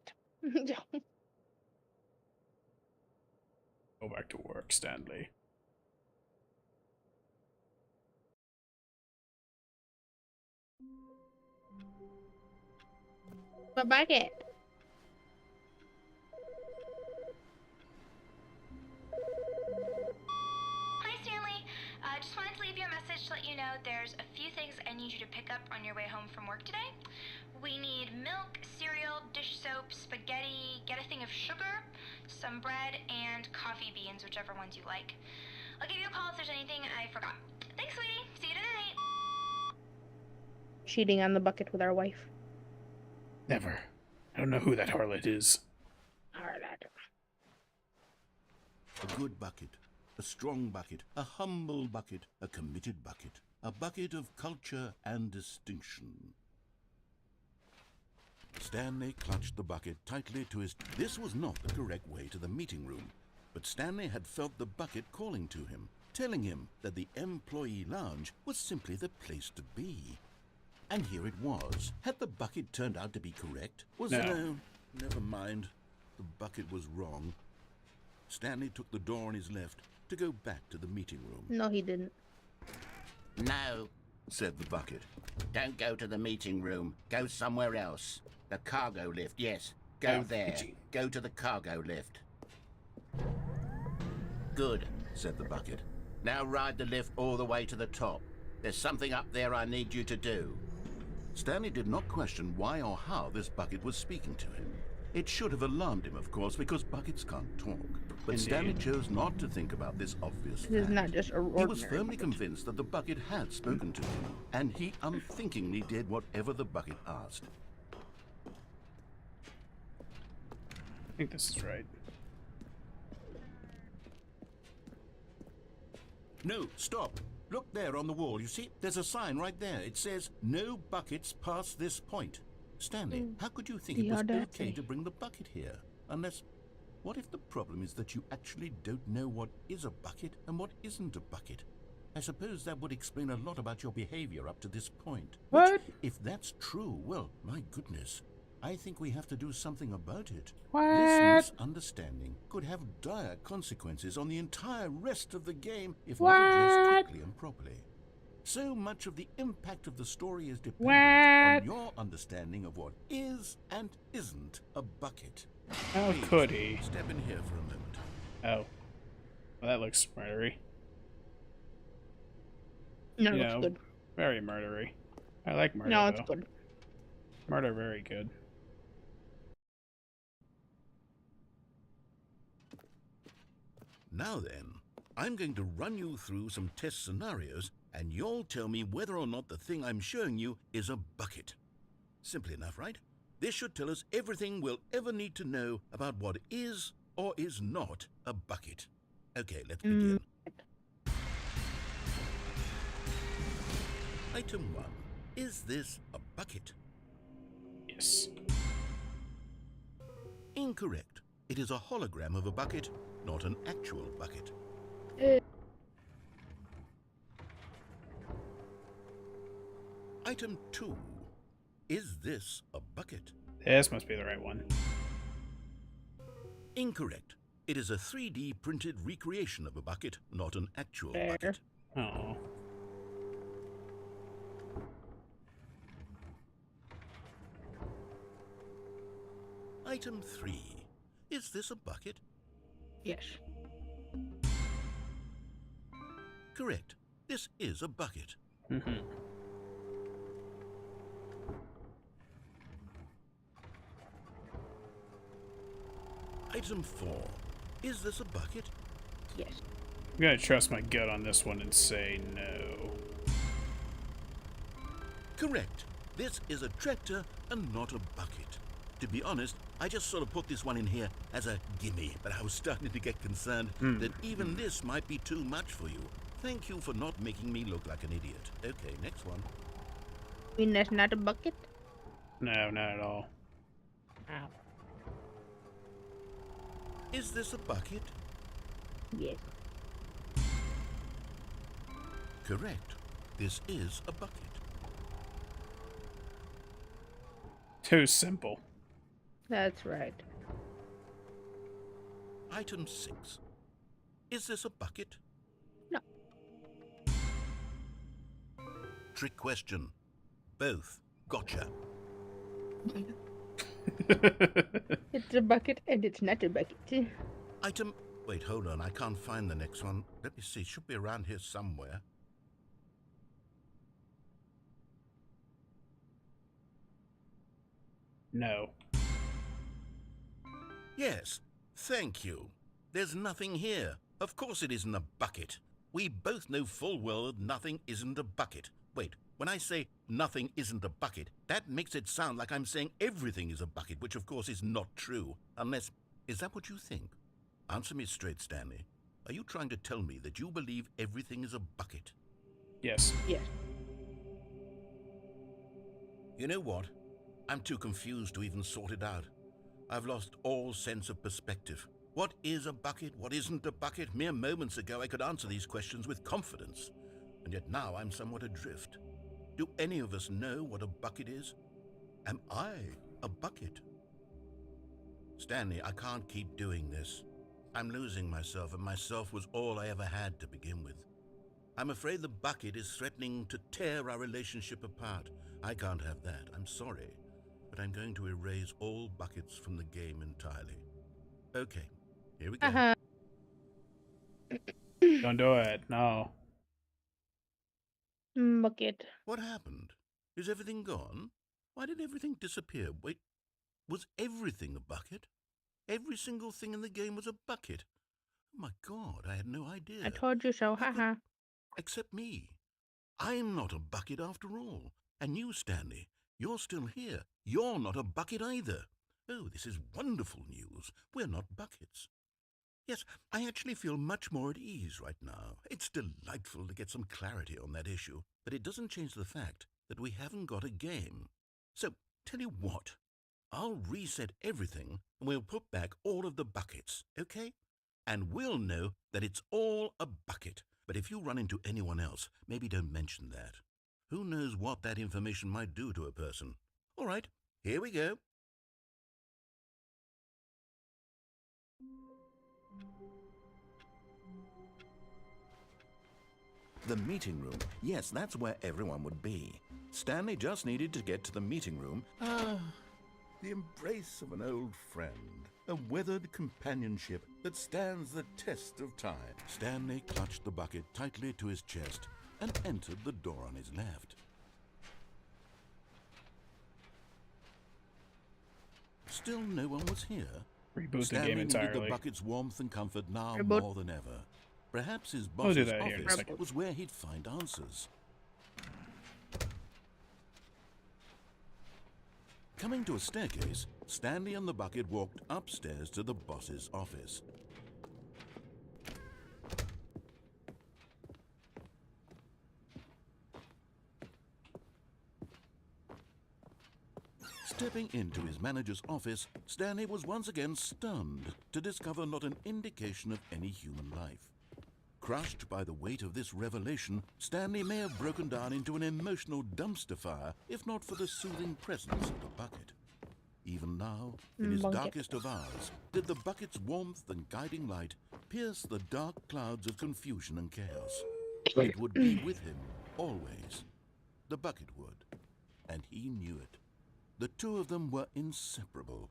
Go back to work, Stanley. My bucket. Hi, Stanley. Just wanted to leave you a message to let you know there's a few things I need you to pick up on your way home from work today. We need milk, cereal, dish soap, spaghetti, get a thing of sugar, some bread, and coffee beans, whichever ones you like. I'll give you a call if there's anything I forgot. Thanks, sweetie. See you tonight. Cheating on the bucket with our wife. Never. I don't know who that harlot is. Harlot. A good bucket, a strong bucket, a humble bucket, a committed bucket, a bucket of culture and distinction. Stanley clutched the bucket tightly to his... This was not the correct way to the meeting room, but Stanley had felt the bucket calling to him, telling him that the employee lounge was simply the place to be. And here it was. Had the bucket turned out to be correct? No. Never mind. The bucket was wrong. Stanley took the door on his left to go back to the meeting room. No, he didn't. No, Said the bucket. don't go to the meeting room. Go somewhere else. The cargo lift, yes. Go Oh, there. gee. Go to the cargo lift. Good, said the bucket. Now ride the lift all the way to the top. There's something up there I need you to do. Stanley did not question why or how this bucket was speaking to him. It should have alarmed him, of course, because buckets can't talk. But Indeed. Stanley chose not to think about this obvious This is fact. not just a He was ordinary firmly bucket. convinced that the bucket had spoken to him, and he unthinkingly did whatever the bucket asked. I think this is right. No, stop. Look there on the wall. You see, there's a sign right there. It says, "No buckets past this point." Stanley, how could you think The it was okay audacity. to bring the bucket here? Unless, what if the problem is that you actually don't know what is a bucket and what isn't a bucket? I suppose that would explain a lot about your behavior up to this point. What? Which, if that's true, well, my goodness, I think we have to do something about it. What? This misunderstanding could have dire consequences on the entire rest of the game if not What? addressed quickly and properly. So much of the impact of the story is dependent What? on your understanding of what is and isn't a bucket. How Please, could he? step in here for a moment. Oh. Well, that looks murdery. No, You it looks know, good. very murdery. I like murder, No, it's though. good. Murder, very good. Now then, I'm going to run you through some test scenarios, and you'll tell me whether or not the thing I'm showing you is a bucket. Simple enough, right? This should tell us everything we'll ever need to know about what is or is not a bucket. Okay, let's begin. Item 1. Is this a bucket? Yes. Incorrect. It is a hologram of a bucket, not an actual bucket. Item 2. Is this a bucket? This must be the right one. Incorrect. It is a 3D printed recreation of a bucket, not an actual Fair. bucket. Oh. Item 3. Is this a bucket? Yes. Correct. This is a bucket. Mm-hmm. Item 4. Is this a bucket? Yes. I'm gonna trust my gut on this one and say no. Correct. This is a tractor and not a bucket. To be honest, I just sort of put this one in here as a gimme, but I was starting to get concerned that even this might be too much for you. Thank you for not making me look like an idiot. Okay, next one. I mean, that's not a bucket? No, not at all. Ow. Is this a bucket? Yes. Correct. This is a bucket. Too simple. That's right. Item 6. Is this a bucket? No. Trick question. Both. Gotcha. It's a bucket and it's not a bucket. Item... Wait, hold on. I can't find the next one. Let me see. Should be around here somewhere. No. Yes. Thank you. There's nothing here. Of course it isn't a bucket. We both know full well that nothing isn't a bucket. Wait, when I say nothing isn't a bucket, that makes it sound like I'm saying everything is a bucket, which of course is not true. Unless... Is that what you think? Answer me straight, Stanley. Are you trying to tell me that you believe everything is a bucket? Yes. Yes. You know what? I'm too confused to even sort it out. I've lost all sense of perspective. What is a bucket? What isn't a bucket? Mere moments ago I could answer these questions with confidence. And yet now I'm somewhat adrift. Do any of us know what a bucket is? Am I a bucket? Stanley, I can't keep doing this. I'm losing myself, and myself was all I ever had to begin with. I'm afraid the bucket is threatening to tear our relationship apart. I can't have that. I'm sorry. But I'm going to erase all buckets from the game entirely. Okay, here we go. Don't do it. No. Bucket. What happened? Is everything gone? Why did everything disappear? Wait, was everything a bucket? Every single thing in the game was a bucket. Oh my God, I had no idea. I told you so, haha. Except me. I'm not a bucket after all. And you, Stanley, you're still here. You're not a bucket either. Oh, this is wonderful news. We're not buckets. Yes, I actually feel much more at ease right now. It's delightful to get some clarity on that issue, but it doesn't change the fact that we haven't got a game. So, tell you what, I'll reset everything and we'll put back all of the buckets, okay? And we'll know that it's all a bucket. But if you run into anyone else, maybe don't mention that. Who knows what that information might do to a person? All right, here we go. The meeting room. Yes, that's where everyone would be. Stanley just needed to get to the meeting room. The embrace of an old friend. A weathered companionship that stands the test of time. Stanley clutched the bucket tightly to his chest and entered the door on his left. Still no one was here. Reboot Stanley the game needed entirely. the bucket's warmth and comfort now Reboot. more than ever. Perhaps his We'll do boss's that here in a office second. was where he'd find answers. Coming to a staircase, Stanley and the bucket walked upstairs to the boss's office. Stepping into his manager's office, Stanley was once again stunned to discover not an indication of any human life. Crushed by the weight of this revelation, Stanley may have broken down into an emotional dumpster fire if not for the soothing presence of the bucket. Even now, in his Bucket. darkest of hours, did the bucket's warmth and guiding light pierce the dark clouds of confusion and chaos. It would be with him, always. The bucket would, and he knew it. The two of them were inseparable.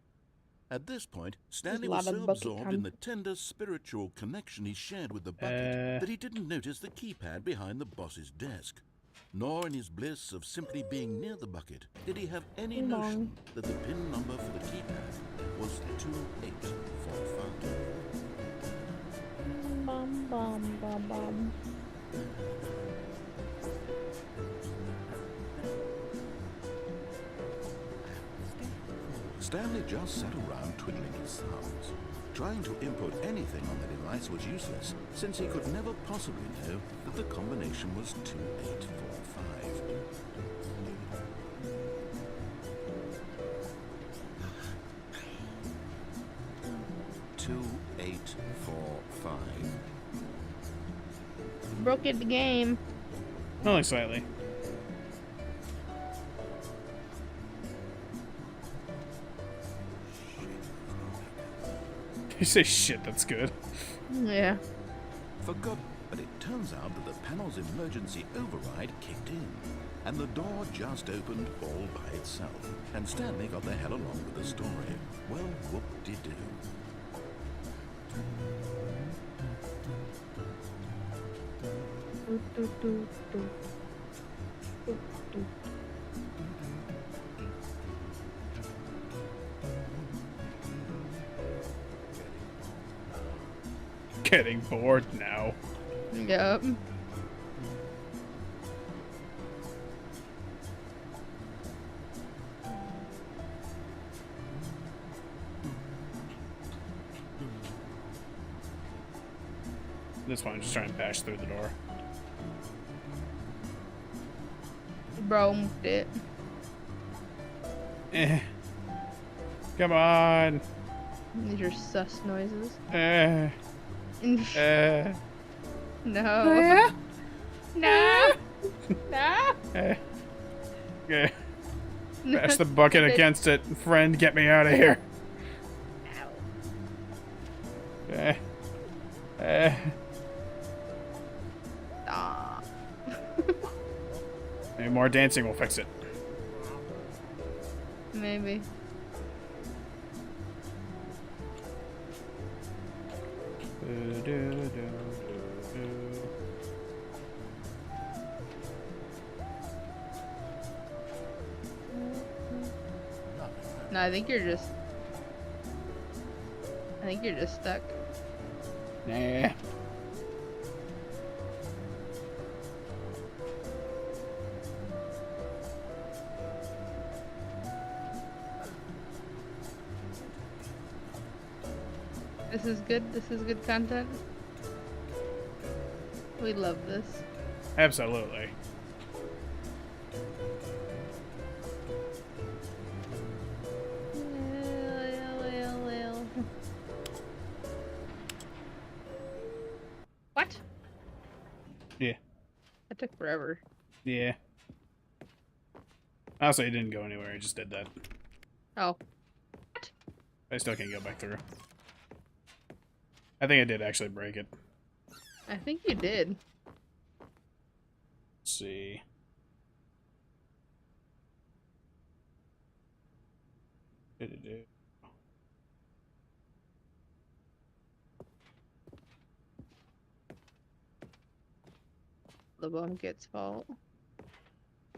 At this point, Stanley a was lot of so bucket absorbed in time. the tender spiritual connection he shared with the bucket that he didn't notice the keypad behind the boss's desk. Nor in his bliss of simply being near the bucket did he have any notion that the pin number for the keypad was 2845. bum, bum, bum, bum. Stanley just sat around twiddling his thumbs. Trying to input anything on the device was useless, since he could never possibly know that the combination was 2845. Two, 8, 4, 5. Broke it the game. Only slightly. You say shit, that's good. Yeah. Forgot, but it turns out that the panel's emergency override kicked in, and the door just opened all by itself, and Stanley got the hell along with the story. Well, whoop-de-doo. Do, do, do, do. Do, do. Getting bored now. Yep. This one, just trying to bash through the door. Broke it. Eh. Come on. These are sus noises. Eh. Eh. No. No. No. Eh. Okay. Bash the bucket against it. Friend, get me out of here. Eh. Eh. Stop. Maybe more dancing will fix it. Maybe. No, I think you're just stuck. Nah. This is good. This is good content. We love this. Absolutely. What? Yeah. That took forever. Yeah. Honestly, it didn't go anywhere. I just did that. Oh. I still can't go back through. I think I did actually break it. I think you did. Let's see. The bucket's fault.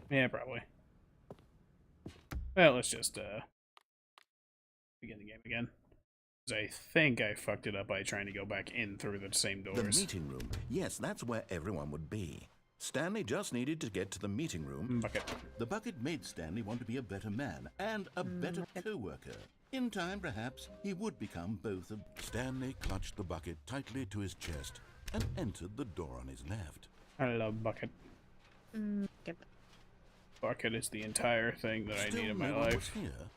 Yeah, probably. Well, let's just begin the game again. 'Cause I think I fucked it up by trying to go back in through the same The doors. meeting room. Yes, that's where everyone would be. Stanley just needed to get to the meeting room. Bucket. The bucket made Stanley want to be a better man and a better co-worker. In time, perhaps, he would become both. Stanley clutched the bucket tightly to his chest and entered the door on his left. I love bucket. Bucket is the entire thing that I need in my no one was life. here.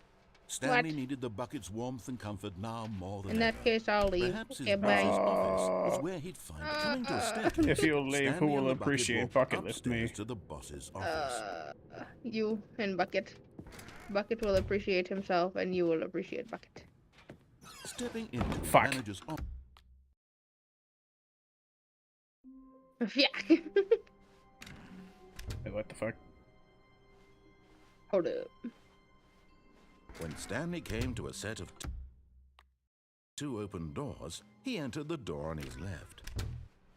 Stanley What? needed the bucket's warmth and comfort now more than In that ever. case, I'll leave. Perhaps his Okay, bye. boss's office was where he'd find it. Coming to a staircase, If you'll leave, who Stanley will and the bucket appreciate walked bucket list me? upstairs to the boss's office. You and Bucket. Bucket will appreciate himself, and you will appreciate Bucket. Stepping into the Fuck. manager's office. Yeah. Wait, what the fuck? Hold up. When Stanley came to a set of two open doors, he entered the door on his left.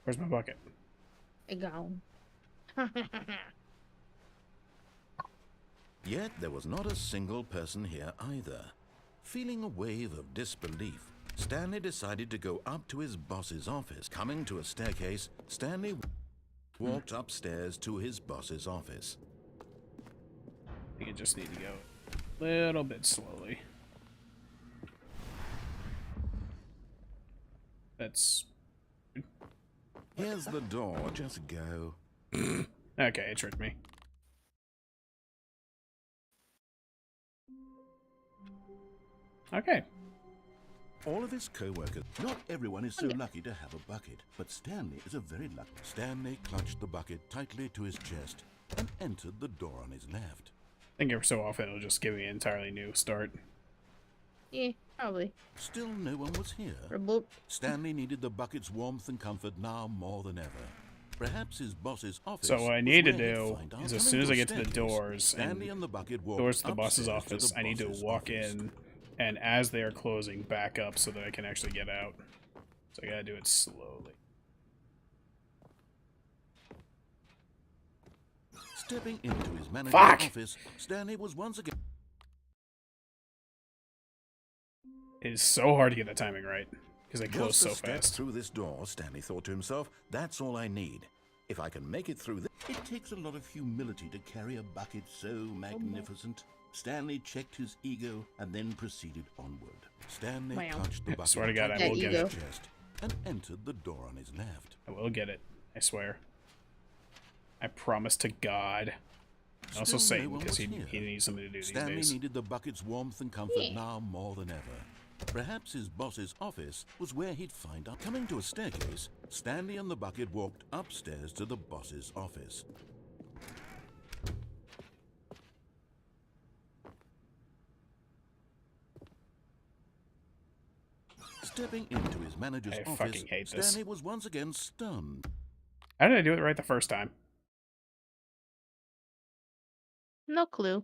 Where's my bucket? Gone. Yet there was not a single person here either. Feeling a wave of disbelief, Stanley decided to go up to his boss's office. Coming to a staircase, Stanley walked upstairs to his boss's office. I think you just need to go a little bit slowly. That's... Here's the door, just go. Okay, it tricked me. Okay. All of his co-workers. Not everyone is so lucky to have a bucket, but Stanley is a very lucky. Stanley clutched the bucket tightly to his chest and entered the door on his left. I think every so often it'll just give me an entirely new start. Yeah, probably. Still no one was here. Reboot. Stanley needed the bucket's warmth and comfort now more than ever. Perhaps his boss's office. So what I need to do is, as soon as I get to the doors and the bucket doors to the boss's office, I need to walk in, and as they are closing, back up so that I can actually get out. So I gotta do it slowly. Stepping into his manager's Fuck! office, Stanley was once again. It is so hard to get the timing right, because they close Just so a step fast. through this door, Stanley thought to himself, that's all I need. If I can make it through this. It takes a lot of humility to carry a bucket so magnificent. Stanley checked his ego and then proceeded onward. Stanley clutched the bucket Swear to God, I tightly will to get his it. chest and entered the door on his left. I will get it. I swear. I promise to God. And also Still no Satan, one because was he here. needs something to do these Stanley days. needed the bucket's warmth and comfort now more than ever. Perhaps his boss's office was where he'd find out. Coming to a staircase, Stanley and the bucket walked upstairs to the boss's office. Stepping into his manager's I office, fucking hate this. Stanley was once again stunned. How did I do it right the first time? No clue.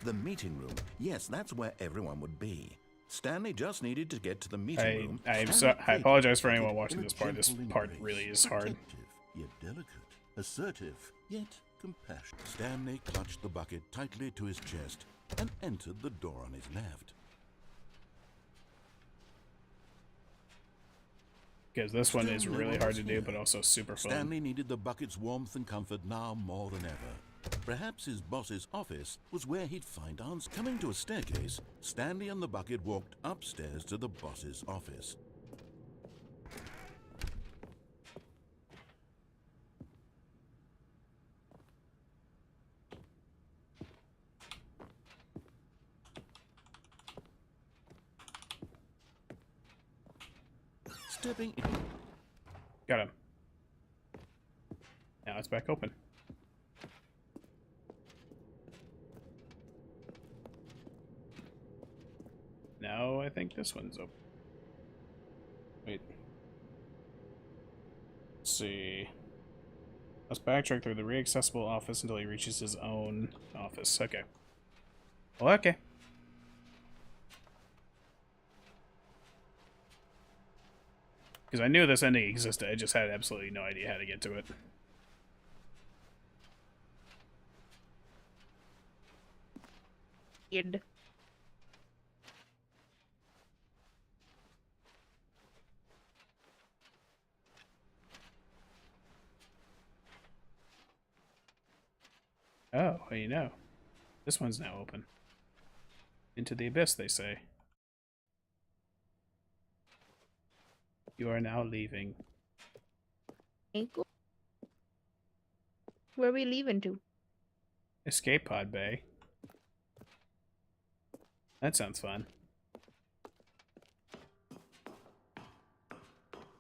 The meeting room. Yes, that's where everyone would be. Stanley just needed to get to the meeting room. I apologize for anyone watching this part. This part really is hard. Protective, yet delicate. Assertive, yet compassionate. Stanley clutched the bucket tightly to his chest and entered the door on his left. Because this one is really hard to do, but also super fun. Stanley needed the bucket's warmth and comfort now more than ever. Perhaps his boss's office was where he'd find answers. Coming to a staircase, Stanley and the bucket walked upstairs to the boss's office. Stepping in. Got him. Now it's back open. Now I think this one's open. Wait. Let's see. Let's backtrack through the re-accessible office until he reaches his own office. Okay. Well, okay. Because I knew this ending existed, I just had absolutely no idea how to get to it. Weird. Oh, well, you know. This one's now open. Into the abyss, they say. You are now leaving. Ankle? Where are we leaving to? Escape pod bay. That sounds fun.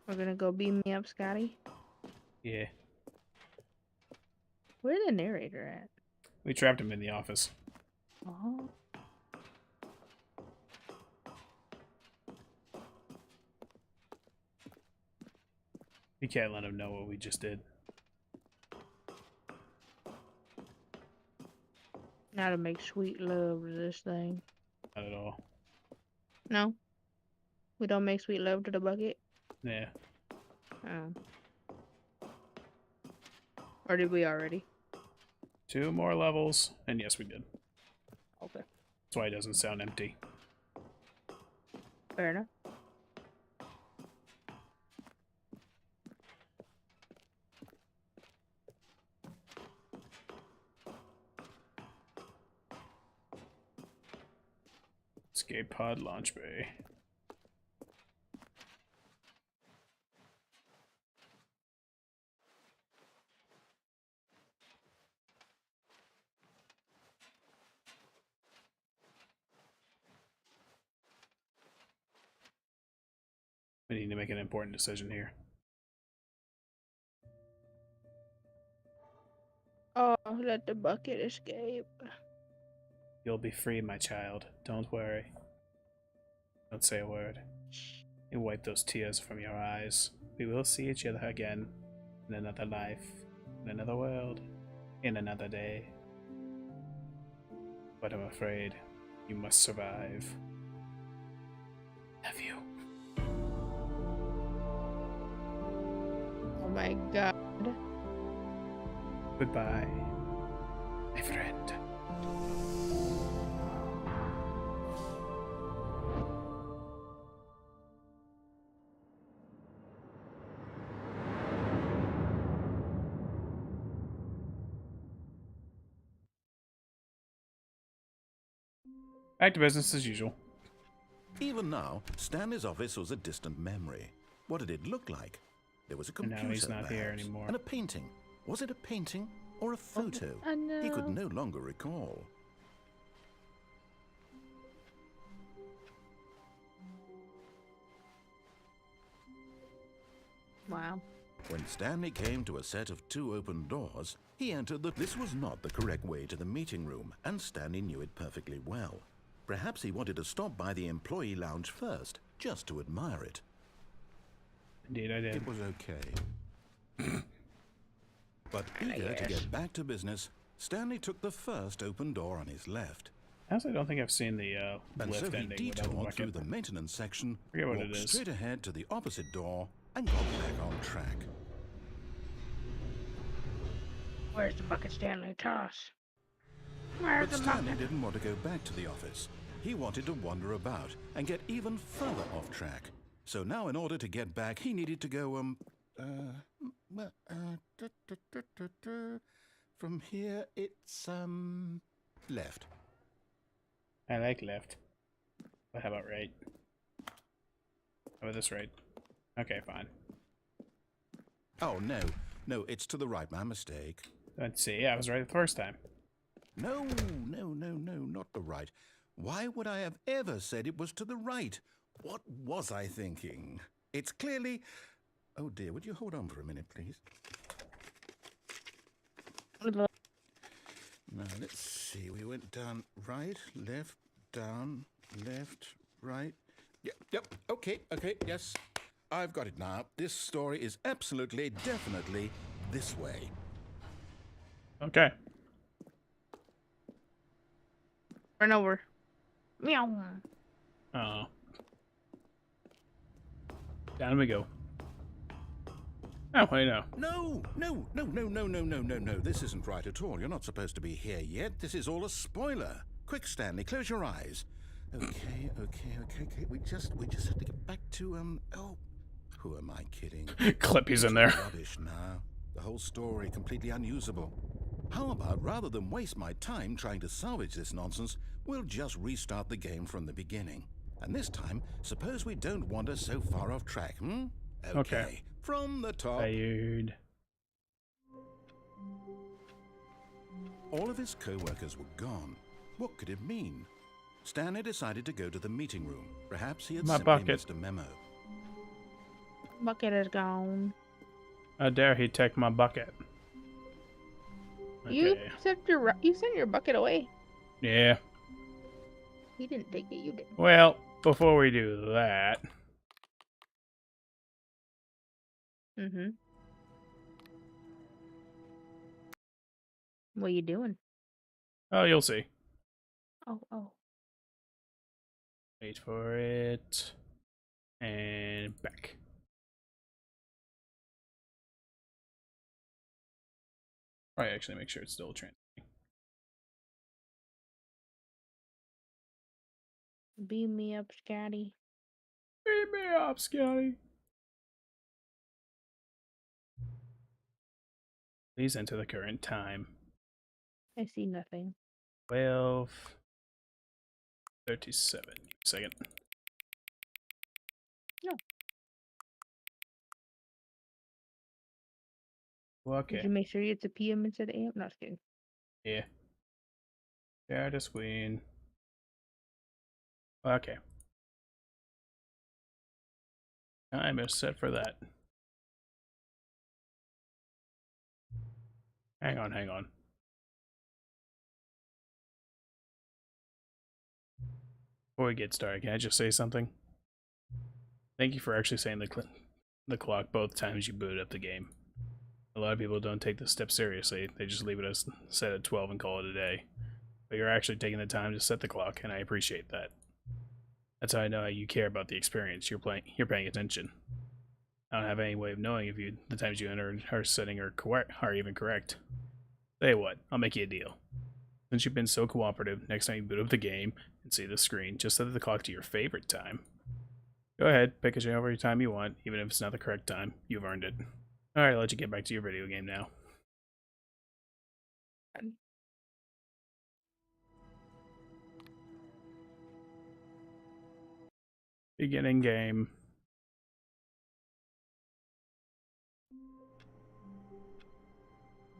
We're gonna go beam me up, Scotty. Yeah. Where's the narrator at? We trapped him in the office. Oh. We can't let him know what we just did. Now to make sweet love to this thing. Not at all. No? We don't make sweet love to the bucket? Yeah. Oh. Or did we already? 2 more levels, and yes, we did. Okay. That's why it doesn't sound empty. Fair enough. Escape pod launch bay. We need to make an important decision here. Oh, let the bucket escape. You'll be free, my child. Don't worry. Don't say a word. You wipe those tears from your eyes. We will see each other again. In another life. In another world. In another day. But I'm afraid you must survive. Have you? Oh my god. Goodbye, my friend. Back to business as usual. Even now, Stanley's office was a distant memory. What did it look like? There was a And computer, now he's not here perhaps, anymore. and a painting. Was it a painting or a photo? I know. He could no longer recall. Wow. When Stanley came to a set of 2 open doors, he entered the... This was not the correct way to the meeting room, and Stanley knew it perfectly well. Perhaps he wanted to stop by the employee lounge first, just to admire it. Indeed, I did. It was okay. But eager to get back to business, Stanley took the first open door on his left. I also don't think I've seen the And lift so he ending without the detoured through bucket. the maintenance section, Forget what it walked is. straight ahead to the opposite door, and got back on track. Where's the bucket, Stanley? Toss. Where's But the Stanley bucket? didn't want to go back to the office. He wanted to wander about and get even further off track. So now in order to get back, he needed to go, from here it's, left. I like left. But how about right? How about this right? Okay, fine. Oh, no, it's to the right, my mistake. Let's see. Yeah, I was right the first time. No, not the right. Why would I have ever said it was to the right? What was I thinking? It's clearly... Oh dear, would you hold on for a minute, please? Now, let's see. We went down right, left, down, left, right. Yep, okay, yes. I've got it now. This story is absolutely, definitely this way. Okay. Run over. Meow. Oh. Down we go. Oh, wait, no. No. This isn't right at all. You're not supposed to be here yet. This is all a spoiler. Quick, Stanley, close your eyes. Okay. We just have to get back to, oh, who am I kidding? Clippy's in there. Rubbish now. The whole story completely unusable. How about, rather than waste my time trying to salvage this nonsense, we'll just restart the game from the beginning. And this time, suppose we don't wander so far off track, hmm? Okay. From the top. Fired. All of his co-workers were gone. What could it mean? Stanley decided to go to the meeting room. Perhaps he had My simply bucket. missed a memo. Bucket is gone. How dare he take my bucket? You Okay. sent your bucket away. Yeah. He didn't take it. You did. Well, before we do that, Mm-hmm. What you doing? oh, you'll see. Oh. Wait for it. And back. Probably actually make sure it's still transferring. Beam me up, Scotty. Beat me up, Scotty. Please enter the current time. I see nothing. 12:37. Second. No. Well, okay. Did you make sure it's a PM instead of AM? Not just kidding. Yeah. Share the screen. Okay. Time is set for that. Hang on. Before we get started, can I just say something? Thank you for actually saying the clock both times you booted up the game. A lot of people don't take this step seriously. They just leave it as set at 12 and call it a day. But you're actually taking the time to set the clock, and I appreciate that. That's how I know you care about the experience. You're paying attention. I don't have any way of knowing if the times you enter are setting are even correct. Tell you what, I'll make you a deal. Since you've been so cooperative, next time you boot up the game and see the screen, just set the clock to your favorite time. Go ahead, pick whichever time you want, even if it's not the correct time. You've earned it. Alright, I'll let you get back to your video game now. Beginning game.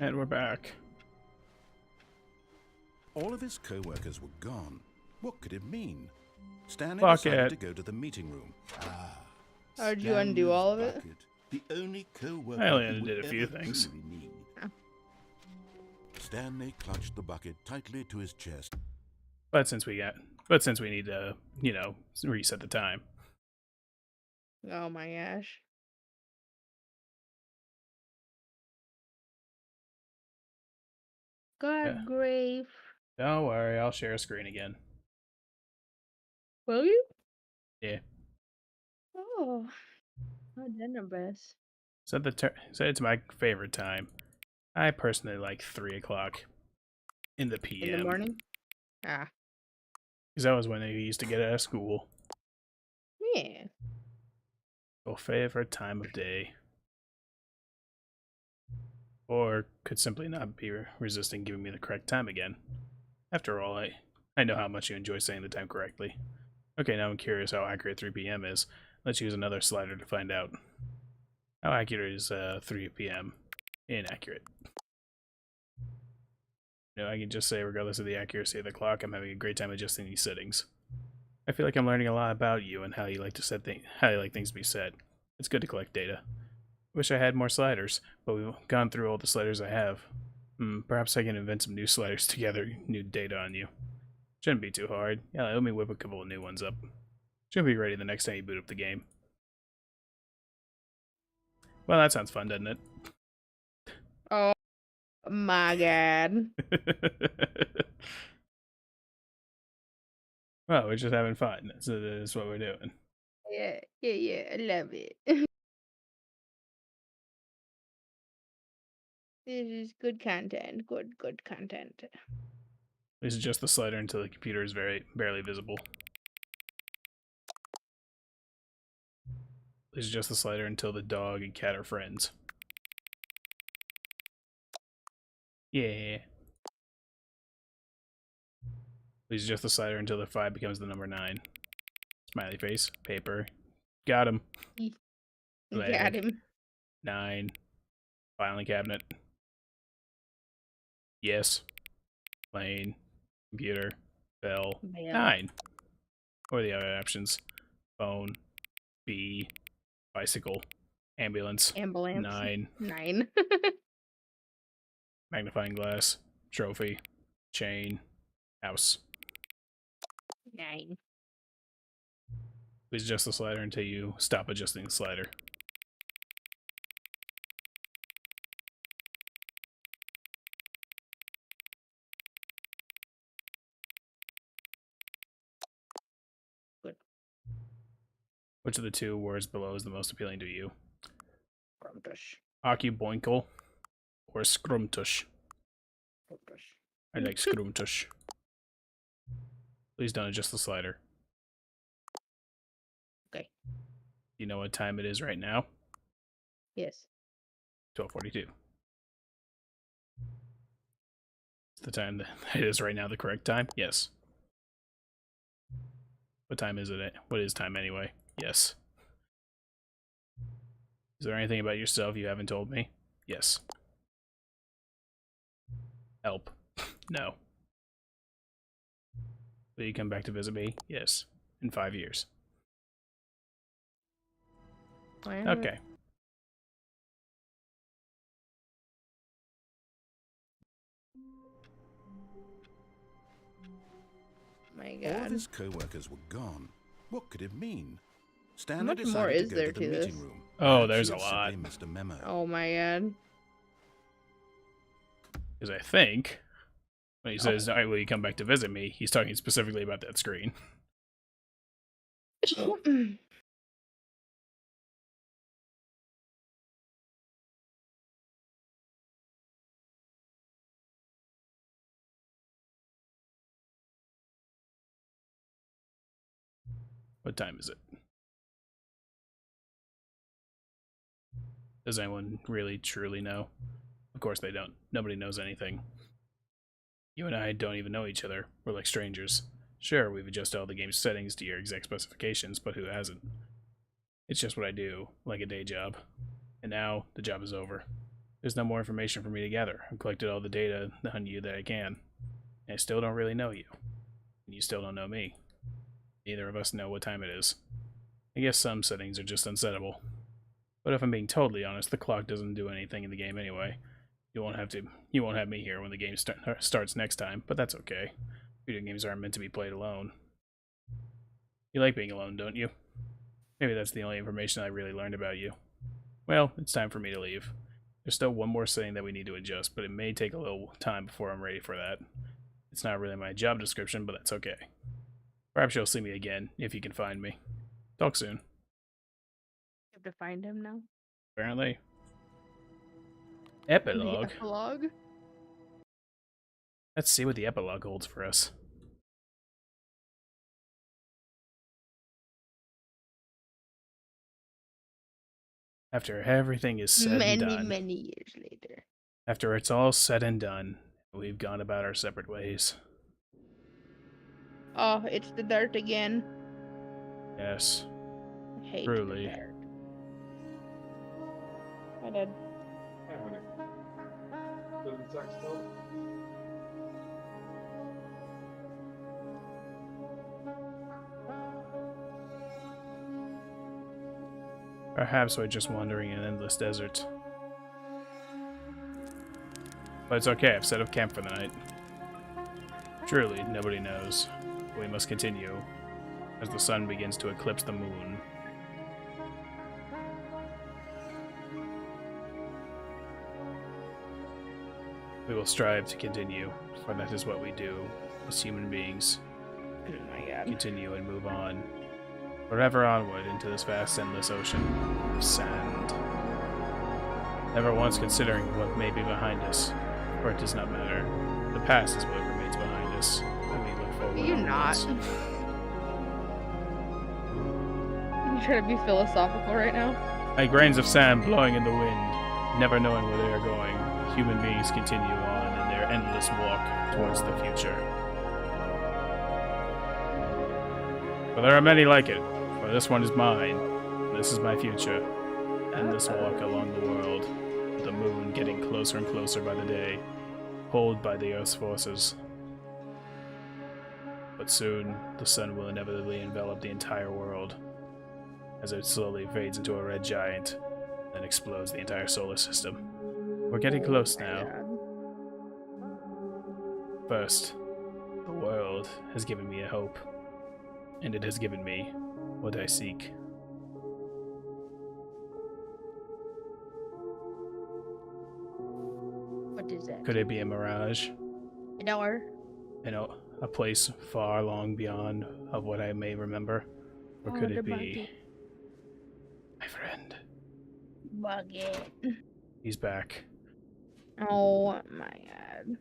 And we're back. All of his co-workers were gone. What could it mean? Stanley Fuck decided it. to go to the meeting room. How'd you undo all of it? The only co-worker I only he would undid a few ever things. truly need. Oh. Stanley clutched the bucket tightly to his chest. But since we need to, reset the time. Oh my gosh. God, Yeah. grave. Don't worry, I'll share a screen again. Will you? Yeah. Oh, how generous. Set it's my favorite time. I personally like 3 o'clock in the PM. In the morning? Ah. Because that was when I used to get out of school. Yeah. Your favorite time of day. Or could simply not be resisting giving me the correct time again. After all, I know how much you enjoy saying the time correctly. Okay, now I'm curious how accurate 3 p.m. is. Let's use another slider to find out. How accurate is 3 p.m.? Inaccurate. I can just say, regardless of the accuracy of the clock, I'm having a great time adjusting these settings. I feel like I'm learning a lot about you and how you like to how you like things to be set. It's good to collect data. Wish I had more sliders, but we've gone through all the sliders I have. Perhaps I can invent some new sliders to gather new data on you. Shouldn't be too hard. Yeah, let me whip a couple of new ones up. Should be ready the next time you boot up the game. Well, that sounds fun, doesn't it? Oh my god. Well, we're just having fun. That's what we're doing. Yeah, I love it. This is good content. Good content. This is just the slider until the computer is barely visible. This is just the slider until the dog and cat are friends. Yeah. This is just the slider until the 5 becomes the number 9. Smiley face, paper. Got him. Got him. 9. Filing cabinet. Yes. Plane. Computer. Bell. 9. Or the other options. Phone. B. Bicycle. Ambulance. 9. 9. Magnifying glass. Trophy. Chain. House. 9. Please adjust the slider until you stop adjusting the slider. Good. Which of the 2 words below is the most appealing to you? Scrumtush. Occuboinkle or Scrumtush? I like Scrumtush. Please don't adjust the slider. Okay. You know what time it is right now? Yes. 12:42. It's the time that it is right now the correct time? Yes. What time is it? What is time anyway? Yes. Is there anything about yourself you haven't told me? Yes. Help. No. Will you come back to visit me? Yes. In 5 years. Okay. My All of God. his co-workers were gone. What could it mean? How Stanley much more decided is to go there to the to meeting this? room. Oh, Perhaps there's he a had lot. simply missed a memo. Oh my God. Because I think when he says, "All right, will you come back to visit me?" he's talking specifically about that screen. What time is it? Does anyone really truly know? Of course they don't. Nobody knows anything. You and I don't even know each other. We're like strangers. Sure, we've adjusted all the game's settings to your exact specifications, but who hasn't? It's just what I do, like a day job. And now, the job is over. There's no more information for me to gather. I've collected all the data on you that I can. And I still don't really know you. And you still don't know me. Neither of us know what time it is. I guess some settings are just unsettable. But if I'm being totally honest, the clock doesn't do anything in the game anyway. You won't have me here when the game starts next time, but that's okay. Video games aren't meant to be played alone. You like being alone, don't you? Maybe that's the only information I really learned about you. Well, it's time for me to leave. There's still one more setting that we need to adjust, but it may take a little time before I'm ready for that. It's not really my job description, but that's okay. Perhaps you'll see me again, if you can find me. Talk soon. You have to find him now. Apparently. The Epilogue? epilogue? Let's see what the epilogue holds for us. After everything is said and done. Many years later. After it's all said and done, we've gone about our separate ways. Oh, it's the dirt again. Yes. I hate Truly. the dirt. I did. Hey, honey. Doesn't sex still? Perhaps we're just wandering in an endless desert. But it's okay, I've set up camp for the night. Truly, nobody knows. We must continue, as the sun begins to eclipse the moon. We will strive to continue, for that is what we do, as human beings. Oh my God. Continue and move on, forever onward into this vast, endless ocean of sand. Never once considering what may be behind us, for it does not matter. The past is what remains behind us, and we look forward. You're not. onwards. You trying to be philosophical right now? Like grains of sand blowing in the wind, never knowing where they are going, human beings continue on in their endless walk towards the future. But there are many like it, for this one is mine, and this is my future. Endless walk along the world, with the moon getting closer and closer by the day, pulled by the Earth's forces. But soon, the sun will inevitably envelop the entire world, as it slowly fades into a red giant, then explodes the entire solar system. We're getting close now. First, the world has given me a hope, and it has given me what I seek. What is that? Could it be a mirage? An hour? A place far long beyond of what I may remember? Or could the it be bucket. my friend? Bucket. He's back. Oh my God.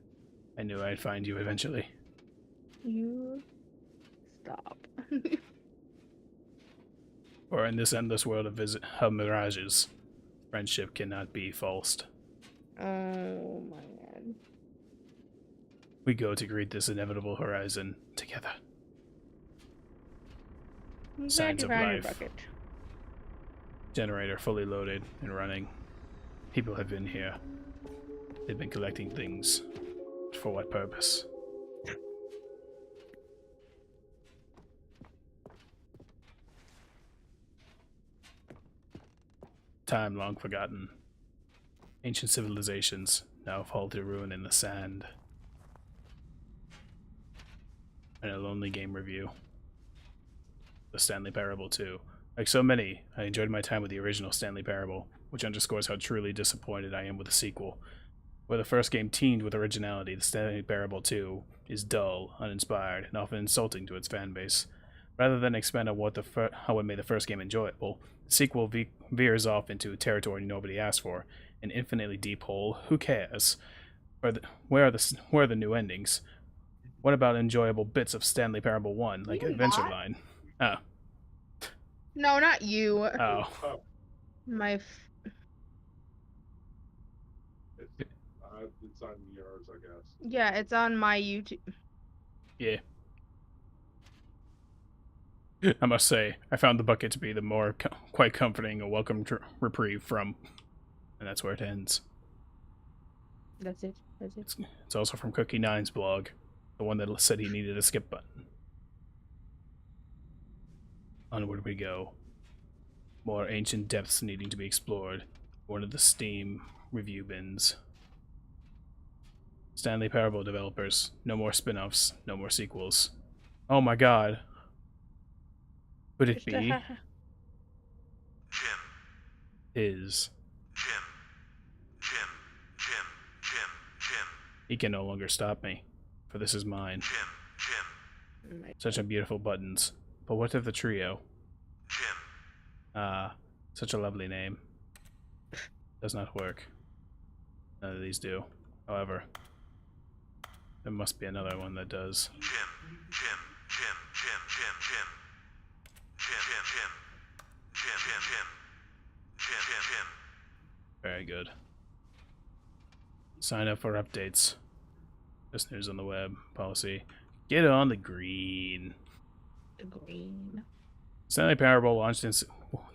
I knew I'd find you eventually. You stop. For in this endless world of mirages, friendship cannot be falsed. Oh my god. We go to greet this inevitable horizon together. I'm glad Signs you of found your life. bucket. Generator fully loaded and running. People have been here. They've been collecting things. For what purpose? Time long forgotten. Ancient civilizations now fall to ruin in the sand. And a lonely game review. The Stanley Parable 2. Like so many, I enjoyed my time with the original Stanley Parable, which underscores how truly disappointed I am with the sequel. Where the first game teemed with originality, the Stanley Parable 2 is dull, uninspired, and often insulting to its fanbase. Rather than expand on how it made the first game enjoyable, the sequel veers off into territory nobody asked for, an infinitely deep hole. Who cares? Where are the new endings? What about enjoyable bits of Stanley Parable 1, like Adventure Line? Oh. No, not you. Oh. My. It's on yours, I guess. Yeah, it's on my YouTube. Yeah. I must say, I found the bucket to be the more quite comforting and welcome reprieve from, and that's where it ends. That's it. That's it. It's also from Cookie Nine's blog, the one that said he needed a skip button. Onward we go. More ancient depths needing to be explored. One of the Steam review bins. Stanley Parable developers. No more spin-offs. No more sequels. Oh my god. Could it be? Jim. Is. Jim. He can no longer stop me, for this is mine. Jim. Such a beautiful buttons. But what of the trio? Jim. Ah, such a lovely name. Does not work. None of these do. However, there must be another one that does. Jim. Very good. Sign up for updates. Just news on the web. Policy. Get on the green. The green. Stanley Parable launched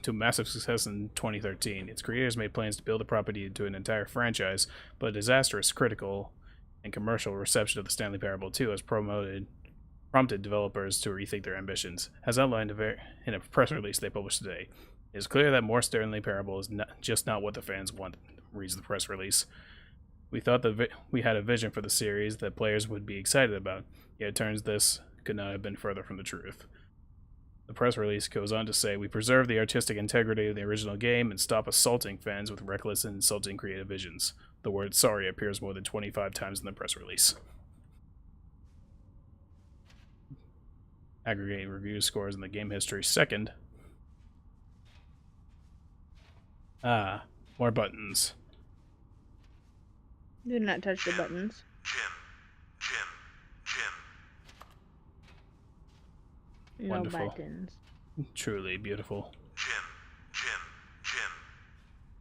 to massive success in 2013. Its creators made plans to build the property into an entire franchise, but a disastrous critical and commercial reception of the Stanley Parable 2 has prompted developers to rethink their ambitions. As outlined in a press release they published today, it is clear that more Stanley Parable is just not what the fans want, reads the press release. We thought that we had a vision for the series that players would be excited about, yet it turns this could not have been further from the truth. The press release goes on to say, we preserve the artistic integrity of the original game and stop assaulting fans with reckless and insulting creative visions. The word sorry appears more than 25 times in the press release. Aggregate review scores in the game history. Second. Ah, more buttons. Do not touch the buttons. No Wonderful. buttons. Truly beautiful.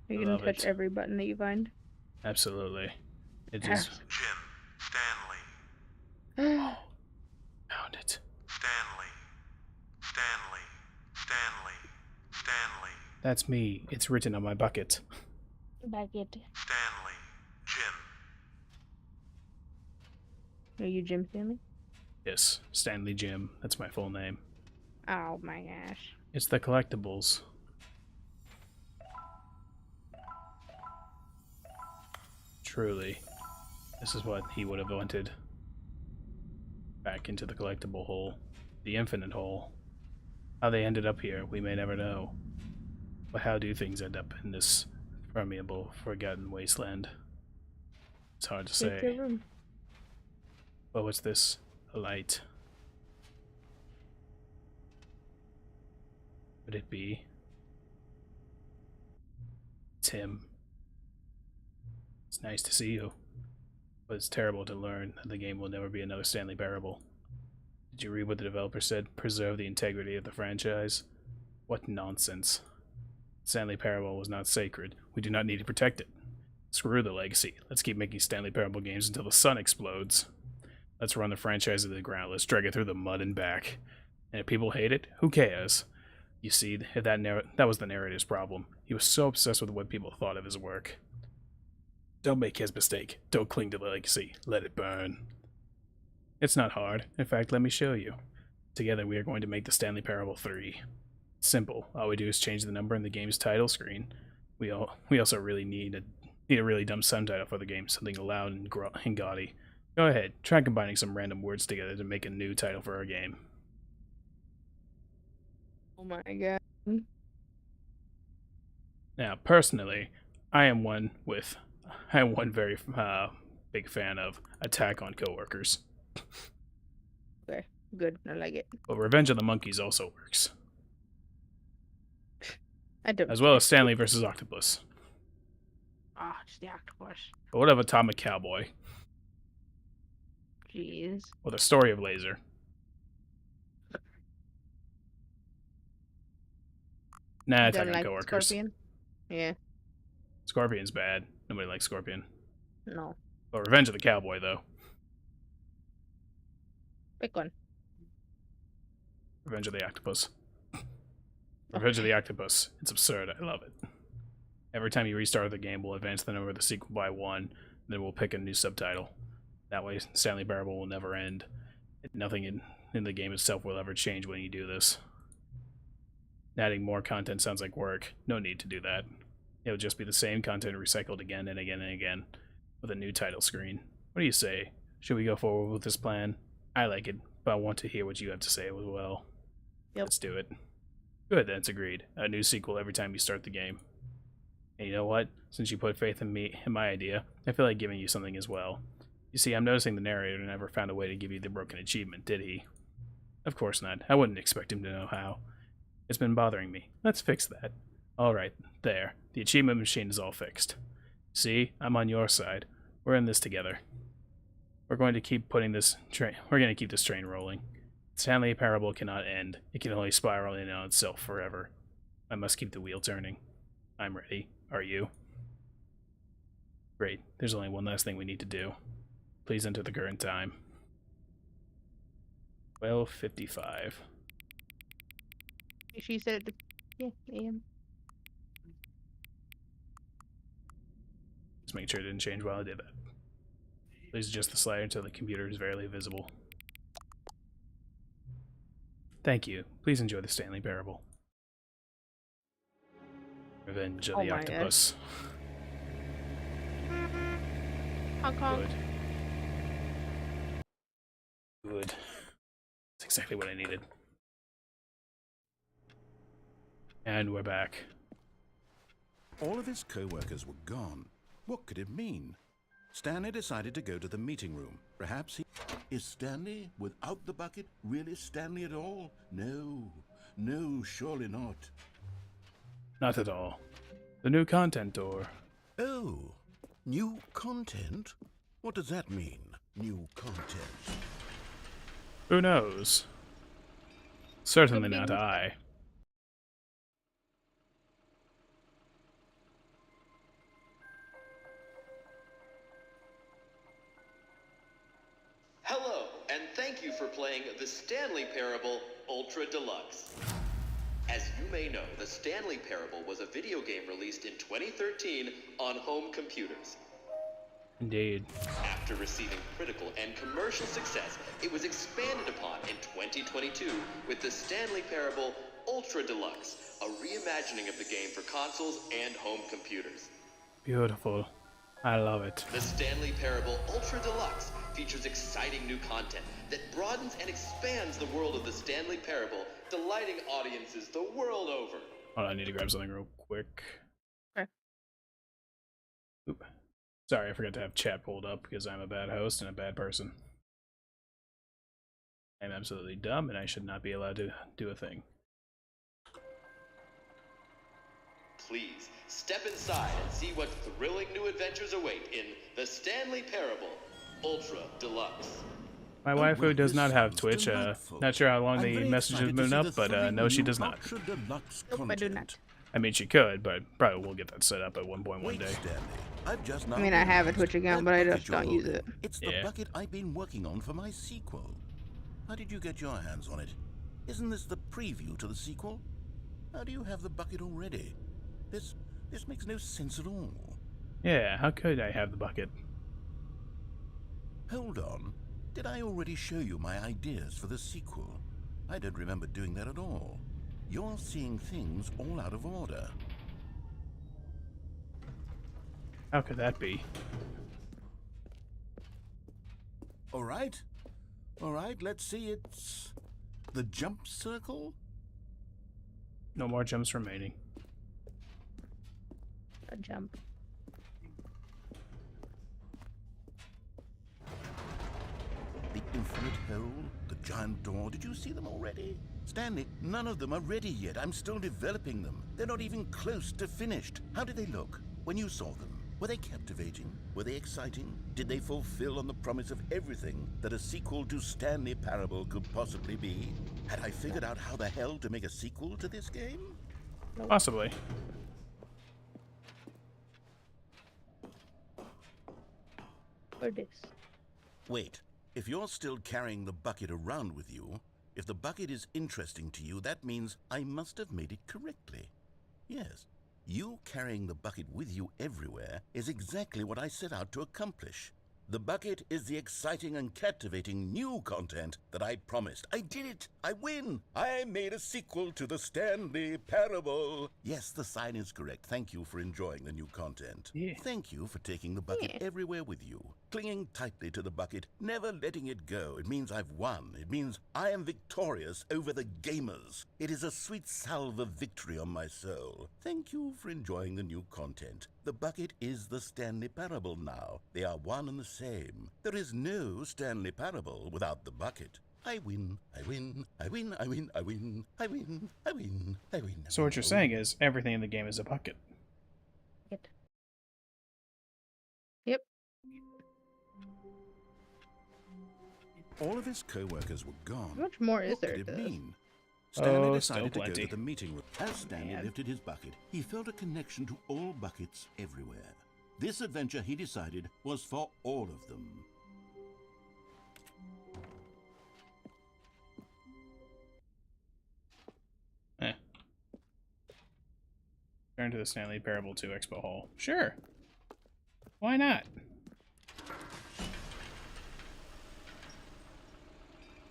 You I can love touch it. every button that you find. Absolutely. It is. Stanley. Found it. Stanley. That's me. It's written on my bucket. Bucket. Stanley. Jim. Are you Jim Stanley? Yes, Stanley Jim. That's my full name. Oh my gosh. It's the collectibles. Truly, this is what he would have wanted. Back into the collectible hole. The infinite hole. How they ended up here, we may never know. But how do things end up in this permeable, forgotten wasteland? It's hard to Take your say. room. But what's this? A light. Could it be? It's him. It's nice to see you. But it's terrible to learn that the game will never be another Stanley Parable. Did you read what the developer said? Preserve the integrity of the franchise? What nonsense. Stanley Parable was not sacred. We do not need to protect it. Screw the legacy. Let's keep making Stanley Parable games until the sun explodes. Let's run the franchise to the ground. Let's drag it through the mud and back. And if people hate it, who cares? You see, if that was the narrator's problem. He was so obsessed with what people thought of his work. Don't make his mistake. Don't cling to the legacy. Let it burn. It's not hard. In fact, let me show you. Together we are going to make the Stanley Parable 3. Simple. All we do is change the number in the game's title screen. We also really need a really dumb subtitle for the game, something loud and gaudy. Go ahead, try combining some random words together to make a new title for our game. Oh my god. Now, personally, I am one very big fan of Attack on Coworkers. Okay, good. I like it. But Revenge of the Monkeys also works. I don't. As well as Stanley vs. Octopus. Ah, just the octopus. But what of Atomic Cowboy? Jeez. Or The Story of Laser? Nah, Attack on Coworkers. Scorpion? Yeah. Scorpion's bad. Nobody likes Scorpion. No. But Revenge of the Cowboy, though. Pick one. Revenge of the Octopus. Revenge of the Octopus. It's absurd. I love it. Every time you restart the game, we'll advance the number of the sequel by 1, then we'll pick a new subtitle. That way, Stanley Parable will never end. Nothing in the game itself will ever change when you do this. Adding more content sounds like work. No need to do that. It'll just be the same content recycled again and again and again, with a new title screen. What do you say? Should we go forward with this plan? I like it, but I want to hear what you have to say as well. Yep. Let's do it. Good, that's agreed. A new sequel every time you start the game. And you know what? Since you put faith in me and my idea, I feel like giving you something as well. You see, I'm noticing the narrator never found a way to give you the broken achievement, did he? Of course not. I wouldn't expect him to know how. It's been bothering me. Let's fix that. Alright, there. The achievement machine is all fixed. See? I'm on your side. We're in this together. We're going to keep this train rolling. Stanley Parable cannot end. It can only spiral in on itself forever. I must keep the wheel turning. I'm ready. Are you? Great. There's only one last thing we need to do. Please enter the current time. 12:55. She said it. Yeah, AM. Just make sure it didn't change while I did that. Please adjust the slider until the computer is barely visible. Thank you. Please enjoy the Stanley Parable. Revenge of the Octopus. Hong Kong. Good. Good. That's exactly what I needed. And we're back. All of his co-workers were gone. What could it mean? Stanley decided to go to the meeting room. Perhaps he... Is Stanley, without the bucket, really Stanley at all? No. No, surely not. Not at all. The new content door. Oh, new content? What does that mean, new content? Who knows? Certainly not I. Hello, and thank you for playing the Stanley Parable Ultra Deluxe. As you may know, the Stanley Parable was a video game released in 2013 on home computers. Indeed. After receiving critical and commercial success, it was expanded upon in 2022 with the Stanley Parable Ultra Deluxe, a reimagining of the game for consoles and home computers. Beautiful. I love it. The Stanley Parable Ultra Deluxe features exciting new content that broadens and expands the world of the Stanley Parable, delighting audiences the world over. Hold on, I need to grab something real quick. Okay. Oop. Sorry, I forgot to have chat pulled up because I'm a bad host and a bad person. I'm absolutely dumb and I should not be allowed to do a thing. Please, step inside and see what thrilling new adventures await in the Stanley Parable Ultra Deluxe. My Oh, waifu well, does this not have sounds Twitch. delightful. Not sure how long I'm the very messages have excited to been see up, the but three no, she new does not. Ultra Deluxe Nope, I do content. not. I mean, she could, but probably will get that set up at one point one Wait, day. Stanley, I've just I mean, I have a realized Twitch account, that but I bucket just don't you're use holding, it. It's the Yeah. bucket I've been working on for my sequel. How did you get your hands on it? Isn't this the preview to the sequel? How do you have the bucket already? This makes no sense at all. Yeah, how could I have the bucket? Hold on. Did I already show you my ideas for the sequel? I don't remember doing that at all. You're seeing things all out of order. How could that be? All right, let's see. It's the jump circle? No more jumps remaining. A jump. The infinite hole, the giant door, did you see them already? Stanley, none of them are ready yet. I'm still developing them. They're not even close to finished. How did they look when you saw them? Were they captivating? Were they exciting? Did they fulfill on the promise of everything that a sequel to Stanley Parable could possibly be? Had I figured out how the hell to make a sequel to this game? Possibly. Or this. Wait, if you're still carrying the bucket around with you, if the bucket is interesting to you, that means I must have made it correctly. Yes, you carrying the bucket with you everywhere is exactly what I set out to accomplish. The bucket is the exciting and captivating new content that I promised. I did it! I win! I made a sequel to the Stanley Parable! Yes, the sign is correct. Thank you for enjoying the new content. Yeah. Thank you for taking the bucket everywhere with you. Clinging tightly to the bucket, never letting it go. It means I've won. It means I am victorious over the gamers. It is a sweet salve of victory on my soul. Thank you for enjoying the new content. The bucket is the Stanley Parable now. They are one and the same. There is no Stanley Parable without the bucket. I win, I win, I win, I win, I win, I win, I win, I win. So what you're saying is everything in the game is a bucket. Yep. All of his co-workers were gone. How much more is What there could to it this? mean? Stanley Oh, decided still to go plenty. to the meeting room. As Stanley Man. lifted his bucket, he felt a connection to all buckets everywhere. This adventure, he decided, was for all of them. Turn to the Stanley Parable 2 Expo Hall. Sure. Why not?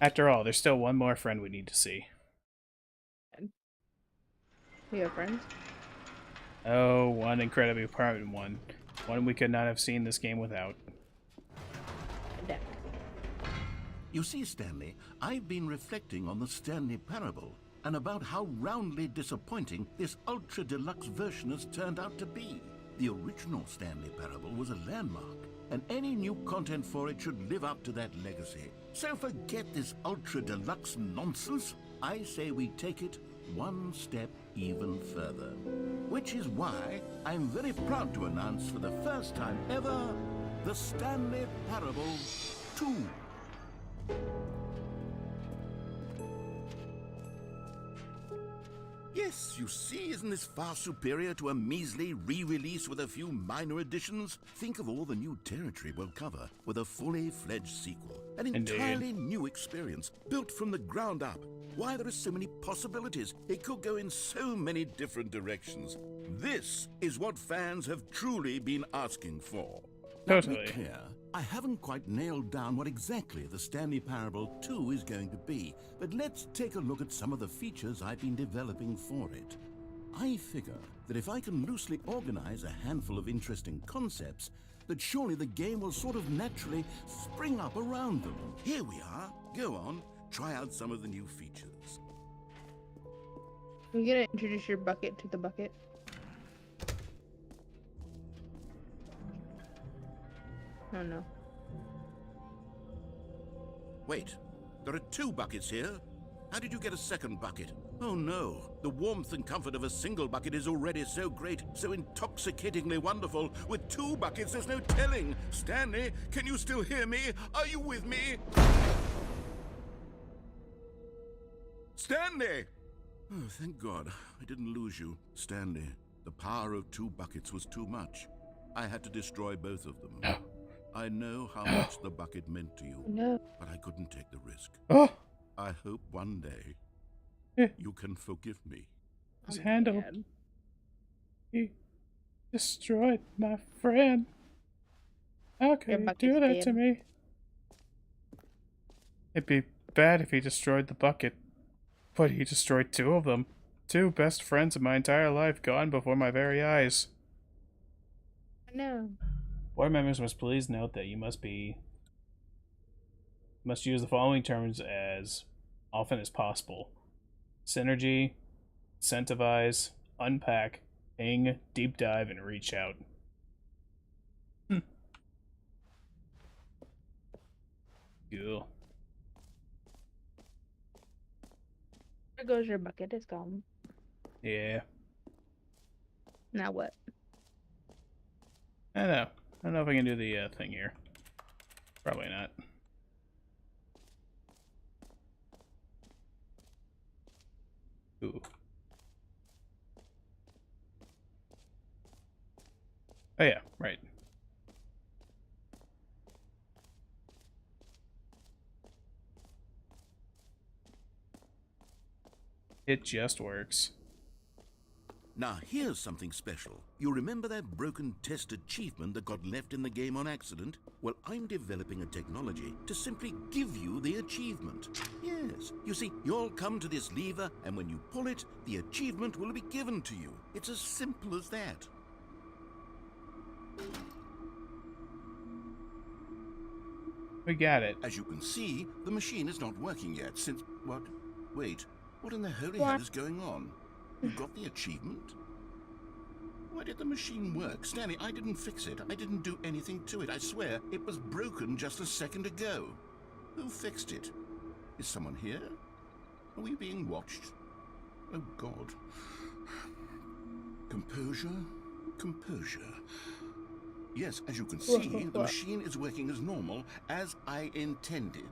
After all, there's still one more friend we need to see. We have friends. Oh, one incredibly important one. One we could not have seen this game without. A deck. You see, Stanley, I've been reflecting on the Stanley Parable and about how roundly disappointing this Ultra Deluxe version has turned out to be. The original Stanley Parable was a landmark, and any new content for it should live up to that legacy. So forget this Ultra Deluxe nonsense. I say we take it one step even further. Which is why I'm very proud to announce for the first time ever, the Stanley Parable 2. Yes, you see, isn't this far superior to a measly re-release with a few minor additions? Think of all the new territory we'll cover with a fully fledged sequel. An Indeed. entirely new experience, built from the ground up. Why, there are so many possibilities. It could go in so many different directions. This is what fans have truly been asking for. Now, to be Totally. clear, I haven't quite nailed down what exactly the Stanley Parable 2 is going to be, but let's take a look at some of the features I've been developing for it. I figure that if I can loosely organize a handful of interesting concepts, that surely the game will sort of naturally spring up around them. Here we are. Go on, try out some of the new features. Are you gonna introduce your bucket to the bucket? Oh no. Wait, there are two buckets here. How did you get a second bucket? Oh no, the warmth and comfort of a single bucket is already so great, so intoxicatingly wonderful. With 2 buckets, there's no telling. Stanley, can you still hear me? Are you with me? Stanley! Oh, thank God. I didn't lose you. Stanley, the power of 2 buckets was too much. I had to destroy both of them. I know how much the bucket meant to you, No. but I couldn't take the risk. Oh, I hope one day Yeah. you can forgive me. his I'm handle. mad. He destroyed my friend. How Your could he bucket's do that dead. to me? It'd be bad if he destroyed the bucket, but he destroyed 2 of them. 2 best friends of my entire life gone before my very eyes. I know. Board members must please note that you must use the following terms as often as possible: synergy, incentivize, unpack, ping, deep dive, and reach out. Cool. There goes your bucket. It's gone. Yeah. Now what? I know. I don't know if I can do the thing here. Probably not. Ooh. Oh yeah, right. It just works. Now, here's something special. You remember that broken test achievement that got left in the game on accident? Well, I'm developing a technology to simply give you the achievement. Yes. You see, you'll come to this lever, and when you pull it, the achievement will be given to you. It's as simple as that. We got it. As you can see, the machine is not working yet since... What? Wait. What in the holy What? hell is going on? You got the achievement? Why did the machine work? Stanley, I didn't fix it. I didn't do anything to it. I swear, it was broken just a second ago. Who fixed it? Is someone here? Are we being watched? Oh, God. Composure. Composure. Yes, as you can see, the machine is working as normal, as I intended.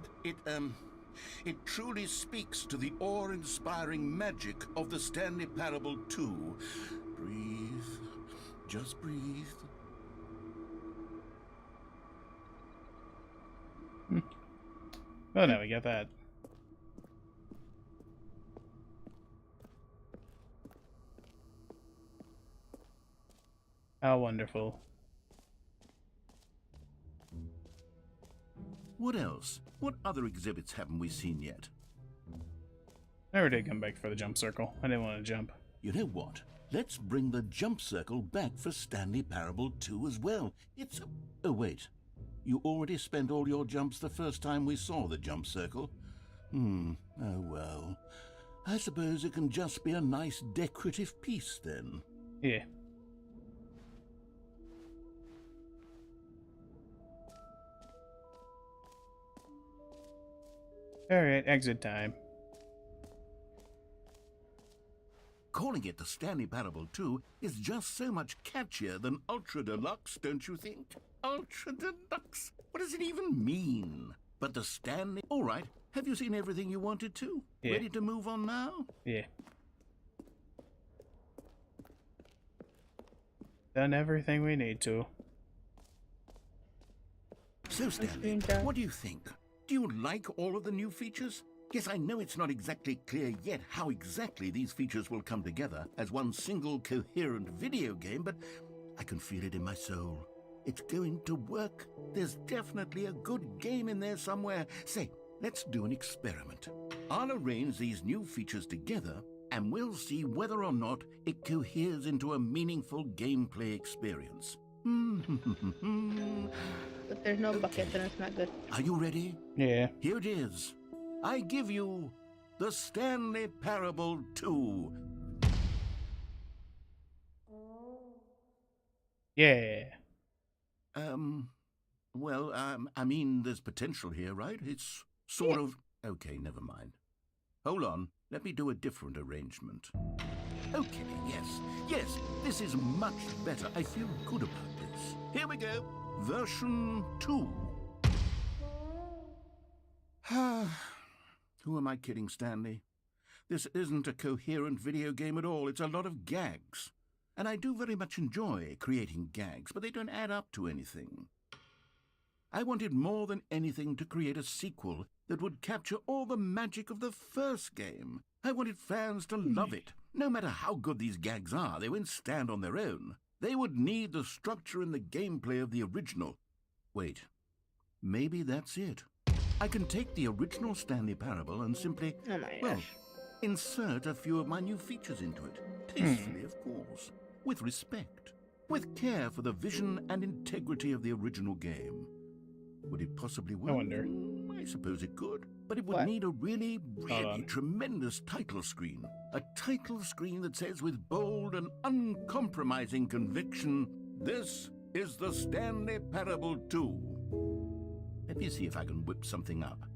It truly speaks to the awe-inspiring magic of the Stanley Parable 2. Breathe. Just breathe. Oh no, we got that. How wonderful. What else? What other exhibits haven't we seen yet? Never did come back for the jump circle. I didn't want to jump. You know what? Let's bring the jump circle back for Stanley Parable 2 as well. It's... Oh, wait. You already spent all your jumps the first time we saw the jump circle? Oh, well. I suppose it can just be a nice decorative piece, then. Yeah. Alright, exit time. Calling it the Stanley Parable 2 is just so much catchier than Ultra Deluxe, don't you think? Ultra Deluxe? What does it even mean? But the Stanley... All right, have you seen everything you wanted to? Yeah. Ready to move on now? Yeah. Done everything we need to. So, Stanley, what do you think? Do you like all of the new features? Yes, I know it's not exactly clear yet how exactly these features will come together as one single coherent video game, but I can feel it in my soul. It's going to work. There's definitely a good game in there somewhere. Say, let's do an experiment. I'll arrange these new features together, and we'll see whether or not it coheres into a meaningful gameplay experience. If there's no bucket, then it's not good. Are you ready? Yeah. Here it is. I give you the Stanley Parable 2. Yeah. Well, I mean, there's potential here, right? It's sort of... Okay, never mind. Hold on, let me do a different arrangement. Okay, yes, this is much better. I feel good about this. Here we go. Version 2. Who am I kidding, Stanley? This isn't a coherent video game at all. It's a lot of gags. And I do very much enjoy creating gags, but they don't add up to anything. I wanted more than anything to create a sequel that would capture all the magic of the first game. I wanted fans to love it. No matter how good these gags are, they won't stand on their own. They would need the structure and the gameplay of the original. Wait, maybe that's it. I can take the original Stanley Parable and simply, insert a few of my new features into it. Tastefully, of course. With respect. With care for the vision and integrity of the original game. Would it possibly work? I wonder. I suppose it could. But it would need a really tremendous title screen. A title screen that says with bold and uncompromising conviction, "This is the Stanley Parable 2. Let me see if I can whip something up.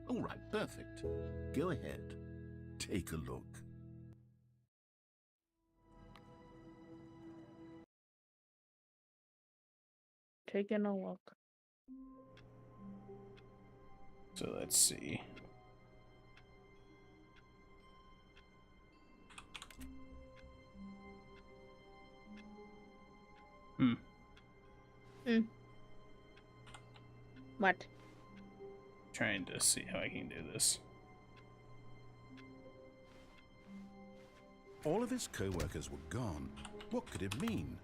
All right, perfect. Go ahead. Take a look. Taking a look. So let's see. What? Trying to see how I can do this. All of his co-workers were gone. What could it mean?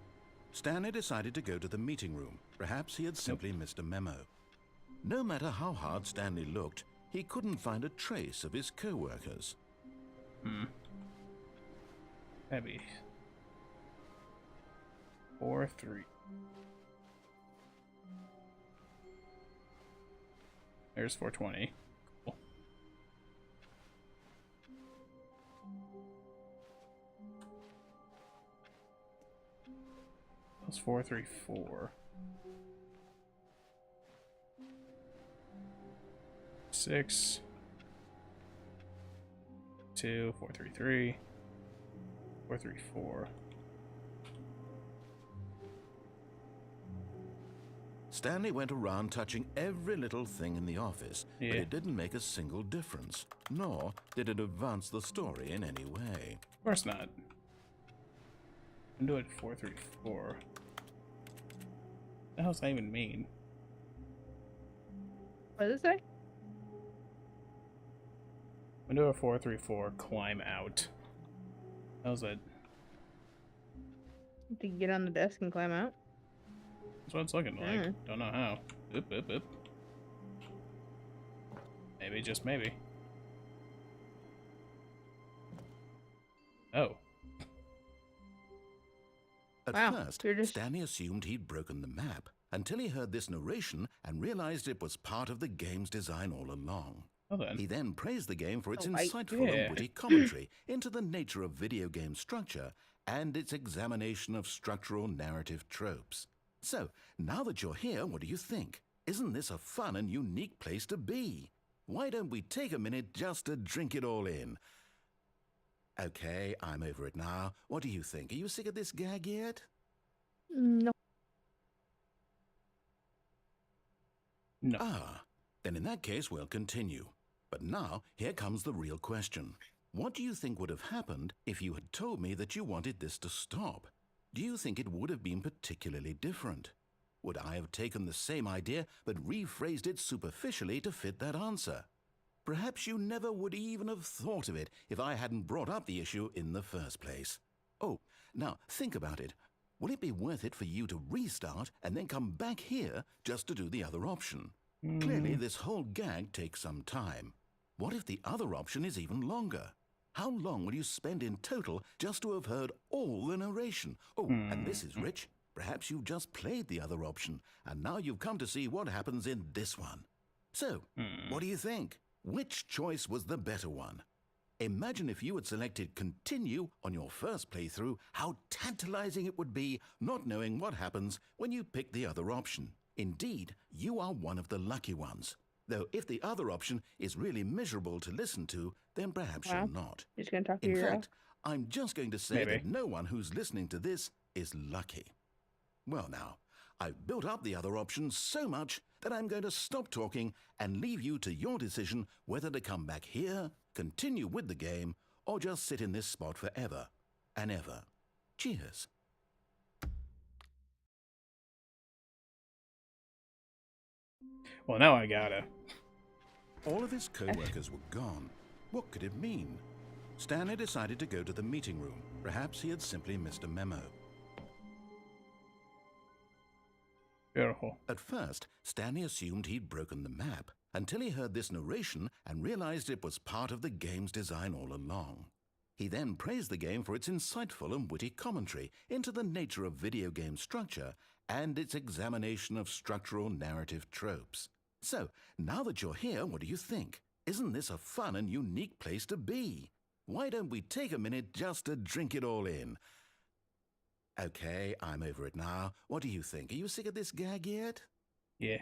Stanley decided to go to the meeting room. Perhaps he had simply missed a memo. No matter how hard Stanley looked, he couldn't find a trace of his co-workers. Heavy. 4-3. There's 420. Cool. That's 434. 6. 2, 433. 434. Stanley went around touching every little thing in the office, but it didn't make a single difference, nor did it advance the story in any way. Of course not. I'm doing 434. What the hell does that even mean? What does it say? I'm doing 434, climb out. How's that? To get on the desk and climb out? That's what it's looking like. Don't know how. Oop, oop, oop. Maybe, just maybe. Oh. At first, Stanley assumed he'd broken the map, until he heard this narration and realized it was part of the game's design all along. He then praised the game for its insightful and witty commentary into the nature of video game structure and its examination of structural narrative tropes. So, now that you're here, what do you think? Isn't this a fun and unique place to be? Why don't we take a minute just to drink it all in? Okay, I'm over it now. What do you think? Are you sick of this gag yet? No. No. Then in that case, we'll continue. But now, here comes the real question. What do you think would have happened if you had told me that you wanted this to stop? Do you think it would have been particularly different? Would I have taken the same idea but rephrased it superficially to fit that answer? Perhaps you never would even have thought of it if I hadn't brought up the issue in the first place. Oh, now think about it. Will it be worth it for you to restart and then come back here just to do the other option? Clearly, this whole gag takes some time. What if the other option is even longer? How long will you spend in total just to have heard all the narration? Oh, and this is rich. Perhaps you've just played the other option, and now you've come to see what happens in this one. So, what do you think? Which choice was the better one? Imagine if you had selected continue on your first playthrough, how tantalizing it would be not knowing what happens when you pick the other option. Indeed, you are one of the lucky ones. Though if the other option is really miserable to listen to, then perhaps Wow. you're not. You're just gonna talk to In your fact, I'm just going to say Maybe. that no one who's listening to this is lucky. Well now, I've built up the other options so much that I'm going to stop talking and leave you to your decision whether to come back here, continue with the game, or just sit in this spot forever and ever. Cheers. Well, now I gotta. All of his co-workers were gone. What could it mean? Stanley decided to go to the meeting room. Perhaps he had simply missed a memo. Beautiful. At first, Stanley assumed he'd broken the map until he heard this narration and realized it was part of the game's design all along. He then praised the game for its insightful and witty commentary into the nature of video game structure and its examination of structural narrative tropes. So, now that you're here, what do you think? Isn't this a fun and unique place to be? Why don't we take a minute just to drink it all in? Okay, I'm over it now. What do you think? Are you sick of this gag yet? Yeah.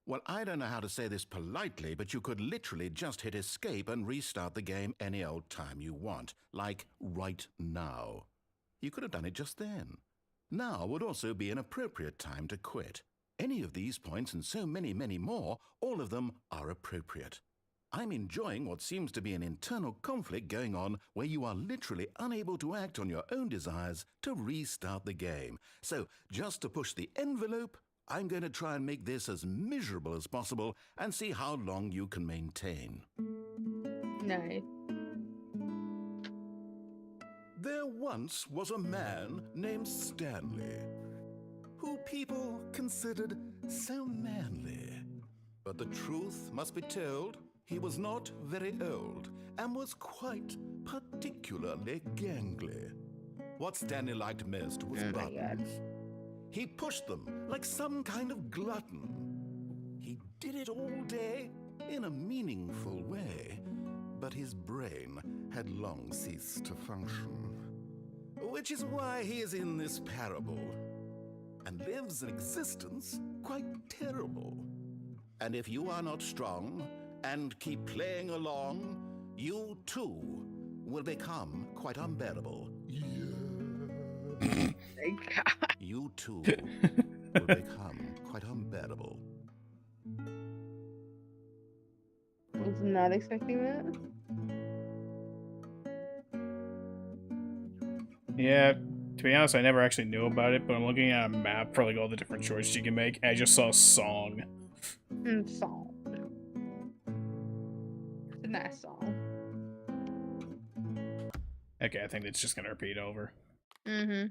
Well, I don't know how to say this politely, but you could literally just hit escape and restart the game any old time you want, like right now. You could have done it just then. Now would also be an appropriate time to quit. Any of these points and so many, many more, all of them are appropriate. I'm enjoying what seems to be an internal conflict going on where you are literally unable to act on your own desires to restart the game. So, just to push the envelope, I'm going to try and make this as miserable as possible and see how long you can maintain. Nice. There once was a man named Stanley, who people considered so manly. But the truth must be told, he was not very old and was quite particularly gangly. What Stanley liked most was Oh my God. buttons. He pushed them like some kind of glutton. He did it all day in a meaningful way, but his brain had long ceased to function. Which is why he is in this parable and lives an existence quite terrible. And if you are not strong and keep playing along, you too will become quite unbearable. Thank God. You too will become quite unbearable. Was not expecting that. Yeah, to be honest, I never actually knew about it, but I'm looking at a map for like all the different choices you can make. I just saw song. Song. It's a nice song. Okay, I think it's just gonna repeat over. Mm-hmm.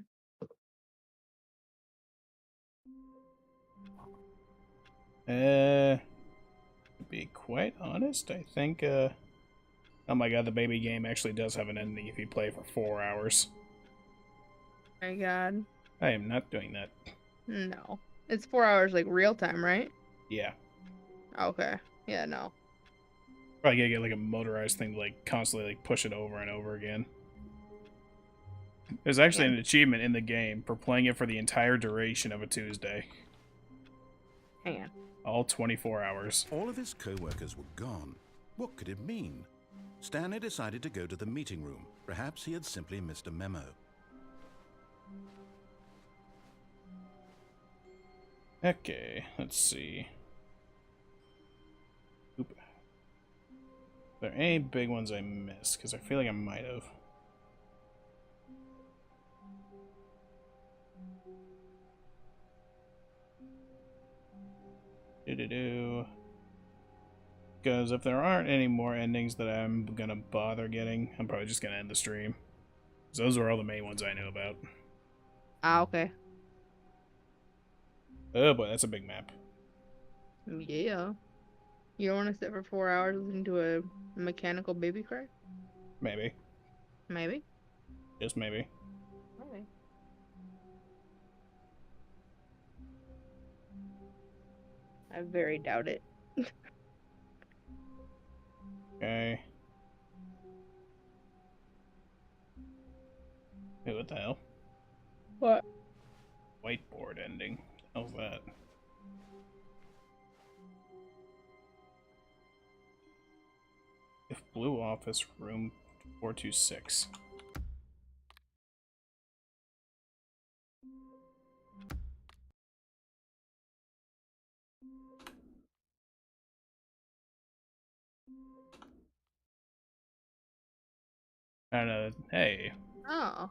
To be quite honest, I think, oh my god, the baby game actually does have an ending if you play for 4 hours. My God. I am not doing that. No. It's 4 hours like real time, right? Yeah. Okay. Yeah, no. Probably gotta get like a motorized thing to like constantly like push it over and over again. There's actually an achievement in the game for playing it for the entire duration of a Tuesday. Hang on. All 24 hours. All of his co-workers were gone. What could it mean? Stanley decided to go to the meeting room. Perhaps he had simply missed a memo. Okay, let's see. Oop. Are there any big ones I missed? Because I feel like I might have. Because if there aren't any more endings that I'm gonna bother getting, I'm probably just gonna end the stream. 'Cause those were all the main ones I knew about. Ah, okay. Oh boy, that's a big map. Yeah. You don't want to sit for 4 hours listening to a mechanical baby cry? Maybe. Maybe. Just maybe. Maybe. I very doubt it. Okay. Hey, what the hell? What? Whiteboard ending. How's that? If blue office, room 426. I don't know. Hey, Oh.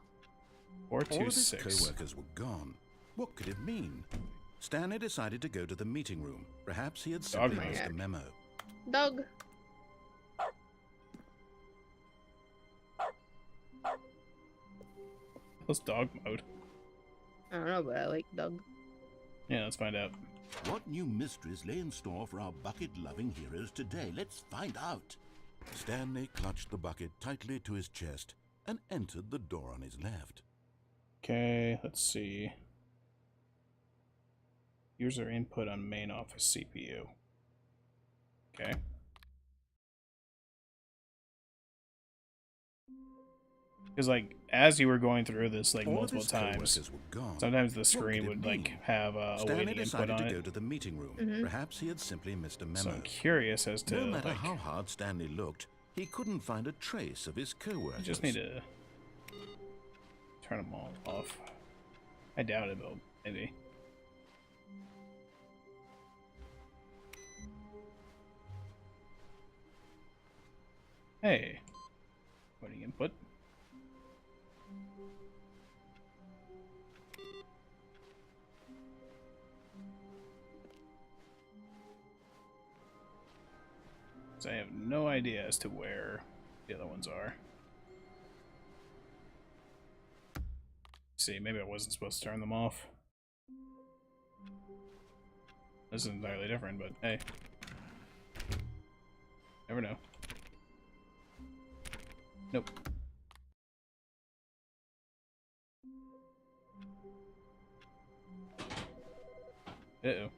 All of his 426. co-workers were gone. What could it mean? Stanley decided to go to the meeting room. Perhaps he had simply Dog missed a man. memo. Dog. What's dog mode? I don't know, but I like Doug. Yeah, let's find out. What new mysteries lay in store for our bucket-loving heroes today? Let's find out. Stanley clutched the bucket tightly to his chest and entered the door on his left. Okay, let's see. User input on main office CPU. Okay. Because, like, as you were going through this, like, All of multiple his times, co-workers were gone. sometimes the What screen could it would, like, mean? have a Stanley waiting input decided on to go it. to the meeting room. Mhm. Perhaps he had simply missed a memo. So I'm curious as to, No matter like, how hard Stanley looked, he couldn't find a trace of his co-workers. I just need to turn them all off. I doubt it, but maybe. Hey. Waiting input. So I have no idea as to where the other ones are. See, maybe I wasn't supposed to turn them off. This is entirely different, but hey. Never know. Nope. Uh-oh.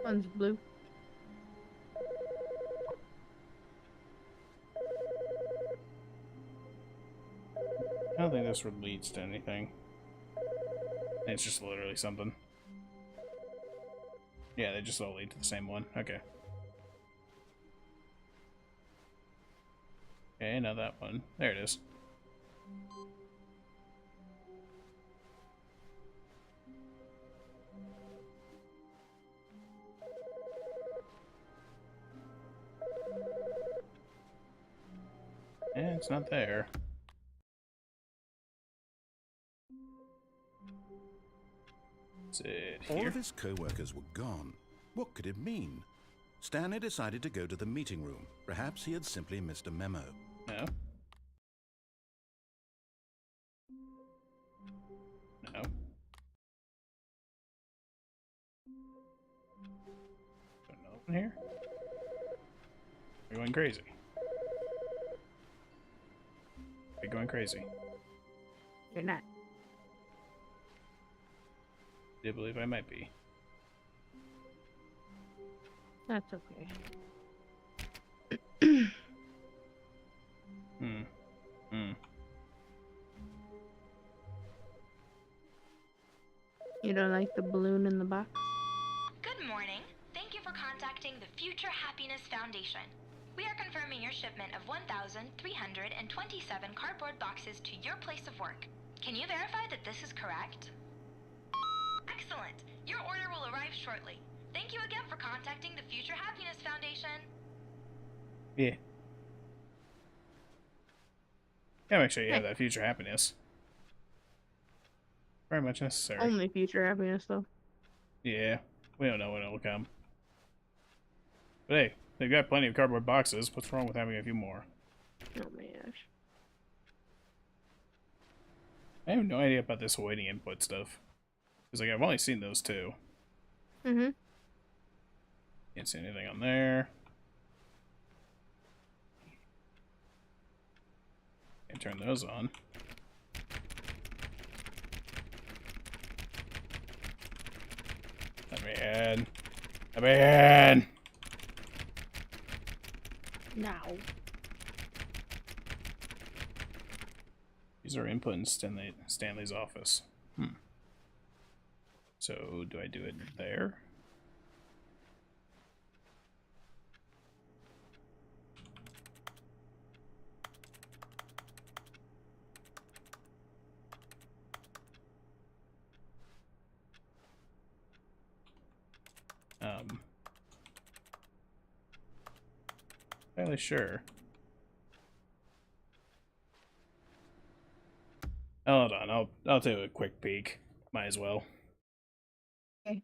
One's blue. I don't think this leads to anything. It's just literally something. Yeah, they just all lead to the same one. Okay. Okay, now that one. There it is. Yeah, it's not there. Is it All here? of his co-workers were gone. What could it mean? Stanley decided to go to the meeting room. Perhaps he had simply missed a memo. No. No. Got another one here? We're going crazy. We're going crazy. You're not. I do believe I might be. That's okay. You don't like the balloon in the box? Good morning. Thank you for contacting the Future Happiness Foundation. We are confirming your shipment of 1,327 cardboard boxes to your place of work. Can you verify that this is correct? Excellent. Your order will arrive shortly. Thank you again for contacting the Future Happiness Foundation. Yeah. Yeah, make sure you have that future happiness. Very much necessary. Only future happiness, though. Yeah, we don't know when it'll come. But hey, they've got plenty of cardboard boxes. What's wrong with having a few more? Oh my gosh. I have no idea about this awaiting input stuff. Because, like, I've only seen those two. Mm-hmm. Can't see anything on there. Can't turn those on. Let me in. Let me in! Now. User input in Stanley's office. So, do I do it there? Fairly sure. Hold on, I'll take a quick peek. Might as well. Okay.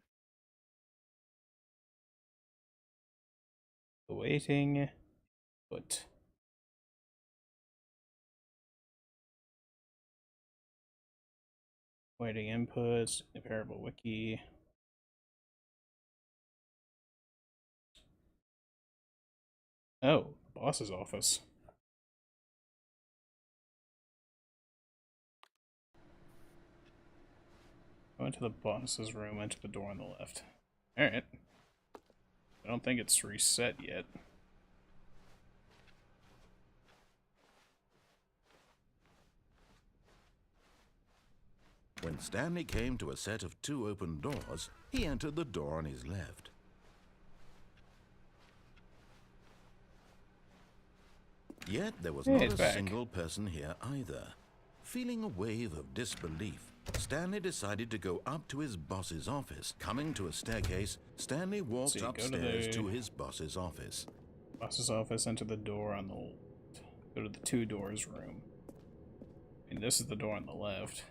Awaiting. But waiting inputs. The Parable wiki. Oh, boss's office. Go into the boss's room, enter the door on the left. Alright. I don't think it's reset yet. When Stanley came to a set of 2 open doors, he entered the door on his left. Yet there was not a single person here either. Feeling a wave of disbelief, Stanley decided to go up to his boss's office. Coming to a staircase, Stanley walked upstairs to his boss's office. Boss's office, enter the door on the left. Go to the 2 doors room. And this is the door on the left.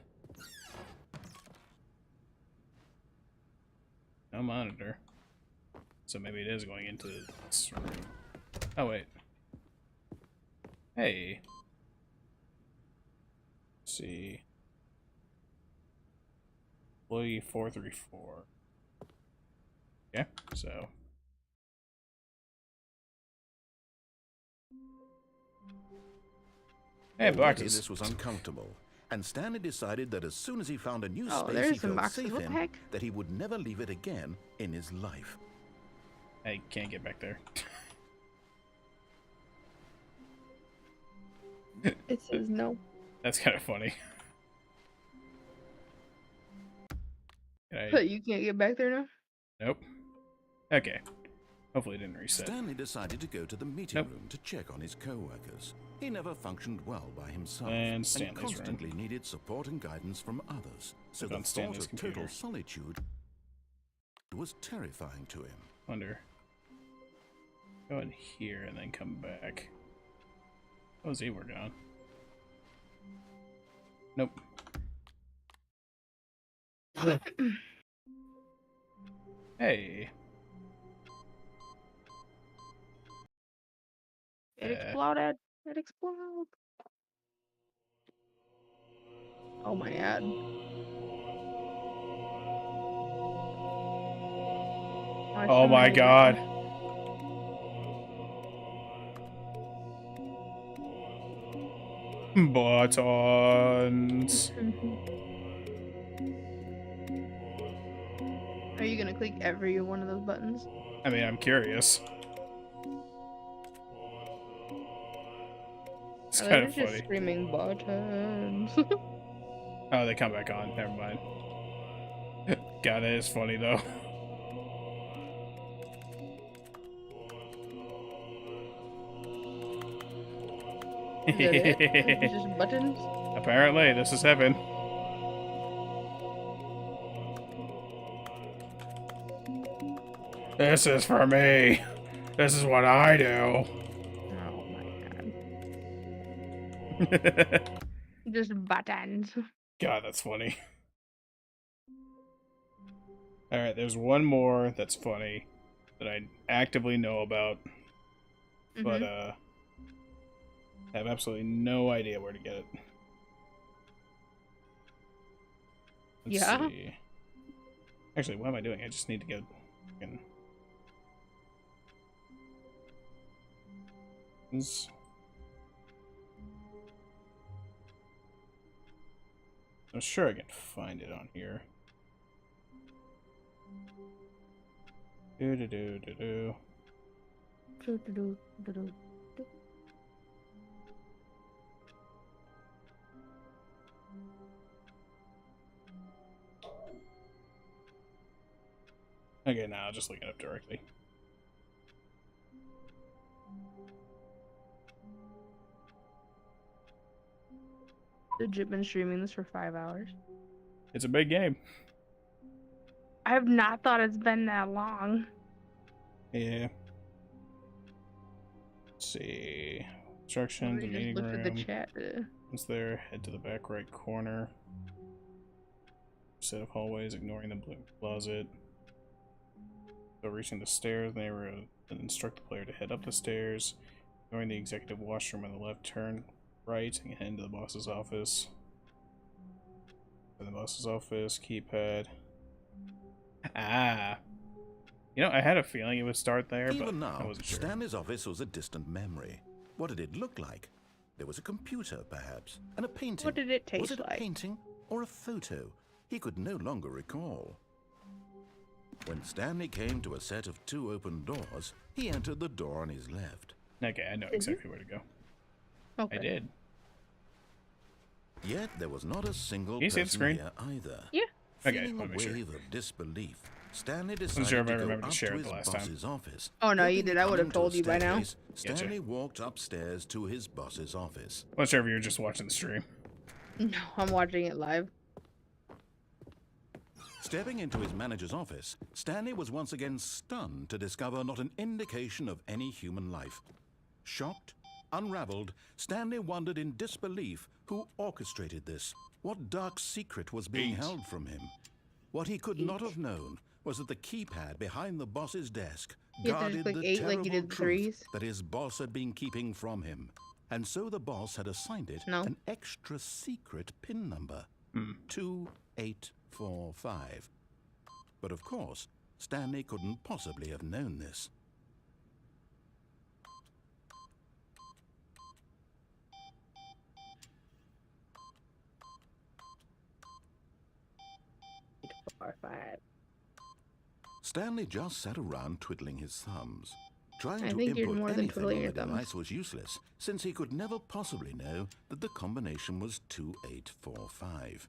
No monitor. So maybe it is going into this room. Oh, wait. Hey. Let's see. Employee 434. Yeah, so. Hey, boxes. This was uncomfortable, and Stanley decided that as soon as he found a new space there's he some felt boxes. safe What the in, heck? that he would never leave it again in his life. I can't get back there. It says no. That's kind of funny. But you can't get back there now? Nope. Okay. Hopefully it didn't reset. Stanley decided to go to the meeting room to check on his co-workers. He never functioned well by himself And Stanley's constantly room. needed support and guidance from others. So Look the on thought Stanley's of computer. total solitude was terrifying to him. Wonder. Go in here and then come back. What was he working on? Nope. Hey. It exploded. It exploded. Oh my god. Oh my god. Buttons. Are you gonna click every one of those buttons? I mean, I'm curious. It's kind of funny. Just screaming buttons. Oh, they come back on. Never mind. God, that is funny though. Is that it? It's just buttons? Apparently, this is heaven. This is for me. This is what I do. Oh my god. Just buttons. God, that's funny. Alright, there's one more that's funny that I actively know about. But, I have absolutely no idea where to get it. Let's see. Actually, what am I doing? I just need to go. I'm sure I can find it on here. Do do do do do. Okay, now I'll just look it up directly. Legit been streaming this for 5 hours. It's a big game. I have not thought it's been that long. Yeah. Let's see. Instructions, We the just meeting looked at the room. chat. Once there, head to the back right corner. Set of hallways, ignoring the blue closet. So reaching the stairs, they were instruct the player to head up the stairs, ignoring the executive washroom on the left, turn right and head into the boss's office. In the boss's office, keypad. Ah. You know, I had a feeling it would start there, but Even I now, wasn't sure. Stanley's office was a distant memory. What did it look like? There was a computer, perhaps, and a painting. What did it taste Was it a like? painting or a photo? He could no longer recall. When Stanley came to a set of 2 open doors, he entered the door on his left. Okay, I know exactly where to go. Okay. I did. Yet there was not a single Can you see the person screen? here either. Yeah. Okay, Feeling let a me make sure. wave of disbelief, Stanley sure decided if to I go remember to up share to it his the last time. boss's office. Oh, no, you Hoping did. to I would have climb to a told you by now. staircase, Stanley walked upstairs to his boss's office. I'm not sure if you were just watching the stream. No, I'm watching it live. Stepping into his manager's office, Stanley was once again stunned to discover not an indication of any human life. Shocked, unraveled, Stanley wondered in disbelief who orchestrated this. What dark secret was being held from him? What he could not have known was that the keypad behind the boss's desk You have to guarded just click the 8 terrible like you did the truth 3s. that his boss had been keeping from him. And so the boss had assigned it No. an extra secret PIN number. 2845. But of course, Stanley couldn't possibly have known this. Stanley just sat around twiddling his thumbs. Trying I to think you're input more than anything twiddling on your the thumbs. device was useless, since he could never possibly know that the combination was 2845.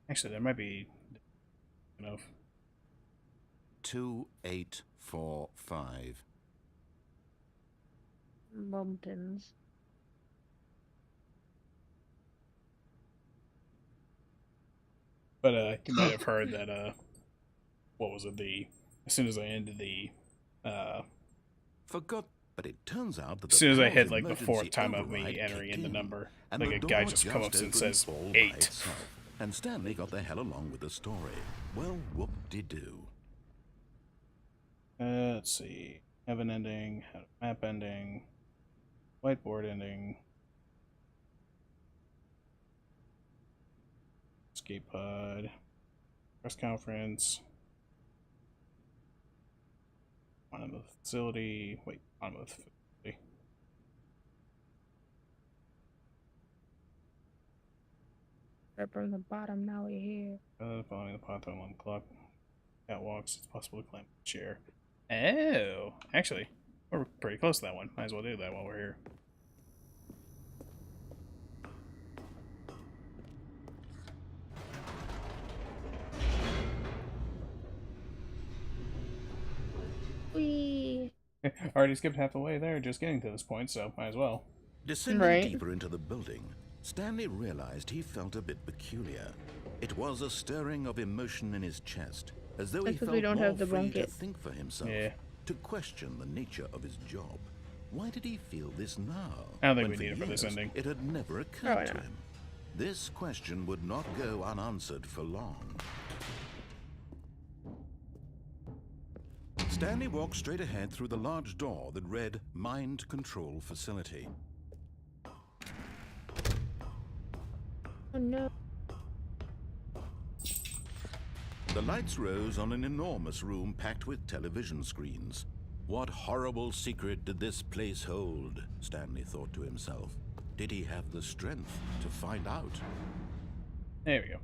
Actually, there might be enough. 2845. Mountains. But you might have heard that what was it, as soon as I ended the Forgot, but it turns out that as soon as I power's hit like the emergency 4th time of me override entering kicked in the in, number, and like the a guy door just comes up and opened says all by 8. itself, and Stanley got the hell along with the story. Well, whoop-de-doo. Let's see. Heaven ending, map ending, whiteboard ending, escape pod, press conference, bottom of the facility. Wait, bottom of the facility. Right from the bottom, now we're here. Following the path on 1 o'clock. Catwalks, it's possible to climb the chair. Oh, actually, we're pretty close to that one. Might as well do that while we're here. Whee! Already skipped half the way there, just getting to this point, so might as well. Descending Right. deeper into the building, Stanley realized he felt a bit peculiar. It was a stirring of emotion in his chest, as though he That's 'cause felt we don't more have the free to blanket. think for himself, Yeah. to question the nature of his job. Why did he feel this now? I don't think when we need it for this years ending. It had never occurred Probably to not. him. This question would not go unanswered for long. Stanley walked straight ahead through the large door that read Mind Control Facility. Oh no. The lights rose on an enormous room packed with television screens. What horrible secret did this place hold? Stanley thought to himself. Did he have the strength to find out? There we go.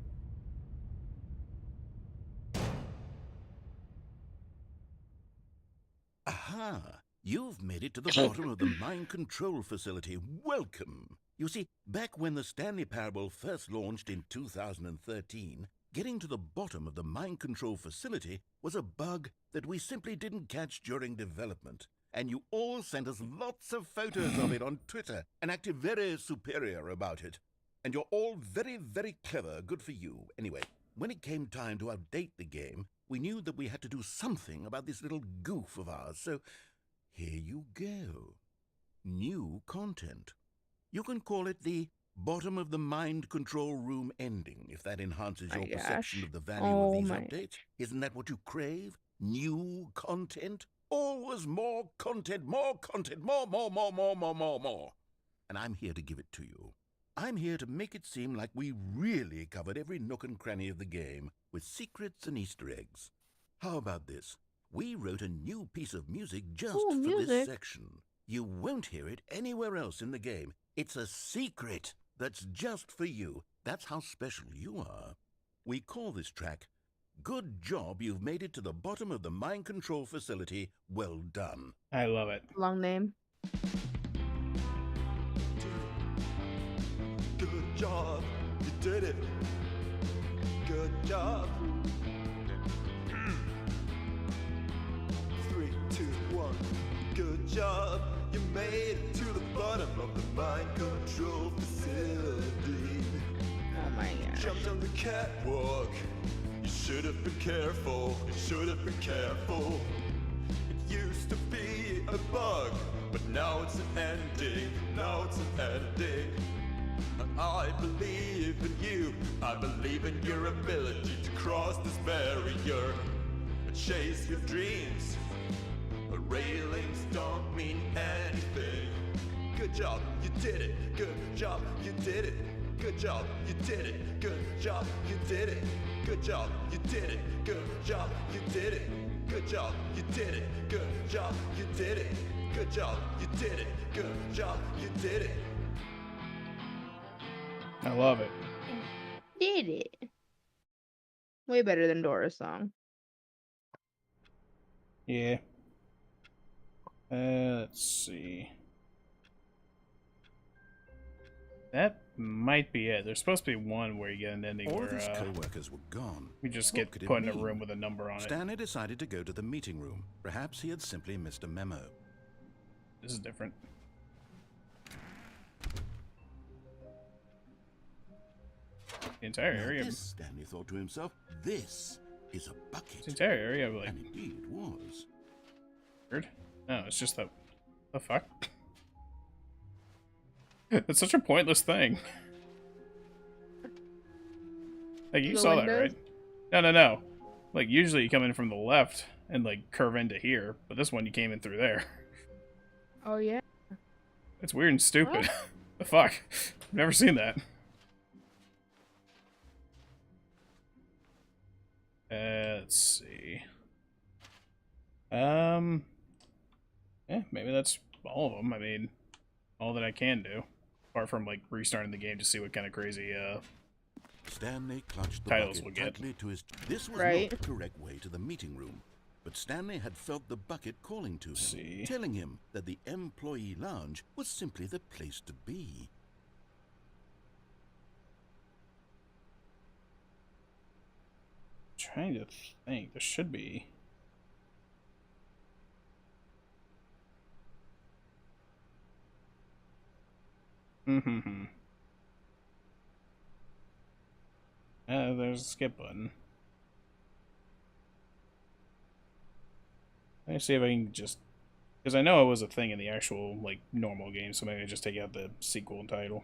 Aha! You've made it to the bottom of the mind control facility. Welcome! You see, back when the Stanley Parable first launched in 2013, getting to the bottom of the mind control facility was a bug that we simply didn't catch during development. And you all sent us lots of photos of it on Twitter and acted very superior about it. And you're all very, very clever. Good for you. Anyway, when it came time to update the game, we knew that we had to do something about this little goof of ours, so here you go. New content. You can call it the bottom of the mind control room ending, if that enhances your perception of the value of these updates. Isn't that what you crave? New content? Always more content, more content, more. And I'm here to give it to you. I'm here to make it seem like we really covered every nook and cranny of the game, with secrets and Easter eggs. How about this? We wrote a new piece of music just for this section. You won't hear it anywhere else in the game. It's a secret that's just for you. That's how special you are. We call this track, Good Job You've Made It to the Bottom of the Mind Control Facility. Well done. I love it. Long name. Good job, you did it. Good job. 3, 2, 1. Good job, you made it to the bottom of the mind control facility. Oh my gosh. Jumped on the catwalk. You should have been careful. You should have been careful. It used to be a bug, but now it's an ending. Now it's an ending. I believe in you. I believe in your ability to cross this barrier and chase your dreams. Railings don't mean anything. Good job, you did it. Good job, you did it. Good job, you did it. Good job, you did it. Good job, you did it. Good job, you did it. Good job, you did it. Good job, you did it. Good job, you did it. Good job, you did it. I love it. Did it. Way better than Dora's song. Yeah. Let's see. That might be it. There's supposed to be one where you get an ending All where of his co-workers were gone. we just What get could it put in a mean? room with a number on it. Stanley decided to go to the meeting room. Perhaps he had simply missed a memo. This is different. The entire Now area. this, Stanley thought to himself, this is a bucket. The entire area, like, And indeed it was. weird. No, it's just the fuck. It's such a pointless thing. Like, you The saw that, windows? right? No. Like, usually you come in from the left and, like, curve into here, but this one you came in through there. Oh yeah. It's weird and stupid. The fuck? I've never seen that. Let's see. Yeah, maybe that's all of them. I mean, all that I can do. Apart from, like, restarting the game to see what kind of crazy, Stanley clutched the titles bucket we'll get. tightly to his... This was Right. not the correct way to the meeting room, but Stanley had felt the bucket calling to him, See. telling him that the employee lounge was simply the place to be. Trying to think. There should be. There's a skip button. Let me see if I can just... Because I know it was a thing in the actual, like, normal game, so maybe I just take out the sequel title.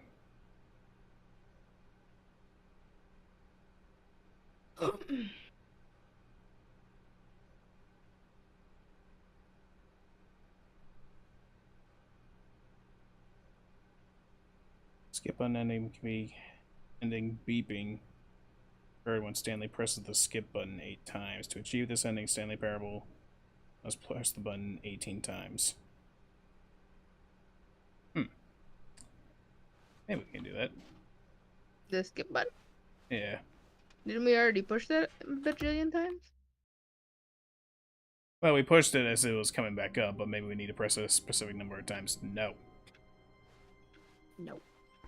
Skip button ending can be ending beeping heard when Stanley presses the skip button 8 times. To achieve this ending, Stanley Parable must press the button 18 times. Maybe we can do that. The skip button. Yeah. Didn't we already push that a bajillion times? Well, we pushed it as it was coming back up, but maybe we need to press it a specific number of times. No. No.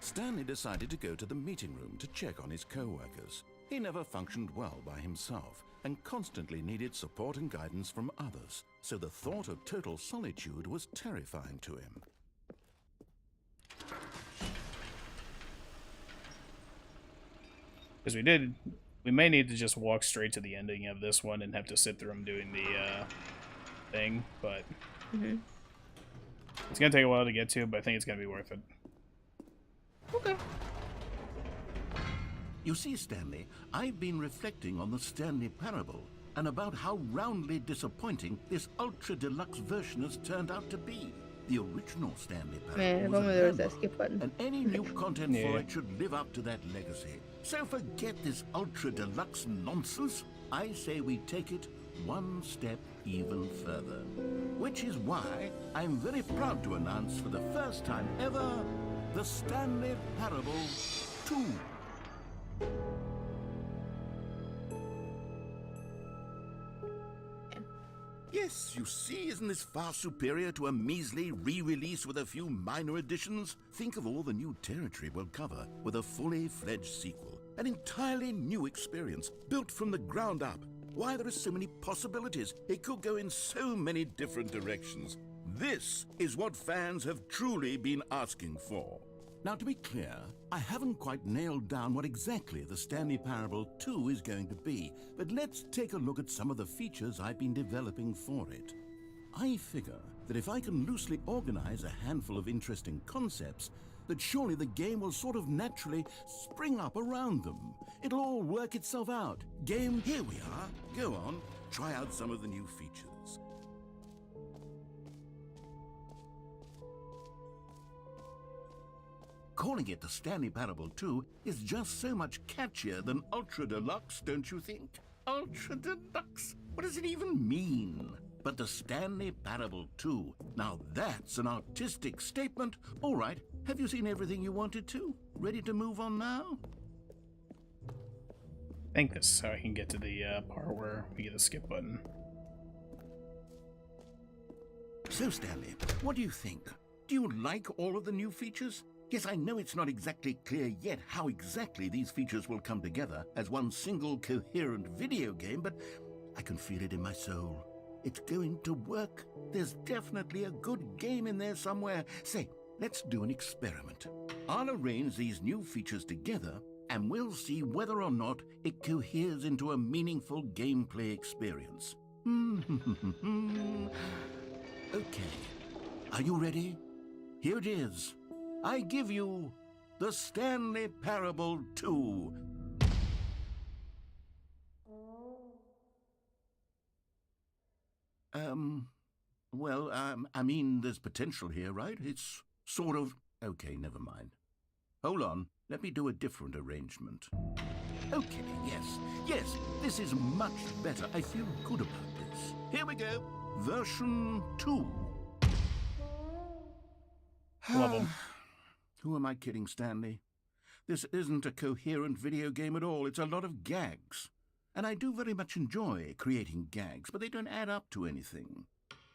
Stanley decided to go to the meeting room to check on his co-workers. He never functioned well by himself and constantly needed support and guidance from others, so the thought of total solitude was terrifying to him. Because we did We may need to just walk straight to the ending of this one and have to sit through them doing the thing, but it's gonna take a while to get to, but I think it's gonna be worth it. Okay. You see, Stanley, I've been reflecting on the Stanley Parable and about how roundly disappointing this ultra deluxe version has turned out to be. The original Stanley Parable Man, if was only a there was that landmark, skip button. and any new content Yeah. for it should live up to that legacy. So forget this ultra deluxe nonsense. I say we take it one step even further. Which is why I'm very proud to announce for the first time ever, the Stanley Parable 2. Yes, you see, isn't this far superior to a measly re-release with a few minor additions? Think of all the new territory we'll cover with a fully fledged sequel. An entirely new experience, built from the ground up. Why, there are so many possibilities. It could go in so many different directions. This is what fans have truly been asking for. Now, to be clear, I haven't quite nailed down what exactly the Stanley Parable 2 is going to be, but let's take a look at some of the features I've been developing for it. I figure that if I can loosely organize a handful of interesting concepts, that surely the game will sort of naturally spring up around them. It'll all work itself out. Game, here we are. Go on, try out some of the new features. Calling it the Stanley Parable 2 is just so much catchier than Ultra Deluxe, don't you think? Ultra Deluxe? What does it even mean? But the Stanley Parable 2, now that's an artistic statement. All right, have you seen everything you wanted to? Ready to move on now? I think this is how I can get to the part where we get the skip button. So, Stanley, what do you think? Do you like all of the new features? Yes, I know it's not exactly clear yet how exactly these features will come together as one single coherent video game, but I can feel it in my soul. It's going to work. There's definitely a good game in there somewhere. Say, let's do an experiment. I'll arrange these new features together, and we'll see whether or not it coheres into a meaningful gameplay experience. Okay, are you ready? Here it is. I give you the Stanley Parable 2. I mean, there's potential here, right? It's sort of... Okay, never mind. Hold on, let me do a different arrangement. Okay, yes, this is much better. I feel good about this. Here we go, version 2. Love 'em. Who am I kidding, Stanley? This isn't a coherent video game at all. It's a lot of gags. And I do very much enjoy creating gags, but they don't add up to anything.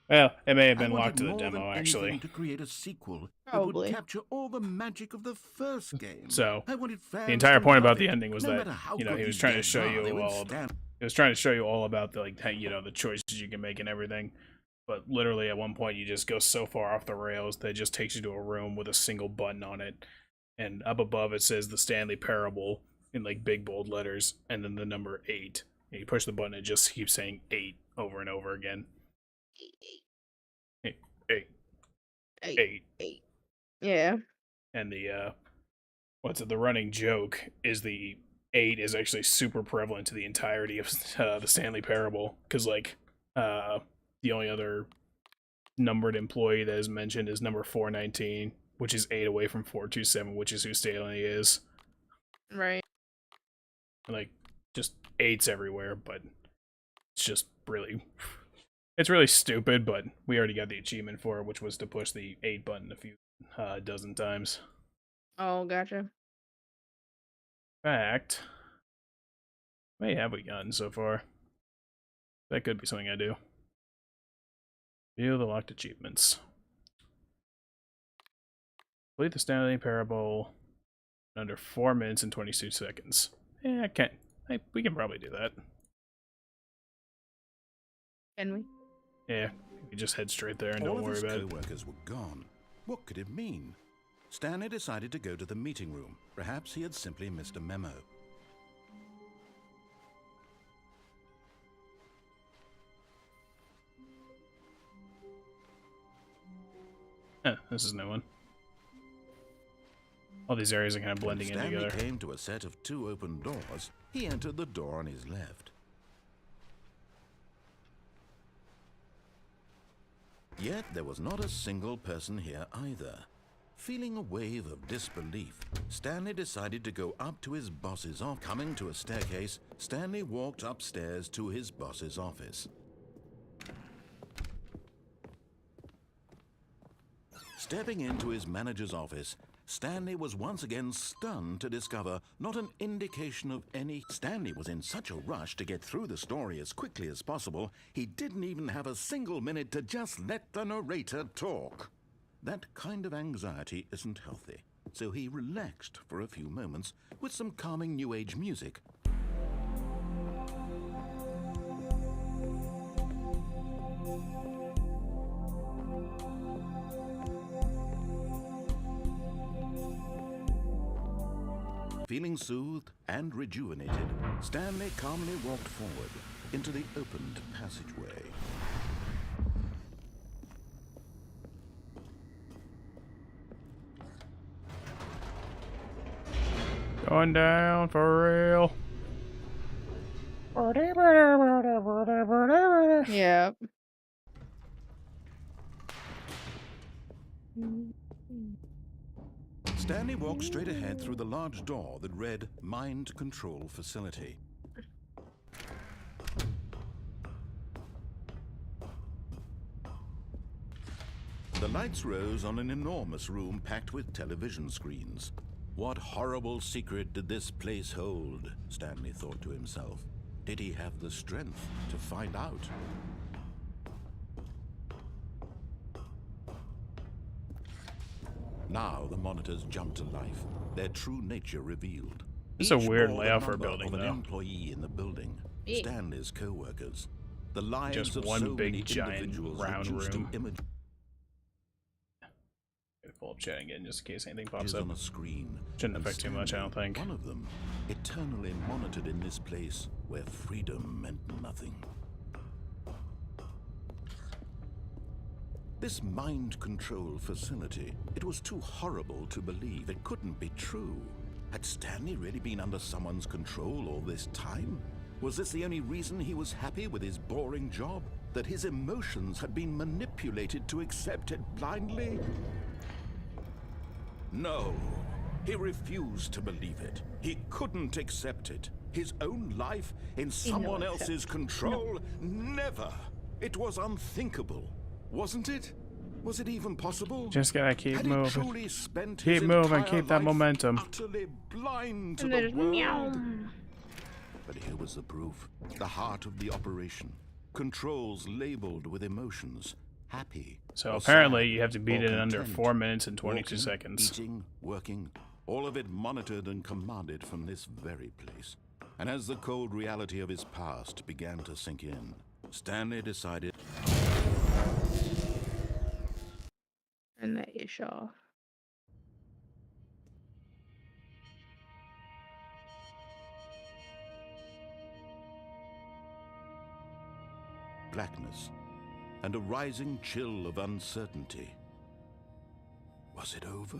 Well, it may have been I locked to the wanted more demo, than actually. anything to create a sequel that Probably. would capture all the magic of the first game. So, I wanted fans the entire to point love about the it. ending was No that, matter how you know, good he was these trying to games show are, you they wouldn't all stand. It was trying to show you all about the, like, you know, the choices you can make and everything. But literally at one point you just go so far off the rails that it just takes you to a room with a single button on it. And up above it says the Stanley Parable in like big bold letters, and then the number 8. And you push the button, it just keeps saying 8 over and over again. 8, 8, 8. 8. Yeah. And the the running joke is the 8 is actually super prevalent to the entirety of the Stanley Parable, because like the only other numbered employee that is mentioned is number 419, which is 8 away from 427, which is who Stanley is. Right. And, like, just 8s everywhere, but it's just really... It's really stupid, but we already got the achievement for it, which was to push the 8 button a few dozen times. Oh, gotcha. In fact, how many have we gotten so far? That could be something I do. View the locked achievements. Complete the Stanley Parable in under 4 minutes and 22 seconds. Yeah, I can't. We can probably do that. Can we? Yeah, we just head straight there and All don't of worry his about it. co-workers were gone. What could it mean? Stanley decided to go to the meeting room. Perhaps he had simply missed a memo. This is a new one. All these areas are kind of blending in When Stanley together. came to a set of 2 open doors, he entered the door on his left. Yet there was not a single person here either. Feeling a wave of disbelief, Stanley decided to go up to his boss's office. Coming to a staircase, Stanley walked upstairs to his boss's office. Stepping into his manager's office, Stanley was once again stunned to discover not an indication of any. Stanley was in such a rush to get through the story as quickly as possible, he didn't even have a single minute to just let the narrator talk. That kind of anxiety isn't healthy, so he relaxed for a few moments with some calming New Age music. Feeling soothed and rejuvenated, Stanley calmly walked forward into the opened passageway. Going down for real. Yep. Stanley walked straight ahead through the large door that read Mind Control Facility. The lights rose on an enormous room packed with television screens. What horrible secret did this place hold? Stanley thought to himself. Did he have the strength to find out? Now the monitors jumped to life, their true nature revealed. It's a Each weird bore the layout for a number building, of an though. employee in the building, Yeah. Stanley's co-workers. The lives Just of one so big, many giant, individuals round reduced room. to images Gonna pull up chat again just in case anything pops on up. a screen. Shouldn't and affect too much, I don't Stanley, think. One of them, eternally monitored in this place where freedom meant nothing. This mind control facility, it was too horrible to believe. It couldn't be true. Had Stanley really been under someone's control all this time? Was this the only reason he was happy with his boring job? That his emotions had been manipulated to accept it blindly? No, he refused to believe it. He couldn't accept it. His own life in someone else's control? Never. It was unthinkable, wasn't it? Was it even possible? Just gotta keep Had he moving. truly spent Keep his moving, entire keep that life momentum. utterly blind to And the there's world? meow. But here was the proof. The heart of the operation. Controls labeled with emotions. Happy. So or apparently sad, you have to beat or it in under content. 4 minutes and 22 Walking, seconds. Eating, working, all of it monitored and commanded from this very place. And as the cold reality of his past began to sink in, Stanley decided... And that is Shaw. blackness and a rising chill of uncertainty. Was it over?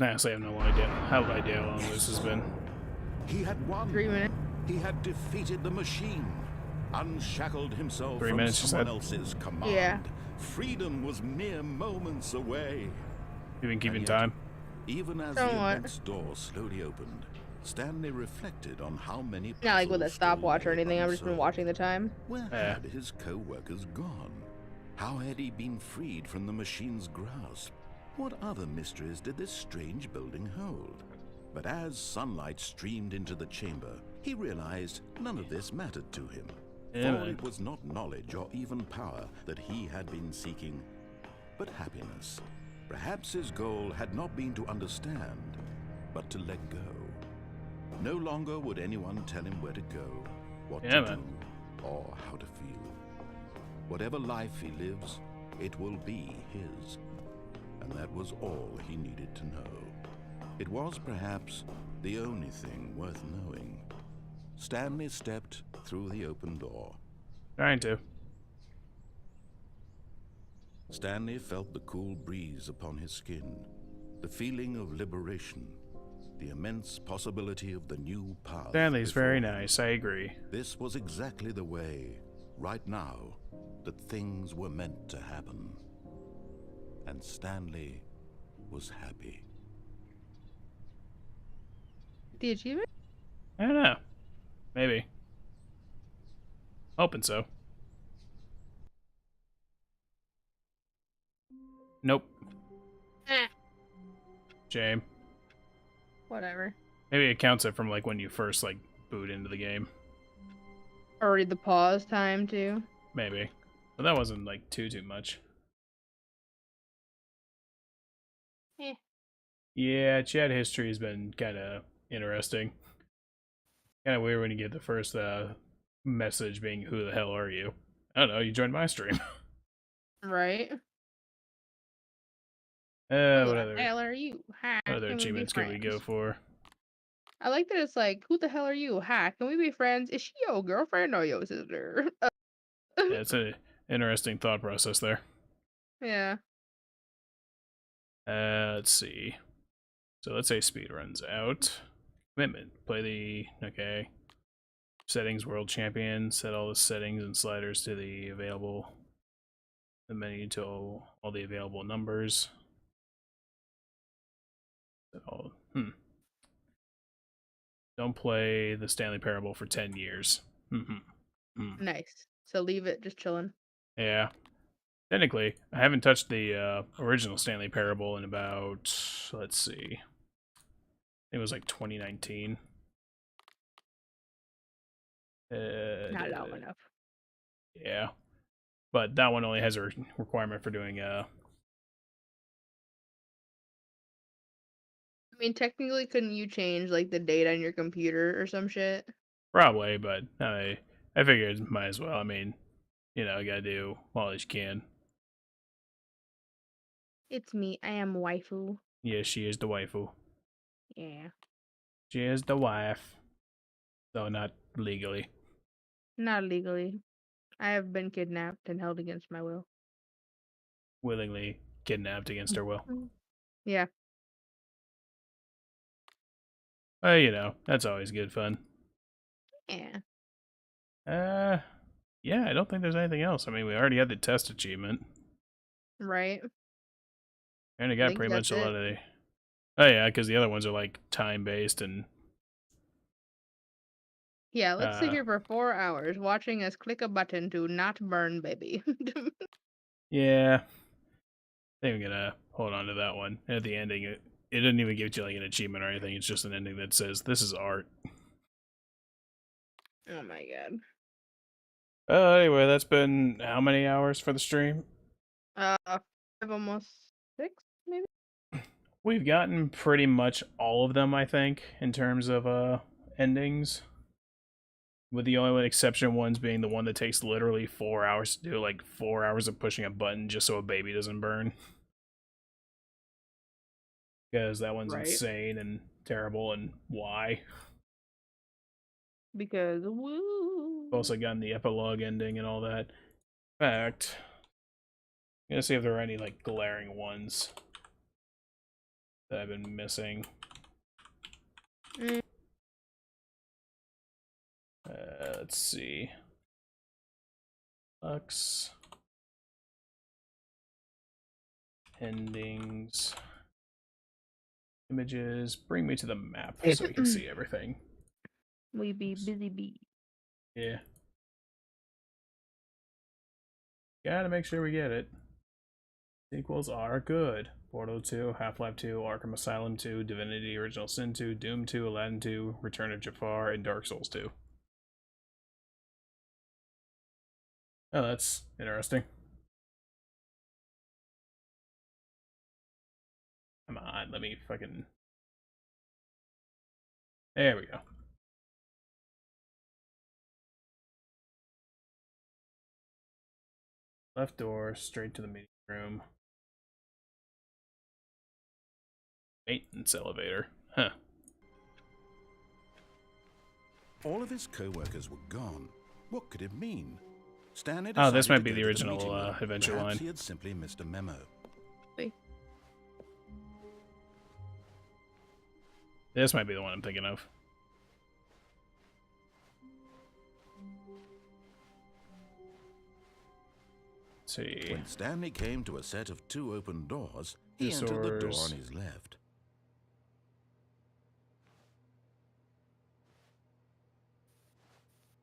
Honestly, I have no idea. How long this has been. He had won. 3 minutes. He had defeated the machine, unshackled himself 3 from minutes, you someone said? else's command. Yeah. Freedom was mere moments away. You've been keeping And yet, time. Even as the Somewhat. immense door slowly opened, Stanley reflected on how many Not like with a puzzles still stopwatch or lay anything. I've just been unsolved. watching the time. Where Yeah. had his co-workers gone? How had he been freed from the machine's grasp? What other mysteries did this strange building hold? But as sunlight streamed into the chamber, he realized none of this mattered to him. Yeah, For man. it was not knowledge or even power that he had been seeking, but happiness. Perhaps his goal had not been to understand, but to let go. No longer would anyone tell him where to go, what Yeah, to man. do, or how to feel. Whatever life he lives, it will be his. And that was all he needed to know. It was perhaps the only thing worth knowing. Stanley stepped through the open door. Trying to. Stanley felt the cool breeze upon his skin, the feeling of liberation, the immense possibility of the new path. Stanley's before very him. nice, I agree. This was exactly the way, right now, that things were meant to happen. And Stanley was happy. The achievement? I don't know. Maybe. Hoping so. Nope. Eh, Shame. whatever. Maybe it counts it from like when you first like boot into the game. Or the pause time too. Maybe. But that wasn't like too much. Eh. Yeah, chat history has been kind of interesting. Kind of weird when you get the first message being, "Who the hell are you?" I don't know. You joined my stream. Right? Who What the other hell are you? Hi, what other can we be achievements can we go friends? for? I like that it's like, who the hell are you? Hi, can we be friends? Is she your girlfriend or your sister? Yeah, it's an interesting thought process there. Yeah. Let's see. So let's say speed runs out. Commitment. Play the okay. Settings world champion. Set all the settings and sliders to the menu to all the available numbers. Don't play the Stanley Parable for 10 years. Nice. So leave it just chilling. Yeah. Technically, I haven't touched the original Stanley Parable in about, let's see, I think it was like 2019. Not long enough. Yeah. But that one only has a requirement for doing I mean, technically, couldn't you change like the date on your computer or some shit? probably, but I figured might as well. I mean, you know, you gotta do all that you can. It's me. I am waifu. Yeah, she is the waifu. Yeah. She is the wife. Though not legally. Not legally. I have been kidnapped and held against my will. Willingly kidnapped against her will. Yeah. Well, you know, that's always good fun. Yeah. Yeah, I don't think there's anything else. I mean, we already had the test achievement. Right. And I I got think pretty much that's a lot it. of the... Oh yeah, because the other ones are like time-based and... Yeah, let's sit here for 4 hours watching us click a button to not burn, baby. Yeah. I think I'm gonna hold on to that one. At the ending, it doesn't even give you like an achievement or anything. It's just an ending that says, this is art. Oh my god. Anyway, that's been how many hours for the stream? 5, almost 6, maybe? We've gotten pretty much all of them, I think, in terms of endings. With the only exception ones being the one that takes literally 4 hours to do, like 4 hours of pushing a button just so a baby doesn't burn. Because that one's Right. insane and terrible, and why? Because woo. We've also gotten the epilogue ending and all that. In fact, I'm gonna see if there are any like glaring ones that I've been missing. Let's see. Deluxe. Endings. Images. Bring me to the map so we can see everything. We be busy bee. Yeah. Gotta make sure we get it. Sequels are good. Portal 2, Half-Life 2, Arkham Asylum 2, Divinity Original Sin 2, Doom 2, Aladdin 2, Return of Jafar, and Dark Souls 2. Oh, that's interesting. Come on, let me fucking... There we go. Left door, straight to the meeting room. Maintenance elevator. Huh. All of his co-workers were gone. What could it mean? Stanley Oh, this decided might be to the go to original meeting room. adventure Perhaps line. he had simply missed a memo. This might be the one I'm thinking of. Let's see. When Stanley came to a set of 2 open doors, he Two entered the door doors. on his left.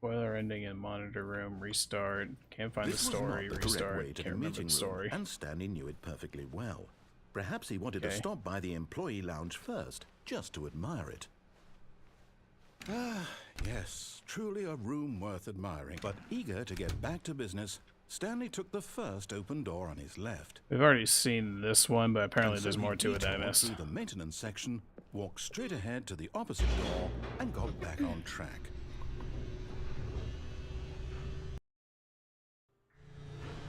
Boiler ending in monitor room. Restart. Can't find the This was story. not the correct way Restart. to Can't the remember meeting the story. room, and Stanley knew it perfectly well. Perhaps he wanted to Okay. stop by the employee lounge first, just to admire it. Ah, yes, truly a room worth admiring. But eager to get back to business, Stanley took the first open door on his left. We've already seen this one, but apparently And so there's he more to it that I detoured missed. through the maintenance section, walked straight ahead to the opposite door, and got back on track.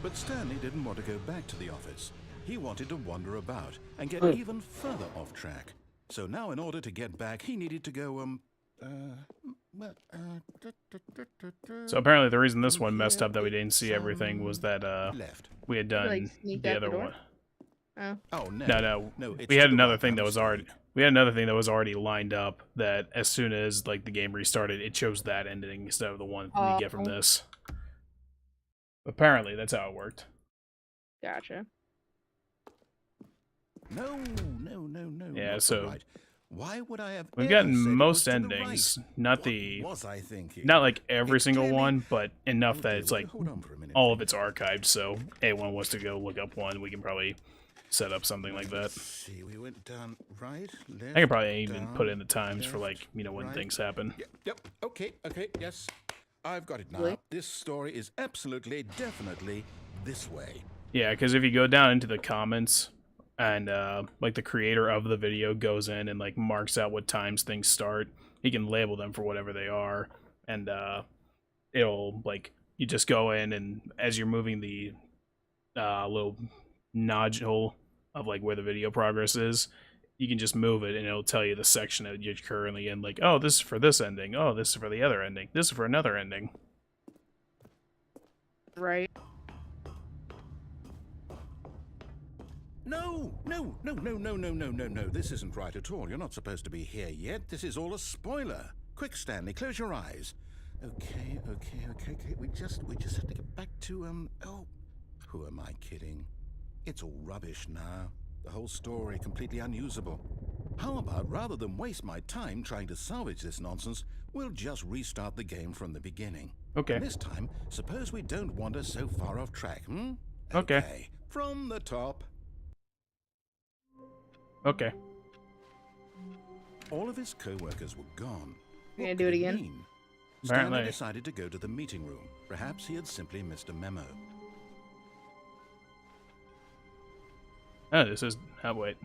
But Stanley didn't want to go back to the office. He wanted to wander about and get even further off track. So now, in order to get back, he needed to go, So apparently the reason this one messed up that we didn't see everything was that left. we had done Like, sneak the out the other door? one. Oh. Oh, no. No. it's We to had the another right, thing my that was already mistake. we had another thing that was already lined up that as soon as like the game restarted, it chose that ending instead of the one we get from Oh. this. Apparently that's how it worked. Gotcha. No. Yeah, not so right. Why would I have We've ever gotten said it was most to the endings, right? not What the was I thinking? not like every It's single clearly- one, but enough that Okay, it's like hold on for a minute, all of please. it's archived, so anyone wants to go look up one, we can probably set up something like that. Let's see, we went down right, left. I can probably even down, put in the times for left, like, you know, when right. things happen. Yep. Okay. Yes, I've got it now. Really? This story is absolutely, definitely this way. Yeah, because if you go down into the comments and like the creator of the video goes in and like marks out what times things start, he can label them for whatever they are, and it'll like you just go in and as you're moving the little nodule of like where the video progress is, you can just move it and it'll tell you the section that you're currently in. Like, oh, this is for this ending. Oh, this is for the other ending. This is for another ending. Right. No. This isn't right at all. You're not supposed to be here yet. This is all a spoiler. Quick, Stanley, close your eyes. Okay. We just have to get back to, oh, who am I kidding? It's all rubbish now. The whole story completely unusable. How about, rather than waste my time trying to salvage this nonsense, we'll just restart the game from the beginning. Okay. And this time, suppose we don't wander so far off track, hmm? Okay. From the top. Okay. All of his co-workers were gone. You What gonna do could it again? mean? Apparently. Stanley decided to go to the meeting room. Perhaps he had simply missed a memo. Oh, this is... Oh, wait.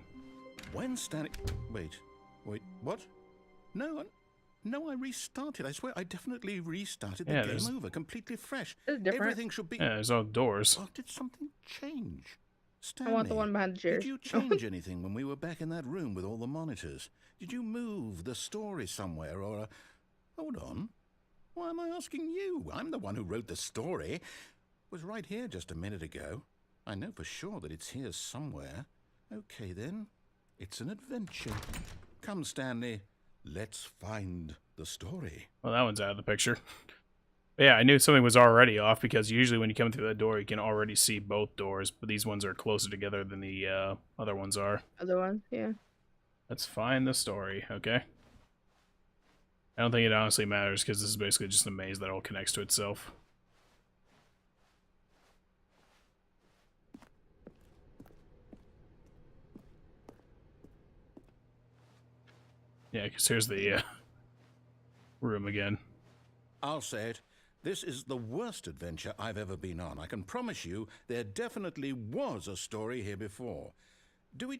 When Stanley... Wait, what? No, I restarted. I swear, I definitely restarted the Yeah, game there's- over, completely fresh. It's different. Everything should be... Yeah, there's all doors. Oh, did something change? I Stanley, want the one behind the chairs. did you change anything when we were back in that room with all the monitors? Did you move the story somewhere, or... Hold on. Why am I asking you? I'm the one who wrote the story. It was right here just a minute ago. I know for sure that it's here somewhere. Okay, then. It's an adventure. Come, Stanley. Let's find the story. Well, that one's out of the picture. But yeah, I knew something was already off because usually when you come through that door, you can already see both doors, but these ones are closer together than the other ones are. Other ones, yeah. Let's find the story, okay? I don't think it honestly matters because this is basically just a maze that all connects to itself. Yeah, because here's the room again. I'll say it. This is the worst adventure I've ever been on. I can promise you there definitely was a story here before. Do we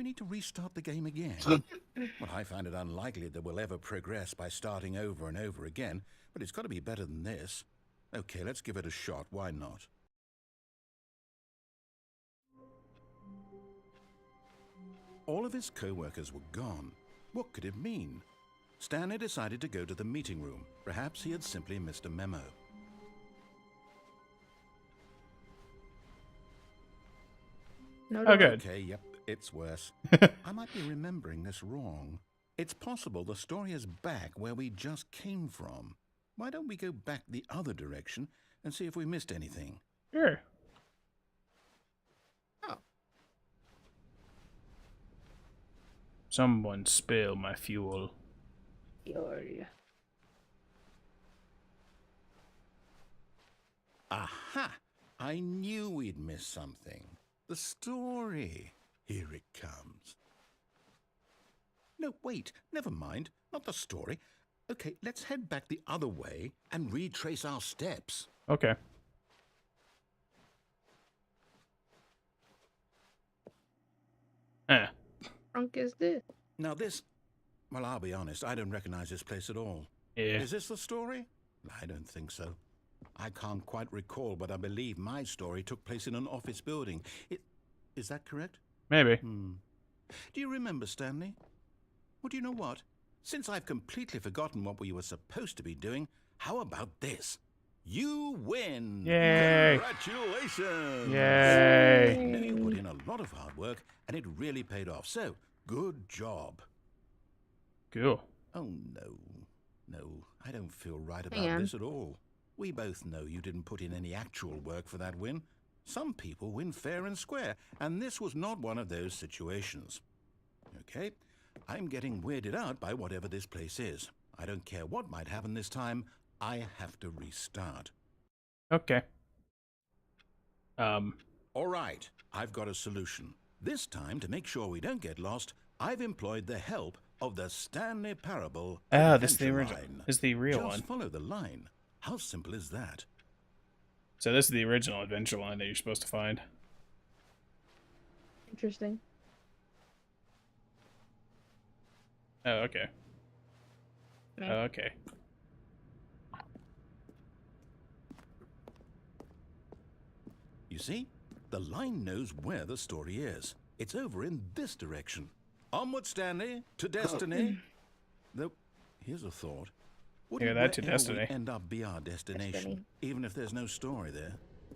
need to restart the game again? Well, I find it unlikely that we'll ever progress by starting over and over again, but it's got to be better than this. Okay, let's give it a shot. Why not? All of his co-workers were gone. What could it mean? Stanley decided to go to the meeting room. Perhaps he had simply missed a memo. No, Oh, good. Okay, yep, it's worse. I might be remembering this wrong. It's possible the story is back where we just came from. Why don't we go back the other direction and see if we missed anything? Sure. Oh. Someone spill my fuel. Aha! I knew we'd miss something. The story. Here it comes. No, wait, never mind. Not the story. Okay, let's head back the other way and retrace our steps. Okay. Drunk is this? Now this... Well, I'll be honest, I don't recognize this place at all. Yeah. Is this the story? I don't think so. I can't quite recall, but I believe my story took place in an office building. Is that correct? Maybe. Do you remember, Stanley? Well, do you know what? Since I've completely forgotten what we were supposed to be doing, how about this? You win! Yay! Congratulations! Yay! I know you put in a lot of hard work, and it really paid off. So, good job. Cool. Oh, no. No, I don't feel right Hang about on. this at all. We both know you didn't put in any actual work for that win. Some people win fair and square, and this was not one of those situations. Okay? I'm getting weirded out by whatever this place is. I don't care what might happen this time. I have to restart. Okay. All right, I've got a solution. This time, to make sure we don't get lost, I've employed the help of the Stanley Parable. Oh, this is the adventure original. line. This is the real Just one. follow the line. How simple is that? So this is the original adventure line that you're supposed to find. Interesting. Oh, okay. Right. Oh, okay. You see? The line knows where the story is. It's over in this direction. Onward, Stanley, to destiny. Though, here's a thought. Wouldn't that to wherever we destiny. end up be our destination, Destiny. even if there's no story there?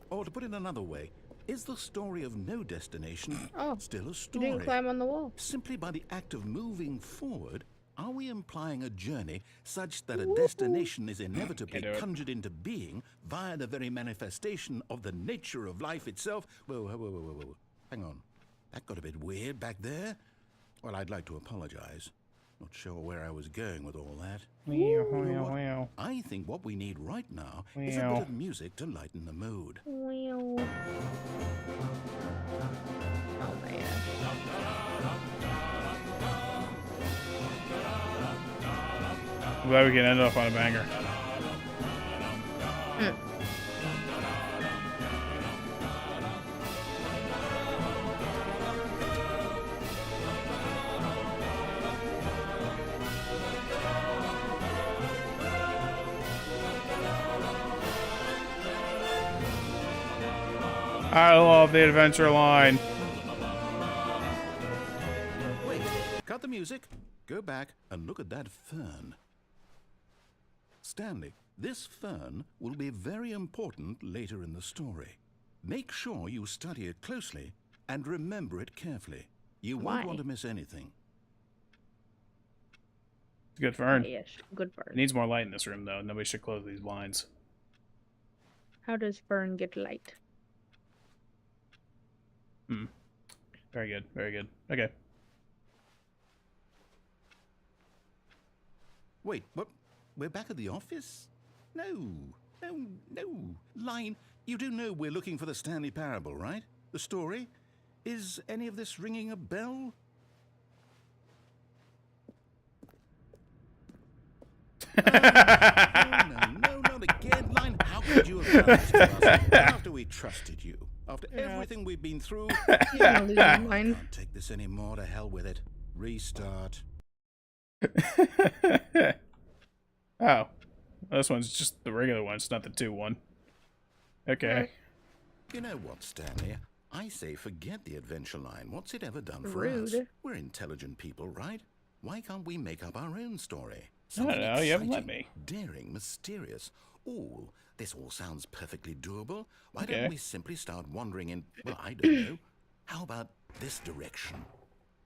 Or to put it another way, is the story of no destination Oh, still a you story? didn't climb on the wall. Simply by the act of moving forward, are we implying a journey such that a destination is inevitably Can't do it. conjured into being via the very manifestation of the nature of life itself? Whoa. Hang on. That got a bit weird back there. Well, I'd like to apologize. Not sure where I was going with all that. Wow. I think what we need right now is a Meow. bit of music to lighten the mood. Oh man. I'm glad we can end up on a banger. I love the adventure line. Wait, cut the music, go back and look at that fern. Stanley, this fern will be very important later in the story. Make sure you study it closely and remember it carefully. You won't Why? want to miss anything. It's a good fern. Yes, good It fern. needs more light in this room, though. Nobody should close these blinds. How does fern get light? Very good. Very good. Okay. Wait, what? We're back at the office? No. Line, you do know we're looking for the Stanley Parable, right? The story? Is any of this ringing a bell? No, not again. Line, how could you have done this to us after we trusted you? After everything we've been through? You're gonna lose your mind. Can't take this anymore. To hell with it. Restart. Oh. This one's just the regular one. It's not the 2-1. Okay. You know what, Stanley? I say forget the adventure line. What's it ever done for us? Rude. We're intelligent people, right? Why can't we make up our own story? I don't know. You haven't let exciting, me. daring, mysterious. Ooh, this all sounds perfectly doable. Why Okay. don't we simply start wandering in, well, I don't know, How about this direction?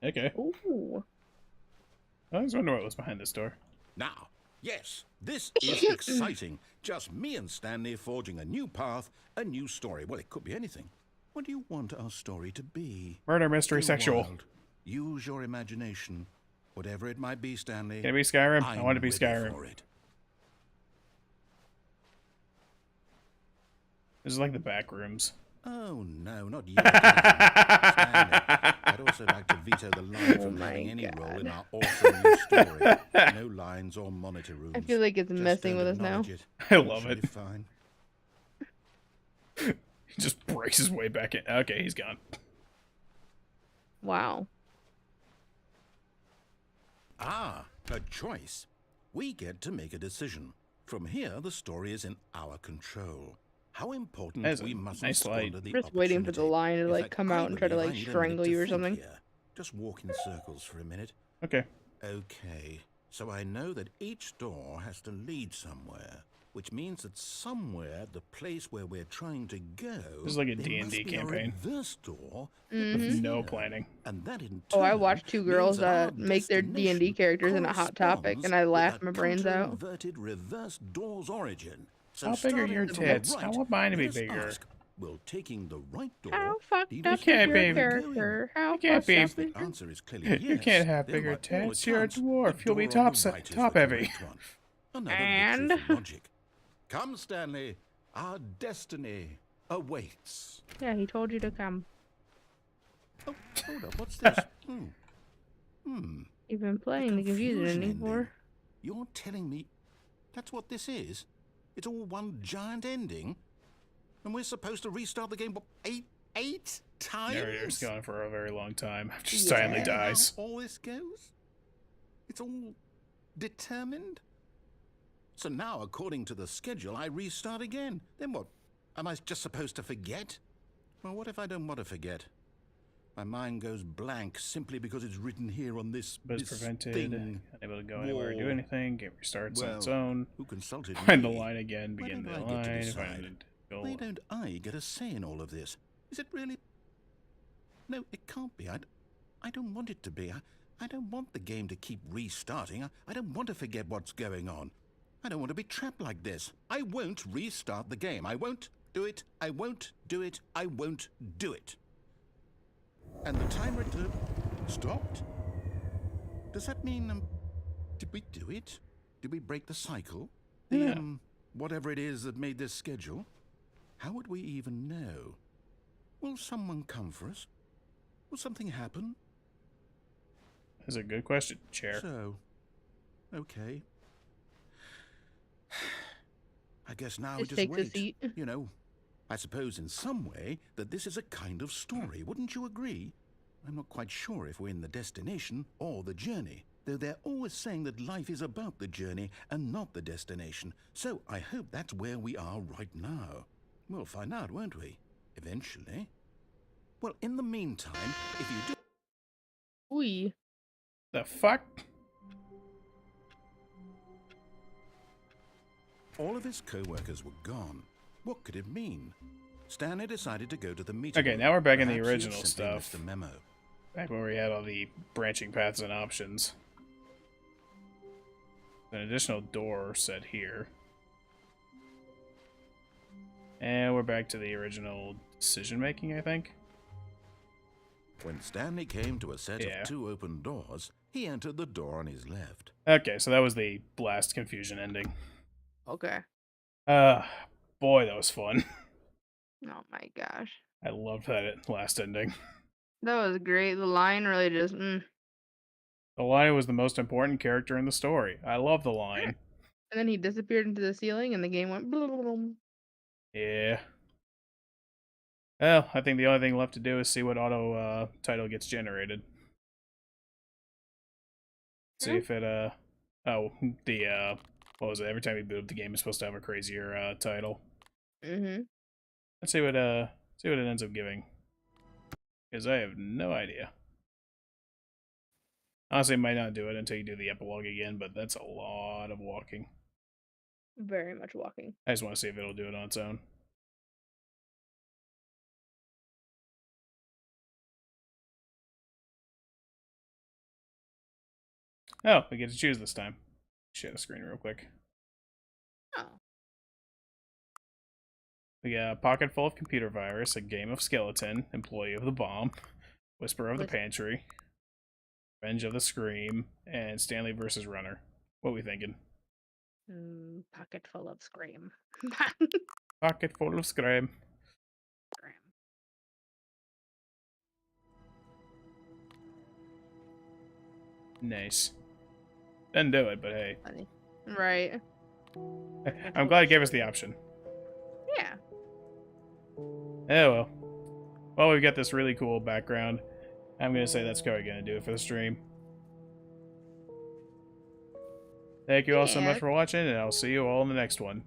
Okay. Ooh. I was wondering what was behind this door. Now, yes, this is exciting. Just me and Stanley forging a new path, a new story. Well, it could be anything. What do you want our story to be? Murder, mystery, Go sexual. wild. Use your imagination. Whatever it might be, Stanley. Can it be Skyrim? I I'm want to be ready Skyrim. for it. This is like the back rooms. Oh, no, not yet. Stanley, I'd also like to veto the line from my having any God. role in our awesome new story. No lines or monitor rooms. I feel like it's Just messing don't with us now. acknowledge it. I love Should it. be fine. He just breaks his way back in. Okay, he's gone. Wow. Ah, a choice. We get to make a decision. From here, the story is in our control. How important That's a we mustn't nice light. squander the I'm just waiting for the line to In like fact, come I out and try to believe I like need a minute strangle to you or think something. here. Just walk in circles for a minute. Okay. Okay, so I know that each door has to lead somewhere, which means that somewhere, the place where we're trying to go, This is like a there D&D must be campaign. A reverse door Mhm. with No planning. And that in Oh, I turn watched two means girls that our make their D&D destination characters in a Hot Topic, and I corresponds laughed with my brains that out. counter-inverted reverse door's origin. So How big are your starting from the tits? I right, want mine to be let us bigger. ask, will taking the right door How fucked lead up us is can't your be- where we're going? character? How You can't fucked be- up If the is your... answer is clearly yes, You can't have then bigger by all tits. You're a accounts, dwarf. the You'll be door on top the right is the top heavy. correct one. Another And- victory for logic. Come, Stanley. Our destiny awaits. Yeah, he told you to come. Oh, hold up. What's this? You've been A playing the confusion ending. anymore. You're telling me that's what this is? It's all one giant ending? And we're supposed to restart the game, what, eight times? Narrator's gone for a very long time after Yeah. Stanley Is that dies. how all this goes? It's all determined? So now, according to the schedule, I restart again. Then what? Am I just supposed to forget? Well, what if I don't want to forget? My mind goes blank simply because it's written here on this, But it's this prevented. thing. Unable to go anywhere or do Wall. anything. Game restarts on its Well, own. Who consulted Find the me? line again. Why Begin don't the I get to line. decide? Find it. Go. Why don't I get a say in all of this? Is it really? No, it can't be. I don't want it to be. I don't want the game to keep restarting. I don't want to forget what's going on. I don't want to be trapped like this. I won't restart the game. I won't do it. I won't do it. I won't do it. And the timer stopped? Does that mean, did we do it? Did we break the cycle? The, Yeah. whatever it is that made this schedule? How would we even know? Will someone come for us? Will something happen? That's a good question, Chair. So, okay. I guess now we Just just take the wait. seat. You know, I suppose in some way that this is a kind of story. Wouldn't you agree? I'm not quite sure if we're in the destination or the journey, though they're always saying that life is about the journey and not the destination. So I hope that's where we are right now. We'll find out, won't we? Eventually. Well, in the meantime, if you do... Ooh. The fuck? All of his co-workers were gone. What could it mean? Stanley decided to go to the meeting. Okay, now we're back in the Perhaps he had original simply stuff. missed a memo. Back when we had all the branching paths and options. An additional door set here. And we're back to the original decision making, I think. When Stanley came to a set Yeah. of two open doors, he entered the door on his left. Okay, so that was the last confusion ending. Okay. Boy, that was fun. Oh my gosh. I loved that last ending. That was great. The line really just... The line was the most important character in the story. I love the line. And then he disappeared into the ceiling and the game went... Boom. Yeah. Well, I think the only thing left to do is see what auto title gets generated. See if it oh, the what was it? Every time you boot up the game is supposed to have a crazier title. Mm-hmm. Let's see what it ends up giving. Because I have no idea. Honestly, it might not do it until you do the epilogue again, but that's a lot of walking. Very much walking. I just want to see if it'll do it on its own. Oh, we get to choose this time. Share the screen real quick. Oh. We got a pocket full of computer virus, a game of skeleton, employee of the bomb, whisper of the pantry, revenge of the scream, and Stanley versus Runner. What we thinking? Pocket full of scream. Pocket full of scream. Nice. Didn't do it, but hey. Funny. Right. I'm glad it gave us the option. Yeah. Oh well. Well, we've got this really cool background. I'm gonna say that's probably gonna do it for the stream. Thank you all so much for watching, and I'll see you all in the next one.